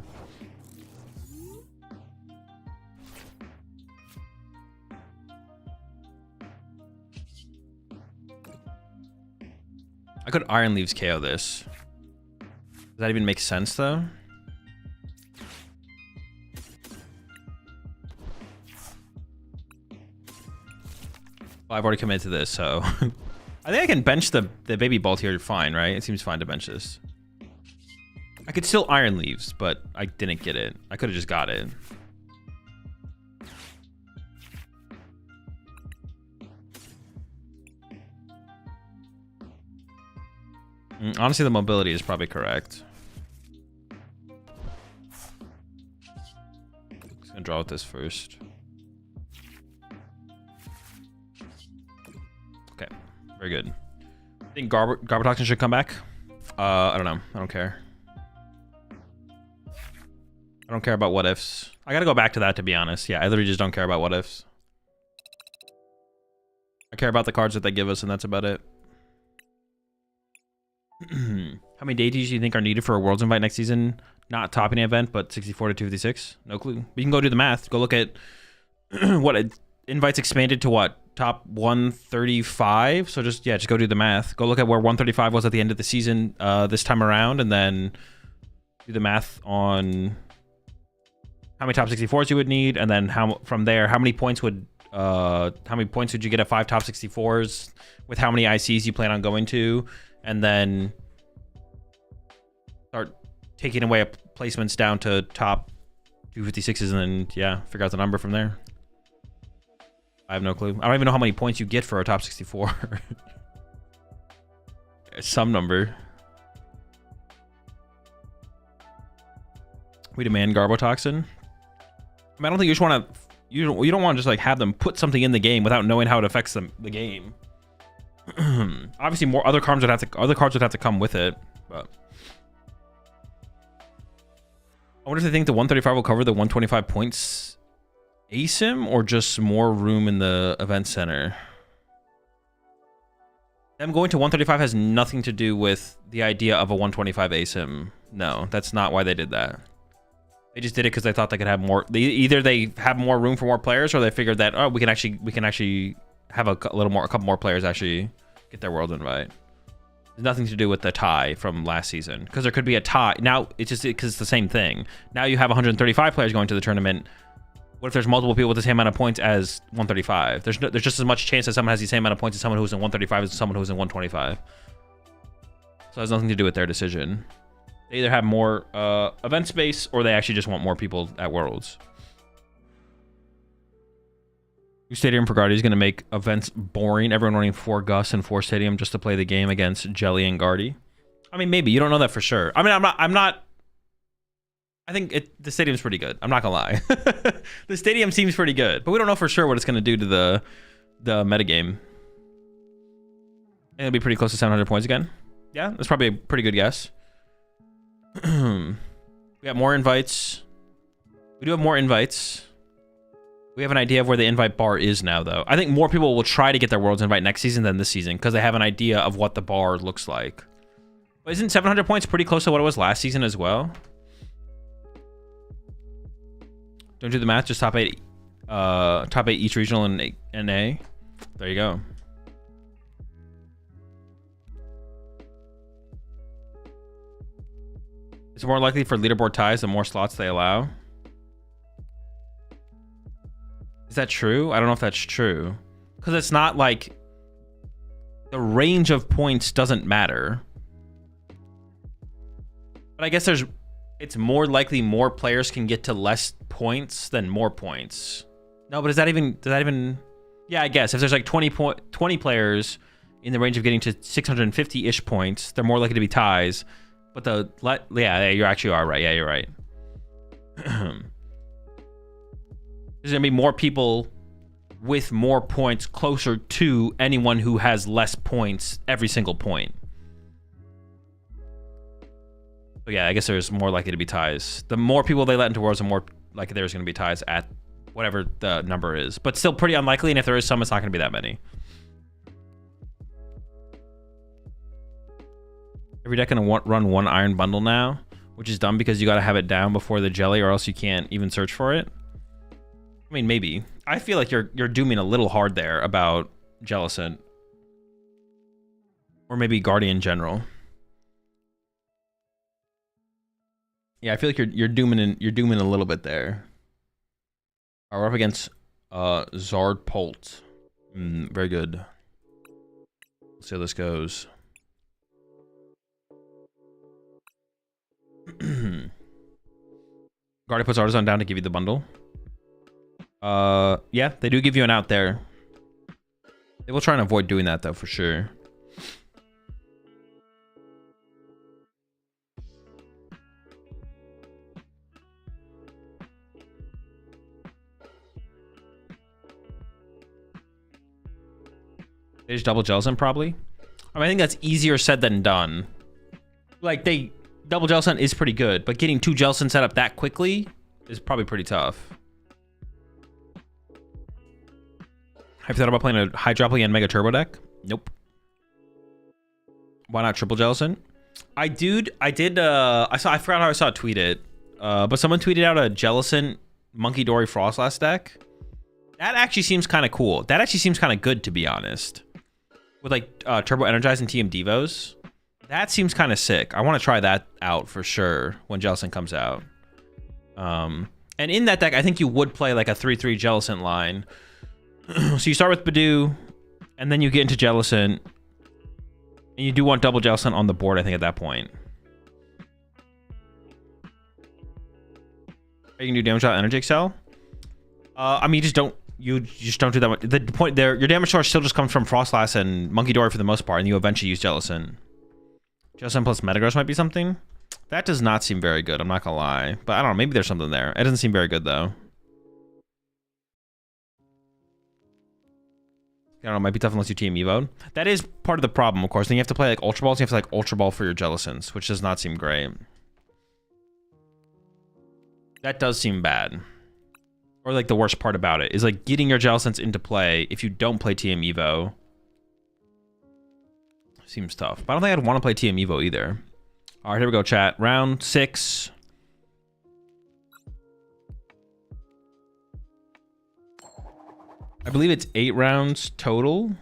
I could Iron Leaves KO this. Does that even make sense, though? Well, I've already committed to this, so... I think I can bench the Baby Bolt here fine, right? It seems fine to bench this. I could still Iron Leaves, but I didn't get it. I could have just got it. Honestly, the mobility is probably correct. Just gonna draw with this first. Okay, very good. I think Garbotoxin should come back. I don't know. I don't care. I don't care about what ifs. I gotta go back to that, to be honest. Yeah, I literally just don't care about what ifs. I care about the cards that they give us, and that's about it. How many deities do you think are needed for a Worlds invite next season? Not topping an event, but 64 to 256. No clue. But you can go do the math. Go look at what invites expanded to what? Top 135. So just go do the math. Go look at where 135 was at the end of the season this time around, and then do the math on how many top 64s you would need, and then from there how many points would you get at 5 top 64s with how many ICs you plan on going to, and then start taking away placements down to top 256s, and then figure out the number from there. I have no clue. I don't even know how many points you get for a top 64. Some number. We demand Garbotoxin. I mean, I don't think you just want to. You don't want to just like have them put something in the game without knowing how it affects the game. Obviously, other cards would have to come with it, but I wonder if they think the 135 will cover the 125 points ASIM or just more room in the event center. Them going to 135 has nothing to do with the idea of a 125 ASIM. No, that's not why they did that. They just did it because they thought they could have more. Either they have more room for more players, or they figured that, oh, we can actually have a couple more players actually get their world invite. There's nothing to do with the tie from last season, because there could be a tie. Now it's just because it's the same thing. Now you have 135 players going to the tournament. What if there's multiple people with the same amount of points as 135? There's just as much chance that someone has the same amount of points as someone who's in 135 as someone who's in 125. So it has nothing to do with their decision. They either have more event space, or they actually just want more people at Worlds. New stadium for Guardy is going to make events boring. Everyone running 4 Gus and 4 stadium just to play the game against Jelly and Guardy. I mean, maybe. You don't know that for sure. I mean, I'm not. I think the stadium's pretty good. I'm not going to lie. The stadium seems pretty good, but we don't know for sure what it's going to do to the metagame. And it'll be pretty close to 700 points again. Yeah, that's probably a pretty good guess. We got more invites. We do have more invites. We have an idea of where the invite bar is now, though. I think more people will try to get their Worlds invite next season than this season, because they have an idea of what the bar looks like. But isn't 700 points pretty close to what it was last season as well? Don't do the math, just top 8 each regional and A. There you go. It's more likely for leaderboard ties the more slots they allow. Is that true? I don't know if that's true. Because it's not like the range of points doesn't matter. But I guess it's more likely more players can get to less points than more points. No, but does that even yeah, I guess if there's like 20 players in the range of getting to 650-ish points, they're more likely to be ties. But yeah, you actually are right. Yeah, you're right. There's gonna be more people with more points closer to anyone who has less points every single point. So yeah, I guess there's more likely to be ties. The more people they let into Worlds, the more likely there's gonna be ties at whatever the number is. But still pretty unlikely, and if there is some, it's not gonna be that many. Every deck gonna run 1 iron bundle now, which is dumb because you gotta have it down before the jelly, or else you can't even search for it. I mean, maybe. I feel like you're dooming a little hard there about Jellicent, or maybe Guardian in general. Yeah, I feel like you're dooming a little bit there. All right, we're up against Zard Polt. Very good. Let's see how this goes. Guardian puts Artisan down to give you the bundle. Yeah, they do give you an out there. They will try and avoid doing that though, for sure. They just double Jellicent probably. I mean, I think that's easier said than done. Like, double Jellicent is pretty good, but getting 2 Jellicent set up that quickly is probably pretty tough. Have you thought about playing a Hydroply and Mega Turbo deck? Nope. Why not triple Jellicent? I forgot how I saw it tweeted. But someone tweeted out a Jellicent Monkey Dory Frostlass deck. That actually seems kind of cool. That actually seems kind of good, to be honest. With like Turbo Energize and TM Devos. That seems kind of sick. I want to try that out for sure when Jellicent comes out. And in that deck, I think you would play like a 3/3 Jellicent line. So you start with Badoo, and then you get into Jellicent, and you do want double Jellicent on the board, I think, at that point. You can do damage out Energy Excel. I mean, you just don't do that much. The point there, your damage source still just comes from Frostlass and Monkey Dory for the most part, and you eventually use Jellicent. Jellicent plus Metagross might be something. That does not seem very good, I'm not gonna lie. But I don't know, maybe there's something there. It doesn't seem very good, though. I don't know, might be tough unless you team Evo. That is part of the problem, of course. Then you have to play like Ultra Balls, you have to like Ultra Ball for your Jellicents, which does not seem great. That does seem bad. Or like the worst part about it is like getting your Gel Sense into play if you don't play TM Evo. Seems tough. But I don't think I'd want to play TM Evo either. All right, here we go, chat. Round 6. I believe it's 8 rounds total.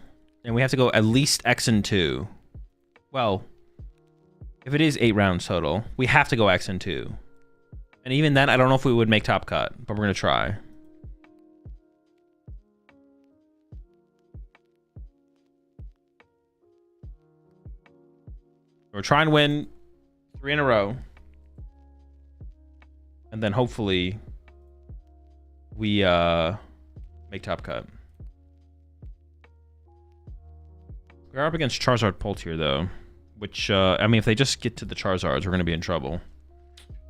And we have to go at least X and 2. Well, if it is 8 rounds total, we have to go X and 2. And even then, I don't know if we would make top cut, but we're going to try. We're trying to win 3 in a row. And then hopefully we make top cut. We're up against Charizard Pultier though, which I mean if they just get to the Charizards, we're gonna be in trouble.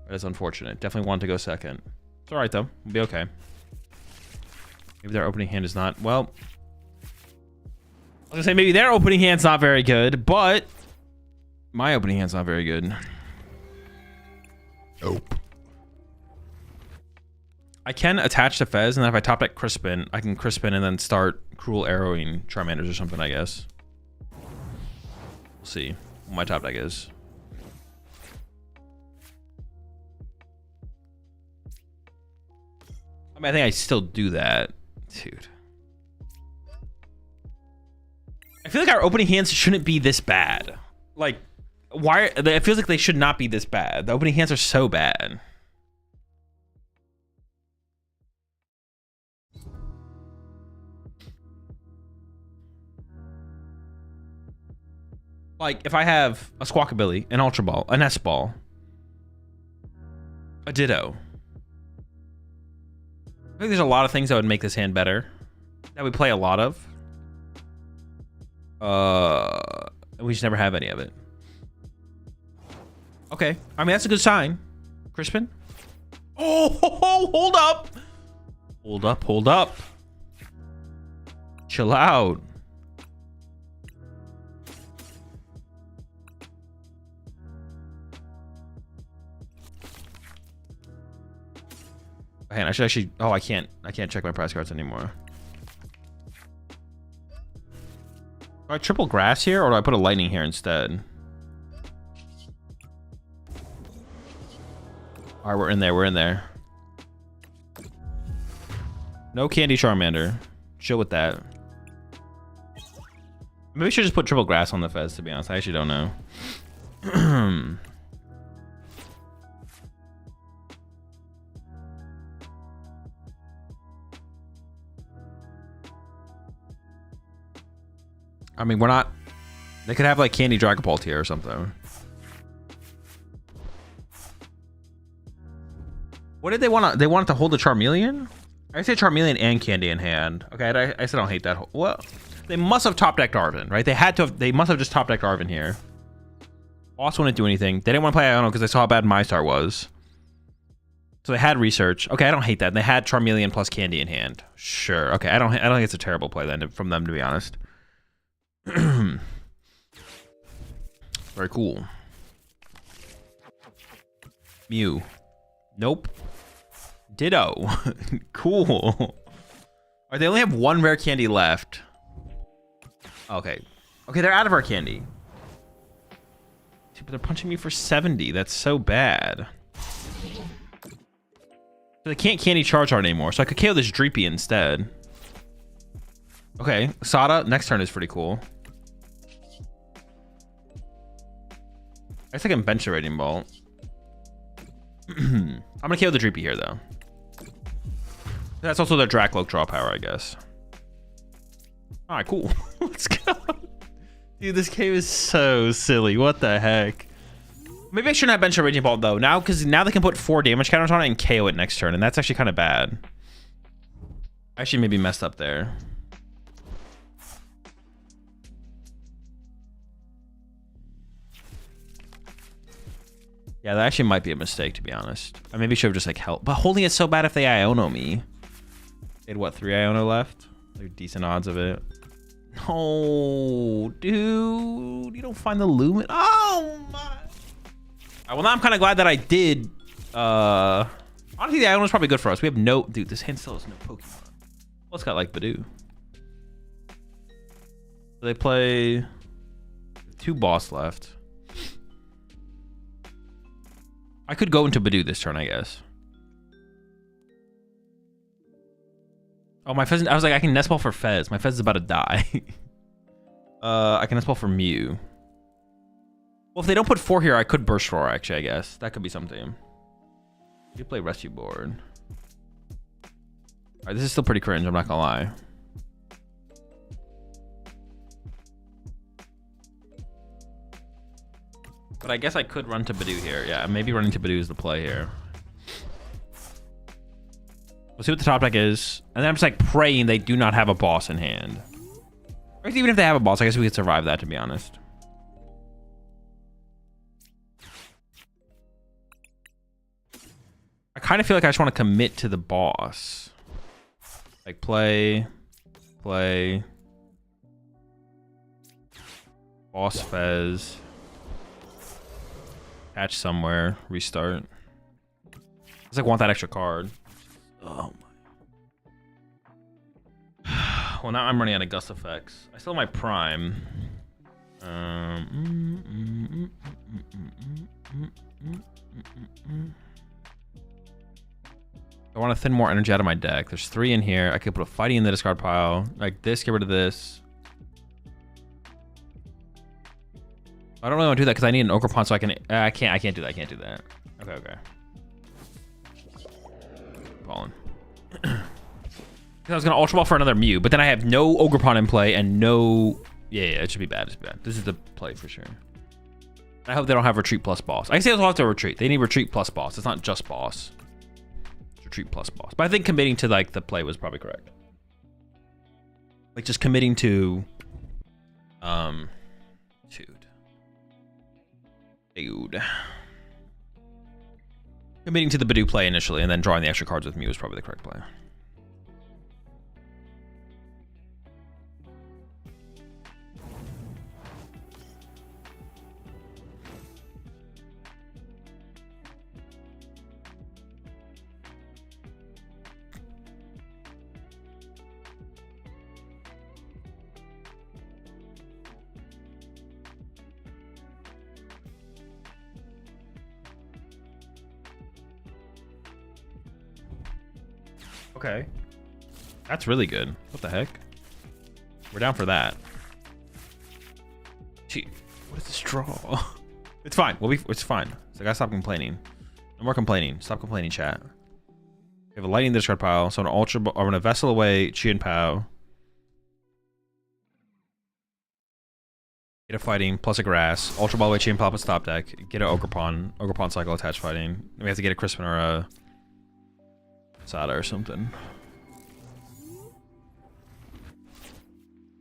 That is unfortunate. Definitely want to go second. It's alright though. We'll be okay. Maybe their opening hand is not well. I was gonna say maybe their opening hand's not very good, but my opening hand's not very good. Nope. I can attach to Fez, and then if I top deck Crispin, I can Crispin and then start Cruel Arrowing Charmanders or something, I guess. We'll see what my top deck is. I mean, I think I still do that. Dude. I feel like our opening hands shouldn't be this bad. Like, why? It feels like they should not be this bad. The opening hands are so bad. Like, if I have a Squawkabilly, an Ultra Ball, an S Ball, a Ditto. I think there's a lot of things that would make this hand better. That we play a lot of. We just never have any of it. Okay. I mean, that's a good sign. Crispin? Oh, hold up. Hold up, hold up. Chill out. Man, I should actually. Oh, I can't check my prize cards anymore. Do I triple grass here, or do I put a lightning here instead? All right, we're in there. We're in there. No Candy Charmander. Chill with that. Maybe we should just put triple grass on the Fez, to be honest. I actually don't know. I mean, we're not... They could have, like, Candy Dragapult here or something. What did they want? They wanted to hold the Charmeleon? I say Charmeleon and Candy in hand. Okay, I still don't hate that. Well, they must have top-decked Arven, right? They had to have... They must have just top-decked Arven here. Boss wouldn't do anything. They didn't want to play Iono because they saw how bad MyStar was. So they had research. Okay, I don't hate that. They had Charmeleon plus Candy in hand. Sure. Okay, I don't think it's a terrible play then from them, to be honest. Very cool. Mew. Nope. Ditto. Cool. Or they only have one rare candy left. Okay. Okay, they're out of our candy. But they're punching me for 70. That's so bad. So they can't candy Charizard anymore, so I could KO this Dreepy instead. Okay, Sada, next turn is pretty cool. I guess I can bench a Raging Bolt. I'm gonna KO the Dreepy here, though. That's also their Dracloak draw power, I guess. Alright, cool. Let's go. Dude, this game is so silly. What the heck? Maybe I shouldn't have benched a Raging Bolt, though. Now, because now they can put 4 damage counters on it and KO it next turn, and that's actually kind of bad. Actually, maybe messed up there. Yeah, that actually might be a mistake, to be honest. I maybe should have just, like, helped. But holding it so bad if they Iono me. They had, what, 3 Iono left? They're decent odds of it. No, dude. You don't find the Lumen. Oh, my. Well, now I'm kind of glad that I did Honestly, the island is probably good for us. We have no... Dude, this hand still has no Pokemon. Well, it's got, like, Badoo. So they play... 2 boss left. I could go into Badoo this turn, I guess. Oh, my Fez... I was like, I can Nest Ball for Fez. My Fez is about to die. I can Nest Ball for Mew. Well, if they don't put 4 here, I could Burst Roar, actually, I guess. That could be something. You play Rescue Board. Alright, this is still pretty cringe, I'm not gonna lie. But I guess I could run to Badoo here. Yeah, maybe running to Badoo is the play here. We'll see what the top deck is. And then I'm just like praying they do not have a boss in hand. Or even if they have a boss, I guess we could survive that, to be honest. I kind of feel like I just want to commit to the boss. Like play. Boss Fez. Catch somewhere. Restart. I just like want that extra card. Oh my. Well, now I'm running out of Gust effects. I still have my Prime. I want to thin more energy out of my deck. There's 3 in here. I could put a Fighting in the discard pile. Like this, get rid of this. I don't really want to do that because I need an Ogerpon so I can... I can't do that. I can't do that. Okay. Fallen. I was going to Ultra Ball for another Mew, but then I have no Ogerpon in play and no... Yeah, it should be bad. It's bad. This is the play for sure. I hope they don't have Retreat plus Boss. I say they'll have to Retreat. They need Retreat plus Boss. It's not just Boss. It's Retreat plus Boss. But I think committing to like the play was probably correct. Like just committing to... Dude. Committing to the Badoo play initially and then drawing the extra cards with Mew was probably the correct play. Okay. That's really good. What the heck? We're down for that. Gee, what is this draw? It's fine. It's fine. So I gotta stop complaining. No more complaining. Stop complaining, chat. We have a Lightning in the discard pile. So I'm gonna Vessel away Chi and Pow. Get a Fighting plus a Grass. Ultra Ball away Chi and Pow plus top deck. Get an Ogerpon. Ogerpon cycle attach Fighting. We have to get a Crispin or a Sada or something.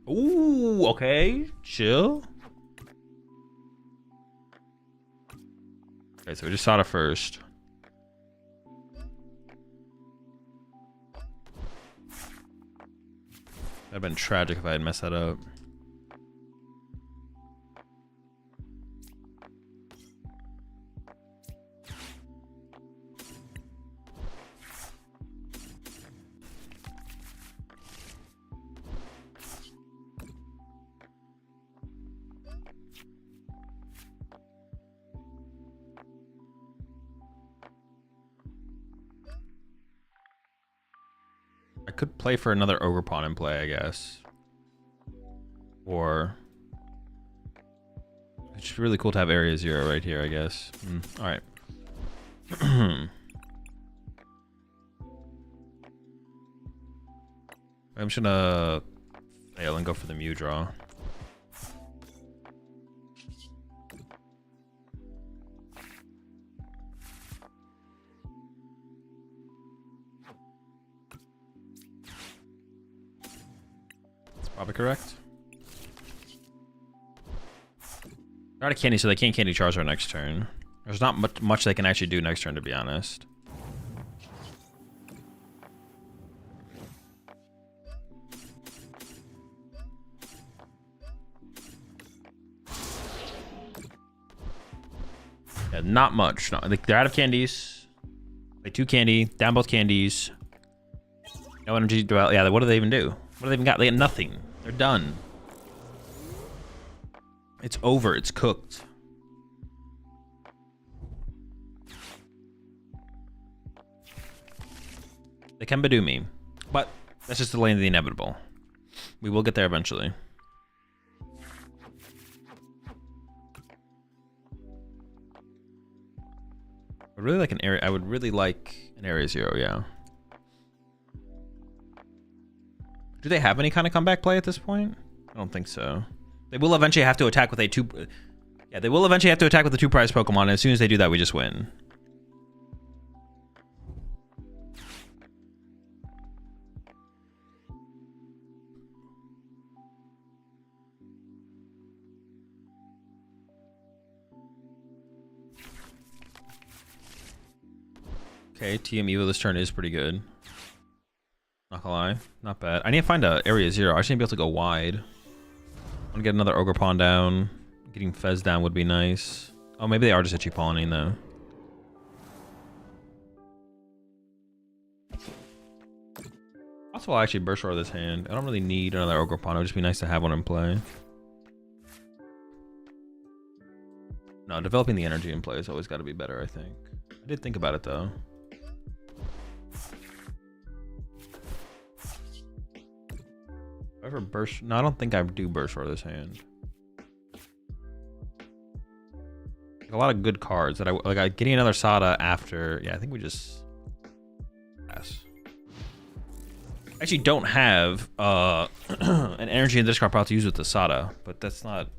Ooh, okay. Chill. Okay, so we just Sada first. That'd have been tragic if I had messed that up. I could play for another Ogerpon in play, I guess. Or... It's just really cool to have Area 0 right here, I guess. Alright. I'm just gonna fail and go for the Mew draw. Probably correct. They're out of candy, so they can't candy charge our next turn. There's not much they can actually do next turn, to be honest. Yeah, not much. No, they're out of candies. Play 2 candy, down both candies. No energy dwell. Yeah, what do they even do? What do they even got? They got nothing. They're done. It's over. It's cooked. They can Badoo me, but that's just delaying the inevitable. We will get there eventually. I would really like an area. I would really like an area 0. Yeah. Do they have any kind of comeback play at this point? I don't think so. They will eventually have to attack with a 2. Yeah, they will eventually have to attack with a 2 prize Pokemon. And as soon as they do that, we just win. Okay, TM Evo this turn is pretty good. Not gonna lie, not bad. I need to find a area 0. I just need to be able to go wide. I want to get another Ogre Pawn down. Getting Fez down would be nice. Oh, maybe they are just itchy pollinating though. Also, I'll actually Burst Roar this hand. I don't really need another Ogre Pawn. It would just be nice to have one in play. No, developing the energy in play has always got to be better, I think. I did think about it though. Ever burst? No, I don't think I do Burst Roar this hand. Like a lot of good cards that I like. Getting another Sada after. Yeah, I think we just pass. I actually don't have an energy in discard pile to use with the Sada, but that's not.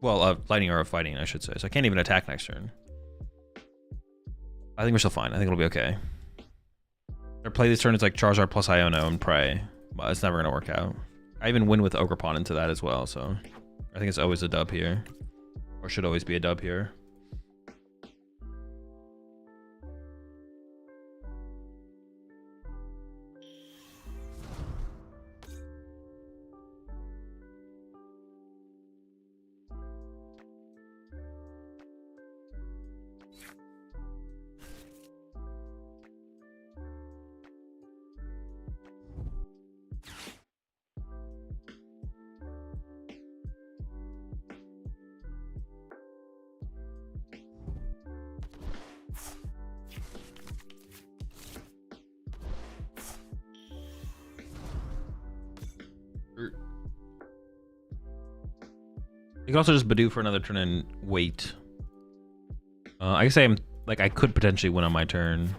Well, lightning or fighting, I should say. So I can't even attack next turn. I think we're still fine. I think it'll be okay. Their play this turn is like Charizard plus Iono and Prey. But it's never going to work out. I even win with Ogre Pawn into that as well, so I think it's always a dub here. Or should always be a dub here. You can also just Badoo for another turn and wait. I guess I could potentially win on my turn.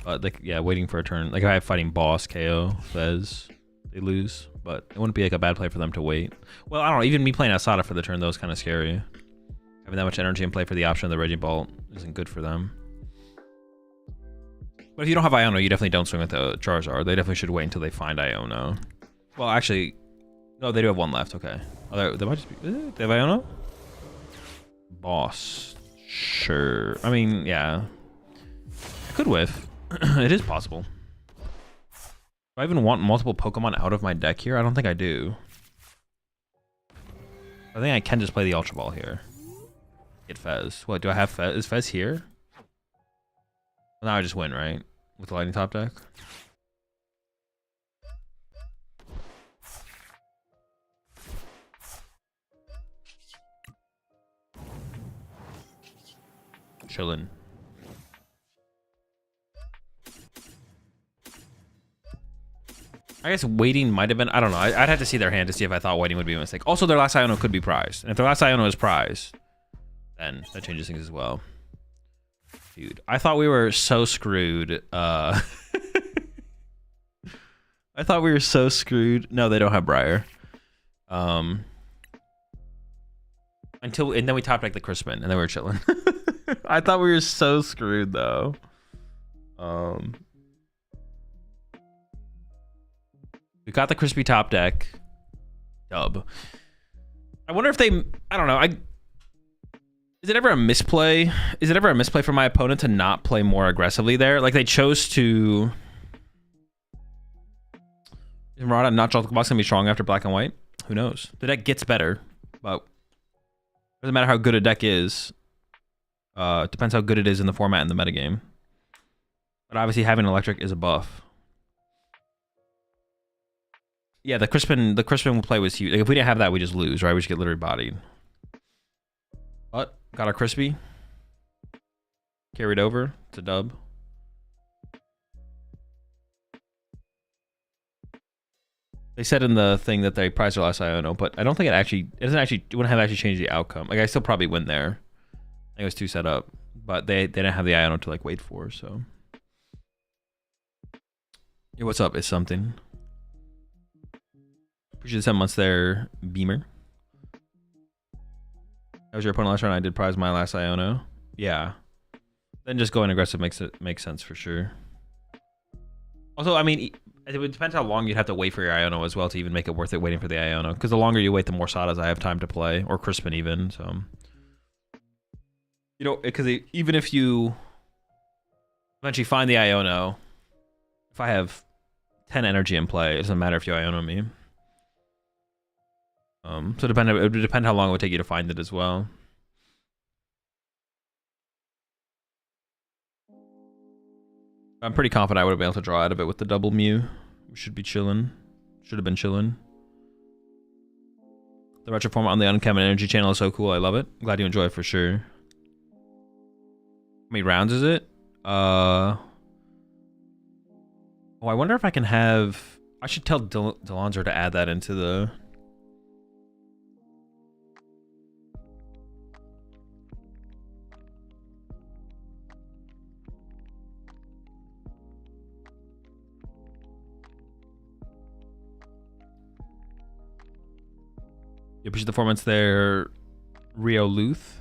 But like, yeah, waiting for a turn. Like if I have fighting boss, KO, Fez, they lose. But it wouldn't be like a bad play for them to wait. Well, I don't know. Even me playing Asada for the turn though is kind of scary. Having that much energy in play for the option of the Regibolt isn't good for them. But if you don't have Iono, you definitely don't swing with the Charizard. They definitely should wait until they find Iono. Well, actually, no, they do have one left. Okay. Oh, they might just be. They have Iono? Boss. Sure. I mean, yeah. I could whiff. It is possible. Do I even want multiple Pokemon out of my deck here? I don't think I do. I think I can just play the Ultra Ball here. Get Fez. What, do I have Fez? Is Fez here? Well, now I just win, right? With the Lightning Top deck? Chillin'. I guess waiting might have been, I don't know. I'd have to see their hand to see if I thought waiting would be a mistake. Also, their last Iono could be prized. And if their last Iono is prized, then that changes things as well. Dude, I thought we were so screwed. I thought we were so screwed. No, they don't have Briar. And then we topped like the Crispin, and then we were chilling. I thought we were so screwed though. We got the crispy top deck. Dub. I wonder if they, I don't know. Is it ever a misplay? Is it ever a misplay for my opponent to not play more aggressively there? Like they chose to. Is Murata not Joltik Box gonna be strong after black and white? Who knows? The deck gets better, but doesn't matter how good a deck is. Depends how good it is in the format and the metagame. But obviously having electric is a buff. Yeah, the Crispin play was huge. Like if we didn't have that, we just lose, right? We just get literally bodied. But got our crispy. Carried over to dub. They said in the thing that they prized their last Iono, but I don't think it wouldn't have actually changed the outcome. Like I still probably win there. I think it was 2 set up, but they didn't have the Iono to like wait for, so. Yo, what's up? Is something. Appreciate the 7 months there, Beamer. That was your opponent last round. I did prize my last Iono. Yeah. Then just going aggressive makes sense for sure. Also, I mean, it would depend how long you'd have to wait for your Iono as well to even make it worth it waiting for the Iono. Because the longer you wait, the more Sadas I have time to play, or Crispin even. So, you know, because even if you eventually find the Iono, if I have 10 energy in play, it doesn't matter if you Iono me. So it would depend how long it would take you to find it as well. I'm pretty confident I would have been able to draw out of it with the double Mew. We should be chilling. Should have been chilling. The retro format on the Uncommon Energy channel is so cool. I love it. Glad you enjoy it for sure. How many rounds is it? Oh, I wonder if I can have... I should tell Delonzer to add that into the... You appreciate the performance there, Rio Luth.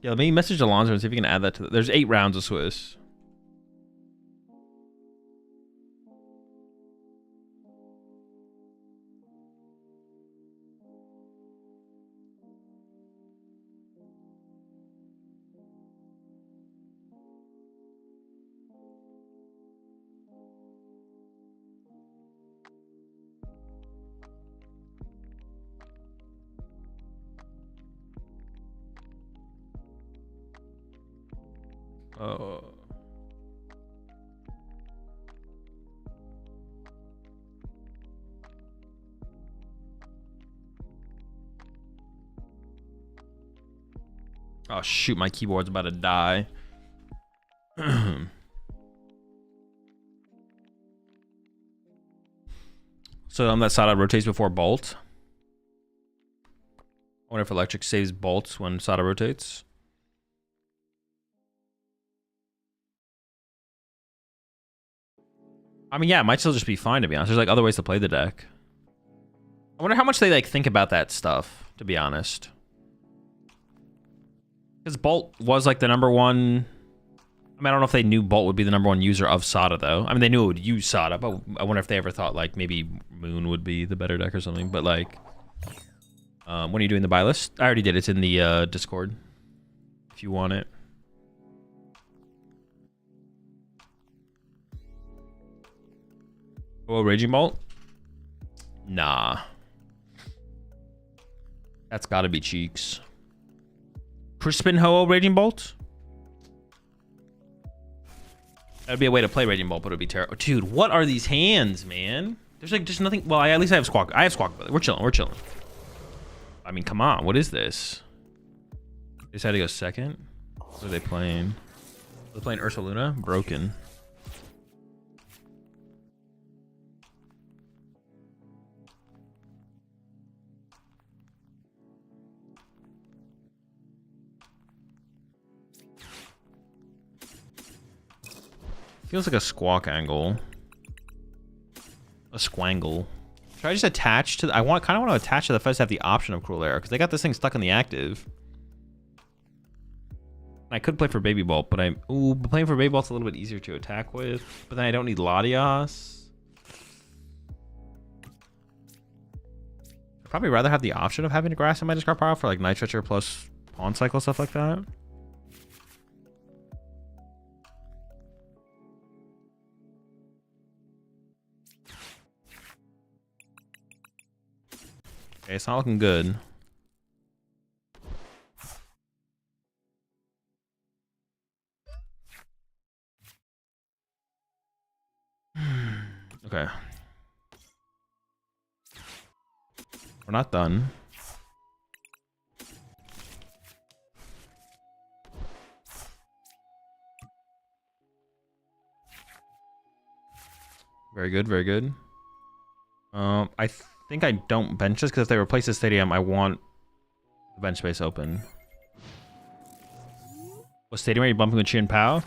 Yeah, let me message Alonso and see if we can add that to there's 8 rounds of Swiss. Oh shoot, my keyboard's about to die. So that Sada rotates before Bolt. I wonder if electric saves Bolt when Sada rotates. I mean, yeah, it might still just be fine, to be honest. There's like other ways to play the deck. I wonder how much they like think about that stuff, to be honest. Because Bolt was like the #1. I mean, I don't know if they knew Bolt would be the #1 user of Sada, though. I mean, they knew it would use Sada, but I wonder if they ever thought like maybe Moon would be the better deck or something. But like, when are you doing the buy list? I already did. It's in the Discord. If you want it. Oh, Raging Bolt? Nah. That's gotta be Cheeks. Crispin Ho Raging Bolt? That'd be a way to play Raging Bolt, but it'd be terrible. Dude, what are these hands, man? There's like just nothing. Well, at least I have Squawk. I have Squawk. We're chilling. We're chilling. I mean, come on. What is this? They decided to go second? What are they playing? They're playing Ursaluna? Broken. Feels like a Squawk angle. A Squangle. Should I just attach to... kind of want to attach to the Fez to have the option of Cruel Arrow, because they got this thing stuck in the active. I could play for Baby Bolt, but Ooh, but playing for Baby Bolt's a little bit easier to attack with. But then I don't need Latias. I'd probably rather have the option of having a Grass in my discard pile for like Night Stretcher plus Pawn Cycle, stuff like that. Okay, it's not looking good. Okay. We're not done. Very good, very good. I think I don't bench this because if they replace the stadium, I want the bench space open. What stadium are you bumping with Chi and Pao?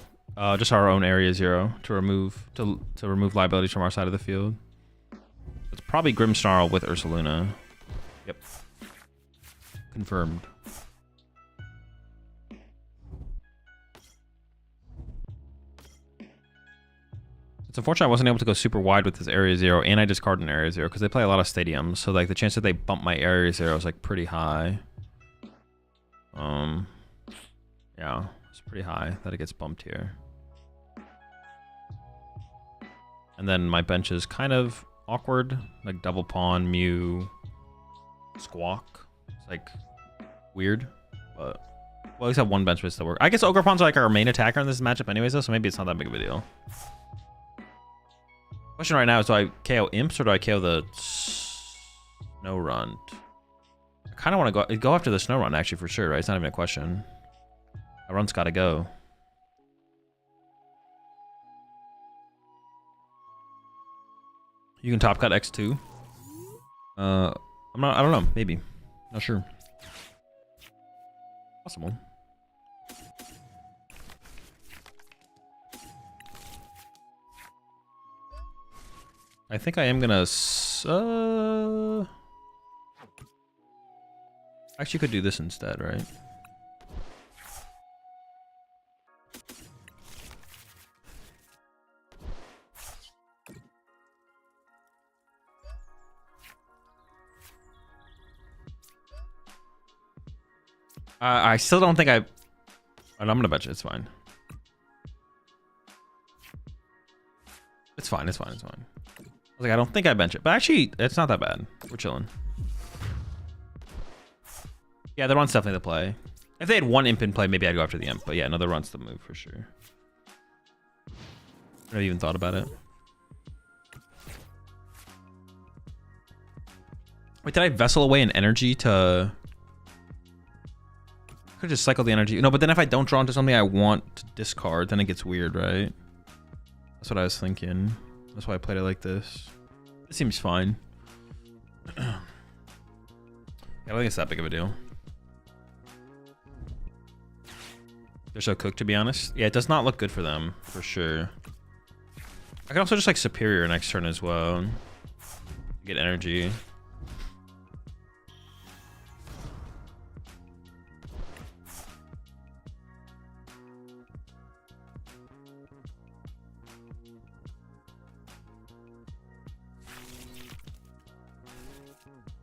Just our own area 0 to remove liabilities from our side of the field. It's probably Grimmsnarl with Ursaluna. Yep. Confirmed. It's unfortunate I wasn't able to go super wide with this area 0, and I discarded an area 0 because they play a lot of stadiums. So like the chance that they bump my area 0 is like pretty high. Yeah, it's pretty high that it gets bumped here. And then my bench is kind of awkward, like double pawn, Mew, Squawk. It's like weird, but well, at least I have one bench space to work. I guess Ogrepawn's like our main attacker in this matchup anyways though, so maybe it's not that big of a deal. Question right now is, do I KO Imps or do I KO the Snow Runt? I kind of want to go after the Snow Runt actually for sure, right? It's not even a question. That run's got to go. You can top cut X2. I don't know, maybe. Not sure. Possible. I think I am gonna actually could do this instead, right? I still don't think I'm gonna bet you. It's fine. It's fine. It's fine. It's fine. I was like, I don't think I bench it, but actually, it's not that bad. We're chilling. Yeah, the run's definitely the play. If they had one imp in play, maybe I'd go after the imp. But yeah, another run's the move for sure. I never even thought about it. Wait, did I vessel away an energy to... I could just cycle the energy. No, but then if I don't draw into something I want to discard, then it gets weird, right? That's what I was thinking. That's why I played it like this. It seems fine. Yeah, I don't think it's that big of a deal. They're so cooked, to be honest. Yeah, it does not look good for them, for sure. I could also just like Superior next turn as well. Get energy.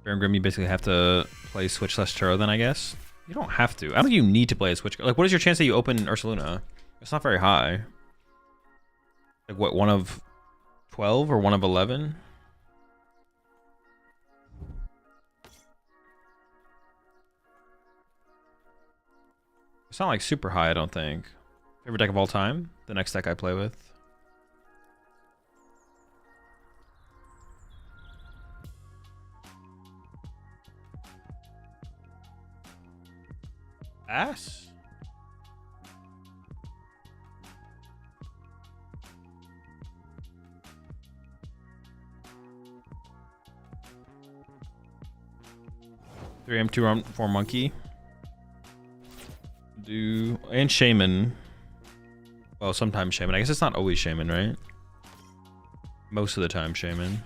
Baron Grim, you basically have to play Switch less Churro then, I guess. You don't have to. I don't think you need to play a Switch. Like, what is your chance that you open Ursaluna? It's not very high. Like, what, 1 of 12 or 1 of 11? It's not like super high, I don't think. Favorite deck of all time? The next deck I play with. Ass? Three M2 4 Monkey. And Shaman. Well, sometimes Shaman. I guess it's not always Shaman, right? Most of the time Shaman.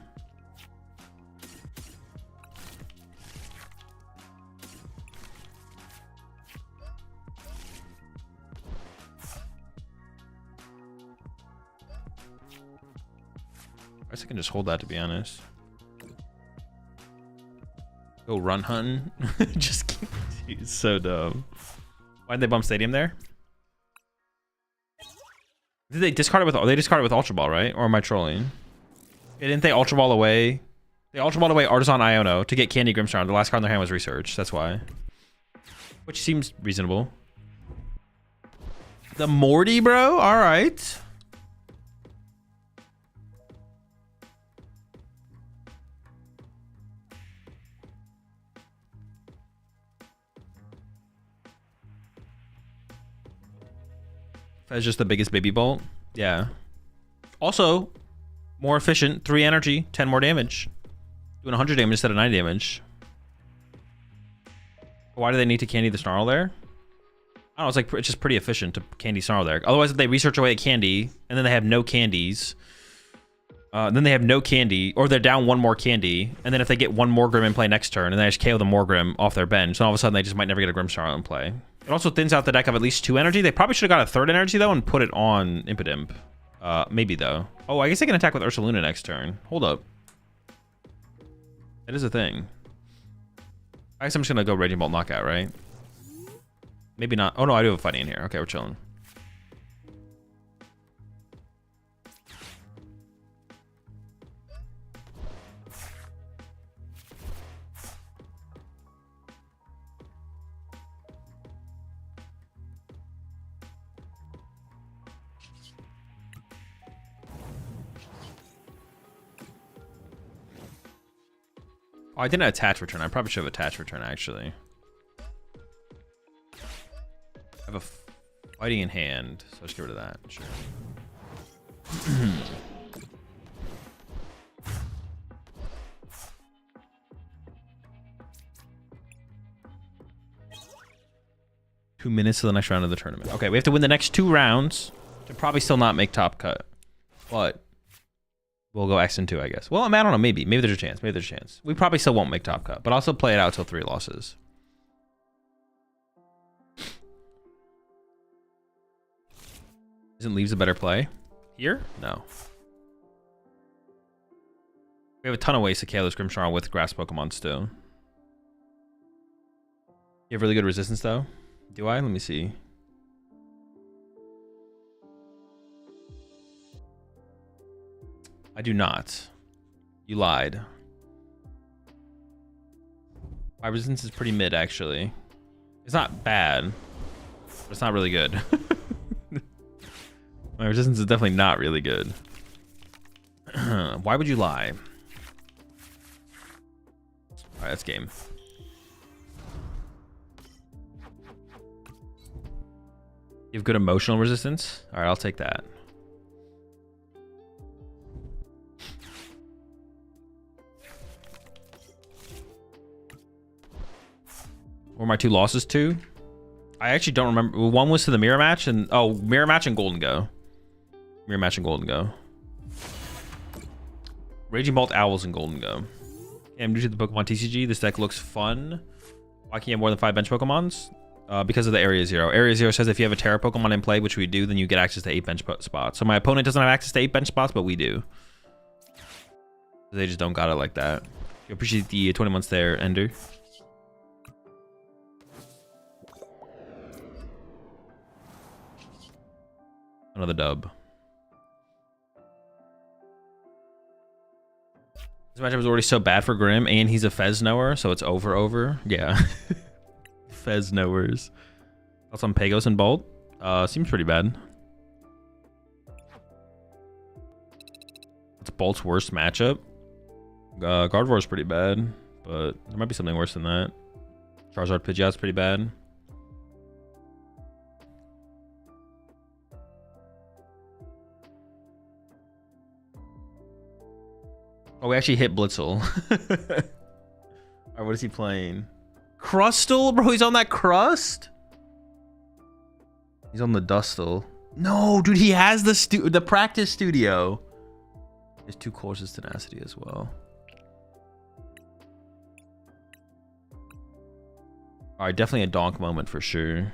I guess I can just hold that, to be honest. Go run hunting. Just kidding. Dude, so dumb. Why'd they bump Stadium there? Did they discard it with? They discarded with Ultra Ball, right? Or am I trolling? Yeah, didn't they Ultra Ball away They Ultra Balled away Artisan Iono to get Candy Grimmsnarl. The last card in their hand was Research. That's why. Which seems reasonable. The Morty, bro? Alright. That's just the biggest baby bolt. Yeah. Also, more efficient. 3 energy, 10 more damage. Doing 100 damage instead of 90 damage. Why do they need to candy the Snarl there? I don't know, it's like it's just pretty efficient to candy Snarl there. Otherwise, if they research away at candy, and then they have no candies, then they have no candy, or they're down 1 more candy, and then if they get 1 more Grim in play next turn, and they just KO the Morgrim off their bench, then all of a sudden they just might never get a Grimmsnarl in play. It also thins out the deck of at least 2 energy. They probably should have got a 3rd energy, though, and put it on Impidimp. Maybe, though. Oh, I guess they can attack with Ursaluna next turn. Hold up. That is a thing. I guess I'm just going to go Raging Bolt Knockout, right? Maybe not. Oh, no, I do have a fighting in here. Okay, we're chilling. Oh, I didn't attach return. I probably should have attached return, actually. I have a fighting in hand, so let's get rid of that. Sure. 2 minutes to the next round of the tournament. Okay, we have to win the next 2 rounds to probably still not make top cut. But we'll go X and 2, I guess. Well, I don't know. Maybe. Maybe there's a chance. Maybe there's a chance. We probably still won't make top cut, but I'll still play it out till 3 losses. Isn't Leaves a better play? Here? No. We have a ton of ways to KO this Grimmsnarl with grass Pokemon still. You have really good resistance, though? Do I? Let me see. I do not. You lied. My resistance is pretty mid, actually. It's not bad, but it's not really good. My resistance is definitely not really good. Why would you lie? Alright, that's game. You have good emotional resistance? Alright, I'll take that. Were my 2 losses to? I actually don't remember. One was to the mirror match and mirror match and Golden Go. Mirror match and Golden Go. Raging Bolt Owls and Golden Go. Yeah, I'm new to the PokemonTCG. This deck looks fun. Why can't you have more than 5 bench Pokemons? Because of the Area 0. Area 0 says if you have a Terra Pokemon in play, which we do, then you get access to 8 bench spots. So my opponent doesn't have access to 8 bench spots, but we do. They just don't got it like that. I appreciate the 20 months there, Ender. Another dub. This matchup was already so bad for Grim, and he's a Fez knower, so it's over. Yeah. Fez knowers. Thoughts on Pagos and Bolt? Seems pretty bad. It's Bolt's worst matchup. Gardevoir is pretty bad, but there might be something worse than that. Charizard Pidgeot's pretty bad. Oh, we actually hit Blitzel. Alright, what is he playing? Crustle? Bro, he's on that Crust? He's on the Dustle. No, dude, he has the practice studio. There's 2 courses Tenacity as well. Alright, definitely a donk moment for sure.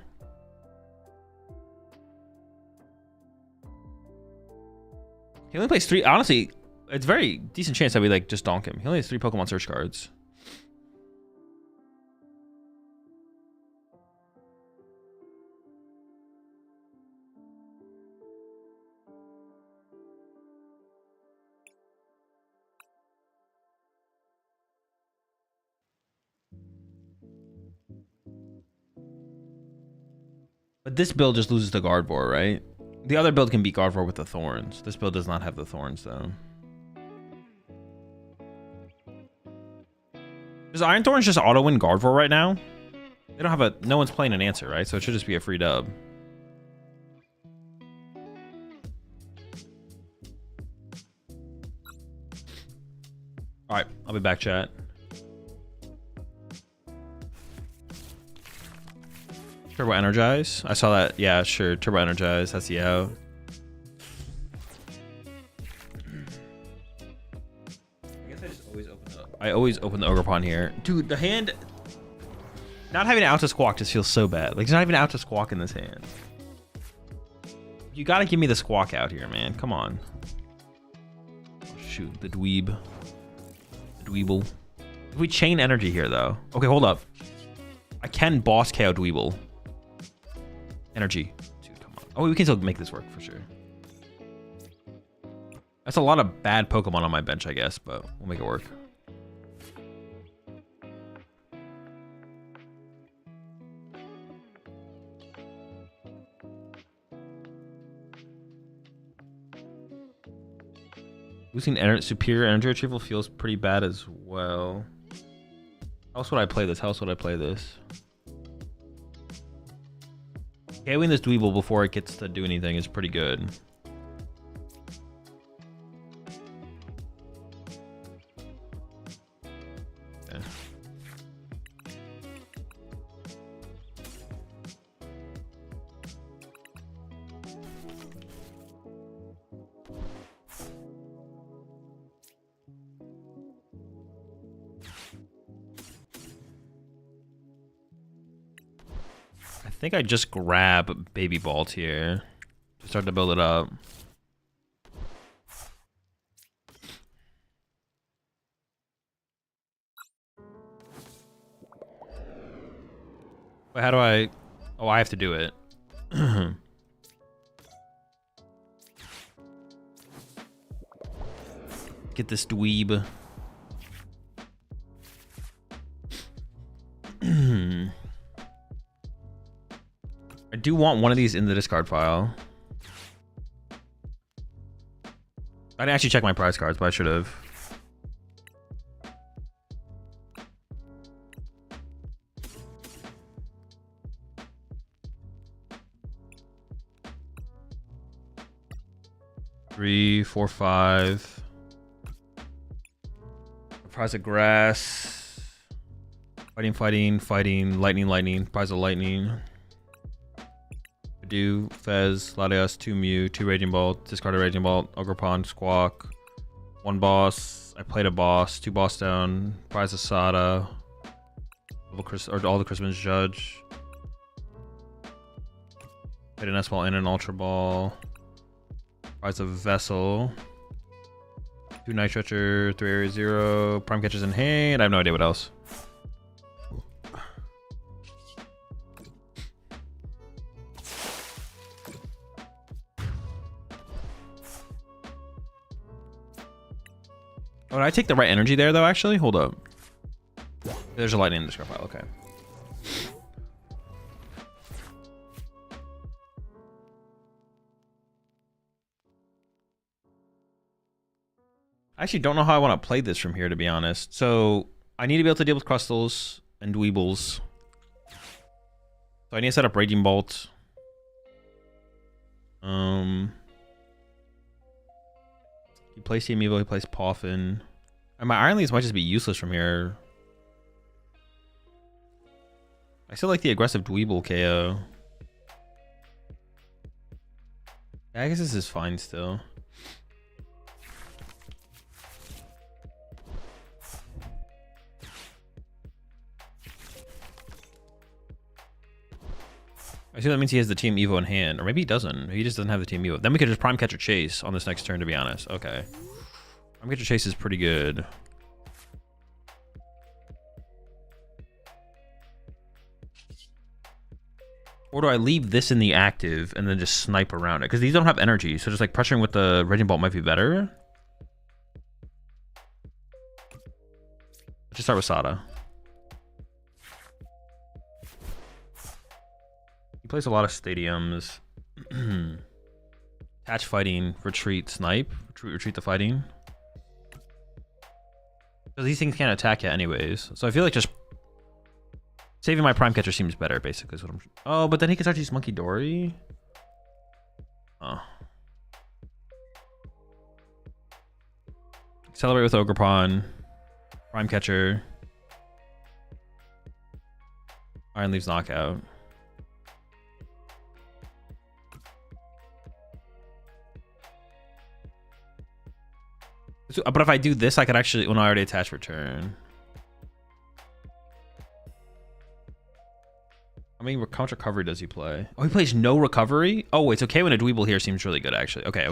He only plays 3. Honestly, it's a very decent chance that we like just donk him. He only has 3 Pokemon search cards. But this build just loses to Gardevoir, right? The other build can beat Gardevoir with the Thorns. This build does not have the Thorns, though. Does Iron Thorns just auto-win Gardevoir right now? They don't have a... No one's playing an answer, right? So it should just be a free dub. Alright, I'll be back, chat. Turbo Energize. I saw that. Yeah, sure. Turbo Energize. That's the out. I guess I just always open up. I always open the Ogerpon here. Dude, the hand... Not having an out to Squawk just feels so bad. Like, there's not even an out to Squawk in this hand. You gotta give me the Squawk out here, man. Come on. Shoot, the dweeb. The dweeble. If we chain energy here, though. Okay, hold up. I can boss KO Dweeble. Energy. Dude, come on. Oh, we can still make this work for sure. That's a lot of bad Pokemon on my bench, I guess, but we'll make it work. Losing superior energy retrieval feels pretty bad as well. How else would I play this? How else would I play this? KOing this Dweeble before it gets to do anything is pretty good. Okay. I think I just grab Baby Bolt here to start to build it up. Wait, how do I... Oh, I have to do it. Get this dweeb. I do want one of these in the discard file. I didn't actually check my prize cards, but I should have. Three, four, five. Prize of grass. Fighting, fighting, fighting. Lightning, lightning. Prize of lightning. Do Fez, Latios, 2 Mew, 2 Raging Bolt, discarded Raging Bolt, Ogerpon, Squawk, 1 boss. I played a boss, 2 boss down, prize of Sada, or all the Christmas Judge. Played an S Ball and an Ultra Ball. Prize of Vessel. 2 Night Stretcher, 3 Area 0, Prime Catchers in hand. I have no idea what else. Oh, did I take the right energy there, though, actually? Hold up. There's a lightning in the discard file. Okay. I actually don't know how I want to play this from here, to be honest. So, I need to be able to deal with Crustals and Dweebles. So, I need to set up Raging Bolt. He plays Teamiivo, he plays Poffin. And my Iron Leaves might just be useless from here. I still like the aggressive Dweeble KO. Yeah, I guess this is fine still. I see that means he has the Team Evo in hand. Or maybe he doesn't. Maybe he just doesn't have the Team Evo. Then we could just Prime Catcher Chase on this next turn, to be honest. Okay. Prime Catcher Chase is pretty good. Or do I leave this in the active and then just snipe around it? Because these don't have energy, so just like pressuring with the Raging Bolt might be better. Let's just start with Sada. He plays a lot of stadiums. Attach fighting, retreat, snipe, retreat the fighting. Because these things can't attack yet anyways. So I feel like just saving my prime catcher seems better, basically. Is what I'm... Oh, but then he can start to use Monkey Dory. Oh. Accelerate with Ogerpon. Prime catcher. Iron leaves knockout. But if I do this, I could actually, when I already attach return. How many count recovery does he play? Oh, he plays no recovery? Oh, it's okay when a Dweeble here seems really good, actually. Okay.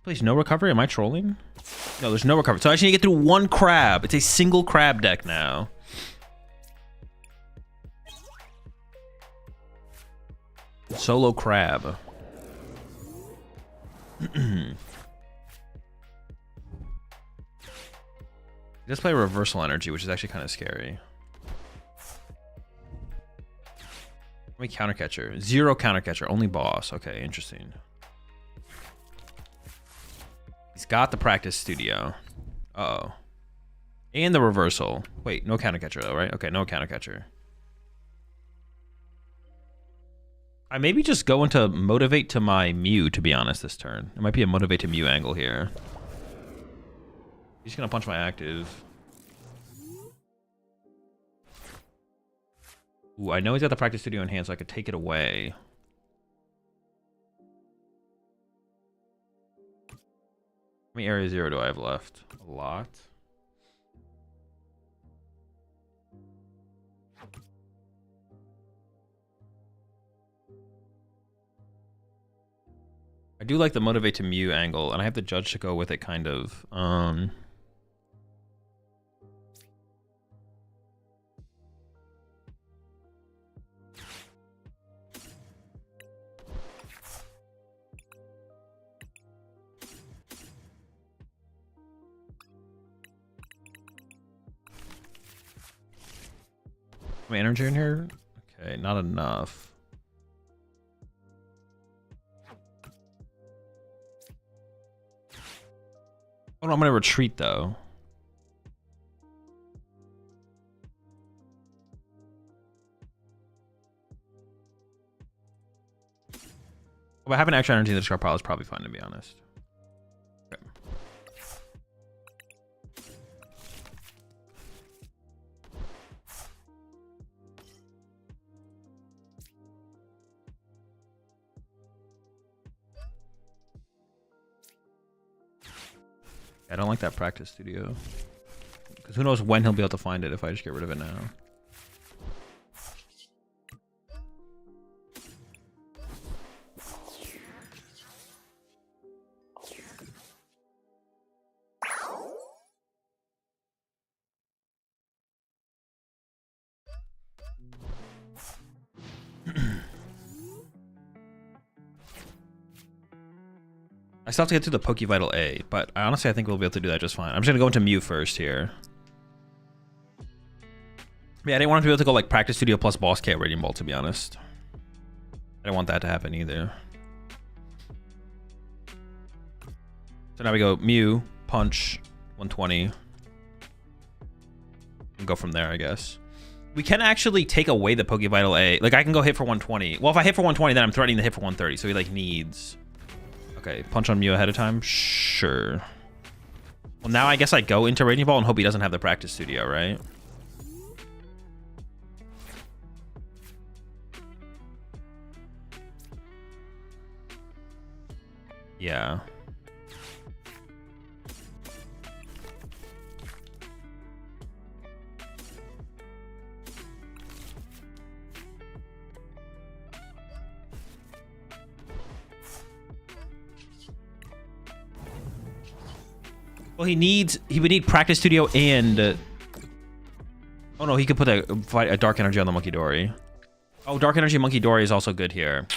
Plays no recovery? Am I trolling? No, there's no recovery. So I actually need to get through one crab. It's a single crab deck now. Solo crab. He does play reversal energy, which is actually kind of scary. How many counter catcher? 0 counter catcher, only boss. Okay, interesting. He's got the practice studio. Uh-oh. And the reversal. Wait, no counter catcher though, right? Okay, no counter catcher. I maybe just go into motivate to my Mew, to be honest, this turn. It might be a motivate to Mew angle here. He's gonna punch my active. Ooh, I know he's got the practice studio in hand, so I could take it away. How many area 0 do I have left? A lot. I do like the motivate to Mew angle, and I have the judge to go with it, kind of. My energy in here? Okay, not enough. Oh no, I'm gonna retreat though. But having extra energy in the discard pile is probably fine, to be honest. Okay. I don't like that practice studio. Because who knows when he'll be able to find it if I just get rid of it now. I still have to get to the Pokevital A, but honestly I think we'll be able to do that just fine. I'm just gonna go into Mew first here. Yeah, I didn't want him to be able to go like Practice Studio plus Boss K Radiant Bolt, to be honest. I don't want that to happen either. So now we go Mew, Punch, 120. And go from there, I guess. We can actually take away the Pokevital A. Like I can go hit for 120. Well, if I hit for 120, then I'm threatening to hit for 130, so he like needs... Okay, punch on Mew ahead of time? Sure. Well, now I guess I go into Raging Ball and hope he doesn't have the practice studio, right? Yeah. Well, he would need practice studio and... oh no, he could put a dark energy on the Monkey Dory. Oh, dark energy Monkey Dory is also good here.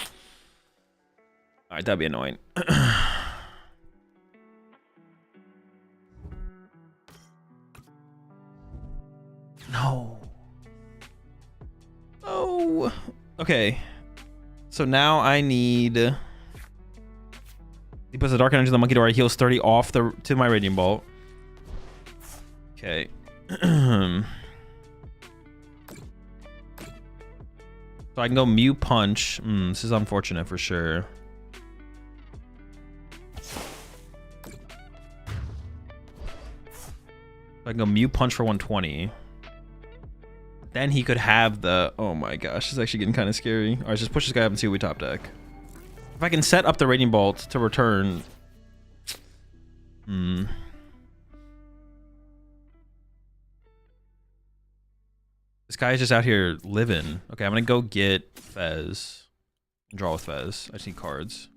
All right, that'd be annoying. No. Oh. Okay. So now I need. He puts the dark energy on the monkey door. He heals 30 off to my radiant bolt. Okay. So I can go Mew Punch. This is unfortunate for sure. I can go Mew Punch for 120. Then he could have the... Oh my gosh, it's actually getting kind of scary. Alright, just push this guy up and see what we top deck. If I can set up the Radiant Bolt to return... This guy is just out here living. Okay, I'm gonna go get Fez. Draw with Fez. I just need cards.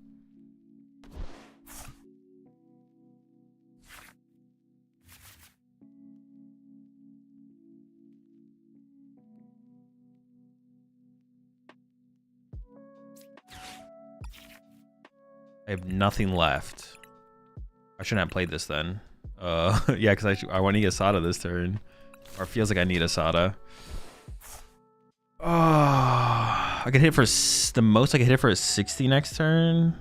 I have nothing left. I shouldn't have played this then. Yeah, because I want to get Asada this turn. Or it feels like I need Asada. Oh, I could hit for the most I could hit for a 60 next turn.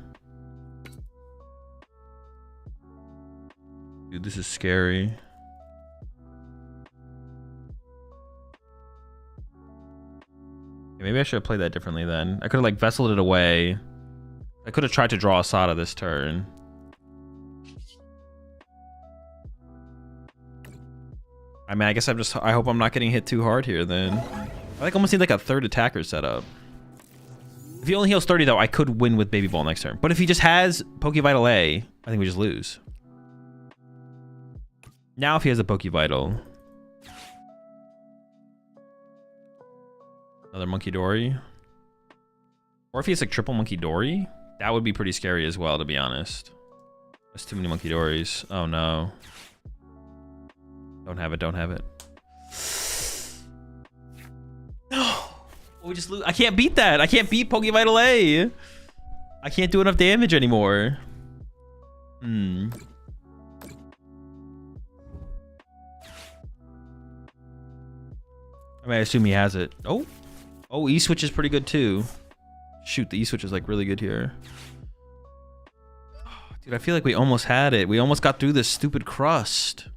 Dude, this is scary. Maybe I should have played that differently then. I could have like vesseled it away. I could have tried to draw Asada this turn. I mean, I guess I hope I'm not getting hit too hard here then. I like almost need like a third attacker setup. If he only heals 30 though, I could win with Baby Ball next turn. But if he just has Pokevital A, I think we just lose. Now if he has a Pokevital. Another Monkey Dory. Or if he has like triple Monkey Dory, that would be pretty scary as well, to be honest. That's too many Monkey Dories. Oh no. Don't have it, don't have it. No! We just lose. I can't beat that. I can't beat Pokevital A. I can't do enough damage anymore. I mean, I assume he has it. Oh. Oh, E-Switch is pretty good too. Shoot, the E-Switch is like really good here. Oh, dude, I feel like we almost had it. We almost got through this stupid crust.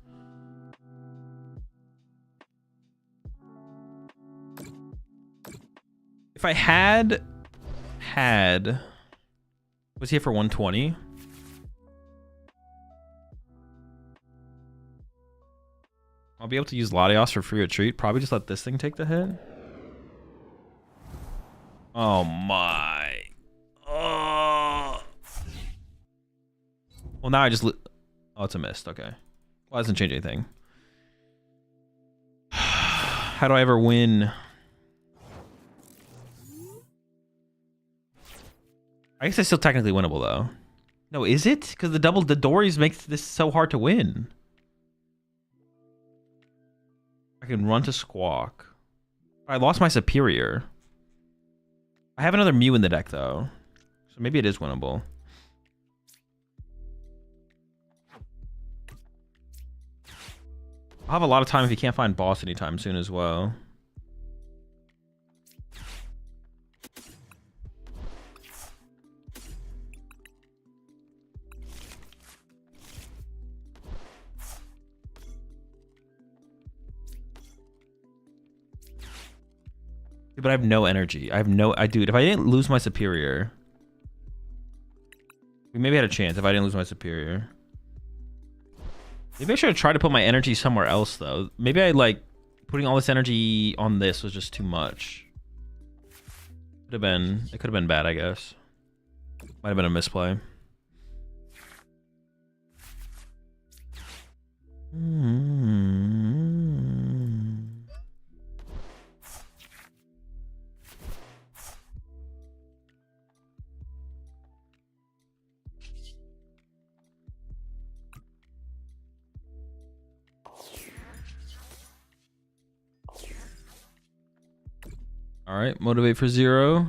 If I had... Was he here for 120? I'll be able to use Latios for free retreat. Probably just let this thing take the hit. Oh my. Oh. Well, now I just... Oh, it's a mist. Okay. Well, that doesn't change anything. How do I ever win? I guess it's still technically winnable, though. No, is it? Because the Dories makes this so hard to win. I can run to Squawk. I lost my Superior. I have another Mew in the deck, though. So maybe it is winnable. I'll have a lot of time if you can't find boss anytime soon as well. But I have no energy. Dude, if I didn't lose my Superior, we maybe had a chance if I didn't lose my Superior. Maybe I should have tried to put my energy somewhere else, though. Maybe I, like, putting all this energy on this was just too much. It could have been bad, I guess. Might have been a misplay. All right, motivate for 0.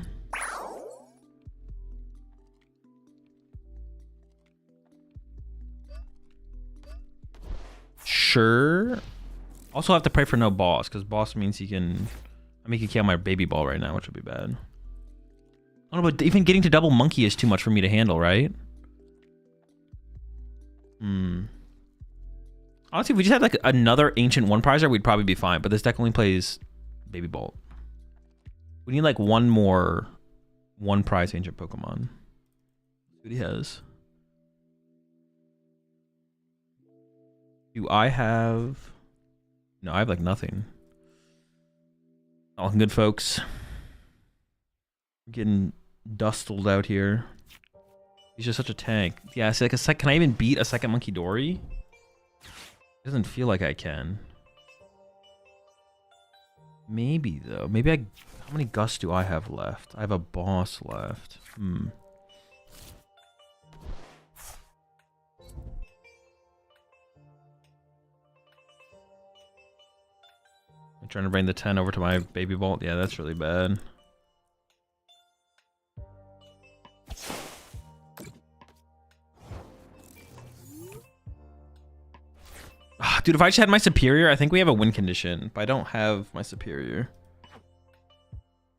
sure. Also have to pray for no boss, because boss means he can... I mean, he can kill my baby ball right now, which would be bad. I don't know, but even getting to double monkey is too much for me to handle, right? Honestly, if we just had like another ancient one prizer, we'd probably be fine. But this deck only plays baby bolt. We need like one more one prize ancient Pokemon. See what he has. Do I have... No, I have like nothing. All good, folks. We're getting dustled out here. He's just such a tank. Yeah, it's like can I even beat a second Monkey Dory? Doesn't feel like I can. Maybe though. Maybe I... How many Gusts do I have left? I have a boss left. I'm trying to bring the 10 over to my baby vault. Yeah, that's really bad. Dude, if I just had my superior, I think we have a win condition, but I don't have my superior.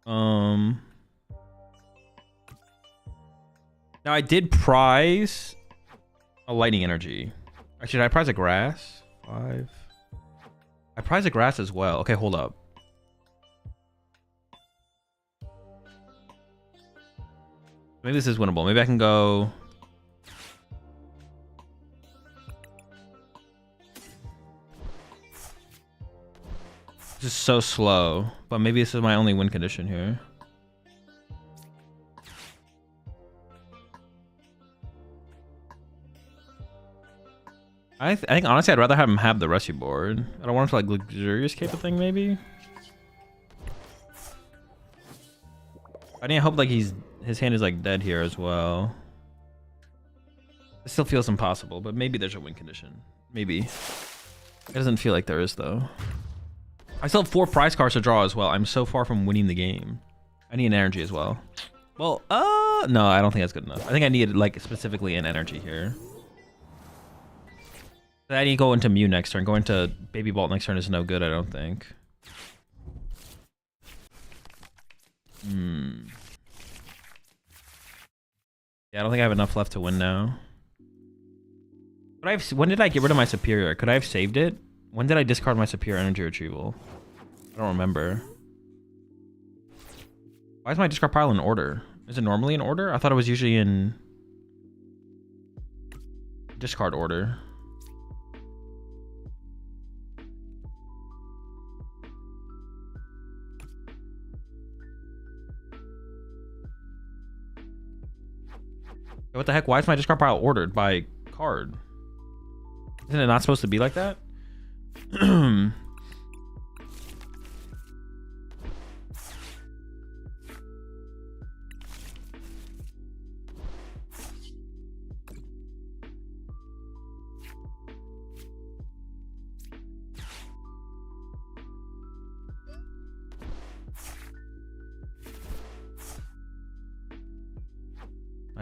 Now I did prize a lightning energy. Actually, did I prize a grass? 5. I prize a grass as well. Okay, hold up. Maybe this is winnable. Maybe I can go... This is so slow, but maybe this is my only win condition here. I think honestly I'd rather have him have the rescue board. I don't want him to like luxurious cape a thing maybe. I hope like his hand is like dead here as well. It still feels impossible, but maybe there's a win condition. Maybe. It doesn't feel like there is though. I still have 4 prize cards to draw as well. I'm so far from winning the game. I need an energy as well. Well, no, I don't think that's good enough. I think I need like specifically an energy here. I need to go into Mew next turn. Going to Baby Bolt next turn is no good, I don't think. Yeah, I don't think I have enough left to win now. But when did I get rid of my superior? Could I have saved it? When did I discard my superior energy retrieval? I don't remember. Why is my discard pile in order? Is it normally in order? I thought it was usually in discard order. What the heck? Why is my discard pile ordered by card? Isn't it not supposed to be like that? I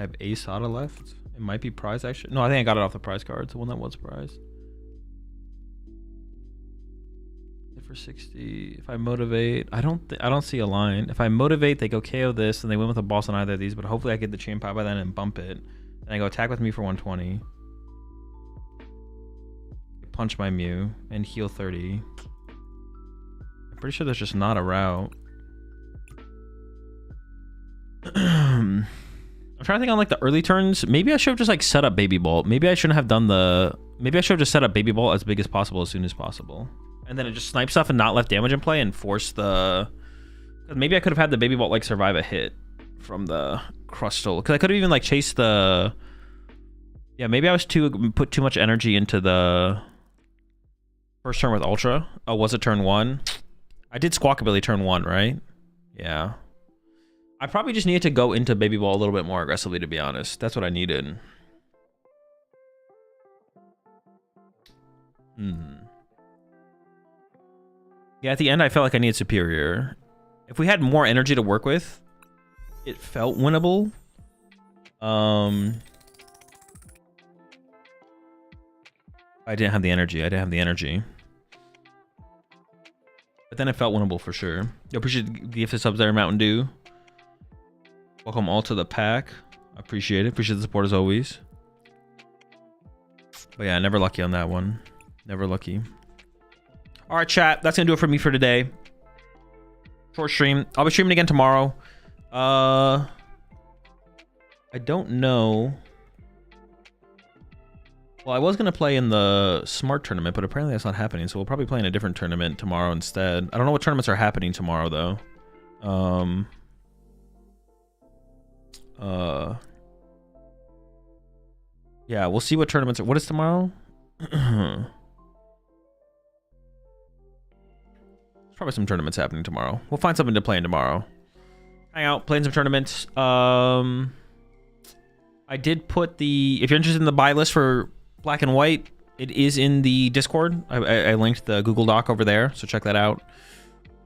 have a Sada left. It might be prize actually. No, I think I got it off the prize card. The one that was prized. For 60. If I motivate, I don't see a line. If I motivate, they go KO this, and they win with a boss on either of these. But hopefully, I get the chain pie by then and bump it. Then I go attack with me for 120. Punch my Mew and heal 30. I'm pretty sure there's just not a route. I'm trying to think on like the early turns. Maybe I should have just like set up Baby Bolt. Maybe I shouldn't have done the... Maybe I should have just set up Baby Bolt as big as possible as soon as possible. And then it just snipes stuff and not left damage in play and force the... Maybe I could have had the Baby Bolt like survive a hit from the Crustal. Because I could have even like chased the... Yeah, maybe I was put too much energy into the first turn with Ultra. Oh, was it turn 1? I did Squawkabilly turn 1, right? Yeah. I probably just needed to go into Baby Ball a little bit more aggressively, to be honest. That's what I needed. Yeah, at the end, I felt like I needed Superior. If we had more energy to work with, it felt winnable. I didn't have the energy. But then it felt winnable for sure. I appreciate the gifted subs there, Mountain Dew. Welcome all to the pack. I appreciate it. Appreciate the support as always. But yeah, never lucky on that one. Never lucky. All right, chat. That's going to do it for me for today. Short stream. I'll be streaming again tomorrow. I don't know. Well, I was going to play in the Smart tournament, but apparently that's not happening. So we'll probably play in a different tournament tomorrow instead. I don't know what tournaments are happening tomorrow, though. Yeah, we'll see what tournaments are. What is tomorrow? There's probably some tournaments happening tomorrow. We'll find something to play in tomorrow. Hang out, playing some tournaments. I did put the... If you're interested in the buy list for Black and White, it is in the Discord. I linked the Google Doc over there, so check that out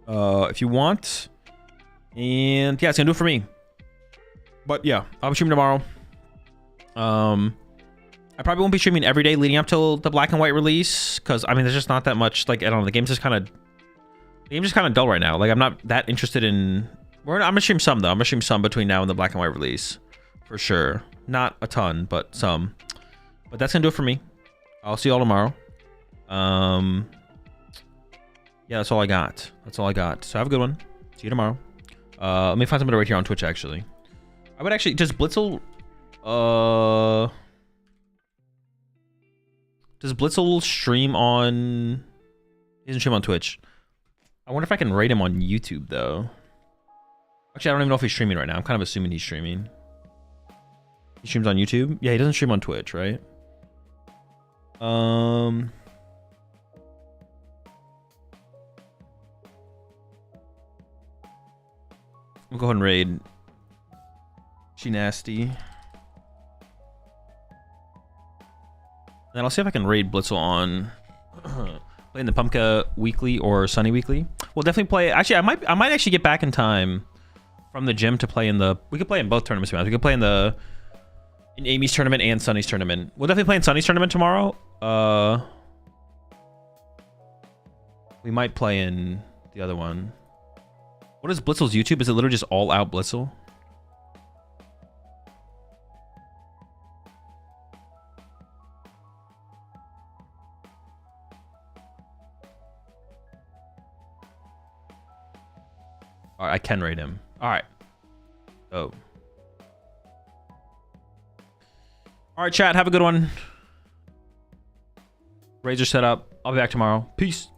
if you want. And yeah, it's gonna do it for me. But yeah, I'll be streaming tomorrow. I probably won't be streaming every day leading up till the Black and White release, because I mean, there's just not that much. Like, I don't know, the game's just kind of dull right now. Like, I'm not that interested in. I'm gonna stream some though. I'm gonna stream some between now and the Black and White release, for sure. Not a ton, but some. But that's gonna do it for me. I'll see you all tomorrow. Yeah, that's all I got. So have a good one. See you tomorrow. Let me find somebody right here on Twitch. Actually, I would actually does Blitzel. Does Blitzel stream on? He doesn't stream on Twitch. I wonder if I can rate him on YouTube though. Actually, I don't even know if he's streaming right now. I'm kind of assuming he's streaming. He streams on YouTube. Yeah, he doesn't stream on Twitch, right? We'll go ahead and raid. She nasty. And I'll see if I can raid Blitzel on playing the Pumpka Weekly or Sunny Weekly. We'll definitely play. Actually, I might actually get back in time from the gym to play in the. We could play in both tournaments. We could play in Amy's tournament and Sunny's tournament. We'll definitely play in Sunny's tournament tomorrow. We might play in the other one. What is Blitzel's YouTube? Is it literally just all out Blitzel? All right, I can rate him. All right. Oh. All right, chat. Have a good one. Razor set up. I'll be back tomorrow. Peace.